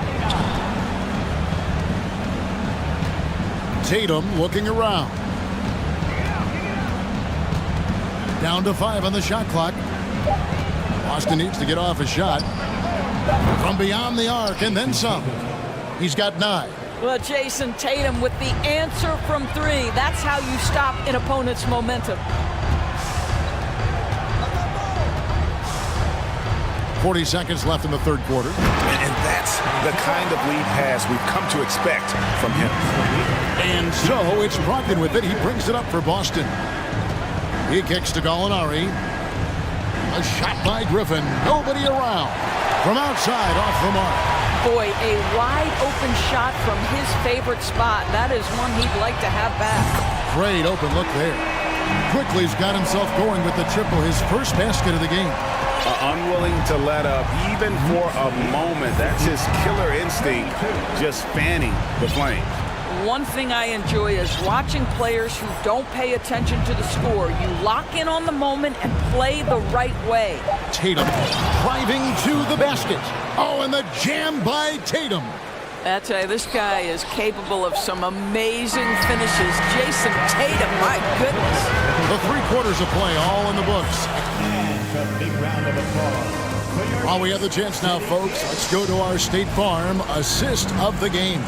Tatum looking around. Down to 5 on the shot clock. Boston needs to get off a shot. From beyond the arc and then some. He's got 9. Well, Jason Tatum with the answer from 3. That's how you stop an opponent's momentum. 40 seconds left in the third quarter. And that's the kind of lead pass we've come to expect from him. And so it's Brogdon with it. He brings it up for Boston. He kicks to Gallinari. A shot by Griffin. Nobody around. From outside, off the mark. Boy, a wide open shot from his favorite spot. That is one he'd like to have back. Great open look there. Quickly's got himself going with the triple, his first basket of the game. Unwilling to let up even for a moment. That's his killer instinct, just fanning the flames. One thing I enjoy is watching players who don't pay attention to the score. You lock in on the moment and play the right way. Tatum driving to the basket. Oh, and the jam by Tatum. I tell you, this guy is capable of some amazing finishes. Jason Tatum, my goodness. The 3 quarters of play all in the books. While we have the chance now, folks, let's go to our State Farm assist of the game.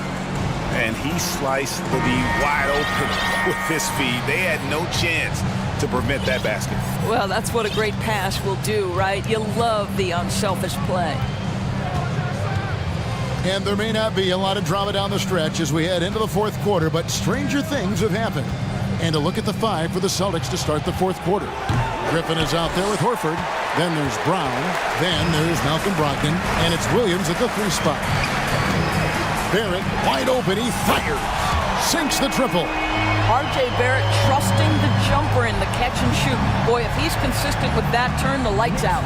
and he sliced the D wide open with his speed. They had no chance to prevent that basket. Well, that's what a great pass will do, right? You love the unselfish play. And there may not be a lot of drama down the stretch as we head into the fourth quarter, but stranger things have happened. And a look at the five for the Celtics to start the fourth quarter. Griffin is out there with Horford. Then there's Brown. Then there's Malcolm Brogdon. And it's Williams at the 3 spot. Barrett wide open. He fires. Sinks the triple. R.J. Barrett trusting the jumper in the catch and shoot. Boy, if he's consistent with that turn, the lights out.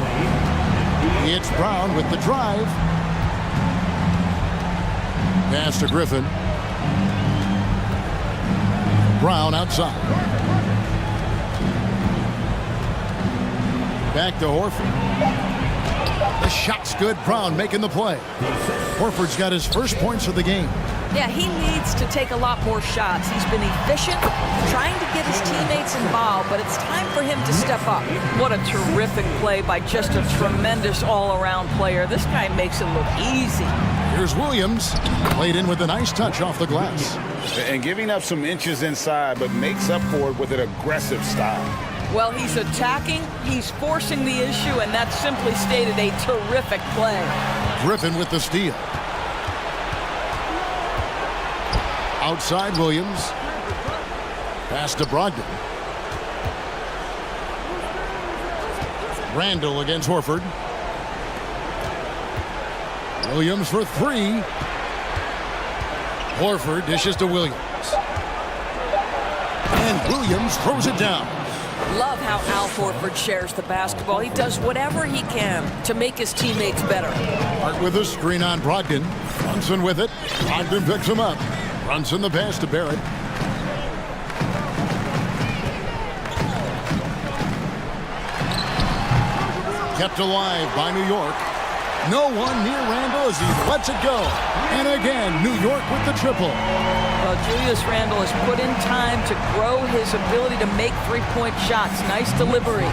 It's Brown with the drive. Pass to Griffin. Brown outside. Back to Horford. The shot's good. Brown making the play. Horford's got his first points of the game. Yeah, he needs to take a lot more shots. He's been efficient, trying to get his teammates involved, but it's time for him to step up. What a terrific play by just a tremendous all-around player. This guy makes it look easy. Here's Williams. Played in with a nice touch off the glass. And giving up some inches inside, but makes up for it with an aggressive style. Well, he's attacking, he's forcing the issue, and that's simply stated a terrific play. Griffin with the steal. Outside Williams. Pass to Brogdon. Randall against Horford. Williams for 3. Horford dishes to Williams. And Williams throws it down. Love how Al Horford shares the basketball. He does whatever he can to make his teammates better. Hart with a screen on Brogdon. Brunson with it. Brogdon picks him up. Brunson the pass to Barrett. Kept alive by New York. No one near Randall as he lets it go. And again, New York with the triple. Well, Julius Randle has put in time to grow his ability to make three-point shots. Nice delivery.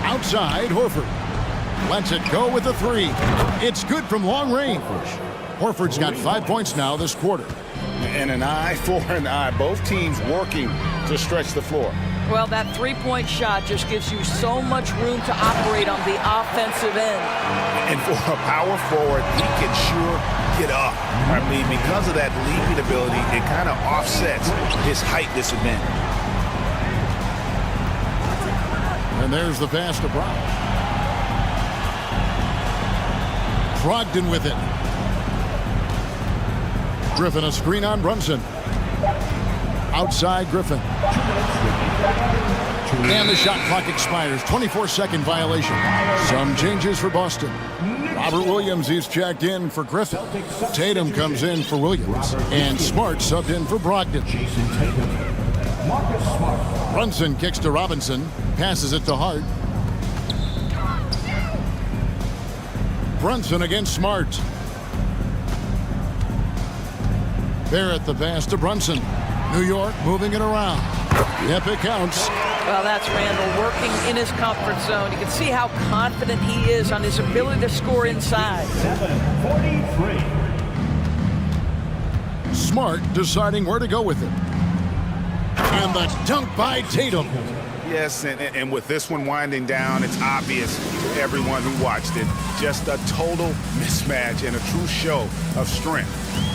Outside, Horford. Lets it go with the 3. It's good from long range. Horford's got 5 points now this quarter. And an eye for an eye. Both teams working to stretch the floor. Well, that three-point shot just gives you so much room to operate on the offensive end. And for a power forward, he can sure get up. I mean, because of that leaping ability, it kind of offsets his height disadvantage. And there's the pass to Brown. Brogdon with it. Griffin a screen on Brunson. Outside Griffin. And the shot clock expires. 24-second violation. Some changes for Boston. Robert Williams, he's checked in for Griffin. Tatum comes in for Williams. And Smart subbed in for Brogdon. Brunson kicks to Robinson. Passes it to Hart. Brunson against Smart. Barrett the pass to Brunson. New York moving it around. Yep, it counts. Well, that's Randall working in his comfort zone. You can see how confident he is on his ability to score inside. 7:43. Smart deciding where to go with it. And the dunk by Tatum. Yes, and with this one winding down, it's obvious to everyone who watched it. Just a total mismatch and a true show of strength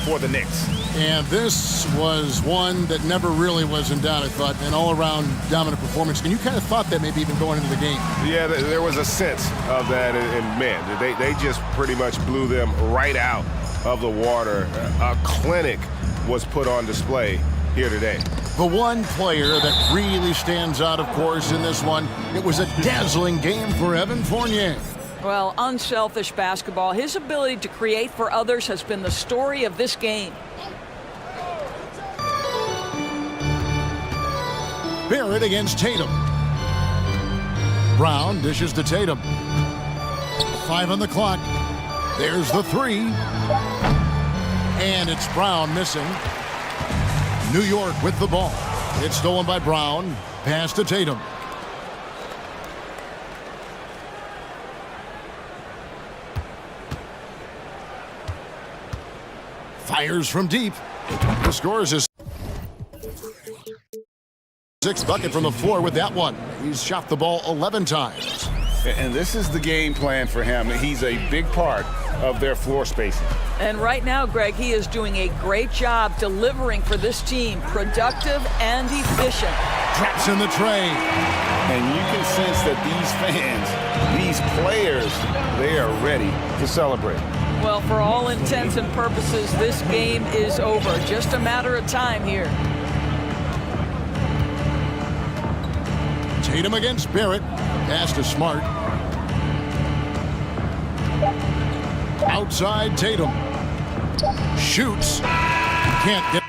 for the Knicks. And this was one that never really was in doubt, I thought, an all-around dominant performance. And you kind of thought that maybe even going into the game. Yeah, there was a sense of that, and man, they just pretty much blew them right out of the water. A clinic was put on display here today. The one player that really stands out, of course, in this one, it was a dazzling game for Evan Fournier. Well, unselfish basketball. His ability to create for others has been the story of this game. Barrett against Tatum. Brown dishes to Tatum. 5 on the clock. There's the 3. And it's Brown missing. New York with the ball. It's stolen by Brown. Pass to Tatum. Fires from deep. The scores is 6th bucket from the floor with that one. He's shot the ball 11 times. And this is the game plan for him. He's a big part of their floor spacing. And right now, Greg, he is doing a great job delivering for this team, productive and efficient. Traps in the tray. And you can sense that these fans, these players, they are ready to celebrate. Well, for all intents and purposes, this game is over. Just a matter of time here. Tatum against Barrett. Pass to Smart. Outside Tatum. Shoots. Can't get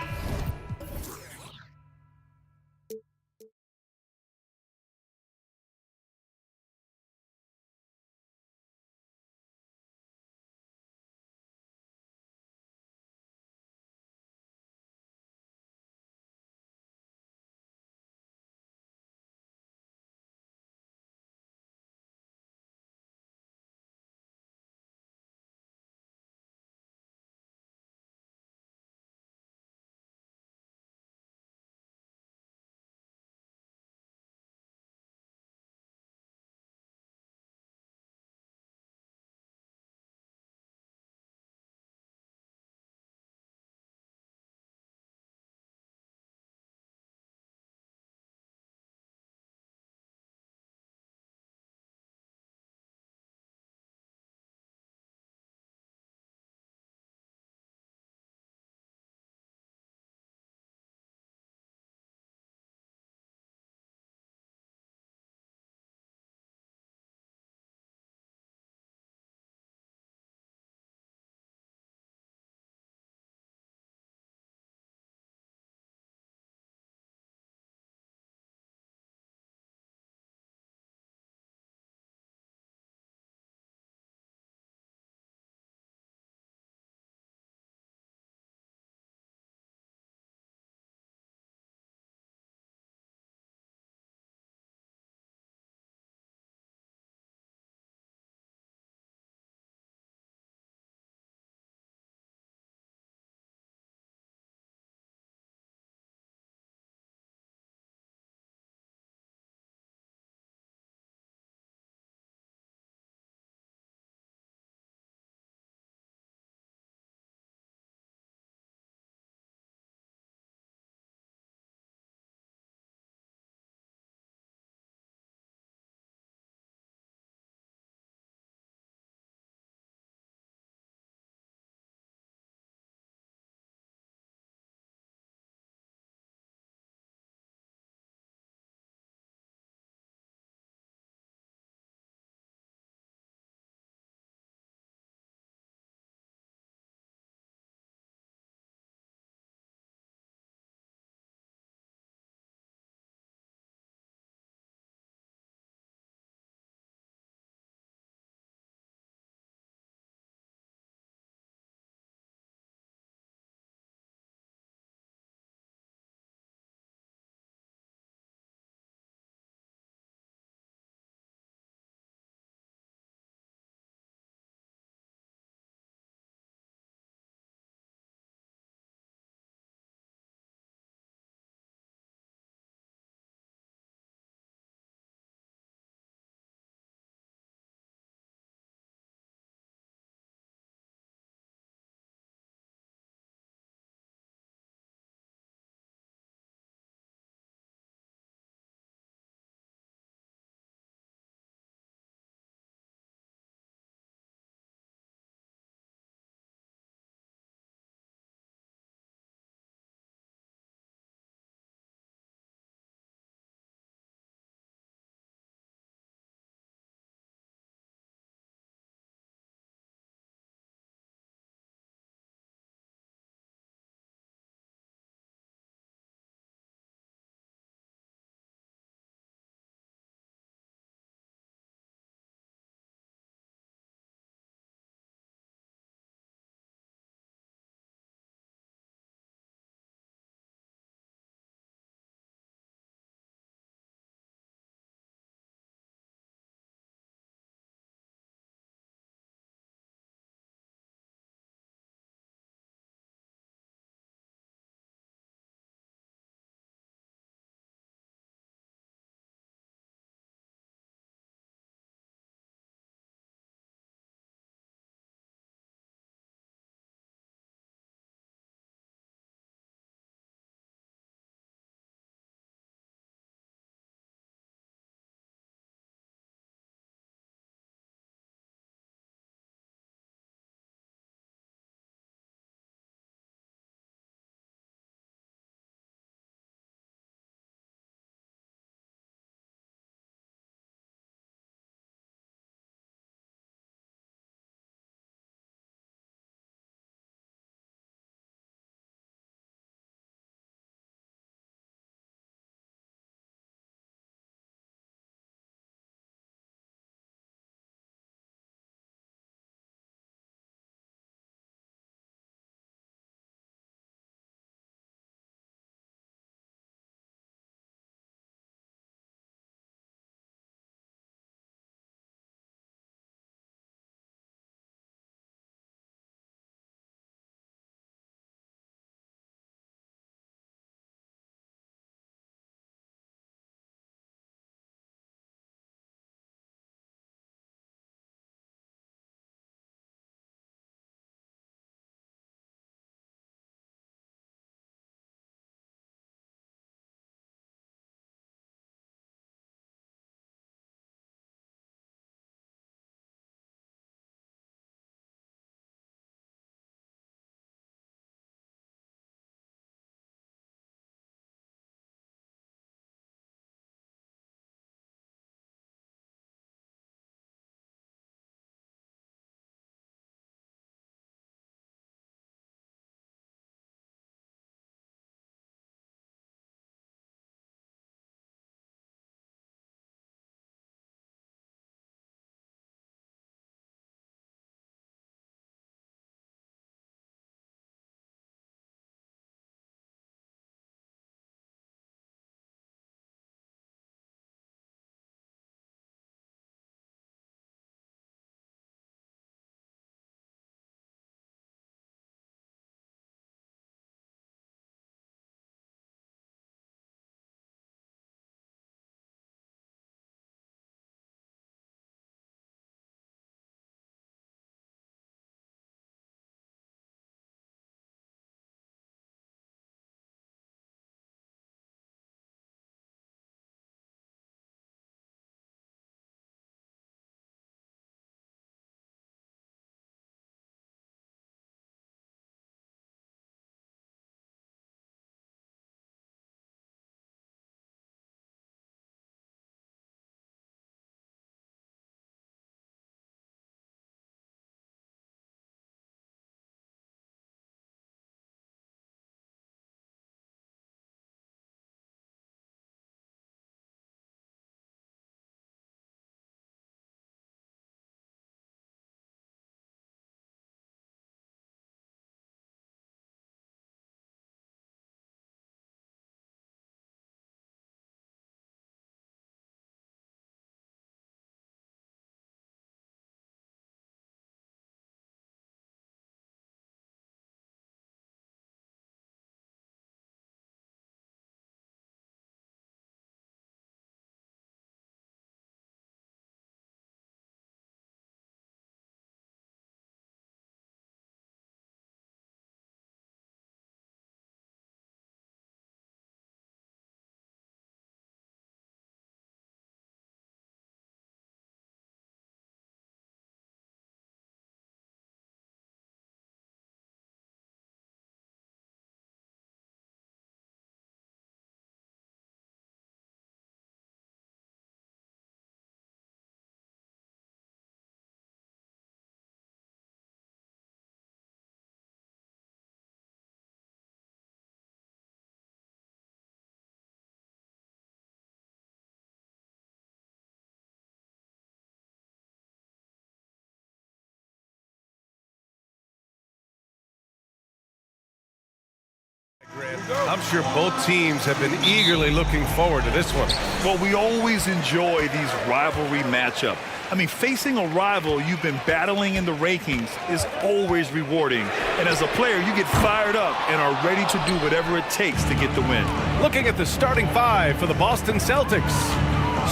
I'm sure both teams have been eagerly looking forward to this one. Well, we always enjoy these rivalry matchups. I mean, facing a rival you've been battling in the rankings is always rewarding. And as a player, you get fired up and are ready to do whatever it takes to get the win. Looking at the starting five for the Boston Celtics.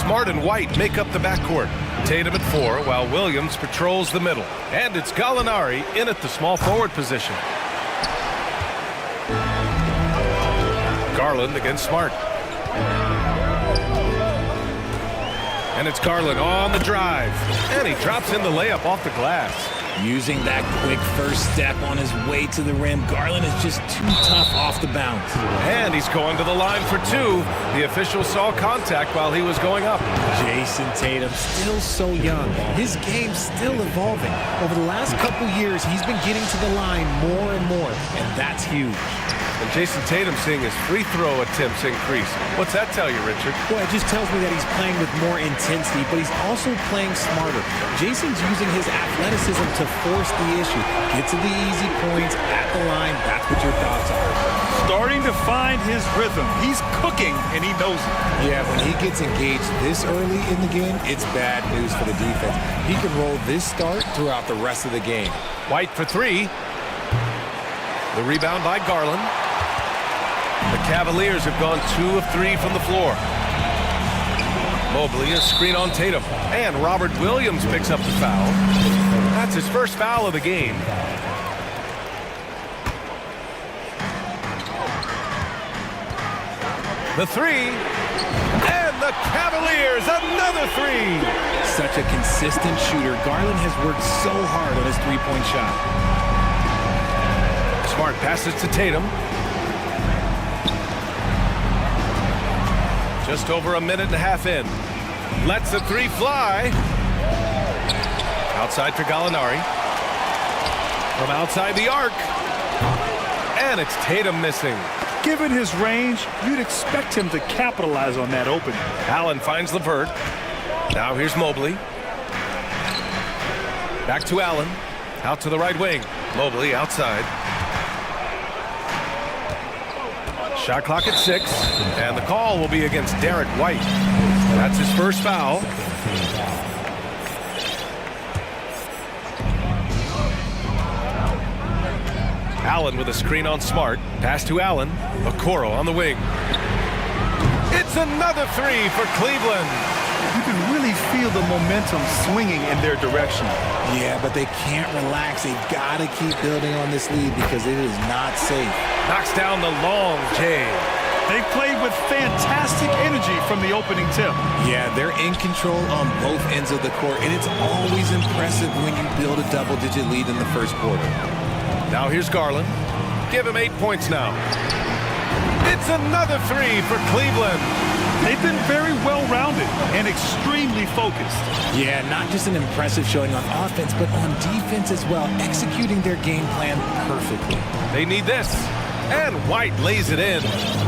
Smart and White make up the backcourt. Tatum at 4, while Williams patrols the middle. And it's Gallinari in at the small forward position. Garland against Smart. And it's Garland on the drive. And he drops in the layup off the glass. Using that quick first step on his way to the rim, Garland is just too tough off the bounce. And he's going to the line for 2. The official saw contact while he was going up. Jason Tatum, still so young. His game's still evolving. Over the last couple years, he's been getting to the line more and more, and that's huge. And Jason Tatum seeing his free throw attempts increase. What's that tell you, Richard? Well, it just tells me that he's playing with more intensity, but he's also playing smarter. Jason's using his athleticism to force the issue. Get to the easy points at the line. That's what your thoughts are. Starting to find his rhythm. He's cooking, and he knows it. Yeah, when he gets engaged this early in the game, it's bad news for the defense. He can roll this start throughout the rest of the game. White for 3. The rebound by Garland. The Cavaliers have gone 2 of 3 from the floor. Mobley, a screen on Tatum. And Robert Williams picks up the foul. That's his first foul of the game. The 3. And the Cavaliers, another 3. Such a consistent shooter. Garland has worked so hard on his three-point shot. Smart passes to Tatum. Just over a minute and a half in. Lets the 3 fly. Outside for Gallinari. From outside the arc. And it's Tatum missing. Given his range, you'd expect him to capitalize on that opening. Allen finds LeVert. Now here's Mobley. Back to Allen. Out to the right wing. Mobley outside. Shot clock at 6, and the call will be against Derek White. That's his first foul. Allen with a screen on Smart. Pass to Allen. Okoro on the wing. It's another 3 for Cleveland. You can really feel the momentum swinging in their direction. Yeah, but they can't relax. They've got to keep building on this lead because it is not safe. Knocks down the long J. They played with fantastic energy from the opening tip. Yeah, they're in control on both ends of the court, and it's always impressive when you build a double-digit lead in the first quarter. Now here's Garland. Give him 8 points now. It's another 3 for Cleveland. They've been very well-rounded and extremely focused. Yeah, not just an impressive showing on offense, but on defense as well, executing their game plan perfectly. They need this. And White lays it in.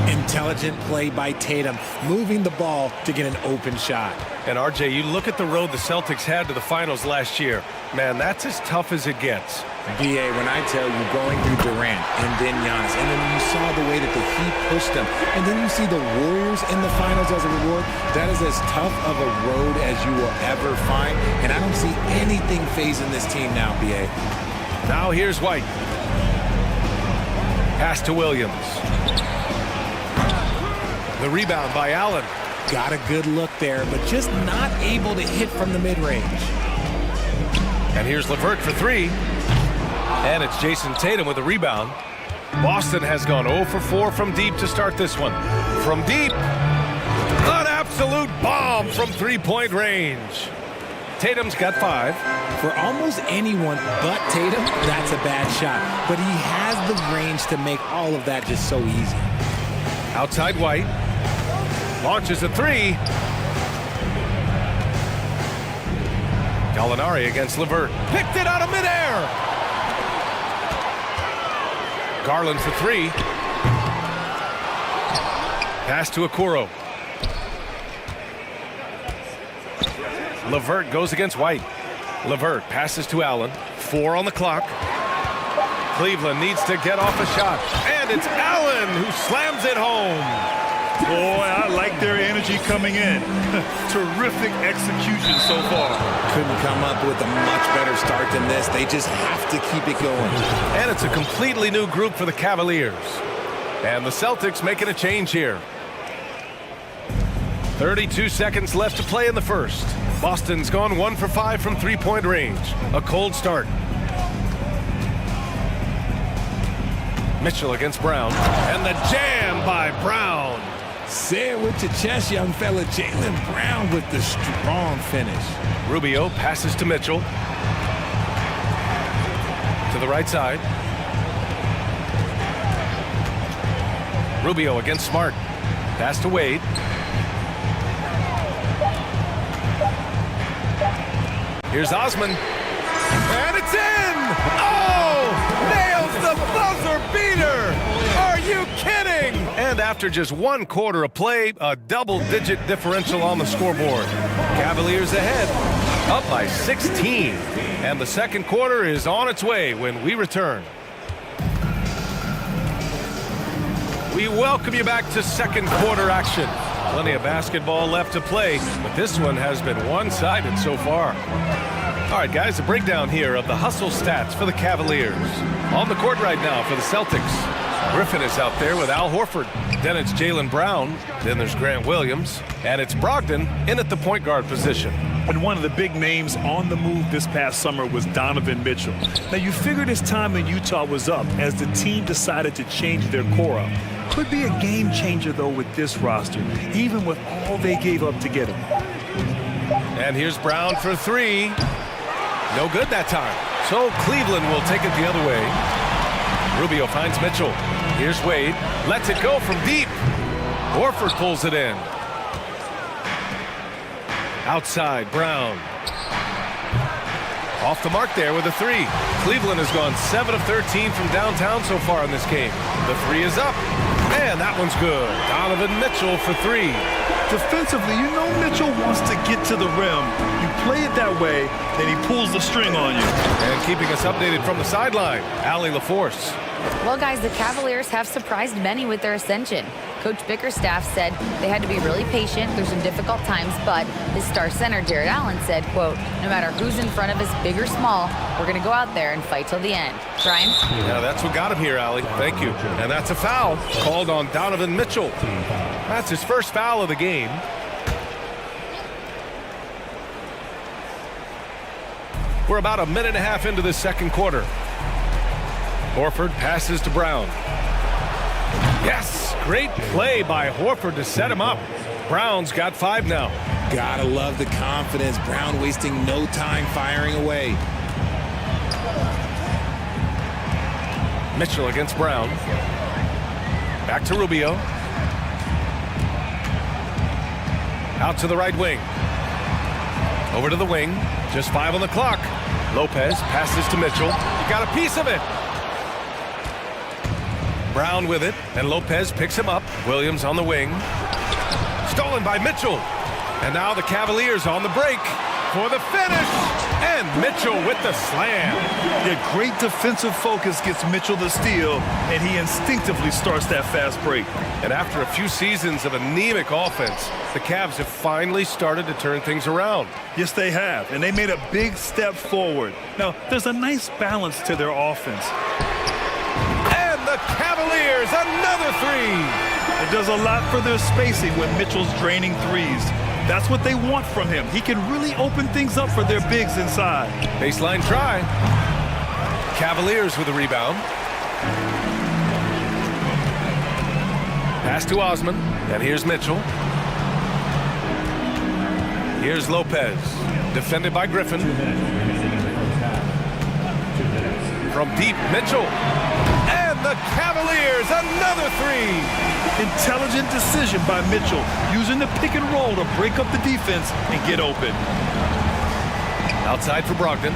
Intelligent play by Tatum, moving the ball to get an open shot. And RJ, you look at the road the Celtics had to the finals last year. Man, that's as tough as it gets. BA, when I tell you going through Durant and then Giannis, and then you saw the way that the Heat pushed them, and then you see the Warriors in the finals as a reward, that is as tough of a road as you will ever find, and I don't see anything phasing this team now, BA. Now here's White. Pass to Williams. The rebound by Allen. Got a good look there, but just not able to hit from the mid-range. And here's LeVert for 3. And it's Jason Tatum with a rebound. Boston has gone 0 for 4 from deep to start this one. From deep, an absolute bomb from three-point range. Tatum's got 5. For almost anyone but Tatum, that's a bad shot. But he has the range to make all of that just so easy. Outside White. Launches a 3. Gallinari against LeVert. Picked it out of midair. Garland for 3. Pass to Okoro. LeVert goes against White. LeVert passes to Allen. 4 on the clock. Cleveland needs to get off a shot. And it's Allen who slams it home. Boy, I like their energy coming in. Terrific execution so far. Couldn't come up with a much better start than this. They just have to keep it going. And it's a completely new group for the Cavaliers. And the Celtics making a change here. 32 seconds left to play in the first. Boston's gone 1 for 5 from three-point range. A cold start. Mitchell against Brown. And the jam by Brown. Say it with your chest, young fella. Jaylen Brown with the strong finish. Rubio passes to Mitchell. To the right side. Rubio against Smart. Pass to Wade. Here's Osman. And it's in! Oh! Nails the buzzer beater! Are you kidding? And after just 1 quarter of play, a double-digit differential on the scoreboard. Cavaliers ahead, up by 16. And the second quarter is on its way when we return. We welcome you back to second quarter action. Plenty of basketball left to play, but this one has been one-sided so far. All right, guys, a breakdown here of the hustle stats for the Cavaliers. On the court right now for the Celtics. Griffin is out there with Al Horford. Then it's Jaylen Brown. Then there's Grant Williams. And it's Brogdon in at the point guard position. And one of the big names on the move this past summer was Donovan Mitchell. Now, you figured his time in Utah was up as the team decided to change their core up. Could be a game changer, though, with this roster, even with all they gave up to get him. And here's Brown for three. No good that time. So Cleveland will take it the other way. Rubio finds Mitchell. Here's Wade. Lets it go from deep. Horford pulls it in. Outside, Brown. Off the mark there with a three. Cleveland has gone 7 of 13 from downtown so far in this game. The three is up. And that one's good. Donovan Mitchell for three. Defensively, you know Mitchell wants to get to the rim. You play it that way, then he pulls the string on you. And keeping us updated from the sideline, Allie LaForce. Well, guys, the Cavaliers have surprised many with their ascension. Coach Bickerstaff said they had to be really patient through some difficult times, but his star center, Jared Allen, said, quote, no matter who's in front of us, big or small, we're going to go out there and fight till the end. Brian? Yeah, that's what got him here, Allie. Thank you. And that's a foul called on Donovan Mitchell. That's his first foul of the game. We're about a minute and a half into this second quarter. Horford passes to Brown. Yes, great play by Horford to set him up. Brown's got 5 now. Gotta love the confidence. Brown wasting no time firing away. Mitchell against Brown. Back to Rubio. Out to the right wing. Over to the wing. Just 5 on the clock. Lopez passes to Mitchell. He got a piece of it. Brown with it, and Lopez picks him up. Williams on the wing. Stolen by Mitchell. And now the Cavaliers on the break for the finish. And Mitchell with the slam. Yeah, great defensive focus gets Mitchell the steal, and he instinctively starts that fast break. And after a few seasons of anemic offense, the Cavs have finally started to turn things around. Yes, they have, and they made a big step forward. Now, there's a nice balance to their offense. The Cavaliers, another three. It does a lot for their spacing when Mitchell's draining threes. That's what they want from him. He can really open things up for their bigs inside. Baseline try. Cavaliers with a rebound. Pass to Osman, and here's Mitchell. Here's Lopez, defended by Griffin. From deep, Mitchell. The Cavaliers, another three. Intelligent decision by Mitchell, using the pick and roll to break up the defense and get open. Outside for Brogdon.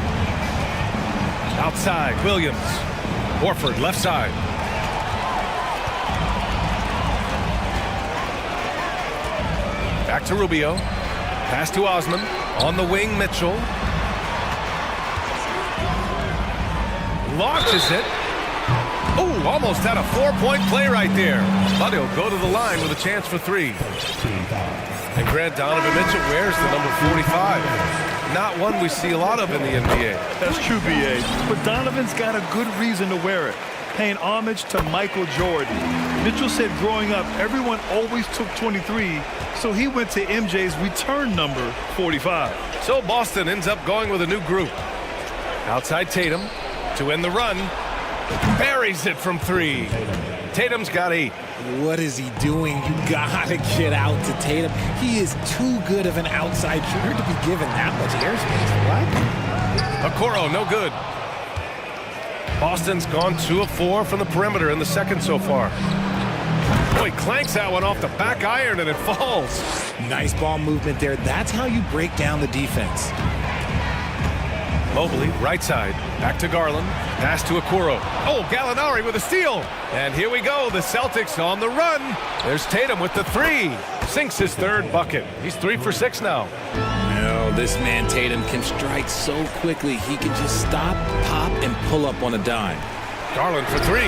Outside, Williams. Horford, left side. Back to Rubio. Pass to Osman. On the wing, Mitchell. Launches it. Oh, almost had a 4-point play right there. But he'll go to the line with a chance for 3. And Grant Donovan Mitchell wears the number 45. Not one we see a lot of in the NBA. That's true, B.A. But Donovan's got a good reason to wear it, paying homage to Michael Jordan. Mitchell said growing up, everyone always took 23, so he went to MJ's return number 45. So Boston ends up going with a new group. Outside Tatum to end the run. Buries it from 3. Tatum's got 8. What is he doing? You gotta get out to Tatum. He is too good of an outside shooter to be given that much airspace. What? Okoro, no good. Boston's gone 2 of 4 from the perimeter in the second so far. Boy, clanks that one off the back iron and it falls. Nice ball movement there. That's how you break down the defense. Mobley, right side, back to Garland, pass to Okoro. Oh, Gallinari with a steal. And here we go, the Celtics on the run. There's Tatum with the 3. Sinks his 3rd bucket. He's 3 for 6 now. No, this man Tatum can strike so quickly. He can just stop, pop, and pull up on a dime. Garland for 3.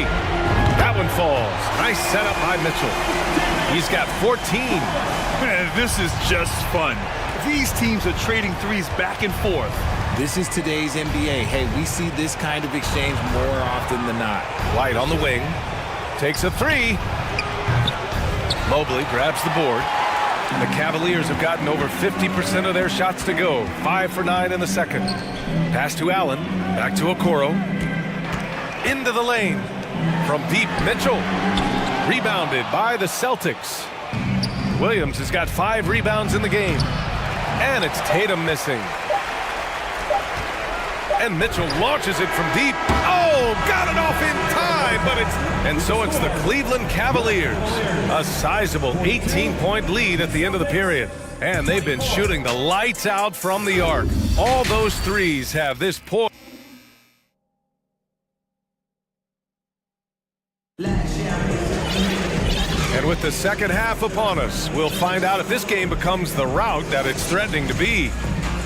That one falls. Nice setup by Mitchell. He's got 14. Man, this is just fun. These teams are trading threes back and forth. This is today's NBA. Hey, we see this kind of exchange more often than not. White on the wing. Takes a 3. Mobley grabs the board. The Cavaliers have gotten over 50% of their shots to go. 5 for 9 in the second. Pass to Allen. Back to Okoro. Into the lane. From deep, Mitchell. Rebounded by the Celtics. Williams has got 5 rebounds in the game. And it's Tatum missing. And Mitchell launches it from deep. Oh, got it off in time, but and so it's the Cleveland Cavaliers. A sizable 18-point lead at the end of the period. And they've been shooting the lights out from the arc. All those threes have this point. And with the second half upon us, we'll find out if this game becomes the rout that it's threatening to be.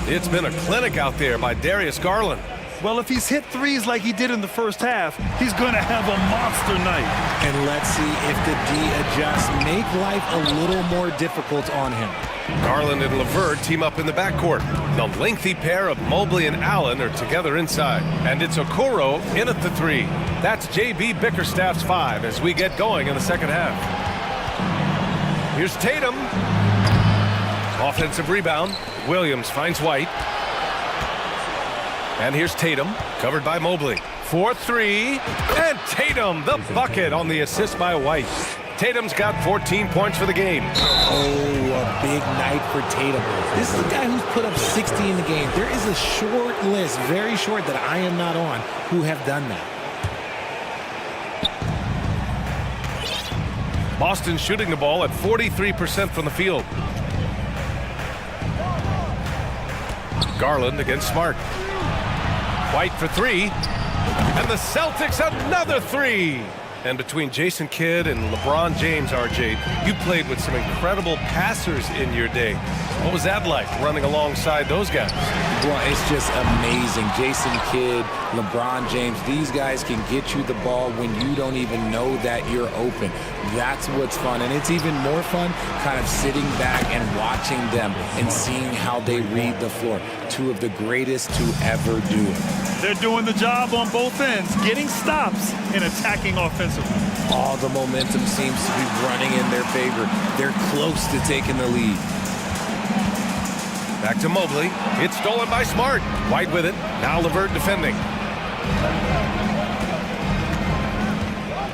It's been a clinic out there by Darius Garland. Well, if he's hit threes like he did in the first half, he's going to have a monster night. And let's see if the D adjusts, make life a little more difficult on him. Garland and LeVert team up in the backcourt. The lengthy pair of Mobley and Allen are together inside. And it's Okoro in at the 3. That's J.B. Bickerstaff's 5 as we get going in the second half. Here's Tatum. Offensive rebound. Williams finds White. And here's Tatum, covered by Mobley. 4-3, and Tatum, the bucket on the assist by White. Tatum's got 14 points for the game. Oh, a big night for Tatum. This is a guy who's put up 60 in the game. There is a short list, very short, that I am not on, who have done that. Boston shooting the ball at 43% from the field. Garland against Smart. White for 3. And the Celtics another 3. And between Jason Kidd and LeBron James, RJ, you played with some incredible passers in your day. What was that like, running alongside those guys? Well, it's just amazing. Jason Kidd, LeBron James, these guys can get you the ball when you don't even know that you're open. That's what's fun. And it's even more fun kind of sitting back and watching them and seeing how they read the floor. 2 of the greatest to ever do it. They're doing the job on both ends, getting stops and attacking offensively. All the momentum seems to be running in their favor. They're close to taking the lead. Back to Mobley. It's stolen by Smart. White with it. Now LeVert defending.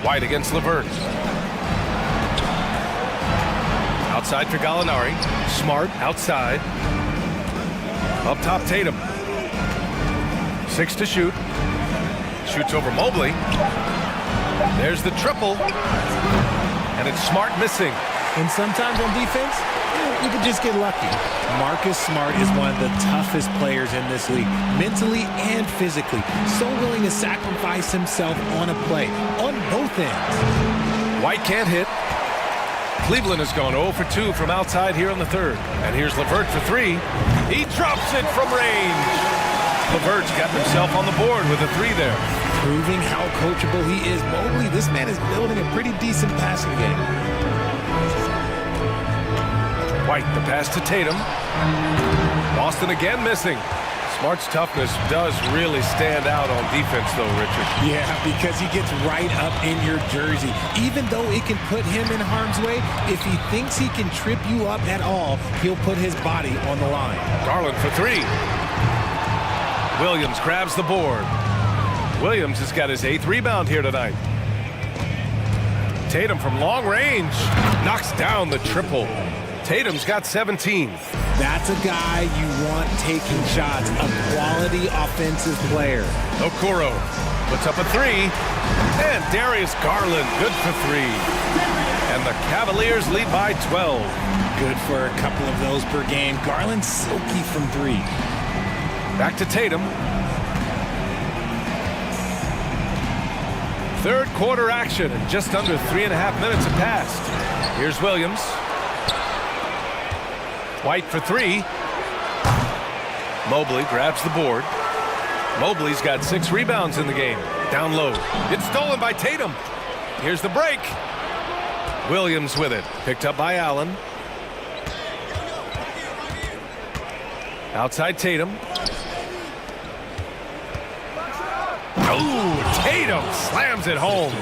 White against LeVert. Outside for Gallinari. Smart outside. Up top Tatum. 6 to shoot. Shoots over Mobley. There's the triple. And it's Smart missing. And sometimes on defense, you can just get lucky. Marcus Smart is one of the toughest players in this league, mentally and physically. So willing to sacrifice himself on a play, on both ends. White can't hit. Cleveland has gone 0 for 2 from outside here in the third. And here's LeVert for 3. He drops it from range. LeVert's got himself on the board with a 3 there. proving how coachable he is. Mobley, this man is building a pretty decent passing game. White, the pass to Tatum. Boston again missing. Smart's toughness does really stand out on defense, though, Richard. Yeah, because he gets right up in your jersey. Even though it can put him in harm's way, if he thinks he can trip you up at all, he'll put his body on the line. Garland for three. Williams grabs the board. Williams has got his 8th rebound here tonight. Tatum from long range knocks down the triple. Tatum's got 17. That's a guy you want taking shots, a quality offensive player. Okoro puts up a three, and Darius Garland good for three. And the Cavaliers lead by 12. Good for a couple of those per game. Garland silky from three. Back to Tatum. Third quarter action, and just under 3.5 minutes have passed. Here's Williams. White for three. Mobley grabs the board. Mobley's got 6 rebounds in the game. Down low. It's stolen by Tatum. Here's the break. Williams with it. Picked up by Allen. Outside Tatum. Oh, Tatum slams it home.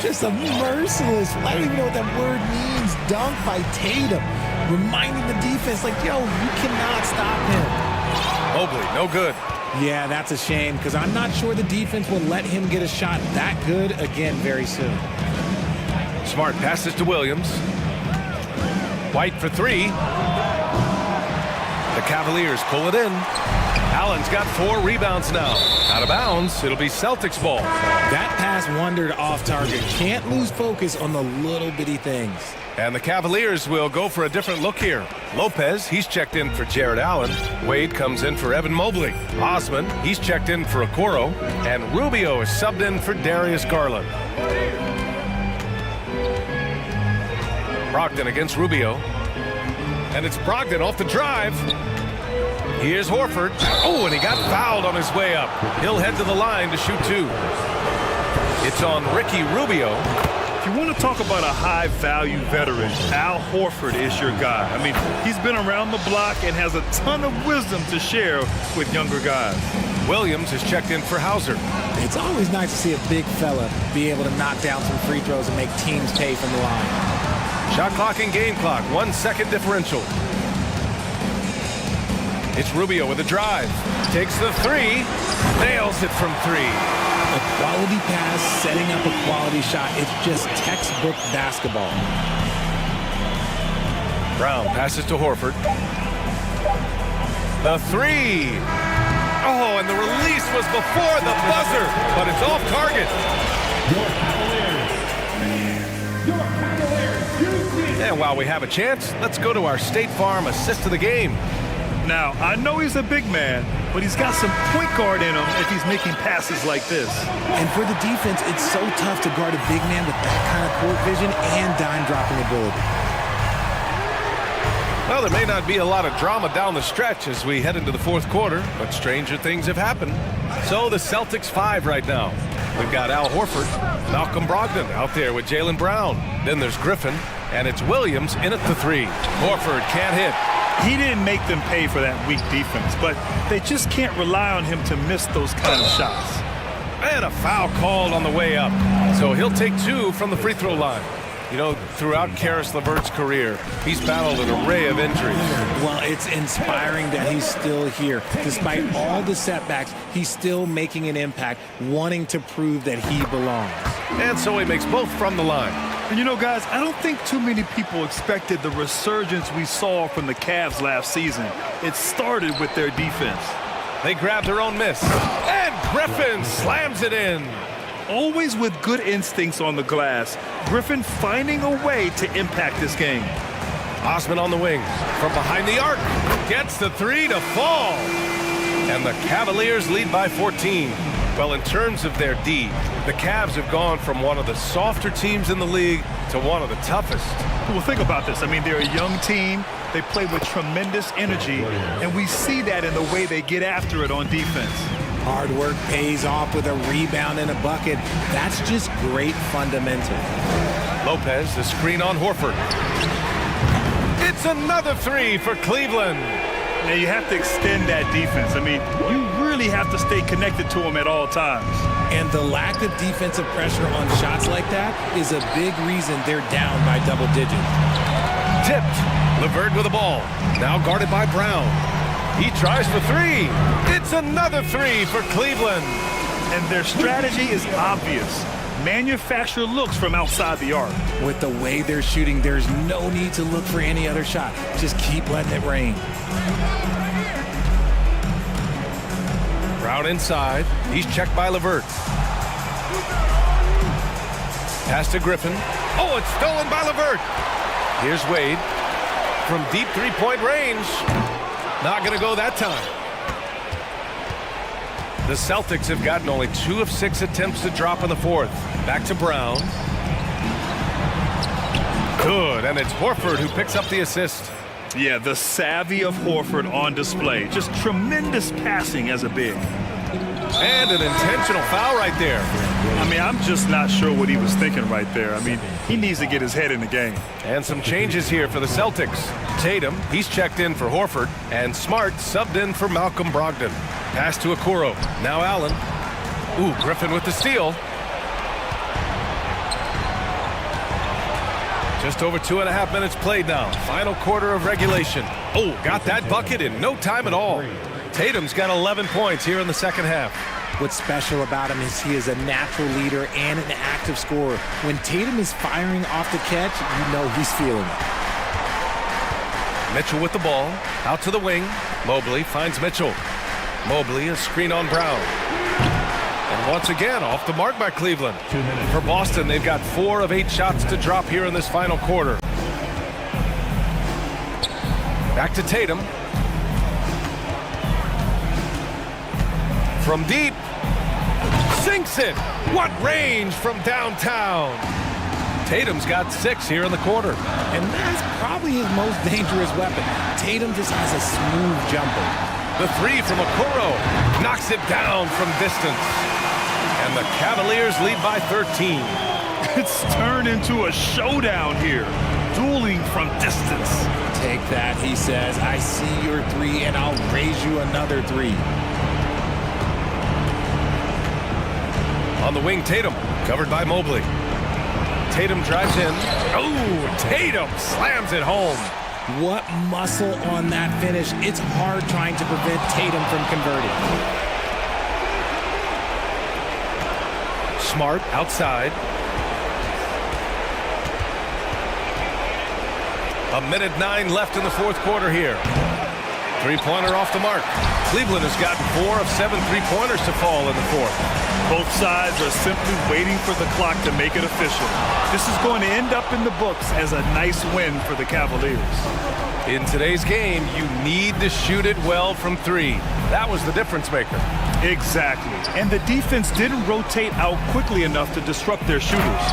Just a merciless, I don't even know what that word means, dunk by Tatum. Reminding the defense, like, yo, you cannot stop him. Mobley, no good. Yeah, that's a shame, because I'm not sure the defense will let him get a shot that good again very soon. Smart passes to Williams. White for three. The Cavaliers pull it in. Allen's got 4 rebounds now. Out of bounds, it'll be Celtics ball. That pass wandered off target. Can't lose focus on the little bitty things. And the Cavaliers will go for a different look here. Lopez, he's checked in for Jared Allen. Wade comes in for Evan Mobley. Osman, he's checked in for Okoro. And Rubio is subbed in for Darius Garland. Brogdon against Rubio. And it's Brogdon off the drive. Here's Horford. Oh, and he got fouled on his way up. He'll head to the line to shoot 2. It's on Ricky Rubio. If you want to talk about a high-value veteran, Al Horford is your guy. I mean, he's been around the block and has a ton of wisdom to share with younger guys. Williams is checked in for Hauser. It's always nice to see a big fella be able to knock down some free throws and make teams pay from the line. Shot clock and game clock, 1 second differential. It's Rubio with a drive. Takes the 3. Nails it from 3. A quality pass, setting up a quality shot. It's just textbook basketball. Brown passes to Horford. The 3. Oh, and the release was before the buzzer, but it's off target. And while we have a chance, let's go to our State Farm assist of the game. Now, I know he's a big man, but he's got some point guard in him if he's making passes like this. And for the defense, it's so tough to guard a big man with that kind of court vision and dime-dropping ability. Well, there may not be a lot of drama down the stretch as we head into the 4th quarter, but stranger things have happened. So the Celtics 5 right now. We've got Al Horford, Malcolm Brogdon out there with Jaylen Brown. Then there's Griffin, and it's Williams in at the 3. Horford can't hit. He didn't make them pay for that weak defense, but they just can't rely on him to miss those kind of shots. And a foul called on the way up. So he'll take 2 from the free throw line. You know, throughout Caris LeVert's career, he's battled an array of injuries. Well, it's inspiring that he's still here. Despite all the setbacks, he's still making an impact, wanting to prove that he belongs. And so he makes both from the line. And you know, guys, I don't think too many people expected the resurgence we saw from the Cavs last season. It started with their defense. They grabbed their own miss. And Griffin slams it in. Always with good instincts on the glass, Griffin finding a way to impact this game. Osman on the wing. From behind the arc. Gets the 3 to fall. And the Cavaliers lead by 14. Well, in terms of their D, the Cavs have gone from one of the softer teams in the league to one of the toughest. Well, think about this. I mean, they're a young team. They play with tremendous energy, and we see that in the way they get after it on defense. Hard work pays off with a rebound and a bucket. That's just great fundamental. Lopez, the screen on Horford. It's another three for Cleveland. Now you have to extend that defense. I mean, you really have to stay connected to him at all times. And the lack of defensive pressure on shots like that is a big reason they're down by double digits. Tipped. LeVert with the ball. Now guarded by Brown. He tries for three. It's another three for Cleveland. And their strategy is obvious. Manufacture looks from outside the arc. With the way they're shooting, there's no need to look for any other shot. Just keep letting it rain. Brown inside. He's checked by LeVert. Pass to Griffin. Oh, it's stolen by LeVert. Here's Wade. From deep three-point range. Not going to go that time. The Celtics have gotten only 2 of 6 attempts to drop in the fourth. Back to Brown. Good, and it's Horford who picks up the assist. Yeah, the savvy of Horford on display. Just tremendous passing as a big. And an intentional foul right there. I mean, I'm just not sure what he was thinking right there. I mean, he needs to get his head in the game. And some changes here for the Celtics. Tatum, he's checked in for Horford, and Smart subbed in for Malcolm Brogdon. Pass to Okoro. Now Allen. Ooh, Griffin with the steal. Just over 2.5 minutes played now. Final quarter of regulation. Oh, got that bucket in no time at all. Tatum's got 11 points here in the second half. What's special about him is he is a natural leader and an active scorer. When Tatum is firing off the catch, you know he's feeling it. Mitchell with the ball. Out to the wing. Mobley finds Mitchell. Mobley, a screen on Brown. And once again, off the mark by Cleveland. For Boston, they've got 4 of 8 shots to drop here in this final quarter. Back to Tatum. From deep. Sinks it. What range from downtown. Tatum's got 6 here in the quarter. And that's probably his most dangerous weapon. Tatum just has a smooth jumper. The three from Okoro knocks it down from distance. And the Cavaliers lead by 13. It's turned into a showdown here. Dueling from distance. Take that, he says. I see your 3 and I'll raise you another 3. On the wing, Tatum, covered by Mobley. Tatum drives in. Oh, Tatum slams it home. What muscle on that finish. It's hard trying to prevent Tatum from converting. Smart outside. A minute 9 left in the fourth quarter here. Three-pointer off the mark. Cleveland has gotten 4 of 7 three-pointers to fall in the fourth. Both sides are simply waiting for the clock to make it official. This is going to end up in the books as a nice win for the Cavaliers. In today's game, you need to shoot it well from 3. That was the difference maker. Exactly. And the defense didn't rotate out quickly enough to disrupt their shooters.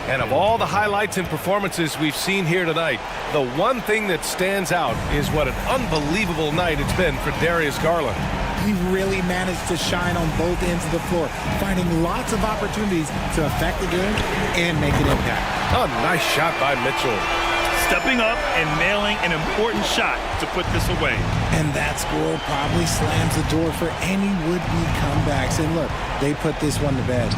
And of all the highlights and performances we've seen here tonight, the one thing that stands out is what an unbelievable night it's been for Darius Garland. He really managed to shine on both ends of the floor, finding lots of opportunities to affect the game and make an impact. A nice shot by Mitchell. Stepping up and nailing an important shot to put this away. And that score probably slams the door for any would-be comebacks. And look, they put this one to bed.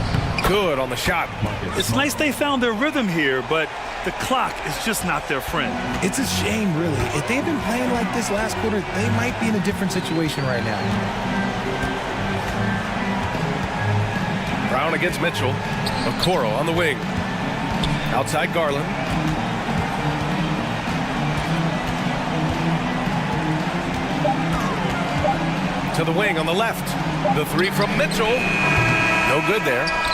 Good on the shot. It's nice they found their rhythm here, but the clock is just not their friend. It's a shame, really. If they'd been playing like this last quarter, they might be in a different situation right now. Brown against Mitchell. Okoro on the wing. Outside Garland. To the wing on the left. The 3 from Mitchell. No good there.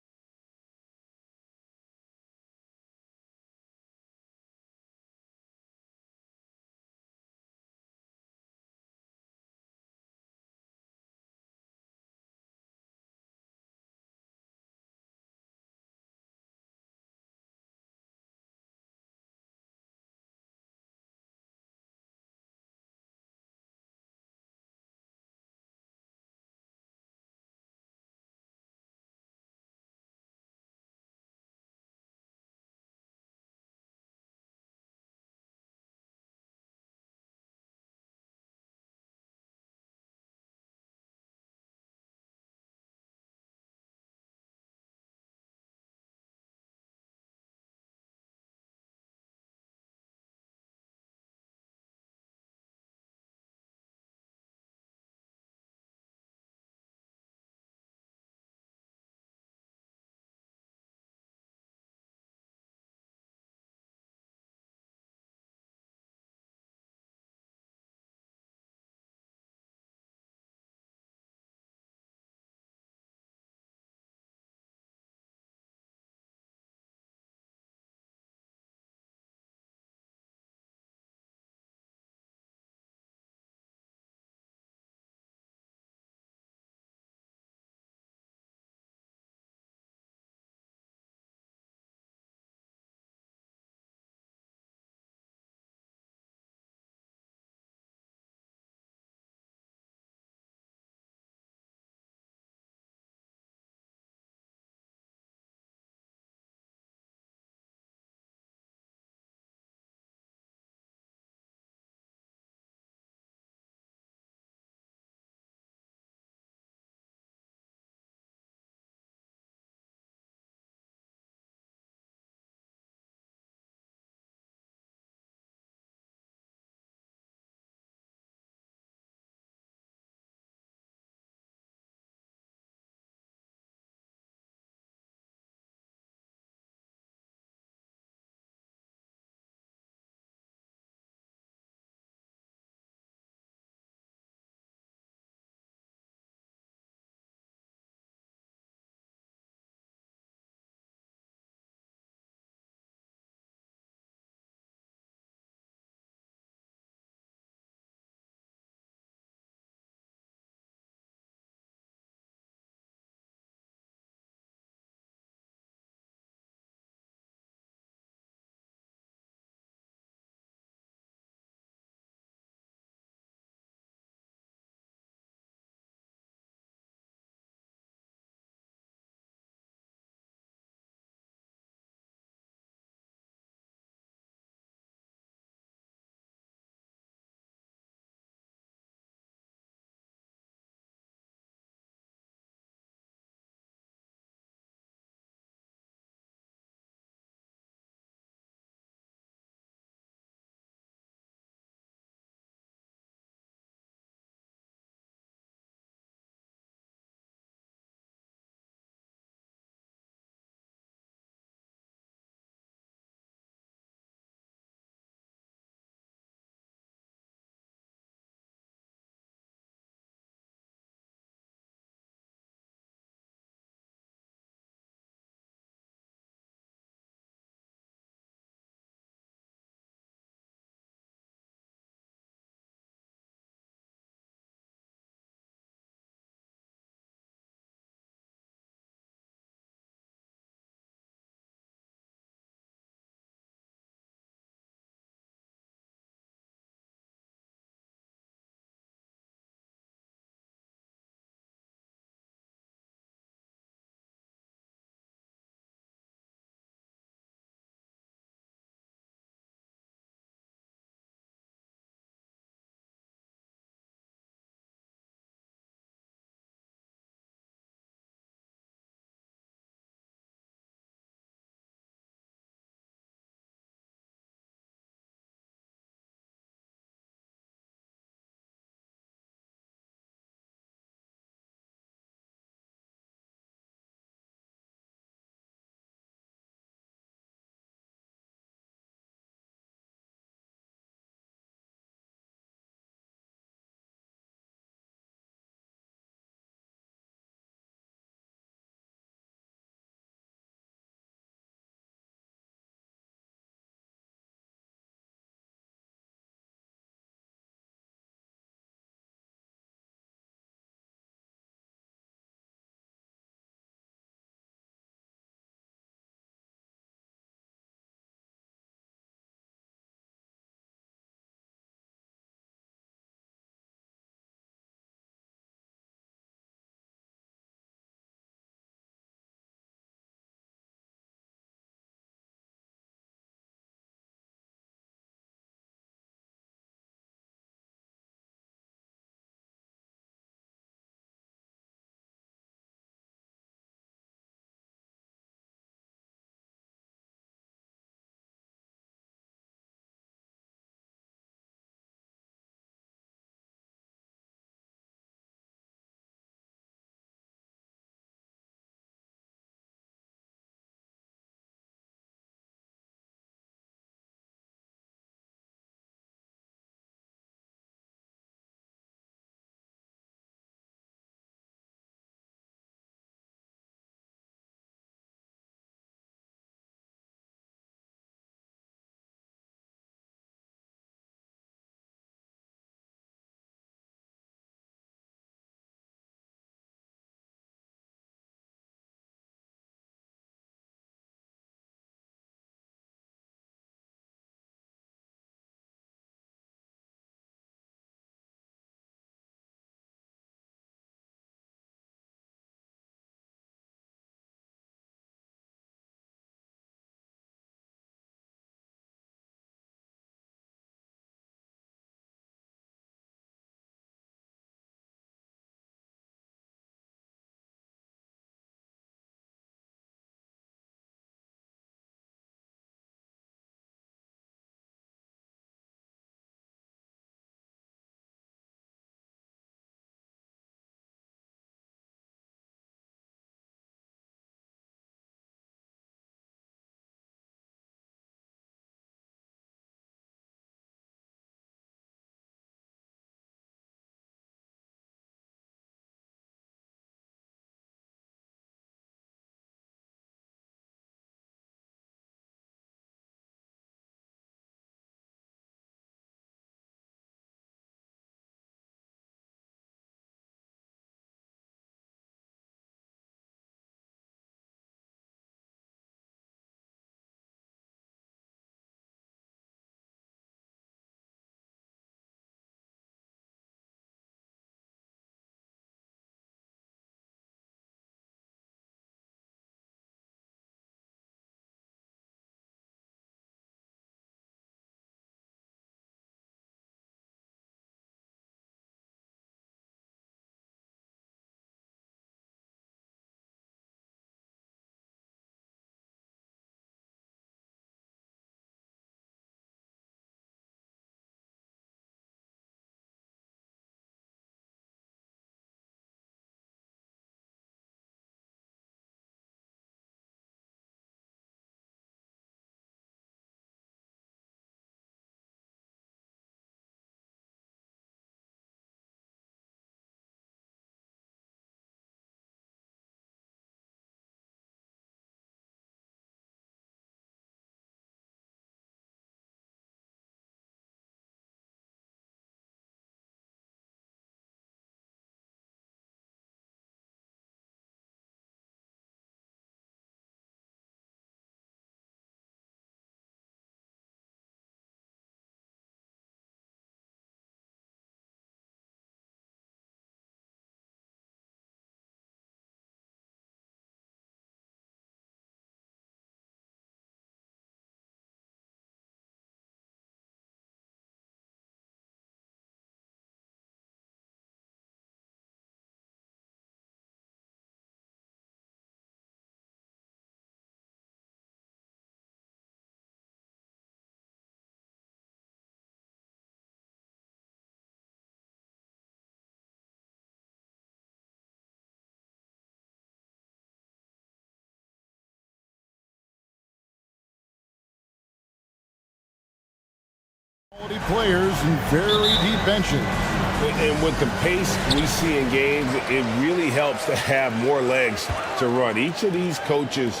Players and very deep benches. And with the pace we see in games, it really helps to have more legs to run. Each of these coaches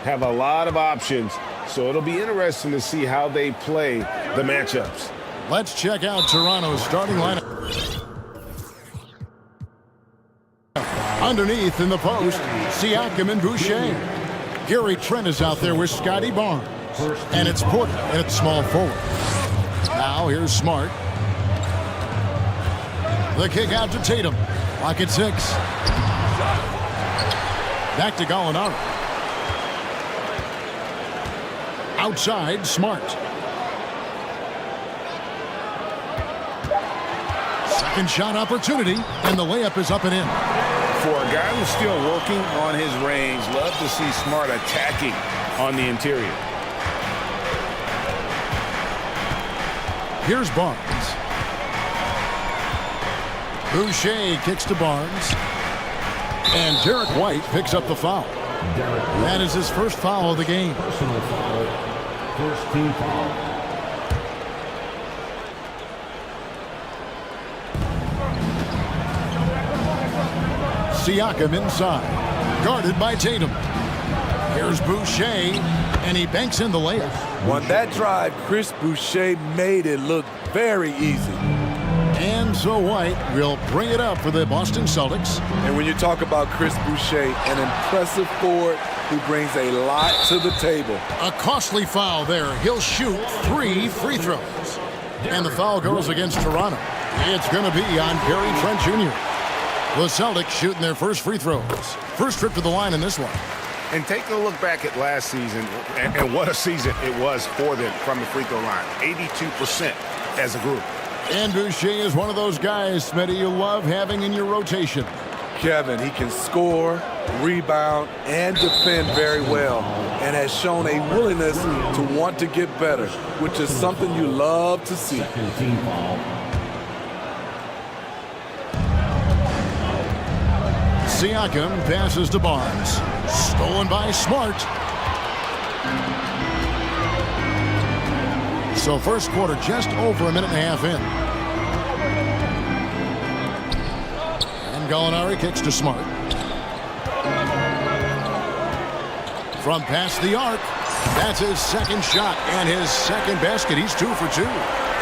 have a lot of options, so it'll be interesting to see how they play the matchups. Let's check out Toronto's starting lineup. Underneath in the post, Siakam and Boucher. Gary Trent is out there with Scotty Barnes. And it's Porter at small forward. Now here's Smart. The kick out to Tatum. Lock at 6. Back to Gallinari. Outside, Smart. Second shot opportunity, and the layup is up and in. For a guy who's still working on his range, love to see Smart attacking on the interior. Here's Barnes. Boucher kicks to Barnes. And Derek White picks up the foul. That is his first foul of the game. Personal foul. First team foul. Siakam inside. Guarded by Tatum. Here's Boucher. And he banks in the layup. On that drive, Chris Boucher made it look very easy. And so White will bring it up for the Boston Celtics. And when you talk about Chris Boucher, an impressive forward who brings a lot to the table. A costly foul there. He'll shoot 3 free throws. And the foul goes against Toronto. It's going to be on Gary Trent Jr. The Celtics shooting their first free throws. First trip to the line in this one. And take a look back at last season, and what a season it was for them from the free throw line. 82% as a group. And Boucher is one of those guys, Smitty, you love having in your rotation. Kevin, he can score, rebound, and defend very well, and has shown a willingness to want to get better, which is something you love to see. Second team foul. Siakam passes to Barnes. Stolen by Smart. So first quarter just over a minute and a half in. And Gallinari kicks to Smart. From past the arc. That's his second shot and his second basket. He's 2 for 2.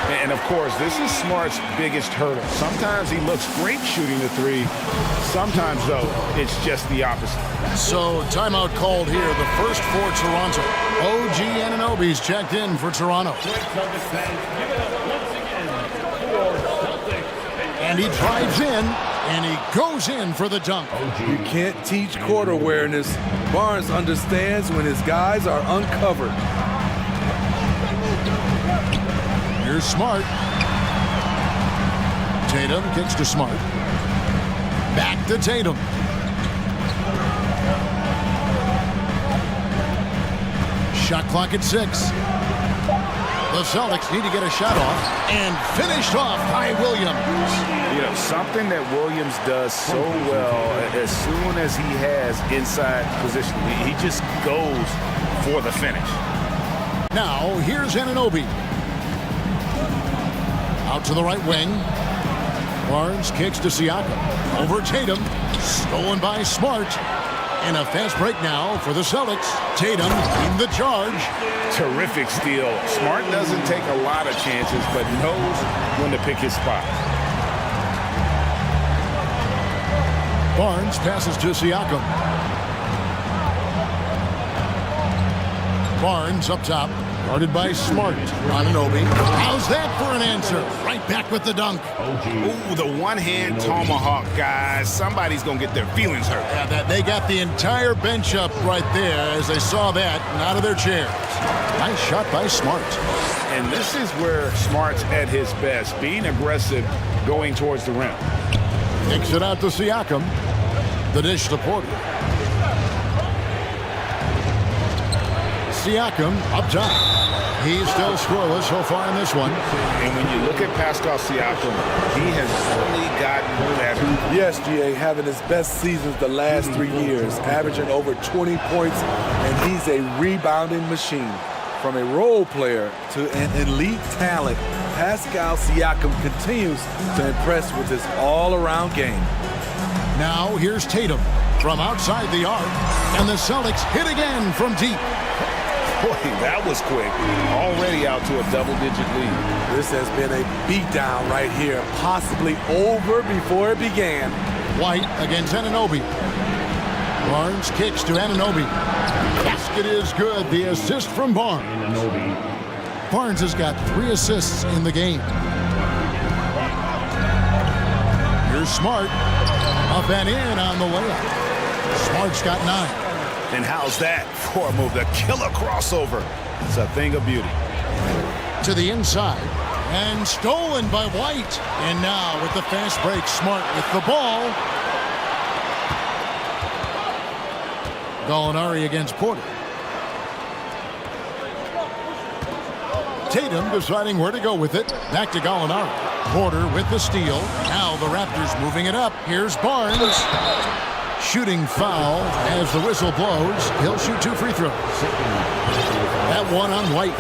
And, of course, this is Smart's biggest hurdle. Sometimes he looks great shooting the 3. Sometimes, though, it's just the opposite. So, timeout called here. The first for Toronto. OG Anunoby's checked in for Toronto. And he drives in, and he goes in for the dunk. You can't teach court awareness. Barnes understands when his guys are uncovered. Here's Smart. Tatum kicks to Smart. Back to Tatum. Shot clock at 6. The Celtics need to get a shot off and finished off by Williams. You know, something that Williams does so well as soon as he has inside position, he just goes for the finish. Now, here's Anunoby. Out to the right wing. Barnes kicks to Siakam. Over Tatum. Stolen by Smart. And a fast break now for the Celtics. Tatum in the charge. Terrific steal. Smart doesn't take a lot of chances, but knows when to pick his spot. Barnes passes to Siakam. Barnes up top. Guarded by Smart. Anunoby. How's that for an answer? Right back with the dunk. Ooh, the one-hand tomahawk, guys. Somebody's going to get their feelings hurt. Yeah, they got the entire bench up right there as they saw that and out of their chairs. Nice shot by Smart. And this is where Smart's at his best, being aggressive, going towards the rim. Kicks it out to Siakam. The dish to Porter. Siakam up top. He's still scoreless so far in this one. And when you look at Pascal Siakam, he has only gotten better. Yes, GA, having his best seasons the last 3 years, averaging over 20 points, and he's a rebounding machine. From a role player to an elite talent, Pascal Siakam continues to impress with his all-around game. Now here's Tatum from outside the arc, and the Celtics hit again from deep. Boy, that was quick. Already out to a double-digit lead. This has been a beatdown right here, possibly over before it began. White against Anunoby. Barnes kicks to Anunoby. Basket is good. The assist from Barnes. Barnes has got 3 assists in the game. Here's Smart. Up and in on the layup. Smart's got 9. And how's that for a move? The killer crossover. It's a thing of beauty. To the inside. And stolen by White. And now with the fast break, Smart with the ball. Gallinari against Porter. Tatum deciding where to go with it. Back to Gallinari. Porter with the steal. Now the Raptors moving it up. Here's Barnes. Shooting foul as the whistle blows. He'll shoot 2 free throws. That one on White.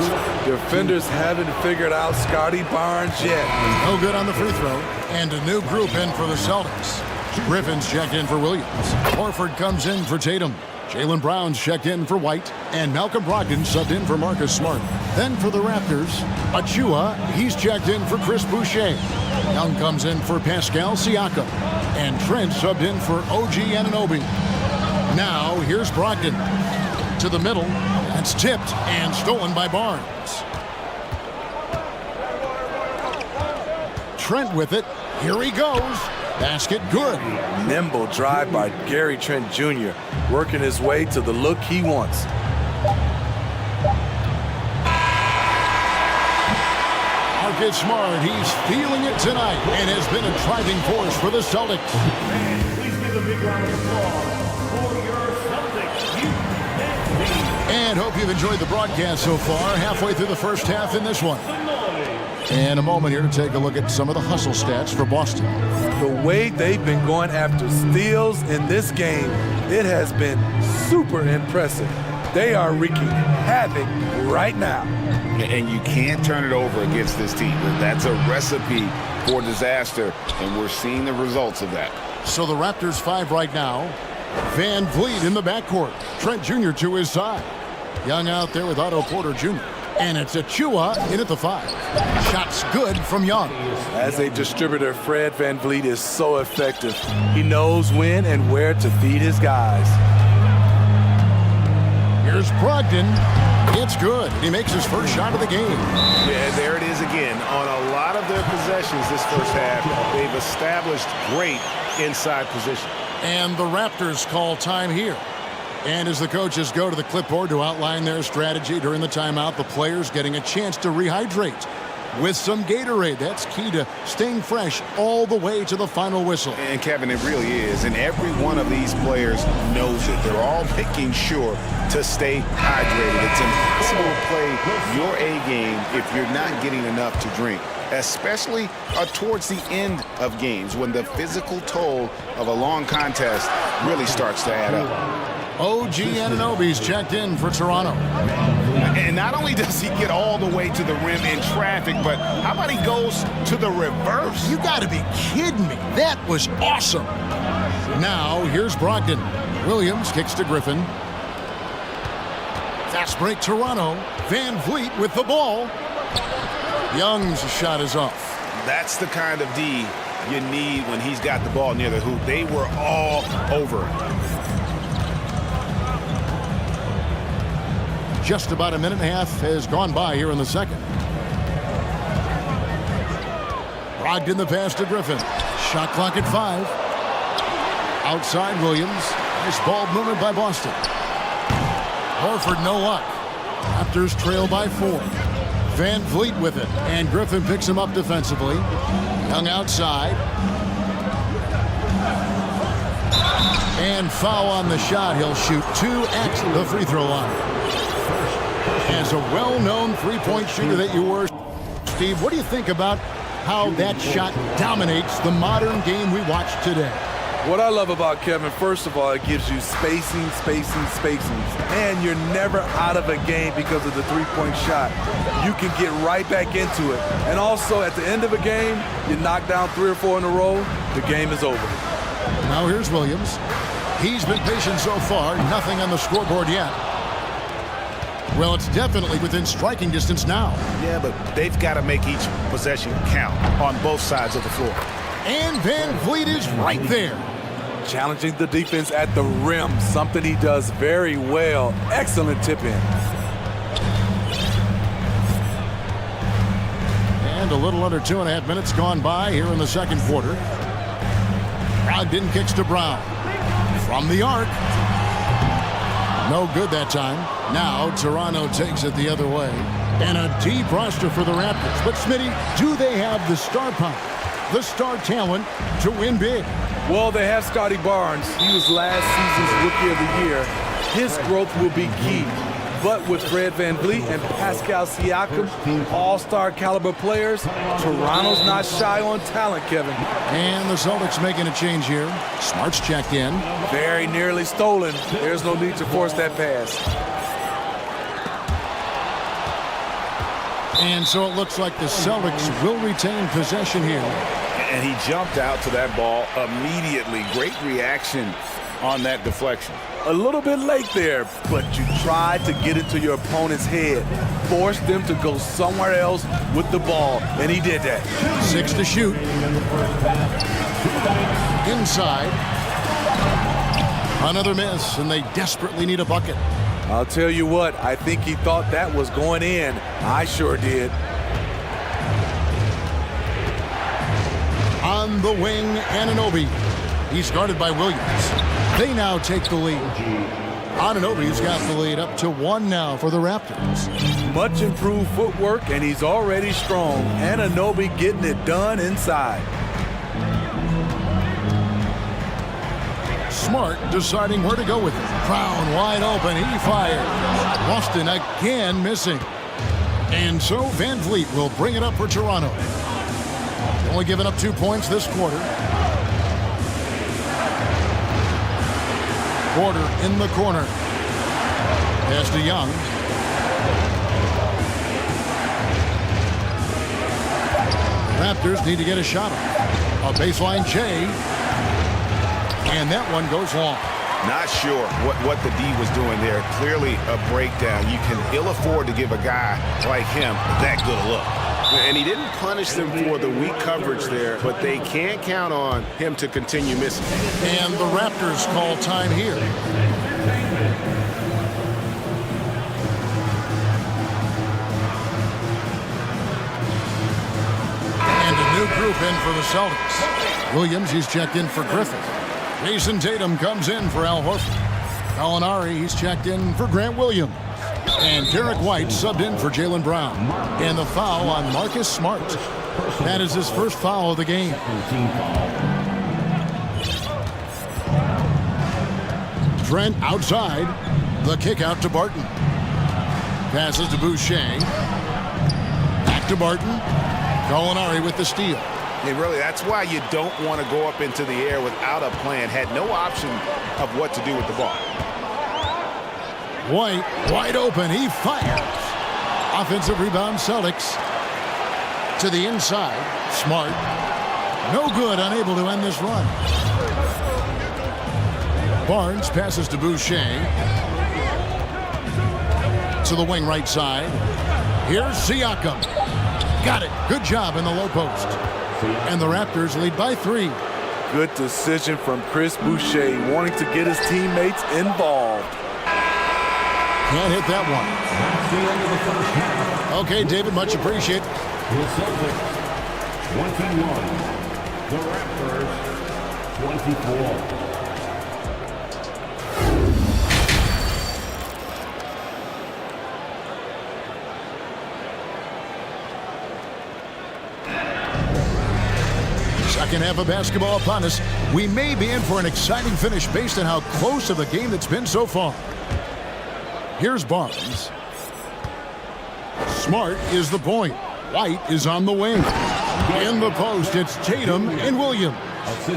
Defenders haven't figured out Scotty Barnes yet. No good on the free throw. And a new group in for the Celtics. Griffin's checked in for Williams. Horford comes in for Tatum. Jaylen Brown's checked in for White. And Malcolm Brogdon subbed in for Marcus Smart. Then for the Raptors, Achua, he's checked in for Chris Boucher. Young comes in for Pascal Siakam. And Trent subbed in for OG Anunoby. Now here's Brogdon. To the middle. That's tipped and stolen by Barnes. Trent with it. Here he goes. Basket good. Nimble drive by Gary Trent Jr. working his way to the look he wants. Marcus Smart, he's feeling it tonight and has been a driving force for the Celtics. Please give a big round of applause for your Celtics. And hope you've enjoyed the broadcast so far. Halfway through the first half in this one. And a moment here to take a look at some of the hustle stats for Boston. The way they've been going after steals in this game, it has been super impressive. They are wreaking havoc right now. And you can't turn it over against this team. That's a recipe for disaster, and we're seeing the results of that. So the Raptors 5 right now. Van Vliet in the backcourt. Trent Jr. to his side. Young out there with Otto Porter Jr. And it's Achua in at the 5. Shots good from Young. As a distributor, Fred Van Vliet is so effective. He knows when and where to feed his guys. Here's Brogdon. It's good. He makes his first shot of the game. Yeah, there it is again. On a lot of their possessions this first half, they've established great inside position. And the Raptors call time here. And as the coaches go to the clipboard to outline their strategy during the timeout, the players getting a chance to rehydrate with some Gatorade. That's key to staying fresh all the way to the final whistle. And Kevin, it really is. And every one of these players knows it. They're all making sure to stay hydrated. It's impossible to play your A game if you're not getting enough to drink, especially towards the end of games when the physical toll of a long contest really starts to add up. OG Anunoby's checked in for Toronto. And not only does he get all the way to the rim in traffic, but how about he goes to the reverse? You got to be kidding me. That was awesome. Now, here's Brogdon. Williams kicks to Griffin. Fast break Toronto. Van Vliet with the ball. Young's shot is off. That's the kind of D you need when he's got the ball near the hoop. They were all over it. Just about a minute and a half has gone by here in the second. Brogdon the pass to Griffin. Shot clock at 5. Outside Williams. Nice ball movement by Boston. Horford no luck. Raptors trail by 4. Van Vliet with it. And Griffin picks him up defensively. Young outside. And foul on the shot. He'll shoot 2 at the free throw line. As a well-known three-point shooter that you were, Steve, what do you think about how that shot dominates the modern game we watch today? What I love about Kevin, first of all, it gives you spacing. And you're never out of a game because of the three-point shot. You can get right back into it. And also, at the end of a game, you knock down 3 or 4 in a row, the game is over. Now here's Williams. He's been patient so far, nothing on the scoreboard yet. Well, it's definitely within striking distance now. Yeah, but they've got to make each possession count on both sides of the floor. And Van Vliet is right there. Challenging the defense at the rim, something he does very well. Excellent tip in. And a little under 2.5 minutes gone by here in the second quarter. Brogdon kicks to Brown. From the arc. No good that time. Now Toronto takes it the other way. And a deep roster for the Raptors. But Smitty, do they have the star power, the star talent to win big? Well, they have Scotty Barnes. He was last season's Rookie of the Year. His growth will be key. But with Fred VanVleet and Pascal Siakam, all-star caliber players, Toronto's not shy on talent, Kevin. And the Celtics making a change here. Smart's checked in. Very nearly stolen. There's no need to force that pass. And so it looks like the Celtics will retain possession here. And he jumped out to that ball immediately. Great reaction on that deflection. A little bit late there, but you tried to get into your opponent's head. Forced them to go somewhere else with the ball, and he did that. 6 to shoot. Inside. Another miss, and they desperately need a bucket. I'll tell you what, I think he thought that was going in. I sure did. On the wing, Anunoby. He's guarded by Williams. They now take the lead. Anunoby's got the lead up to 1 now for the Raptors. Much improved footwork, and he's already strong. Anunoby getting it done inside. Smart deciding where to go with it. Brown wide open. He fires. Boston again missing. And so Van Vliet will bring it up for Toronto. Only giving up 2 points this quarter. Porter in the corner. Pass to Young. Raptors need to get a shot on. A baseline J. And that one goes long. Not sure what the D was doing there. Clearly a breakdown. You can ill afford to give a guy like him that good a look. And he didn't punish them for the weak coverage there, but they can't count on him to continue missing. And the Raptors call time here. And a new group in for the Celtics. Williams, he's checked in for Griffin. Jason Tatum comes in for Al Horford. Gallinari, he's checked in for Grant Williams. And Derek White subbed in for Jaylen Brown. And the foul on Marcus Smart. That is his first foul of the game. Trent outside. The kick out to Barton. Passes to Boucher. Back to Barton. Gallinari with the steal. Hey, really, that's why you don't want to go up into the air without a plan. Had no option of what to do with the ball. White, wide open, he fires. Offensive rebound, Celtics. To the inside, Smart. No good, unable to end this run. Barnes passes to Boucher. To the wing right side. Here's Siakam. Got it, good job in the low post. And the Raptors lead by 3. Good decision from Chris Boucher, wanting to get his teammates involved. Can't hit that one. Okay, David, much appreciated. The Celtics, 21. The Raptors, 24. Second half of basketball upon us. We may be in for an exciting finish based on how close of a game it's been so far. Here's Barnes. Smart is the point. White is on the wing. In the post, it's Tatum and Williams.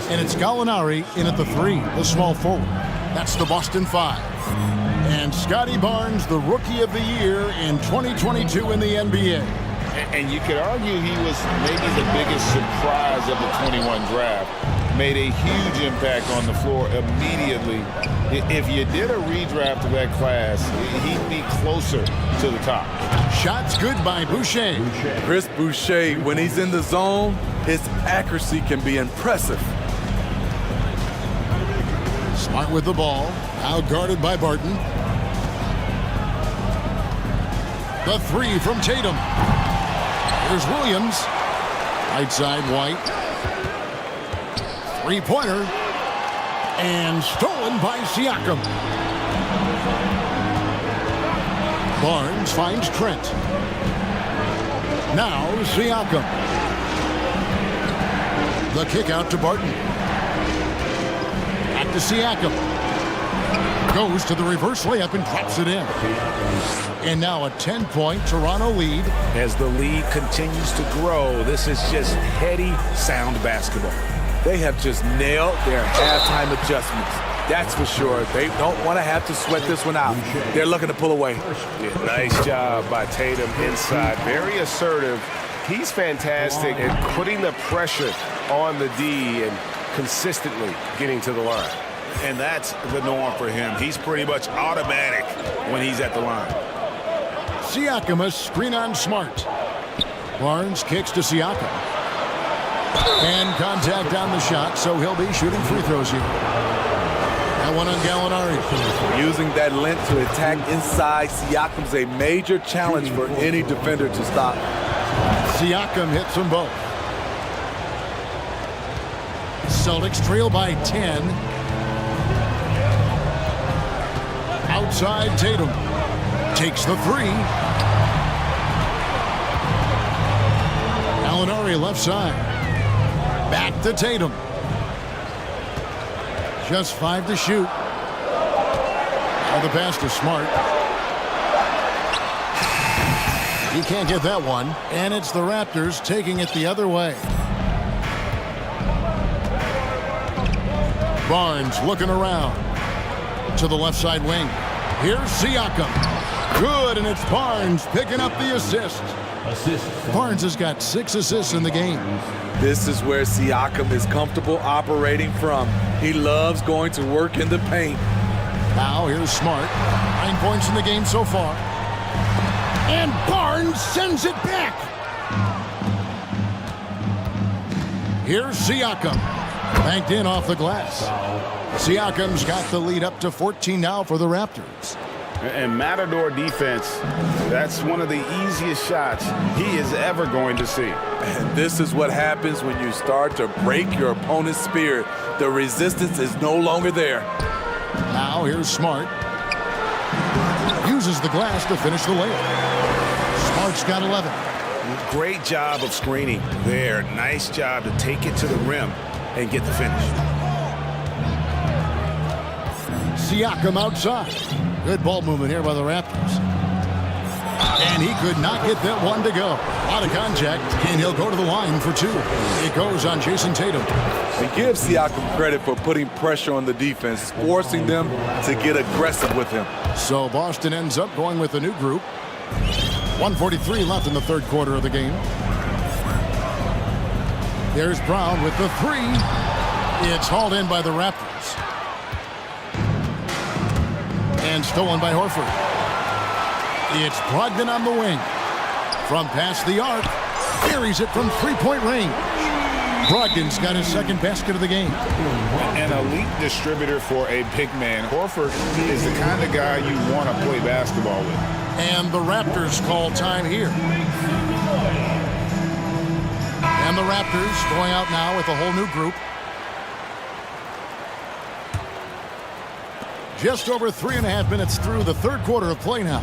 And it's Gallinari in at the 3, the small forward. That's the Boston 5. And Scotty Barnes, the Rookie of the Year in 2022 in the NBA. And you could argue he was maybe the biggest surprise of the 21 draft. Made a huge impact on the floor immediately. If you did a redraft of that class, he'd be closer to the top. Shots good by Boucher. Chris Boucher, when he's in the zone, his accuracy can be impressive. Smart with the ball. Now guarded by Barton. The 3 from Tatum. Here's Williams. Right side, White. Three-pointer. And stolen by Siakam. Barnes finds Trent. Now Siakam. The kick out to Barton. Back to Siakam. Goes to the reverse layup and drops it in. And now a 10-point Toronto lead. As the lead continues to grow, this is just heady, sound basketball. They have just nailed their halftime adjustments. That's for sure. They don't want to have to sweat this one out. They're looking to pull away. Yeah, nice job by Tatum inside. Very assertive. He's fantastic at putting the pressure on the D and consistently getting to the line. And that's the norm for him. He's pretty much automatic when he's at the line. Siakam, a screen on Smart. Barnes kicks to Siakam. And contact on the shot, so he'll be shooting free throws here. That one on Gallinari. Using that length to attack inside, Siakam's a major challenge for any defender to stop. Siakam hits them both. Celtics trail by 10. Outside Tatum. Takes the 3. Gallinari left side. Back to Tatum. Just 5 to shoot. Now the pass to Smart. He can't get that one. And it's the Raptors taking it the other way. Barnes looking around. To the left side wing. Here's Siakam. Good, and it's Barnes picking up the assist. Barnes has got 6 assists in the game. This is where Siakam is comfortable operating from. He loves going to work in the paint. Now here's Smart. 9 points in the game so far. And Barnes sends it back. Here's Siakam. Banked in off the glass. Siakam's got the lead up to 14 now for the Raptors. And Matador defense, that's one of the easiest shots he is ever going to see. And this is what happens when you start to break your opponent's spirit. The resistance is no longer there. Now here's Smart. Uses the glass to finish the layup. Smart's got 11. Great job of screening there. Nice job to take it to the rim and get the finish. Siakam outside. Good ball movement here by the Raptors. And he could not get that one to go. A lot of contact, and he'll go to the line for 2. It goes on Jason Tatum. And give Siakam credit for putting pressure on the defense, forcing them to get aggressive with him. So Boston ends up going with a new group. 1:43 left in the third quarter of the game. There's Brown with the 3. It's hauled in by the Raptors. And stolen by Horford. It's Brogdon on the wing. From past the arc, buries it from 3-point range. Brogdon's got his second basket of the game. An elite distributor for a big man. Horford is the kind of guy you want to play basketball with. And the Raptors call time here. And the Raptors going out now with a whole new group. Just over 3.5 minutes through the third quarter of play now.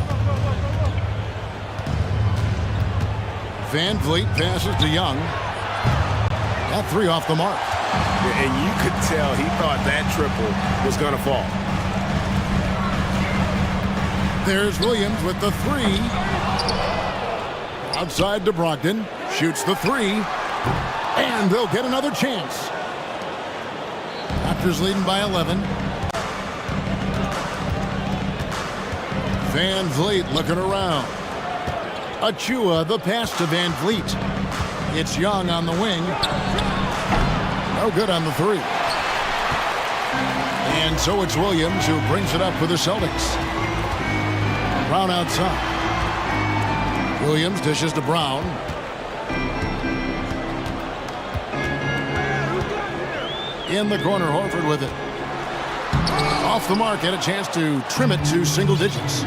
Van Vliet passes to Young. That 3 off the mark. And you could tell he thought that triple was going to fall. There's Williams with the 3. Outside to Brogdon. Shoots the 3. And they'll get another chance. Raptors leading by 11. Van Vliet looking around. Achua, the pass to Van Vliet. It's Young on the wing. No good on the three. And so it's Williams who brings it up for the Celtics. Brown outside. Williams dishes to Brown. In the corner, Horford with it. Off the mark, had a chance to trim it to single digits.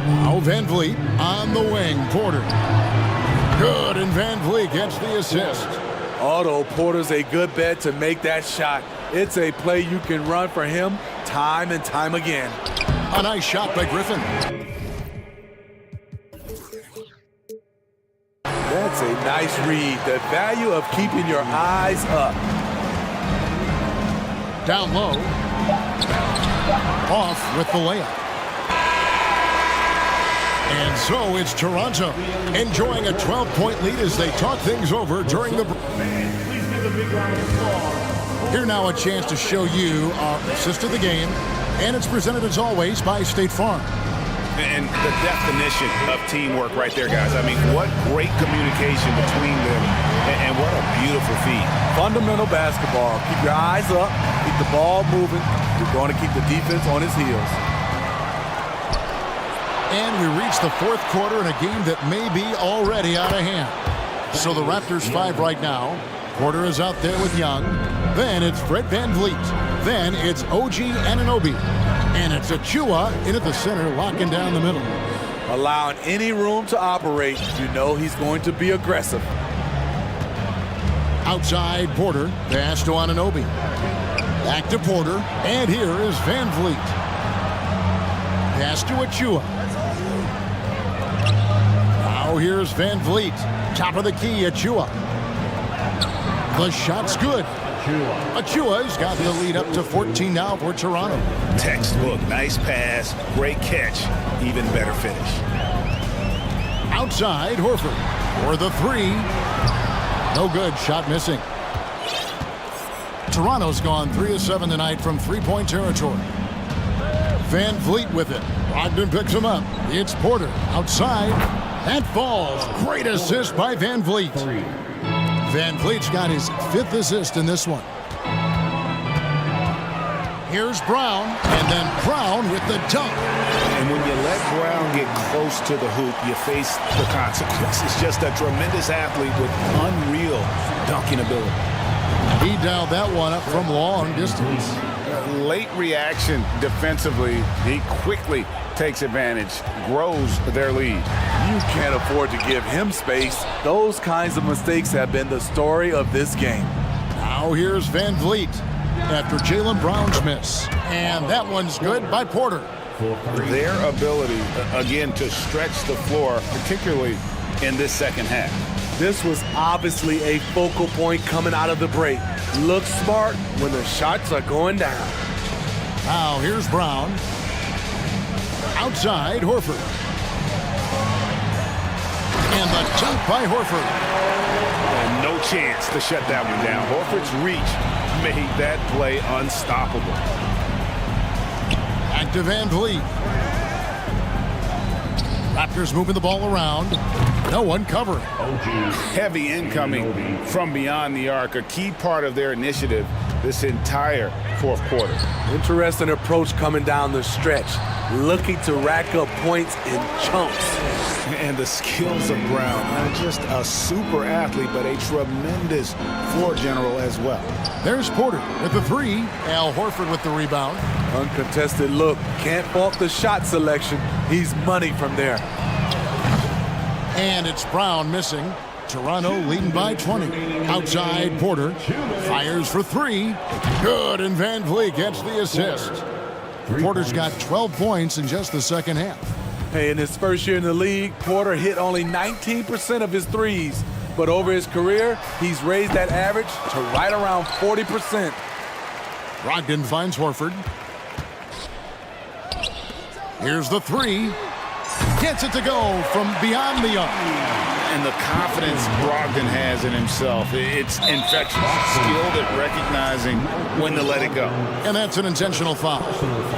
Now Van Vliet on the wing. Porter. Good, and Van Vliet gets the assist. Otto Porter's a good bet to make that shot. It's a play you can run for him time and time again. A nice shot by Griffin. That's a nice read. The value of keeping your eyes up. Down low. Off with the layup. And so it's Toronto enjoying a 12-point lead as they talk things over during the break. Here now a chance to show you our assist of the game, and it's presented as always by State Farm. And the definition of teamwork right there, guys. I mean, what great communication between them, and what a beautiful feat. Fundamental basketball. Keep your eyes up, keep the ball moving. You're going to keep the defense on his heels. And we reach the fourth quarter in a game that may be already out of hand. So the Raptors 5 right now. Porter is out there with Young. Then it's Fred Van Vliet. Then it's OG Anunoby. And it's Achua in at the center, locking down the middle. Allowing any room to operate, you know he's going to be aggressive. Outside Porter, pass to Anunoby. Back to Porter, and here is Van Vliet. Pass to Achua. Now here's Van Vliet. Top of the key, Achua. The shot's good. Achua's got the lead up to 14 now for Toronto. Textbook, nice pass, great catch, even better finish. Outside, Horford for the three. No good, shot missing. Toronto's gone 3 of 7 tonight from three-point territory. Van Vliet with it. Brogdon picks him up. It's Porter outside. That falls. Great assist by Van Vliet. Van Vliet's got his 5th assist in this one. Here's Brown, and then Brown with the dunk. And when you let Brown get close to the hoop, you face the consequences. Just a tremendous athlete with unreal dunking ability. He dialed that one up from long distance. Late reaction defensively. He quickly takes advantage, grows their lead. You can't afford to give him space. Those kinds of mistakes have been the story of this game. Now here's Van Vliet after Jaylen Brown's miss. And that one's good by Porter. Their ability, again, to stretch the floor, particularly in this second half. This was obviously a focal point coming out of the break. Look smart when the shots are going down. Now here's Brown. Outside, Horford. And the dunk by Horford. And no chance to shut that one down. Horford's reach made that play unstoppable. Back to Van Vliet. Raptors moving the ball around. No one covering. Heavy incoming from beyond the arc, a key part of their initiative this entire fourth quarter. Interesting approach coming down the stretch, looking to rack up points in chunks. And the skills of Brown, not just a super athlete, but a tremendous floor general as well. There's Porter with the three. Al Horford with the rebound. Uncontested look. Can't fault the shot selection. He's money from there. And it's Brown missing. Toronto leading by 20. Outside, Porter fires for three. Good, and Van Vliet gets the assist. Porter's got 12 points in just the second half. Hey, in his first year in the league, Porter hit only 19% of his threes. But over his career, he's raised that average to right around 40%. Brogdon finds Horford. Here's the three. Gets it to go from beyond the arc. And the confidence Brogdon has in himself, it's infectious. Skilled at recognizing when to let it go. And that's an intentional foul.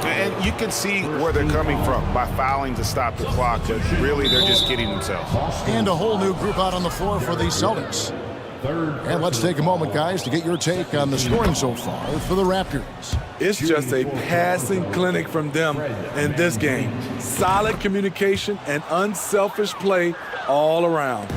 And you can see where they're coming from by fouling to stop the clock, but really they're just kidding themselves. And a whole new group out on the floor for the Celtics. And let's take a moment, guys, to get your take on the scoring so far for the Raptors. It's just a passing clinic from them in this game. Solid communication and unselfish play all around.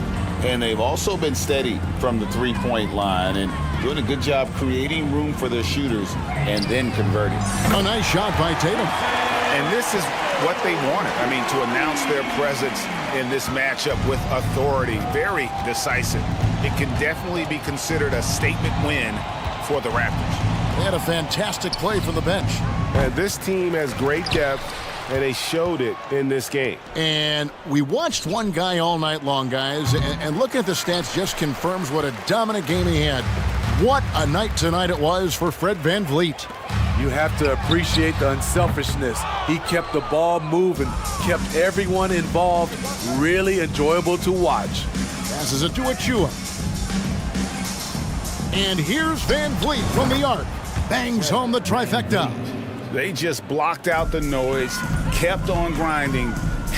And they've also been steady from the three-point line and doing a good job creating room for their shooters and then converting. A nice shot by Tatum. And this is what they wanted. I mean, to announce their presence in this matchup with authority, very decisive. It can definitely be considered a statement win for the Raptors. They had a fantastic play from the bench. And this team has great depth, and they showed it in this game. And we watched one guy all night long, guys, and looking at the stats just confirms what a dominant game he had. What a night tonight it was for Fred VanVleet. You have to appreciate the unselfishness. He kept the ball moving, kept everyone involved, really enjoyable to watch. Passes it to Achua. And here's VanVleet from the arc. Bangs home the trifecta. They just blocked out the noise, kept on grinding,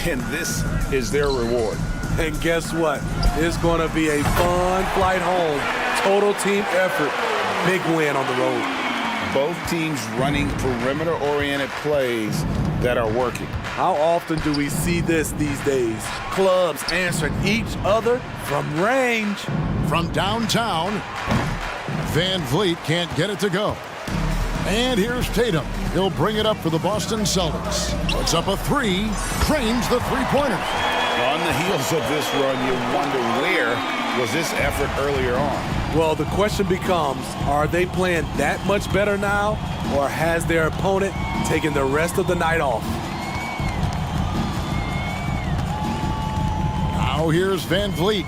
and this is their reward. And guess what? It's going to be a fun flight home. Total team effort. Big win on the road. Both teams running perimeter-oriented plays that are working. How often do we see this these days? Clubs answering each other from range. From downtown, VanVleet can't get it to go. And here's Tatum. He'll bring it up for the Boston Celtics. Puts up a three, trains the three-pointer. On the heels of this run, you wonder where was this effort earlier on? Well, the question becomes, are they playing that much better now, or has their opponent taken the rest of the night off? Now here's VanVleet.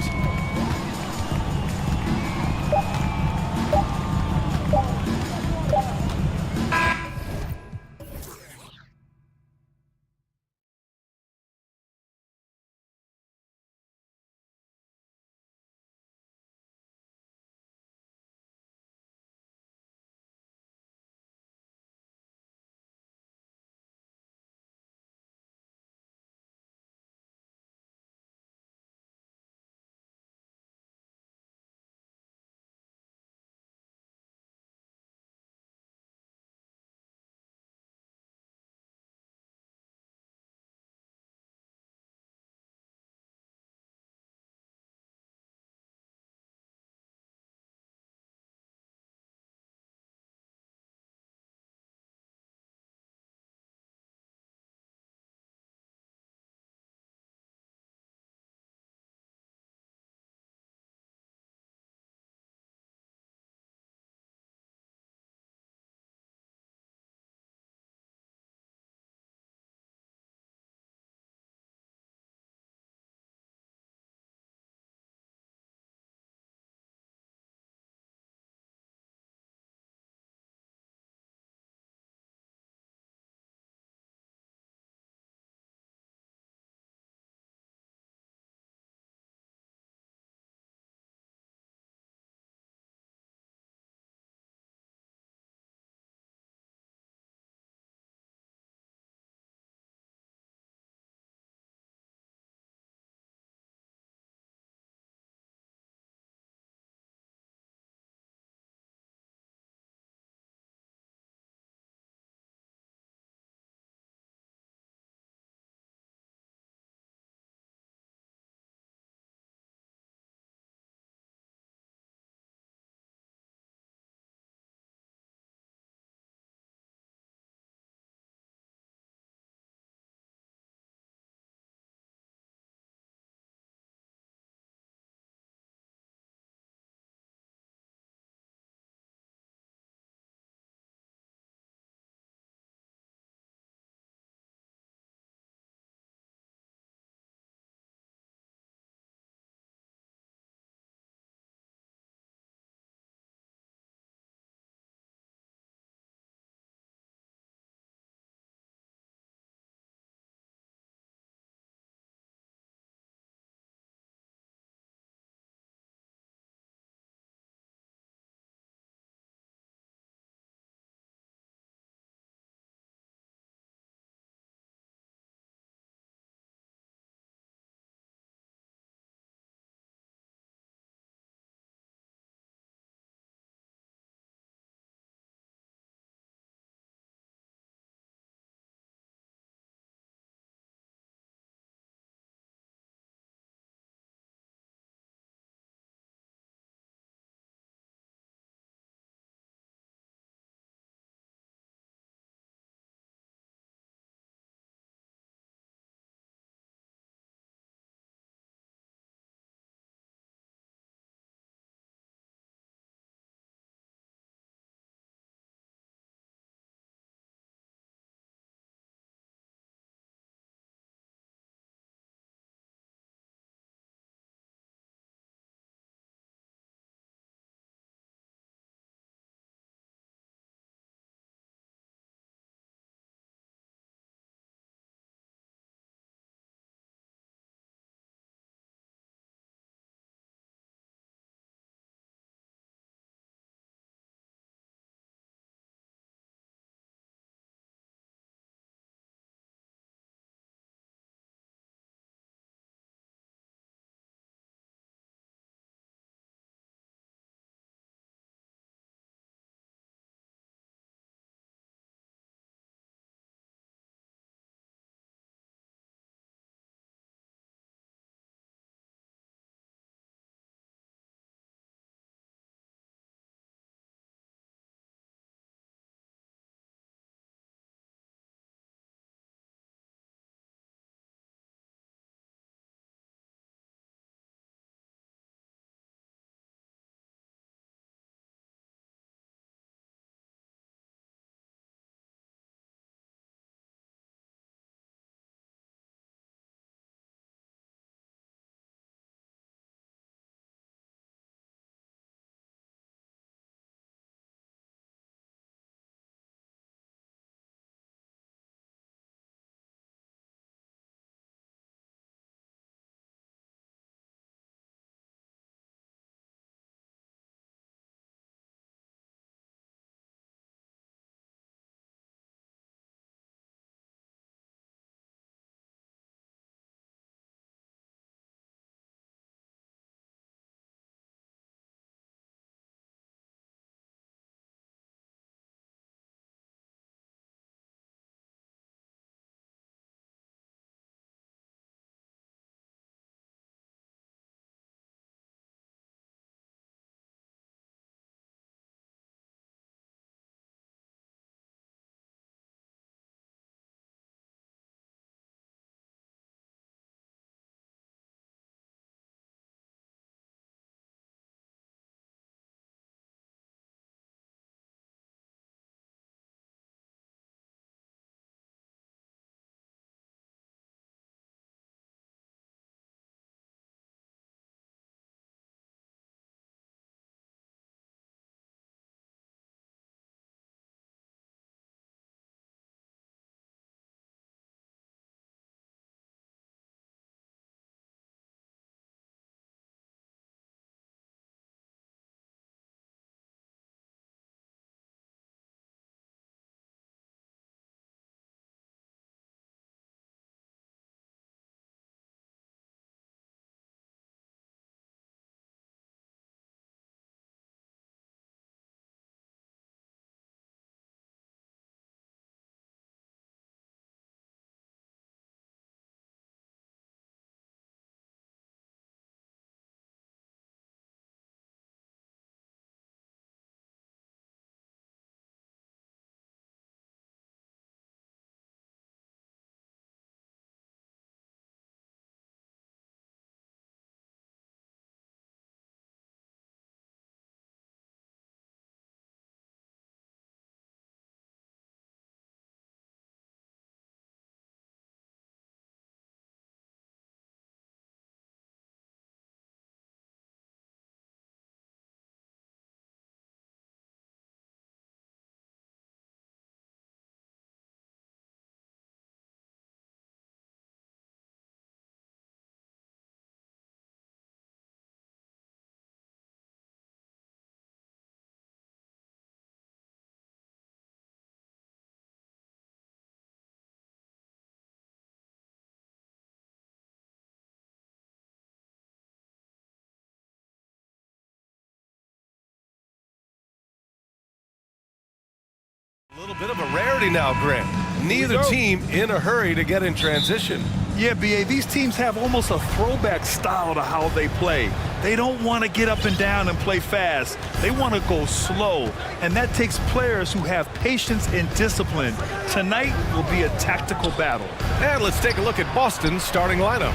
A little bit of a rarity now, Grant. Neither team in a hurry to get in transition. Yeah, B.A., these teams have almost a throwback style to how they play. They don't want to get up and down and play fast. They want to go slow, and that takes players who have patience and discipline. Tonight will be a tactical battle. And let's take a look at Boston's starting lineup.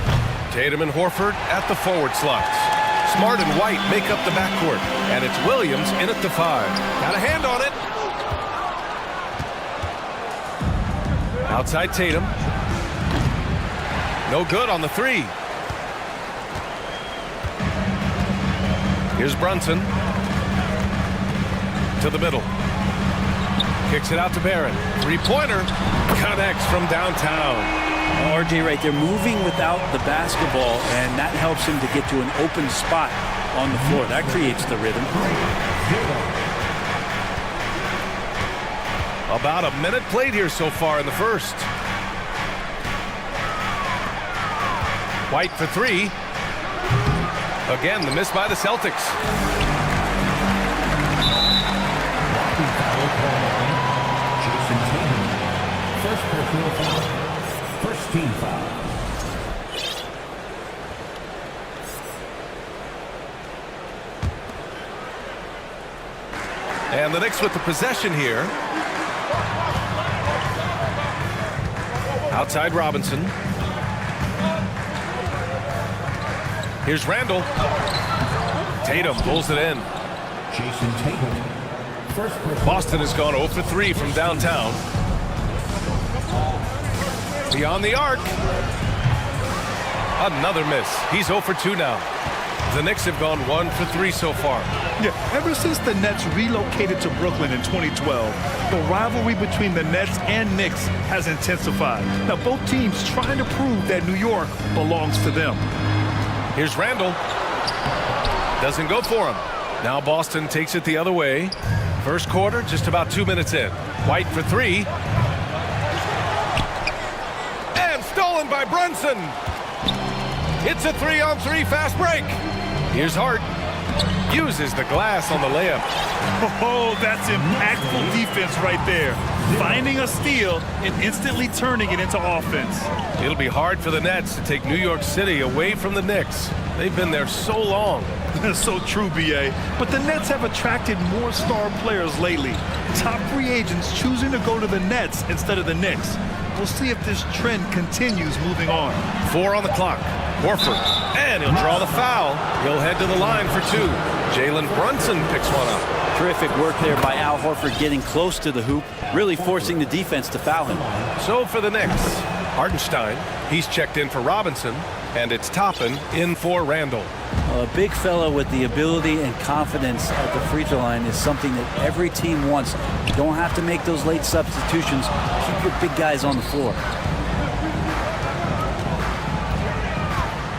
Tatum and Horford at the forward slots. Smart and White make up the backcourt, and it's Williams in at the 5. Got a hand on it. Outside Tatum. No good on the 3. Here's Brunson. To the middle. Kicks it out to Barron. Three-pointer. Connects from downtown. RJ right there, moving without the basketball, and that helps him to get to an open spot on the floor. That creates the rhythm. About a minute played here so far in the first. White for 3. Again, the miss by the Celtics. Jason Tatum, first personal foul, first team foul. And the Knicks with the possession here. Outside Robinson. Here's Randall. Tatum pulls it in. Jason Tatum, first personal. Boston has gone 0 for 3 from downtown. Beyond the arc. Another miss. He's 0 for 2 now. The Knicks have gone 1 for 3 so far. Yeah, ever since the Nets relocated to Brooklyn in 2012, the rivalry between the Nets and Knicks has intensified. Now, both teams trying to prove that New York belongs to them. Here's Randall. Doesn't go for him. Now Boston takes it the other way. First quarter, just about 2 minutes in. White for 3. And stolen by Brunson. It's a 3-on-3 fast break. Here's Hart. Uses the glass on the layup. Oh, that's impactful defense right there. Finding a steal and instantly turning it into offense. It'll be hard for the Nets to take New York City away from the Knicks. They've been there so long. That's so true, B.A. But the Nets have attracted more star players lately. Top free agents choosing to go to the Nets instead of the Knicks. We'll see if this trend continues moving on. 4 on the clock. Horford. And he'll draw the foul. He'll head to the line for 2. Jalen Brunson picks one up. Terrific work there by Al Horford getting close to the hoop, really forcing the defense to foul him. So for the Knicks, Hartenstein, he's checked in for Robinson, and it's Toppin in for Randall. A big fella with the ability and confidence at the free throw line is something that every team wants. You don't have to make those late substitutions. Keep your big guys on the floor.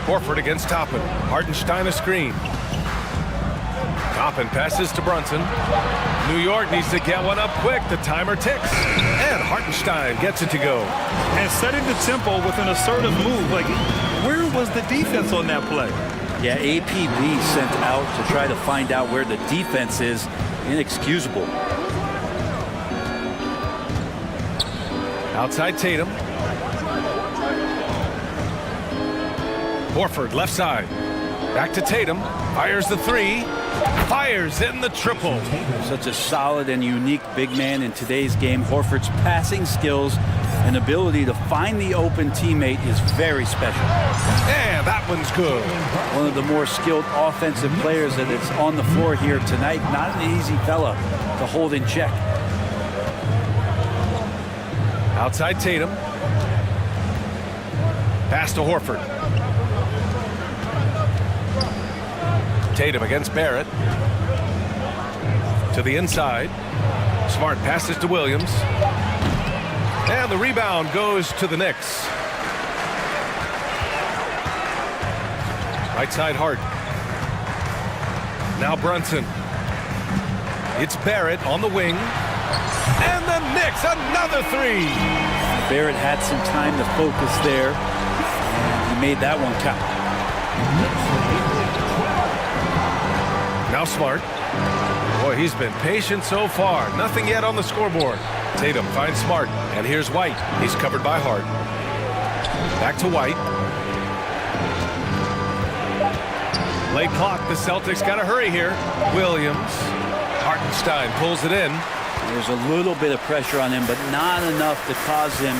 Horford against Toppin. Hartenstein a screen. Toppin passes to Brunson. New York needs to get one up quick. The timer ticks. And Hartenstein gets it to go. And setting the tempo with an assertive move. Like, where was the defense on that play? Yeah, APB sent out to try to find out where the defense is. Inexcusable. Outside Tatum. Horford left side. Back to Tatum. Fires the 3. Fires in the triple. Such a solid and unique big man in today's game. Horford's passing skills and ability to find the open teammate is very special. And that one's good. One of the more skilled offensive players that is on the floor here tonight. Not an easy fella to hold in check. Outside Tatum. Pass to Horford. Tatum against Barrett. To the inside. Smart passes to Williams. And the rebound goes to the Knicks. Right side Hart. Now Brunson. It's Barrett on the wing. And the Knicks, another 3. Barrett had some time to focus there. And he made that one count. Now Smart. Boy, he's been patient so far. Nothing yet on the scoreboard. Tatum finds Smart, and here's White. He's covered by Hart. Back to White. Late clock, the Celtics got to hurry here. Williams. Hartenstein pulls it in. There's a little bit of pressure on him, but not enough to cause him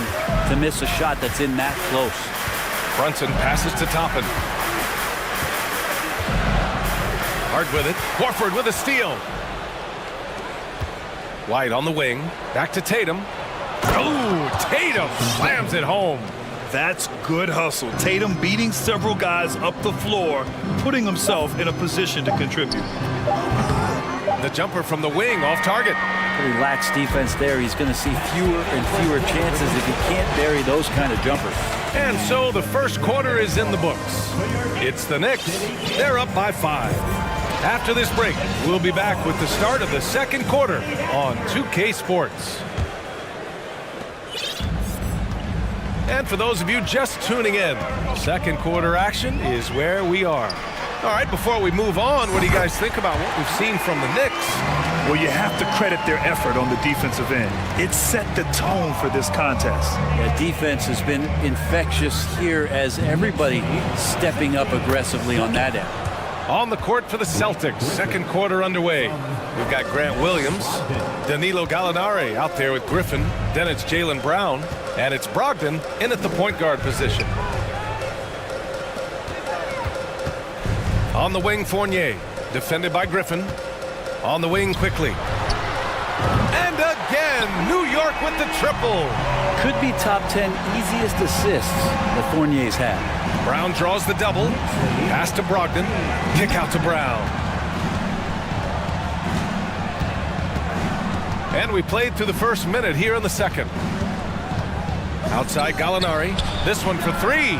to miss a shot that's in that close. Brunson passes to Toppin. Hart with it. Horford with a steal. White on the wing. Back to Tatum. Oh, Tatum slams it home. That's good hustle. Tatum beating several guys up the floor, putting himself in a position to contribute. The jumper from the wing off target. Pretty lax defense there. He's going to see fewer and fewer chances if he can't bury those kind of jumpers. And so the first quarter is in the books. It's the Knicks. They're up by 5. After this break, we'll be back with the start of the second quarter on 2K Sports. And for those of you just tuning in, second quarter action is where we are. All right, before we move on, what do you guys think about what we've seen from the Knicks? Well, you have to credit their effort on the defensive end. It set the tone for this contest. Yeah, defense has been infectious here as everybody stepping up aggressively on that end. On the court for the Celtics, second quarter underway. We've got Grant Williams, Danilo Gallinari out there with Griffin. Then it's Jaylen Brown, and it's Brogdon in at the point guard position. On the wing, Fournier, defended by Griffin. On the wing quickly. And again, New York with the triple. Could be top 10 easiest assists that Fournier's had. Brown draws the double. Pass to Brogdon. Kick out to Brown. And we played through the first minute here in the second. Outside Gallinari. This one for 3.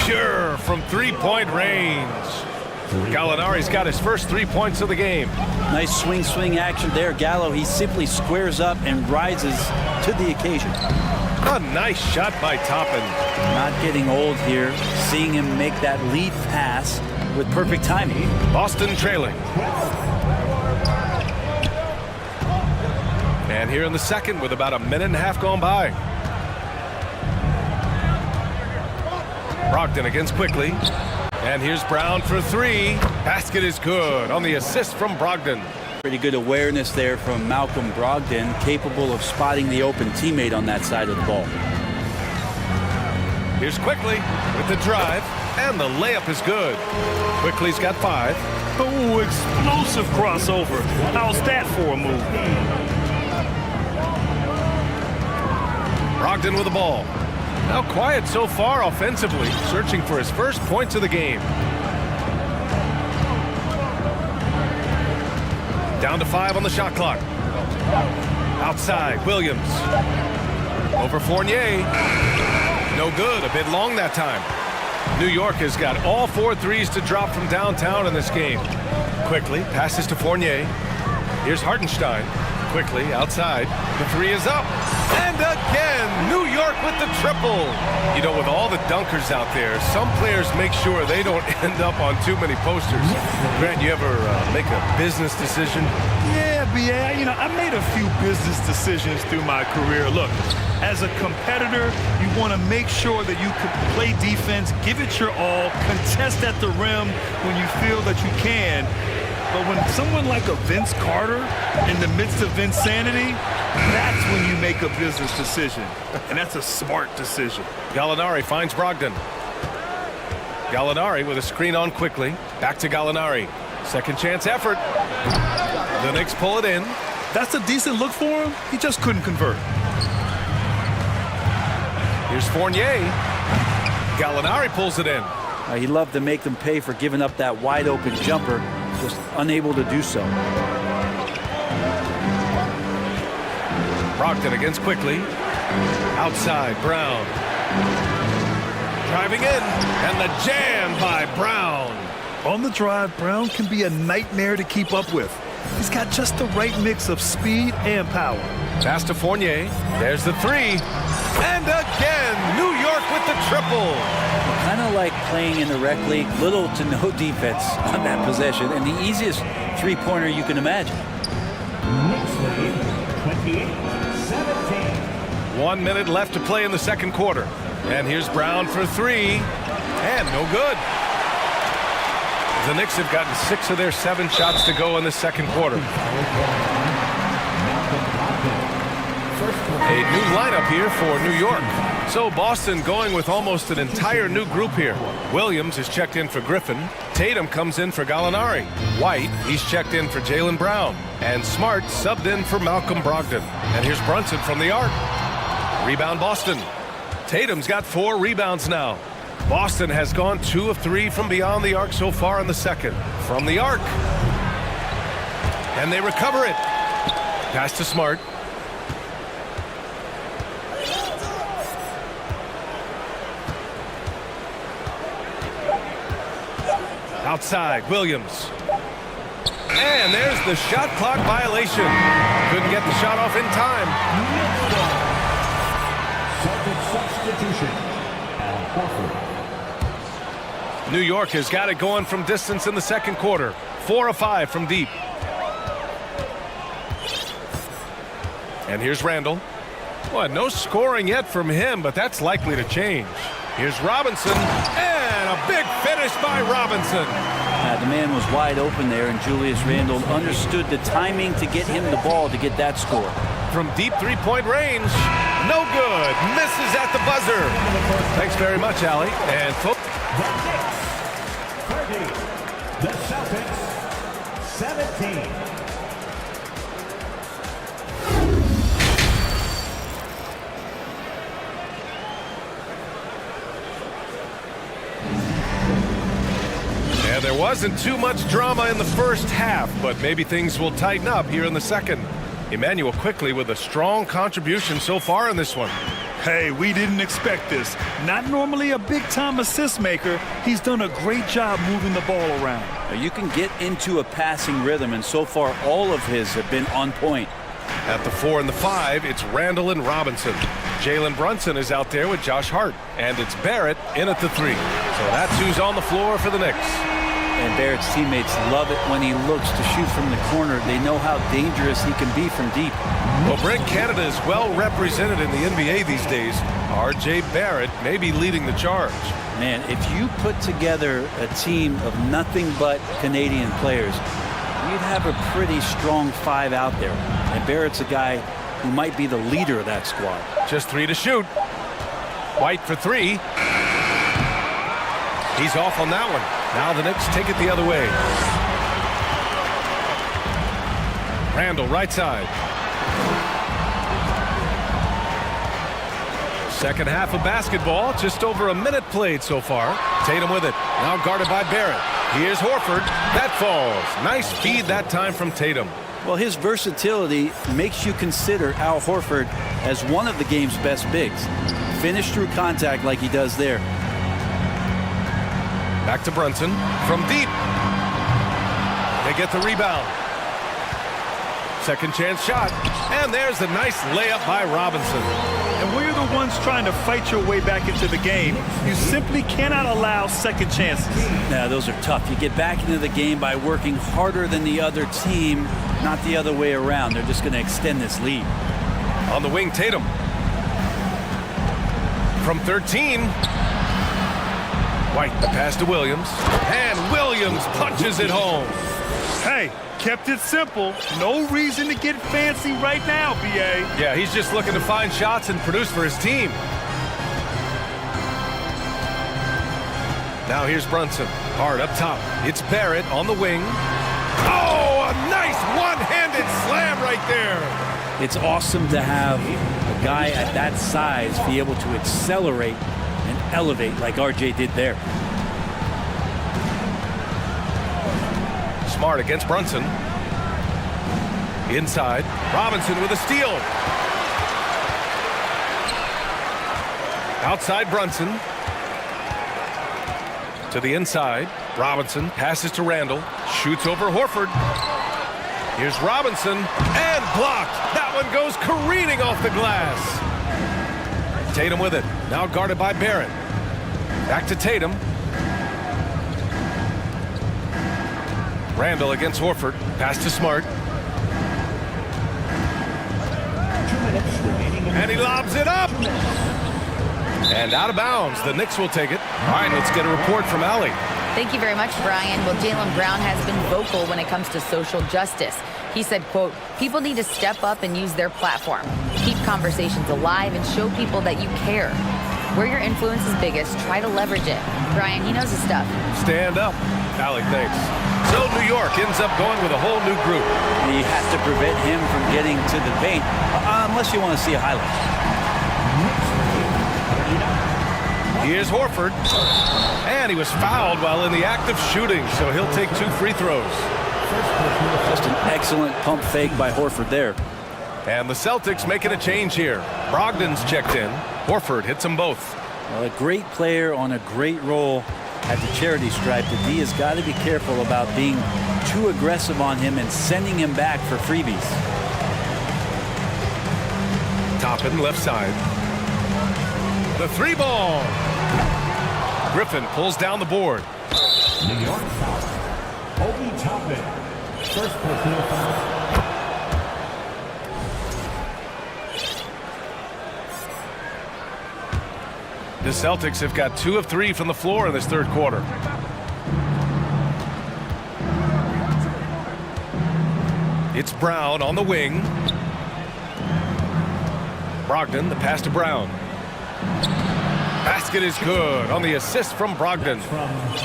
Pure from three-point range. Gallinari's got his first 3 points of the game. Nice swing action there. Gallo, he simply squares up and rises to the occasion. A nice shot by Toppin. Not getting old here. Seeing him make that lead pass with perfect timing. Boston trailing. And here in the second with about a minute and a half gone by. Brogdon against quickly. And here's Brown for 3. Basket is good on the assist from Brogdon. Pretty good awareness there from Malcolm Brogdon, capable of spotting the open teammate on that side of the ball. Here's Quickly with the drive, and the layup is good. Quickly's got 5. Oh, explosive crossover. How's that for a move? Brogdon with the ball. Now quiet so far offensively, searching for his first points of the game. Down to 5 on the shot clock. Outside, Williams. Over Fournier. No good, a bit long that time. New York has got all 4 threes to drop from downtown in this game. Quickly, passes to Fournier. Here's Hartenstein. Quickly, outside. The 3 is up. And again, New York with the triple. You know, with all the dunkers out there, some players make sure they don't end up on too many posters. Grant, you ever make a business decision? Yeah, you know, I made a few business decisions through my career. Look, as a competitor, you want to make sure that you can play defense, give it your all, contest at the rim when you feel that you can. But when someone like a Vince Carter in the midst of insanity, that's when you make a business decision. And that's a smart decision. Gallinari finds Brogdon. Gallinari with a screen on Quickly. Back to Gallinari. Second chance effort. The Knicks pull it in. That's a decent look for him. He just couldn't convert. Here's Fournier. Gallinari pulls it in. He loved to make them pay for giving up that wide open jumper. Just unable to do so. Brogdon against Quickly. Outside, Brown. Driving in, and the jam by Brown. On the drive, Brown can be a nightmare to keep up with. He's got just the right mix of speed and power. Pass to Fournier. There's the 3. And again, New York with the triple. Kind of like playing in the rec league, little to no defense on that possession, and the easiest three-pointer you can imagine. Next lead, 28-17. 1 minute left to play in the second quarter. And here's Brown for three. And no good. The Knicks have gotten 6 of their 7 shots to go in the second quarter. A new lineup here for New York. So Boston going with almost an entire new group here. Williams is checked in for Griffin. Tatum comes in for Gallinari. White, he's checked in for Jaylen Brown. And Smart subbed in for Malcolm Brogdon. And here's Brunson from the arc. Rebound Boston. Tatum's got 4 rebounds now. Boston has gone 2 of 3 from beyond the arc so far in the second. From the arc. And they recover it. Pass to Smart. Outside, Williams. And there's the shot clock violation. Couldn't get the shot off in time. Substitution. New York has got it going from distance in the second quarter. 4 of 5 from deep. And here's Randall. Well, no scoring yet from him, but that's likely to change. Here's Robinson, and a big finish by Robinson. The man was wide open there, and Julius Randle understood the timing to get him the ball to get that score. From deep three-point range, no good. Misses at the buzzer. Thanks very much, Allie. And folks. The Celtics, 17. And there wasn't too much drama in the first half, but maybe things will tighten up here in the second. Emmanuel quickly with a strong contribution so far in this one. Hey, we didn't expect this. Not normally a big-time assist maker. He's done a great job moving the ball around. You can get into a passing rhythm, and so far all of his have been on point. At the 4 and the 5, it's Randall and Robinson. Jalen Brunson is out there with Josh Hart, and it's Barrett in at the 3. So that's who's on the floor for the Knicks. And Barrett's teammates love it when he looks to shoot from the corner. They know how dangerous he can be from deep. Well, Brent Canada is well represented in the NBA these days. R.J. Barrett may be leading the charge. Man, if you put together a team of nothing but Canadian players, you'd have a pretty strong 5 out there. And Barrett's a guy who might be the leader of that squad. Just 3 to shoot. White for 3. He's off on that one. Now the Knicks take it the other way. Randall, right side. Second half of basketball, just over a minute played so far. Tatum with it, now guarded by Barrett. Here's Horford, that falls. Nice feed that time from Tatum. Well, his versatility makes you consider Al Horford as one of the game's best bigs. Finish through contact like he does there. Back to Brunson from deep. They get the rebound. Second chance shot. And there's a nice layup by Robinson. And when you're the ones trying to fight your way back into the game, you simply cannot allow second chances. Yeah, those are tough. You get back into the game by working harder than the other team, not the other way around. They're just going to extend this lead. On the wing, Tatum. From 13. White, the pass to Williams. And Williams punches it home. Hey, kept it simple. No reason to get fancy right now, B.A. Yeah, he's just looking to find shots and produce for his team. Now here's Brunson. Hard up top. It's Barrett on the wing. Oh, a nice one-handed slam right there. It's awesome to have a guy at that size be able to accelerate and elevate like RJ did there. Smart against Brunson. Inside. Robinson with a steal. Outside Brunson. To the inside. Robinson passes to Randall. Shoots over Horford. Here's Robinson. And blocked. That one goes careening off the glass. Tatum with it. Now guarded by Barrett. Back to Tatum. Randall against Horford. Pass to Smart. And he lobs it up. And out of bounds. The Knicks will take it. All right, let's get a report from Allie. Thank you very much, Brian. Well, Jaylen Brown has been vocal when it comes to social justice. He said, quote, people need to step up and use their platform. Keep conversations alive and show people that you care. Where your influence is biggest, try to leverage it. Brian, he knows his stuff. Stand up. Allie, thanks. So New York ends up going with a whole new group. You have to prevent him from getting to the paint, unless you want to see a highlight. Here's Horford. And he was fouled while in the act of shooting, so he'll take 2 free throws. Just an excellent pump fake by Horford there. And the Celtics making a change here. Brogdon's checked in. Horford hits them both. Well, a great player on a great role at the charity stripe. The D has got to be careful about being too aggressive on him and sending him back for freebies. Toppin, left side. The 3 ball. Griffin pulls down the board. New York foul. Obi Toppin. First personal foul. The Celtics have got 2 of 3 from the floor in this third quarter. It's Brown on the wing. Brogdon, the pass to Brown. Basket is good on the assist from Brogdon.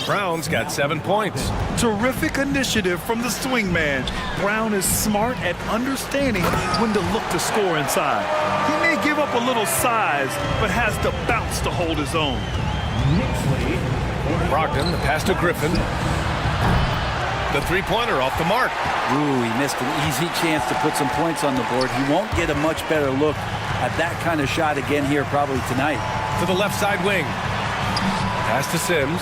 Brown's got 7 points. Terrific initiative from the swing man. Brown is smart at understanding when to look to score inside. He may give up a little size, but has the bounce to hold his own. Brogdon, the pass to Griffin. The three-pointer off the mark. Ooh, he missed an easy chance to put some points on the board. He won't get a much better look at that kind of shot again here probably tonight. To the left side wing. Pass to Sims.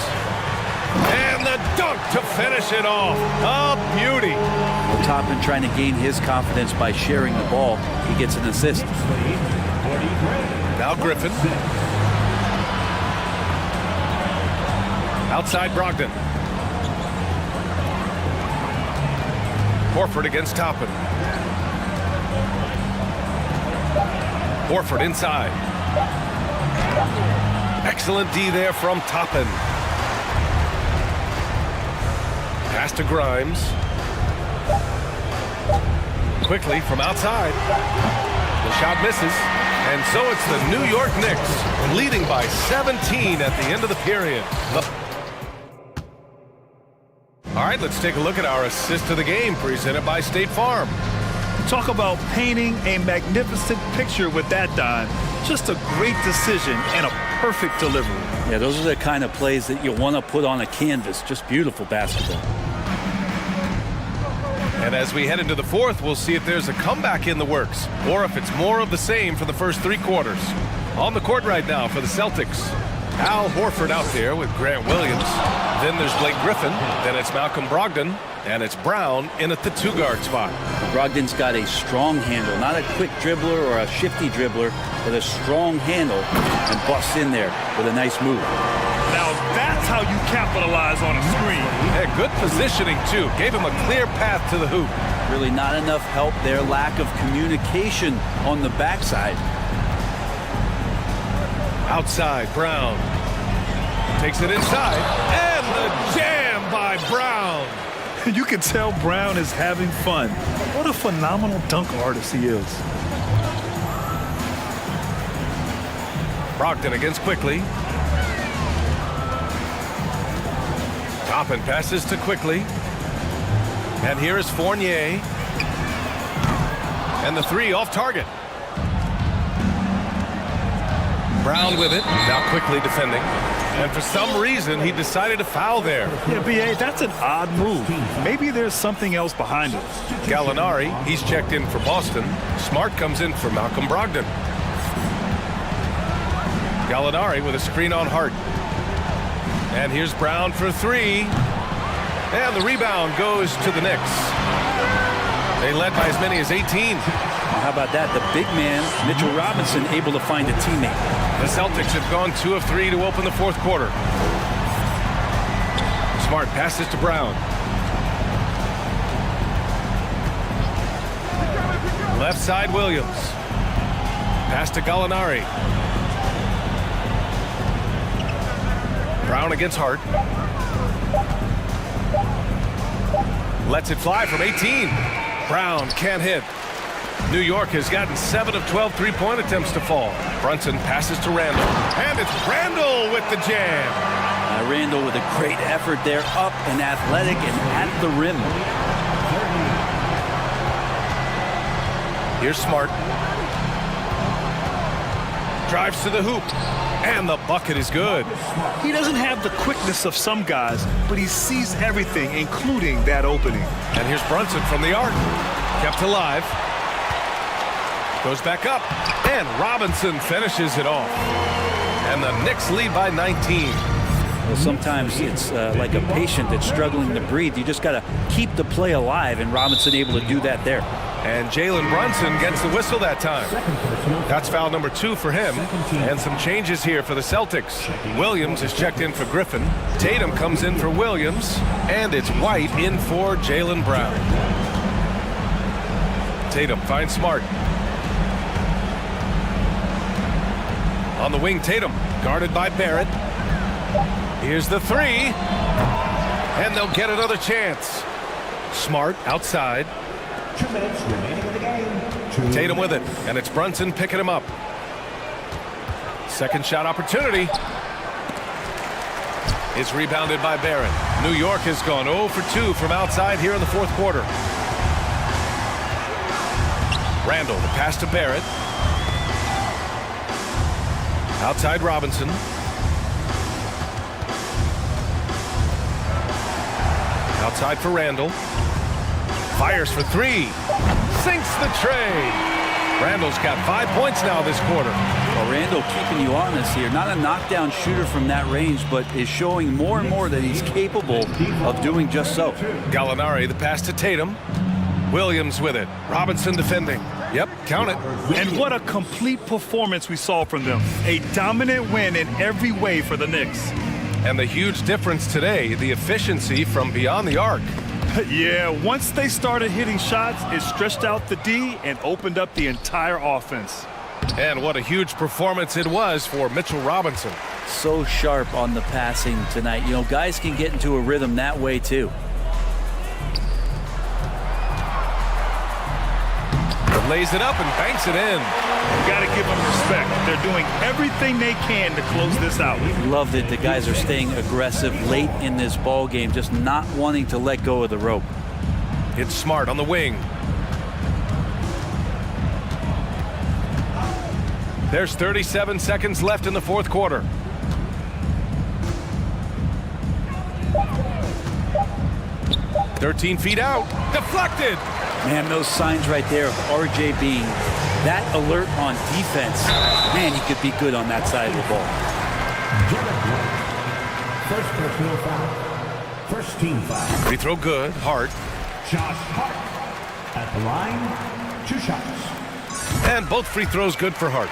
And the dunk to finish it off. A beauty. Well, Toppin trying to gain his confidence by sharing the ball. He gets an assist. Now Griffin. Outside Brogdon. Horford against Toppin. Horford inside. Excellent D there from Toppin. Pass to Grimes. Quickly from outside. The shot misses. And so it's the New York Knicks leading by 17 at the end of the period. All right, let's take a look at our assist of the game presented by State Farm. Talk about painting a magnificent picture with that, Don. Just a great decision and a perfect delivery. Yeah, those are the kind of plays that you want to put on a canvas. Just beautiful basketball. And as we head into the fourth, we'll see if there's a comeback in the works or if it's more of the same for the first 3 quarters. On the court right now for the Celtics, Al Horford out there with Grant Williams. Then there's Blake Griffin. Then it's Malcolm Brogdon. And it's Brown in at the 2-guard spot. Brogdon's got a strong handle, not a quick dribbler or a shifty dribbler, but a strong handle and busts in there with a nice move. Now that's how you capitalize on a screen. Yeah, good positioning, too. Gave him a clear path to the hoop. Really not enough help there. Lack of communication on the backside. Outside, Brown. Takes it inside. And the jam by Brown. You can tell Brown is having fun. What a phenomenal dunk artist he is. Brogdon against Quickly. Toppin passes to Quickly. And here is Fournier. And the 3 off target. Brown with it. Now Quickly defending. And for some reason, he decided to foul there. Yeah, B.A., that's an odd move. Maybe there's something else behind it. Gallinari, he's checked in for Boston. Smart comes in for Malcolm Brogdon. Gallinari with a screen on Hart. And here's Brown for 3. And the rebound goes to the Knicks. They led by as many as 18. How about that? The big man, Mitchell Robinson, able to find a teammate. The Celtics have gone 2 of 3 to open the fourth quarter. Smart passes to Brown. Left side Williams. Pass to Gallinari. Brown against Hart. Lets it fly from 18. Brown can't hit. New York has gotten 7 of 12 three-point attempts to fall. Brunson passes to Randall. And it's Randall with the jam. Randall with a great effort there, up and athletic and at the rim. Here's Smart. Drives to the hoop. And the bucket is good. He doesn't have the quickness of some guys, but he sees everything, including that opening. And here's Brunson from the arc. Kept alive. Goes back up. And Robinson finishes it off. And the Knicks lead by 19. Well, sometimes it's like a patient that's struggling to breathe. You just got to keep the play alive, and Robinson able to do that there. And Jalen Brunson gets the whistle that time. That's foul number 2 for him. And some changes here for the Celtics. Williams is checked in for Griffin. Tatum comes in for Williams. And it's White in for Jalen Brown. Tatum finds Smart. On the wing, Tatum, guarded by Barrett. Here's the 3. And they'll get another chance. Smart outside. 2 minutes remaining in the game. Tatum with it, and it's Brunson picking him up. Second shot opportunity is rebounded by Barrett. New York has gone 0 for 2 from outside here in the fourth quarter. Randall, the pass to Barrett. Outside Robinson. Outside for Randall. Fires for 3. Sinks the tray. Randall's got 5 points now this quarter. Well, Randall keeping you honest here. Not a knockdown shooter from that range, but is showing more and more that he's capable of doing just so. Gallinari, the pass to Tatum. Williams with it. Robinson defending. Yep, count it. And what a complete performance we saw from them. A dominant win in every way for the Knicks. And the huge difference today, the efficiency from beyond the arc. Yeah, once they started hitting shots, it stretched out the D and opened up the entire offense. And what a huge performance it was for Mitchell Robinson. So sharp on the passing tonight. You know, guys can get into a rhythm that way too. Lays it up and banks it in. You got to give them respect. They're doing everything they can to close this out. Loved it. The guys are staying aggressive late in this ball game, just not wanting to let go of the rope. It's Smart on the wing. There's 37 seconds left in the fourth quarter. "13 feet out. Deflected. Man, those signs right there of RJ being that alert on defense. Man, he could be good on that side of the ball. First personal foul. First team foul. Free throw good. Hart. Josh Hart at the line. 2 shots. And both free throws good for Hart.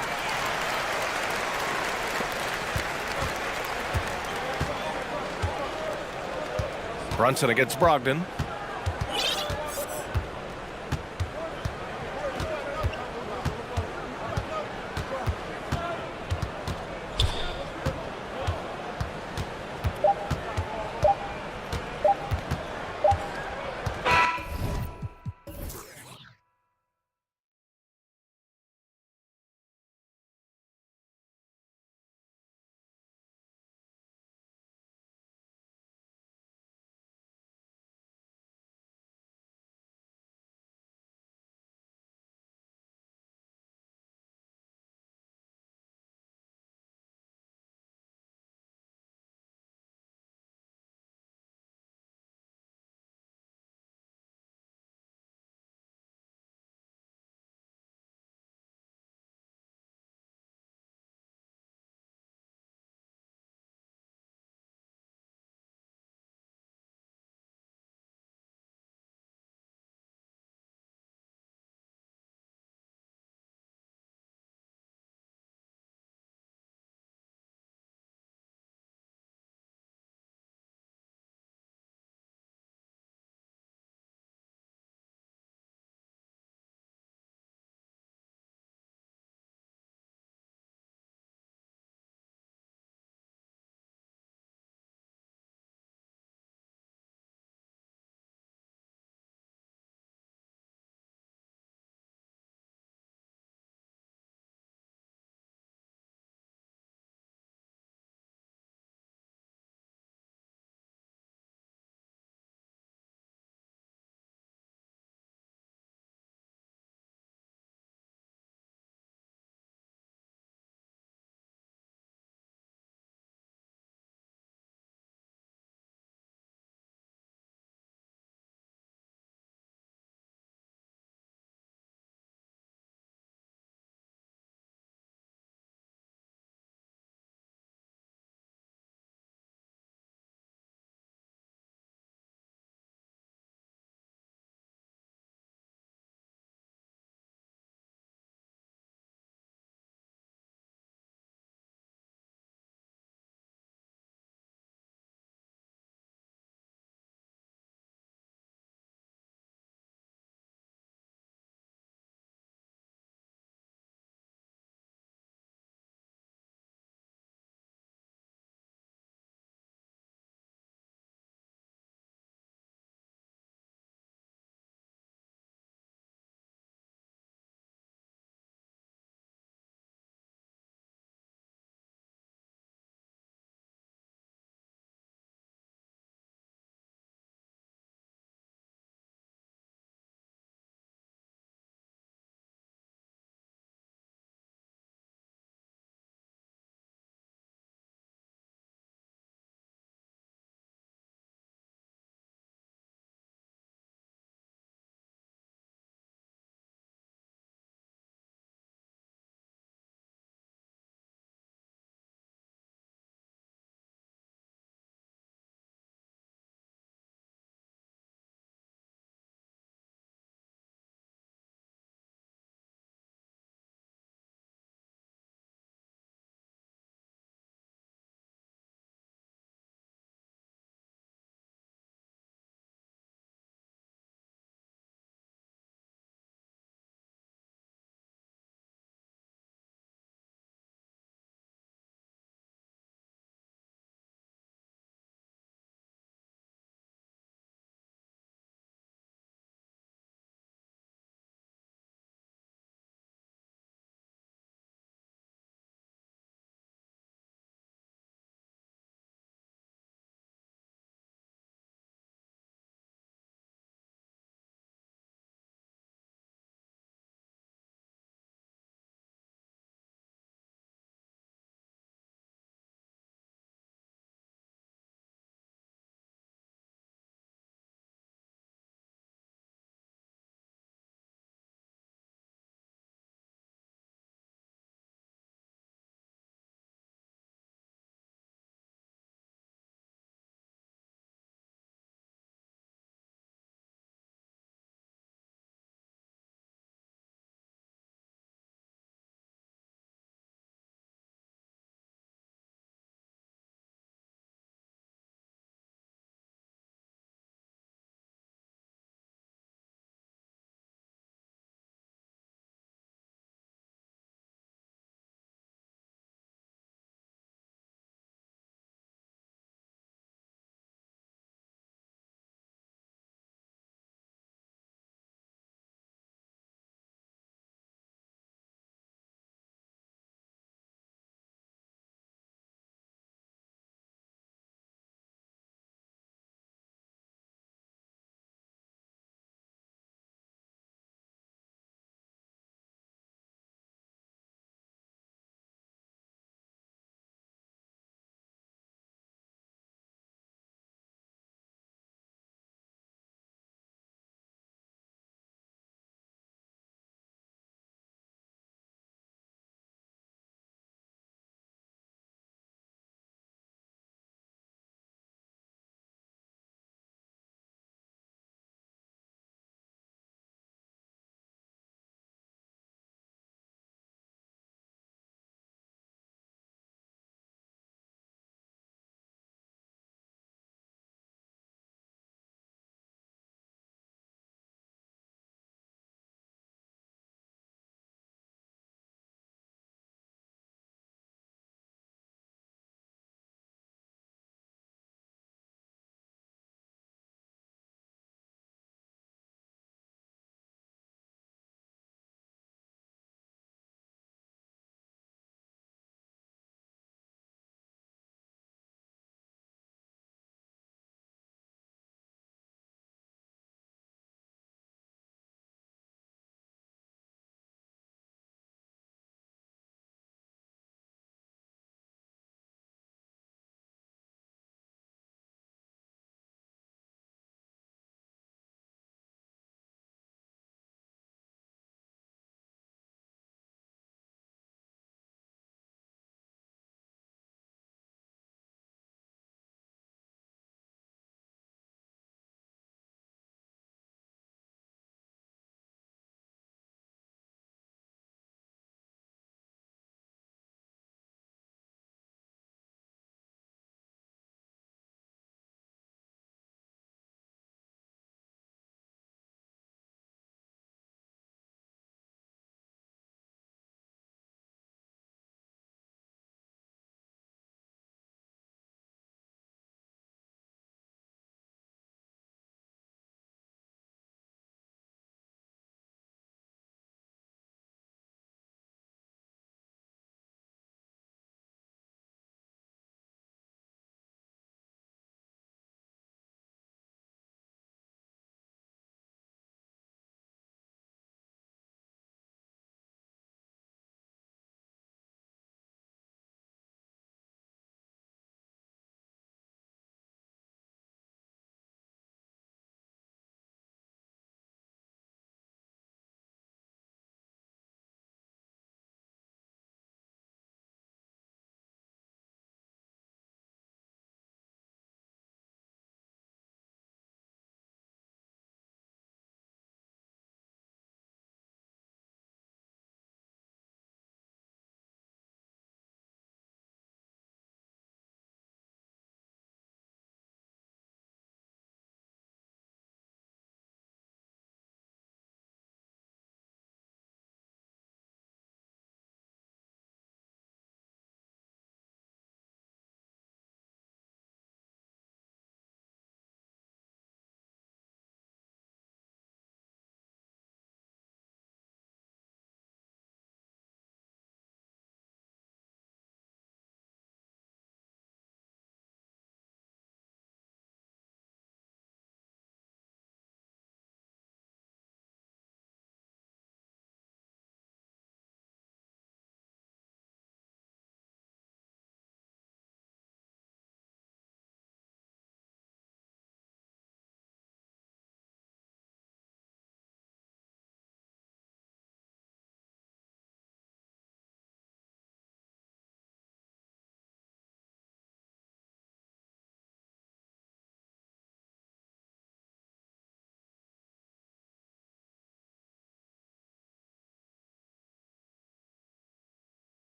Brunson against Brogdon.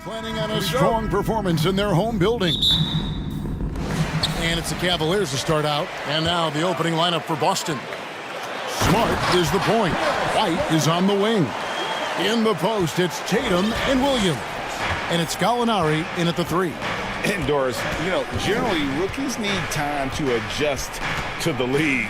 planning on a strong performance in their home building. And it's the Cavaliers to start out. And now the opening lineup for Boston. Smart is the point. White is on the wing. In the post, it's Tatum and Williams. And it's Gallinari in at the 3. And Doris, generally rookies need time to adjust to the league.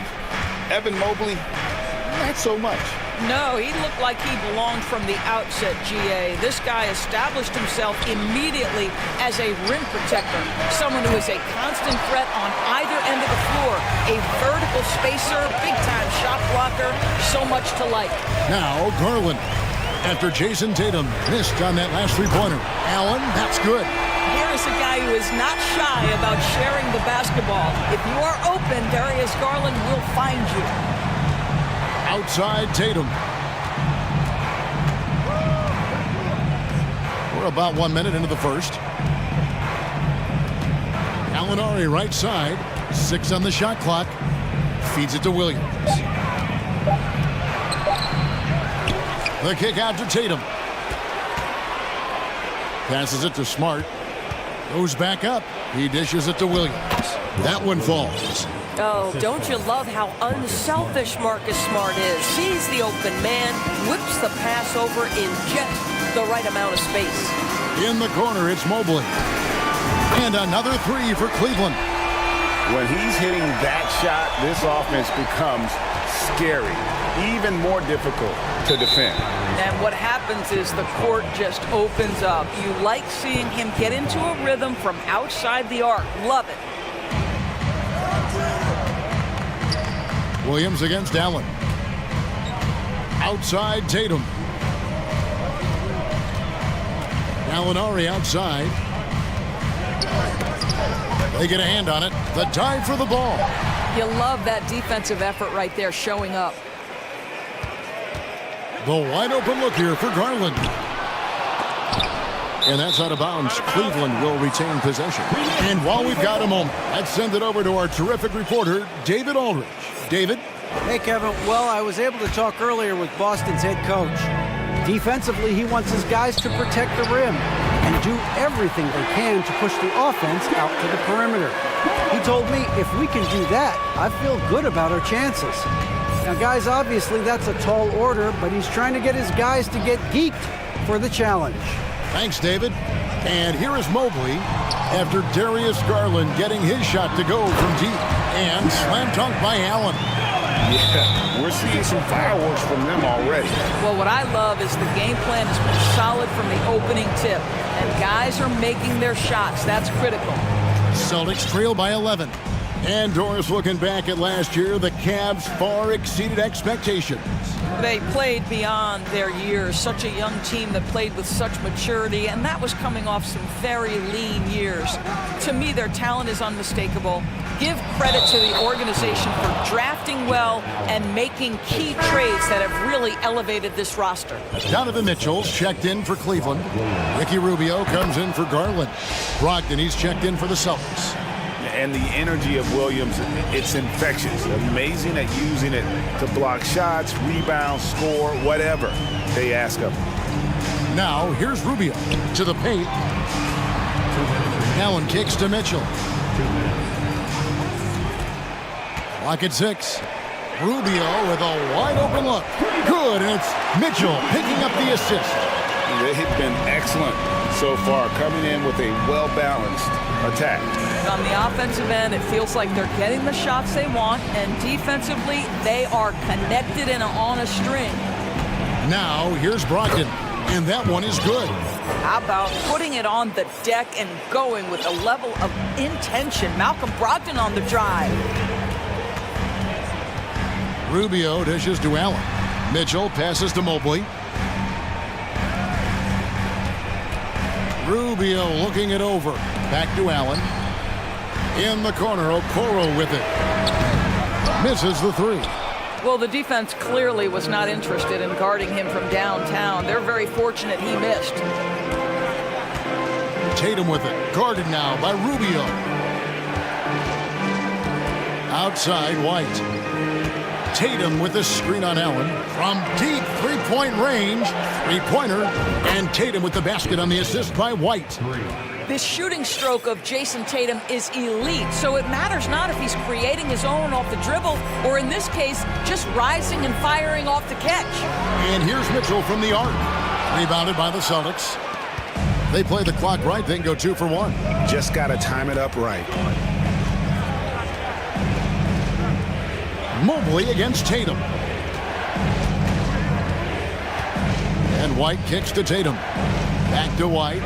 Evan Mobley, not so much. No, he looked like he belonged from the outset, GA. This guy established himself immediately as a rim protector, someone who is a constant threat on either end of the floor, a vertical spacer, big-time shot blocker, so much to like. Now Garland, after Jason Tatum missed on that last three-pointer. Allen, that's good. Here is a guy who is not shy about sharing the basketball. If you are open, Darius Garland will find you. Outside Tatum. We're about 1 minute into the first. Gallinari right side. 6 on the shot clock. Feeds it to Williams. The kick out to Tatum. Passes it to Smart. Goes back up. He dishes it to Williams. That one falls. Oh, don't you love how unselfish Marcus Smart is? Sees the open man, whips the pass over in just the right amount of space. In the corner, it's Mobley. And another 3 for Cleveland. When he's hitting that shot, this offense becomes scary, even more difficult to defend. And what happens is the court just opens up. You like seeing him get into a rhythm from outside the arc. Love it. Williams against Allen. Outside Tatum. Gallinari outside. They get a hand on it. The dive for the ball. You love that defensive effort right there showing up. The wide open look here for Garland. And that's out of bounds. Cleveland will retain possession. And while we've got a moment, let's send it over to our terrific reporter, David Aldridge. David? Hey, Kevin. Well, I was able to talk earlier with Boston's head coach. Defensively, he wants his guys to protect the rim and do everything they can to push the offense out to the perimeter. He told me if we can do that, I feel good about our chances. Now, guys, obviously that's a tall order, but he's trying to get his guys to get geeked for the challenge. Thanks, David. And here is Mobley after Darius Garland getting his shot to go from deep. And slam dunk by Allen. Yeah, we're seeing some fireworks from them already. Well, what I love is the game plan has been solid from the opening tip. And guys are making their shots. That's critical. Celtics trail by 11. And Doris, looking back at last year, the Cavs far exceeded expectations. They played beyond their years. Such a young team that played with such maturity, and that was coming off some very lean years. To me, their talent is unmistakable. Give credit to the organization for drafting well and making key trades that have really elevated this roster. Donovan Mitchell's checked in for Cleveland. Ricky Rubio comes in for Garland. Brogdon, he's checked in for the Celtics. And the energy of Williams, it's infectious. Amazing at using it to block shots, rebound, score, whatever they ask of him. Now, here's Rubio to the paint. Allen kicks to Mitchell. Clock at 6. Rubio with a wide open look. Good, and it's Mitchell picking up the assist. They've been excellent so far, coming in with a well-balanced attack. On the offensive end, it feels like they're getting the shots they want, and defensively, they are connected and on a string. Now, here's Brogdon, and that one is good. How about putting it on the deck and going with a level of intention? Malcolm Brogdon on the drive. Rubio dishes to Allen. Mitchell passes to Mobley. Rubio looking it over. Back to Allen. In the corner, Okoro with it. Misses the 3. Well, the defense clearly was not interested in guarding him from downtown. They're very fortunate he missed. Tatum with it. Guarded now by Rubio. Outside, White. Tatum with the screen on Allen. From deep three-point range, three-pointer. And Tatum with the basket on the assist by White. This shooting stroke of Jason Tatum is elite, so it matters not if he's creating his own off the dribble or, in this case, just rising and firing off the catch. And here's Mitchell from the arc. Rebounded by the Celtics. They play the clock right, they can go 2 for 1. Just got to time it up right. Mobley against Tatum. And White kicks to Tatum. Back to White.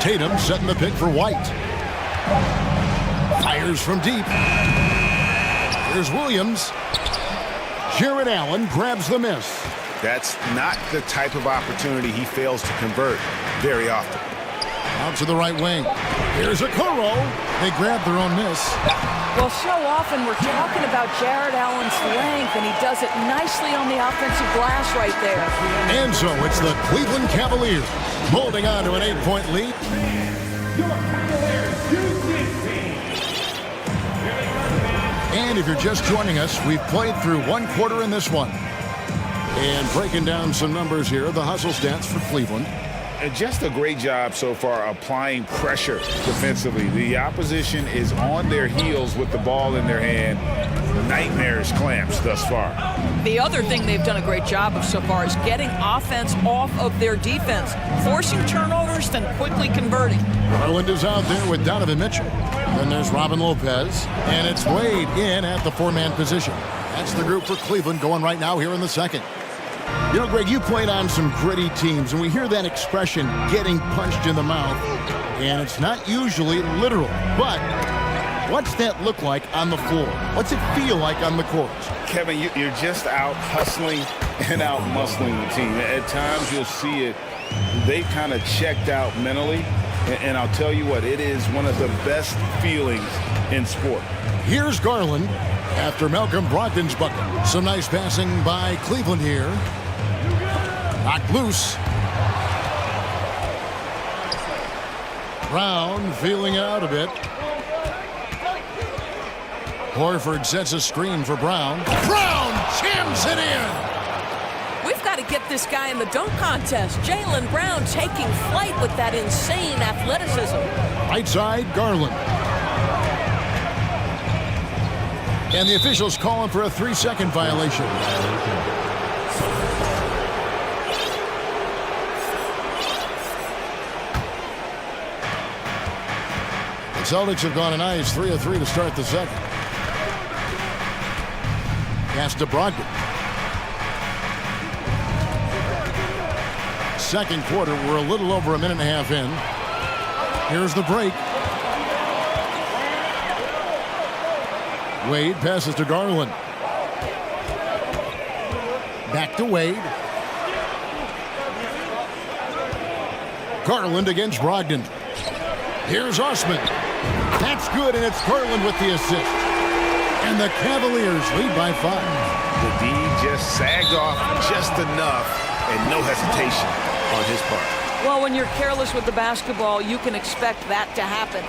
Tatum setting the pick for White. Fires from deep. Here's Williams. Jared Allen grabs the miss. That's not the type of opportunity he fails to convert very often. Out to the right wing. Here's Okoro. They grab their own miss. Well, so often we're talking about Jared Allen's length, and he does it nicely on the offensive glass right there. And so it's the Cleveland Cavaliers holding on to an 8-point lead. And if you're just joining us, we've played through 1 quarter in this one. And breaking down some numbers here, the hustle stats for Cleveland. And just a great job so far applying pressure defensively. The opposition is on their heels with the ball in their hand. Nightmares clamps thus far. The other thing they've done a great job of so far is getting offense off of their defense, forcing turnovers, then quickly converting. Garland is out there with Donovan Mitchell. Then there's Robin Lopez, and it's Wade in at the 4-man position. That's the group for Cleveland going right now here in the second. You know, Greg, you played on some gritty teams, and we hear that expression, getting punched in the mouth, and it's not usually literal. But what's that look like on the floor? What's it feel like on the court? Kevin, you're just out hustling and out muscling the team. At times you'll see it, they kind of checked out mentally, and I'll tell you what, it is one of the best feelings in sport. Here's Garland after Malcolm Brogdon's bucket. Some nice passing by Cleveland here. Knocked loose. Brown feeling out a bit. Horford sets a screen for Brown. Brown jams it in. We've got to get this guy in the dunk contest. Jaylen Brown taking flight with that insane athleticism. Right side, Garland. And the officials calling for a 3-second violation. The Celtics have gone a nice 3 of 3 to start the second. Pass to Brogdon. Second quarter, we're a little over a minute and a half in. Here's the break. Wade passes to Garland. Back to Wade. Garland against Brogdon. Here's Osman. That's good, and it's Garland with the assist. And the Cavaliers lead by 5. The D just sagged off just enough and no hesitation on his part. Well, when you're careless with the basketball, you can expect that to happen.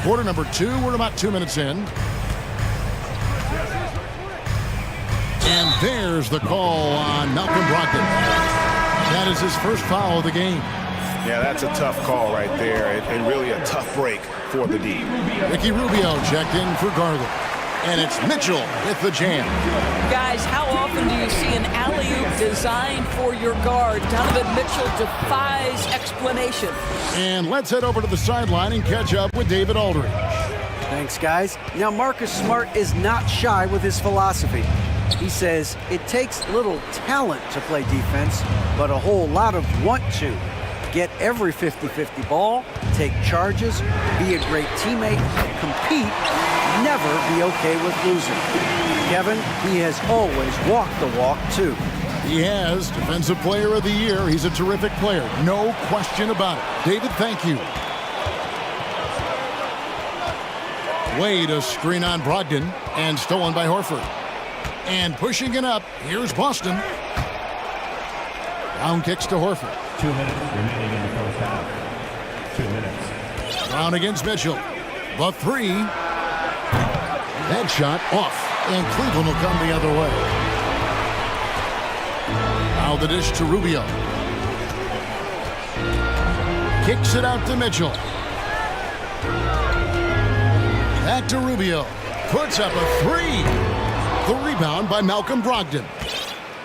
Quarter number 2, we're about 2 minutes in. And there's the call on Malcolm Brogdon. That is his first foul of the game. Yeah, that's a tough call right there, and really a tough break for the D. Ricky Rubio checked in for Garland. And it's Mitchell with the jam. Guys, how often do you see an alley-oop designed for your guard? Donovan Mitchell defies explanation. And let's head over to the sideline and catch up with David Aldridge. Thanks, guys. Now, Marcus Smart is not shy with his philosophy. He says it takes little talent to play defense, but a whole lot of want to. Get every 50-50 ball, take charges, be a great teammate, compete, never be okay with losing. Kevin, he has always walked the walk, too. He has. Defensive Player of the Year. He's a terrific player. No question about it. David, thank you. Wade, a screen on Brogdon, and stolen by Horford. And pushing it up, here's Boston. Brown kicks to Horford. 2 minutes remaining in the first half. 2 minutes. Brown against Mitchell. The three. That shot off, and Cleveland will come the other way. Now the dish to Rubio. Kicks it out to Mitchell. Back to Rubio. Puts up a three. The rebound by Malcolm Brogdon.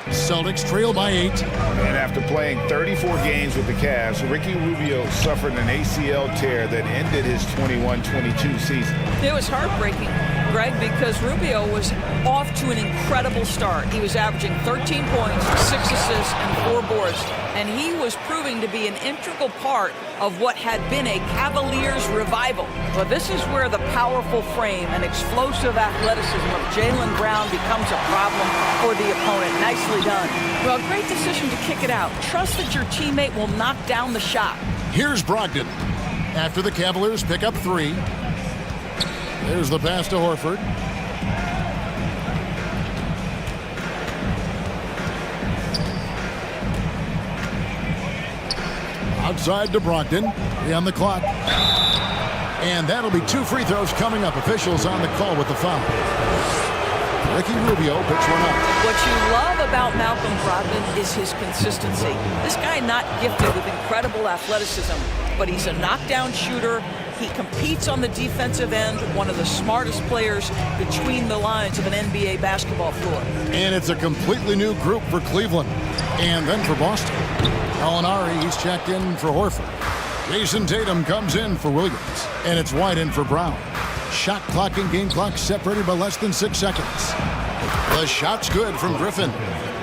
Celtics trail by 8. And after playing 34 games with the Cavs, Ricky Rubio suffered an ACL tear that ended his 21-22 season. It was heartbreaking, Greg, because Rubio was off to an incredible start. He was averaging 13 points, 6 assists, and 4 boards. And he was proving to be an integral part of what had been a Cavaliers revival. But this is where the powerful frame and explosive athleticism of Jaylen Brown becomes a problem for the opponent. Nicely done. Well, great decision to kick it out. Trust that your teammate will knock down the shot. Here's Brogdon. After the Cavaliers pick up 3. There's the pass to Horford. Outside to Brogdon. 3 on the clock. And that'll be 2 free throws coming up. Officials on the call with the foul. Ricky Rubio picks one up. What you love about Malcolm Brogdon is his consistency. This guy not gifted with incredible athleticism, but he's a knockdown shooter. He competes on the defensive end, one of the smartest players between the lines of an NBA basketball floor. And it's a completely new group for Cleveland. And then for Boston. Alinari, he's checked in for Horford. Jason Tatum comes in for Williams. And it's White in for Brown. Shot clock and game clock separated by less than 6 seconds. The shot's good from Griffin.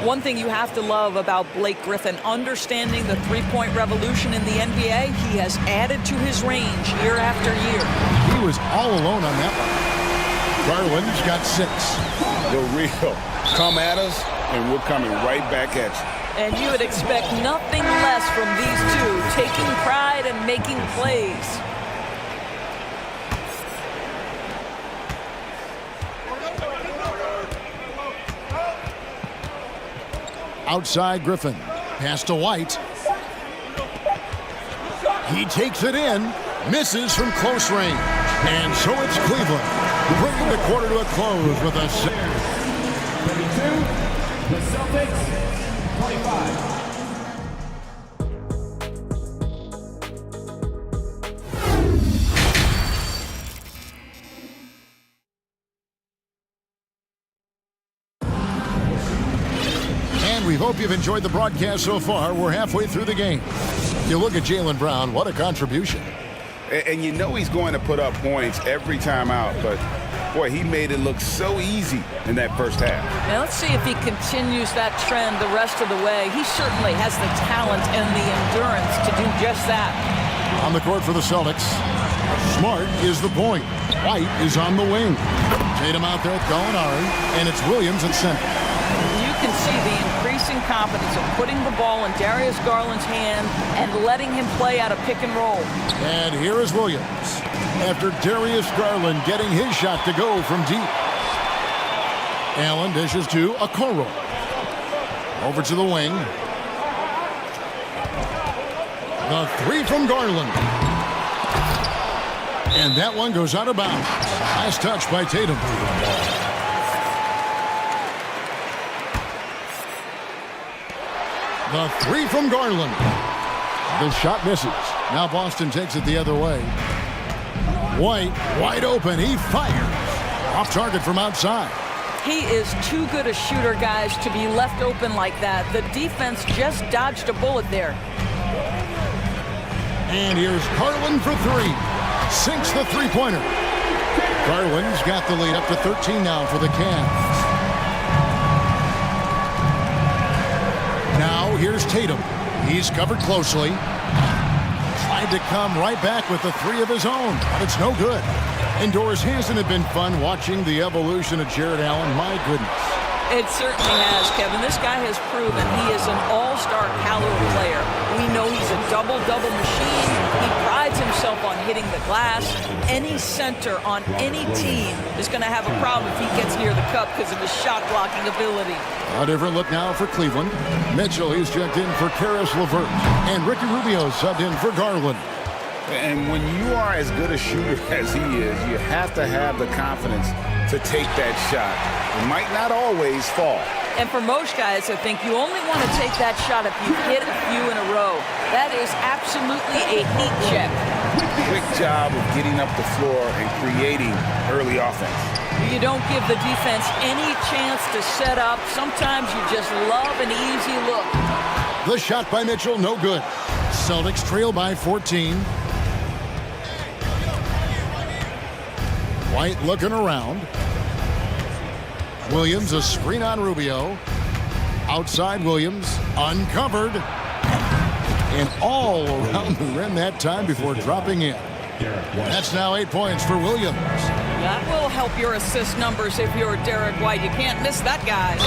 One thing you have to love about Blake Griffin, understanding the three-point revolution in the NBA, he has added to his range year after year. He was all alone on that one. Garland's got 6. The real come at us, and we're coming right back at you. And you would expect nothing less from these two, taking pride and making plays. Outside Griffin. Pass to White. He takes it in. Misses from close range. And so it's Cleveland, bringing the quarter to a close with a 6. 32, the Celtics, 25. We hope you've enjoyed the broadcast so far. We're halfway through the game. You look at Jaylen Brown, what a contribution. And you know he's going to put up points every time out, but boy, he made it look so easy in that first half. Now let's see if he continues that trend the rest of the way. He certainly has the talent and the endurance to do just that. On the court for the Celtics, Smart is the point. White is on the wing. Tatum out there with Gallinari, and it's Williams at center. You can see the increasing confidence of putting the ball in Darius Garland's hand and letting him play out of pick and roll. And here is Williams after Darius Garland getting his shot to go from deep. Allen dishes to Okoro. Over to the wing. The 3 from Garland. And that one goes out of bounds. Nice touch by Tatum. The 3 from Garland. The shot misses. Now Boston takes it the other way. White, wide open. He fires. Off target from outside. He is too good a shooter, guys, to be left open like that. The defense just dodged a bullet there. And here's Garland for 3. Sinks the three-pointer. Garland's got the lead up to 13 now for the Cavs. Now here's Tatum. He's covered closely. Tried to come right back with the 3 of his own, but it's no good. Indoors, hasn't it been fun watching the evolution of Jared Allen? My goodness. It certainly has, Kevin. This guy has proven he is an all-star caliber player. We know he's a double-double machine. He prides himself on hitting the glass. Any center on any team is going to have a problem if he gets near the cup because of his shot-blocking ability. A different look now for Cleveland. Mitchell, he's checked in for Caris LeVert. And Ricky Rubio subbed in for Garland. And when you are as good a shooter as he is, you have to have the confidence to take that shot. It might not always fall. And for most guys, I think you only want to take that shot if you hit a few in a row. That is absolutely a heat check. Quick job of getting up the floor and creating early offense. You don't give the defense any chance to set up. Sometimes you just love an easy look. The shot by Mitchell, no good. Celtics trail by 14. White looking around. Williams, a screen on Rubio. Outside Williams, uncovered. And all around the rim that time before dropping in. That's now 8 points for Williams. That will help your assist numbers if you're Derek White. You can't miss that guy.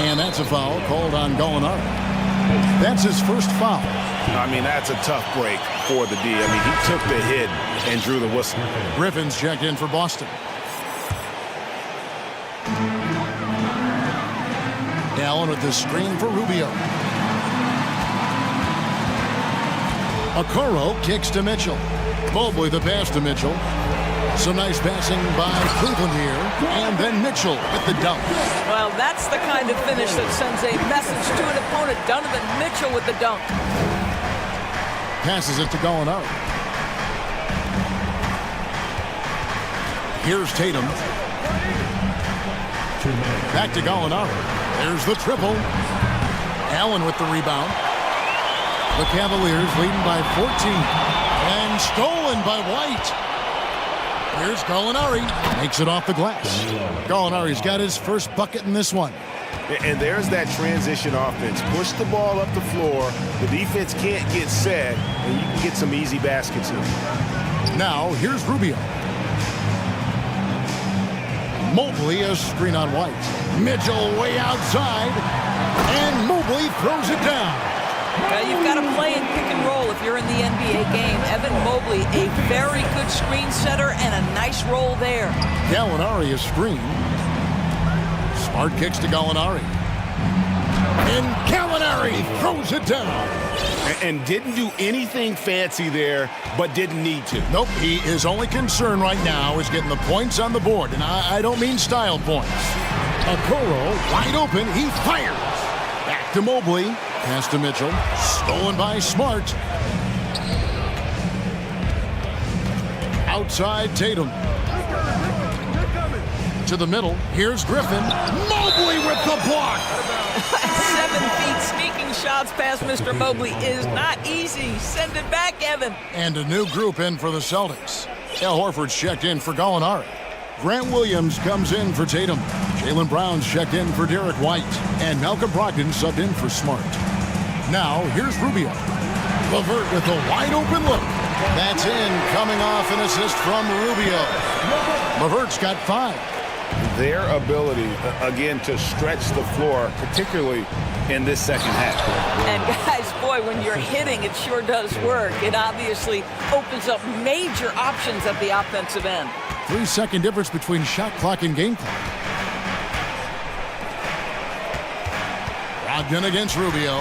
And that's a foul called on Gallinari. That's his first foul. I mean, that's a tough break for the D. I mean, he took the hit and drew the whistle. Griffin's checked in for Boston. Allen with the screen for Rubio. Okoro kicks to Mitchell. Mobley the pass to Mitchell. Some nice passing by Cleveland here. And then Mitchell with the dunk. Well, that's the kind of finish that sends a message to an opponent. Donovan Mitchell with the dunk. Passes it to Gallinari. Here's Tatum. Back to Gallinari. There's the triple. Allen with the rebound. The Cavaliers leading by 14. And stolen by White. Here's Gallinari. Makes it off the glass. Gallinari's got his first bucket in this one. And there's that transition offense. Push the ball up the floor. The defense can't get set, and you can get some easy baskets in. Now, here's Rubio. Mobley, a screen on White. Mitchell way outside. And Mobley throws it down. Well, you've got to play in pick and roll if you're in the NBA game. Evan Mobley, a very good screen setter and a nice roll there. Gallinari is screen. Smart kicks to Gallinari. And Gallinari throws it down. And didn't do anything fancy there, but didn't need to. Nope, his only concern right now is getting the points on the board. And I don't mean style points. Okoro, wide open, he fires. Back to Mobley. Pass to Mitchell. Stolen by Smart. Outside Tatum. To the middle. Here's Griffin. Mobley with the block. 7 feet sneaking shots past Mr. Mobley is not easy. Send it back, Evan. And a new group in for the Celtics. Al Horford's checked in for Gallinari. Grant Williams comes in for Tatum. Jaylen Brown's checked in for Derek White. And Malcolm Brogdon subbed in for Smart. Now, here's Rubio. LeVert with a wide open look. That's in, coming off an assist from Rubio. LeVert's got 5. Their ability, again, to stretch the floor, particularly in this second half. And guys, boy, when you're hitting, it sure does work. It obviously opens up major options at the offensive end. 3-second difference between shot clock and game clock. Brogdon against Rubio.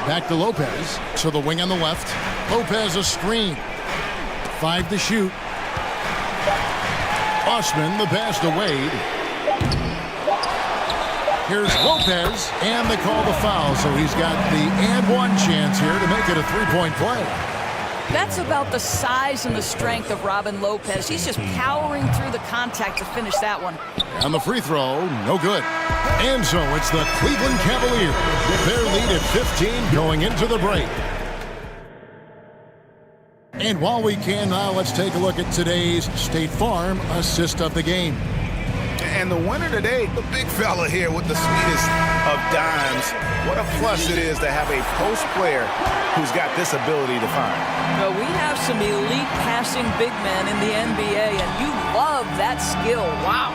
Back to Lopez. To the wing on the left. Lopez a screen. 5 to shoot. Osman the pass to Wade. Here's Lopez, and they call the foul, so he's got the and one chance here to make it a 3-point play. That's about the size and the strength of Robin Lopez. He's just powering through the contact to finish that one. And the free throw, no good. And so it's the Cleveland Cavaliers with their lead at 15 going into the break. And while we can now, let's take a look at today's State Farm assist of the game. And the winner today, the big fella here with the sweetest of dimes. What a plus it is to have a post player who's got this ability to fire. Well, we have some elite passing big men in the NBA, and you love that skill. Wow.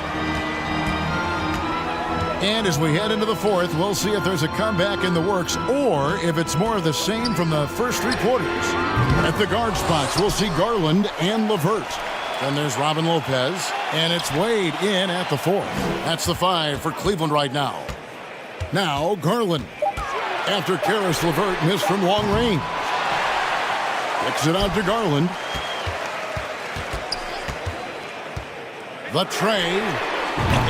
And as we head into the fourth, we'll see if there's a comeback in the works or if it's more of the same from the first 3 quarters. At the guard spots, we'll see Garland and LeVert. Then there's Robin Lopez, and it's Wade in at the 4th. That's the 5 for Cleveland right now. Now, Garland. After Karis LeVert missed from long range. Kicks it out to Garland. The tray.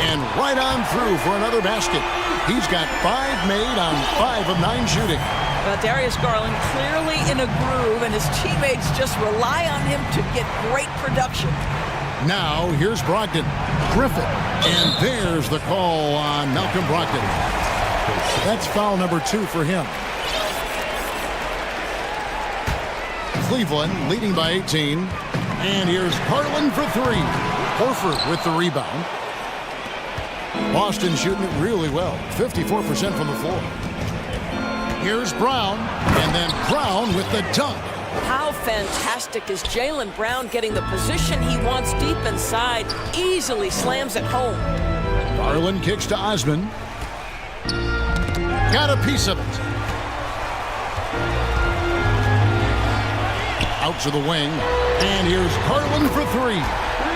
And right on through for another basket. He's got 5 made on 5 of 9 shooting. Well, Darius Garland clearly in a groove, and his teammates just rely on him to get great production. Now, here's Brogdon. Griffin. And there's the call on Malcolm Brogdon. That's foul number 2 for him. Cleveland leading by 18. And here's Garland for 3. Horford with the rebound. Boston shooting it really well. 54% from the floor. Here's Brown. And then Brown with the dunk. How fantastic is Jaylen Brown getting the position he wants deep inside, easily slams it home. Garland kicks to Osman. Got a piece of it. Out to the wing. And here's Garland for 3.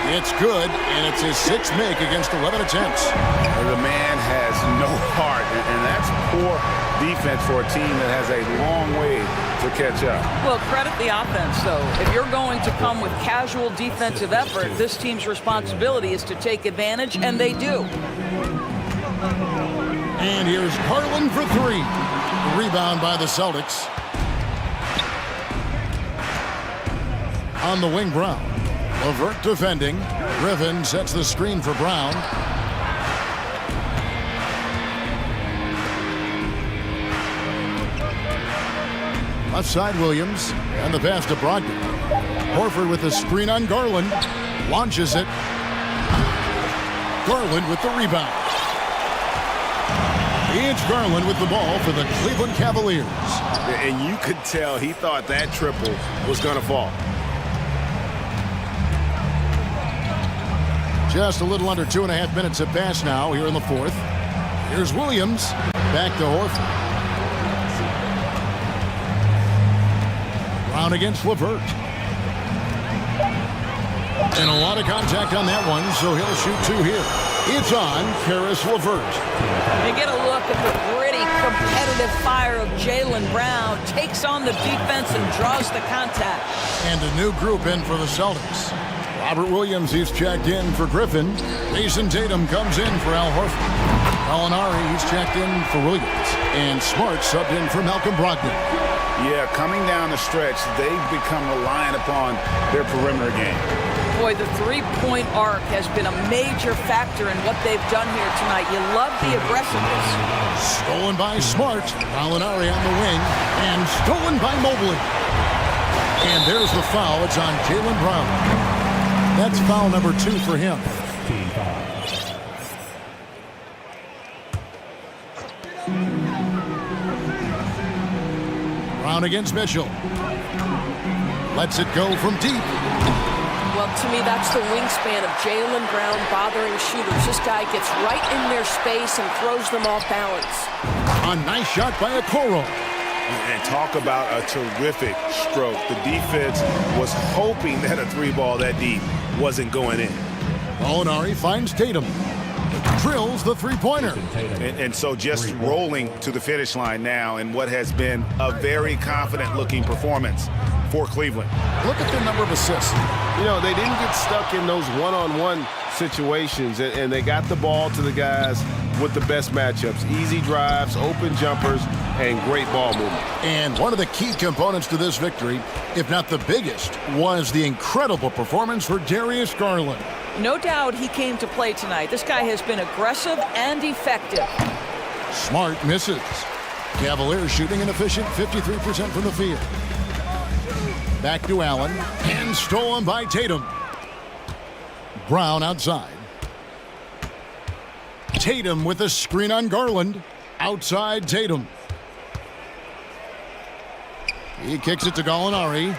It's good, and it's his 6th make against 11 attempts. The man has no heart, and that's poor defense for a team that has a long way to catch up. Well, credit the offense, though. If you're going to come with casual defensive effort, this team's responsibility is to take advantage, and they do. And here's Garland for 3. Rebound by the Celtics. On the wing, Brown. LeVert defending. Griffin sets the screen for Brown. Left side, Williams. And the pass to Brogdon. Horford with the screen on Garland. Launches it. Garland with the rebound. It's Garland with the ball for the Cleveland Cavaliers. And you could tell he thought that triple was going to fall. Just a little under 2.5 minutes have passed now here in the 4th. Here's Williams. Back to Horford. Brown against LeVert. And a lot of contact on that one, so he'll shoot 2 here. It's on Caris LeVert. They get a look at the gritty, competitive fire of Jaylen Brown. Takes on the defense and draws the contact. And a new group in for the Celtics. Robert Williams, he's checked in for Griffin. Jason Tatum comes in for Al Horford. Gallinari, he's checked in for Williams. And Smart subbed in for Malcolm Brogdon. Yeah, coming down the stretch, they've become reliant upon their perimeter game. Boy, the three-point arc has been a major factor in what they've done here tonight. You love the aggressiveness. Stolen by Smart. Gallinari on the wing. And stolen by Mobley. And there's the foul. It's on Jaylen Brown. That's foul number 2 for him. Brown against Mitchell. Lets it go from deep. Well, to me, that's the wingspan of Jaylen Brown bothering shooters. This guy gets right in their space and throws them off balance. A nice shot by Okoro. And talk about a terrific stroke. The defense was hoping that a 3-ball that deep wasn't going in. Gallinari finds Tatum. Drills the 3-pointer. And so just rolling to the finish line now in what has been a very confident-looking performance for Cleveland. Look at the number of assists. You know, they didn't get stuck in those one-on-one situations, and they got the ball to the guys with the best matchups. Easy drives, open jumpers, and great ball movement. And one of the key components to this victory, if not the biggest, was the incredible performance for Darius Garland. No doubt he came to play tonight. This guy has been aggressive and effective. Smart misses. Cavaliers shooting an efficient 53% from the field. Back to Allen. And stolen by Tatum. Brown outside. Tatum with a screen on Garland. Outside Tatum. He kicks it to Gallinari.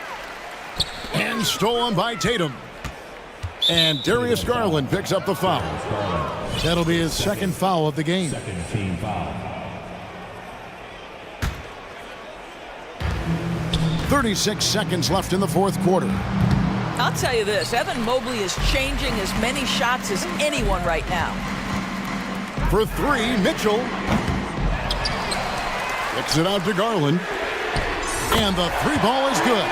And stolen by Tatum. And Darius Garland picks up the foul. That'll be his 2nd foul of the game. 36 seconds left in the 4th quarter. I'll tell you this, Evan Mobley is changing as many shots as anyone right now. For 3, Mitchell. Kicks it out to Garland. And the 3-ball is good.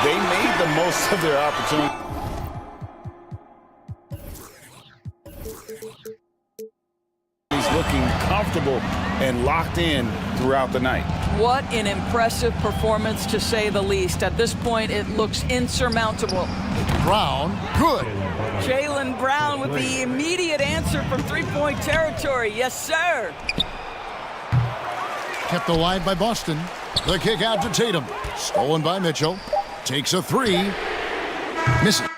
they made the most of their opportunity. He's looking comfortable and locked in throughout the night. What an impressive performance, to say the least. At this point, it looks insurmountable. Brown, good. Jaylen Brown with the immediate answer from three-point territory. Yes, sir. Kept alive by Boston. The kick out to Tatum. Stolen by Mitchell. Takes a three. Misses.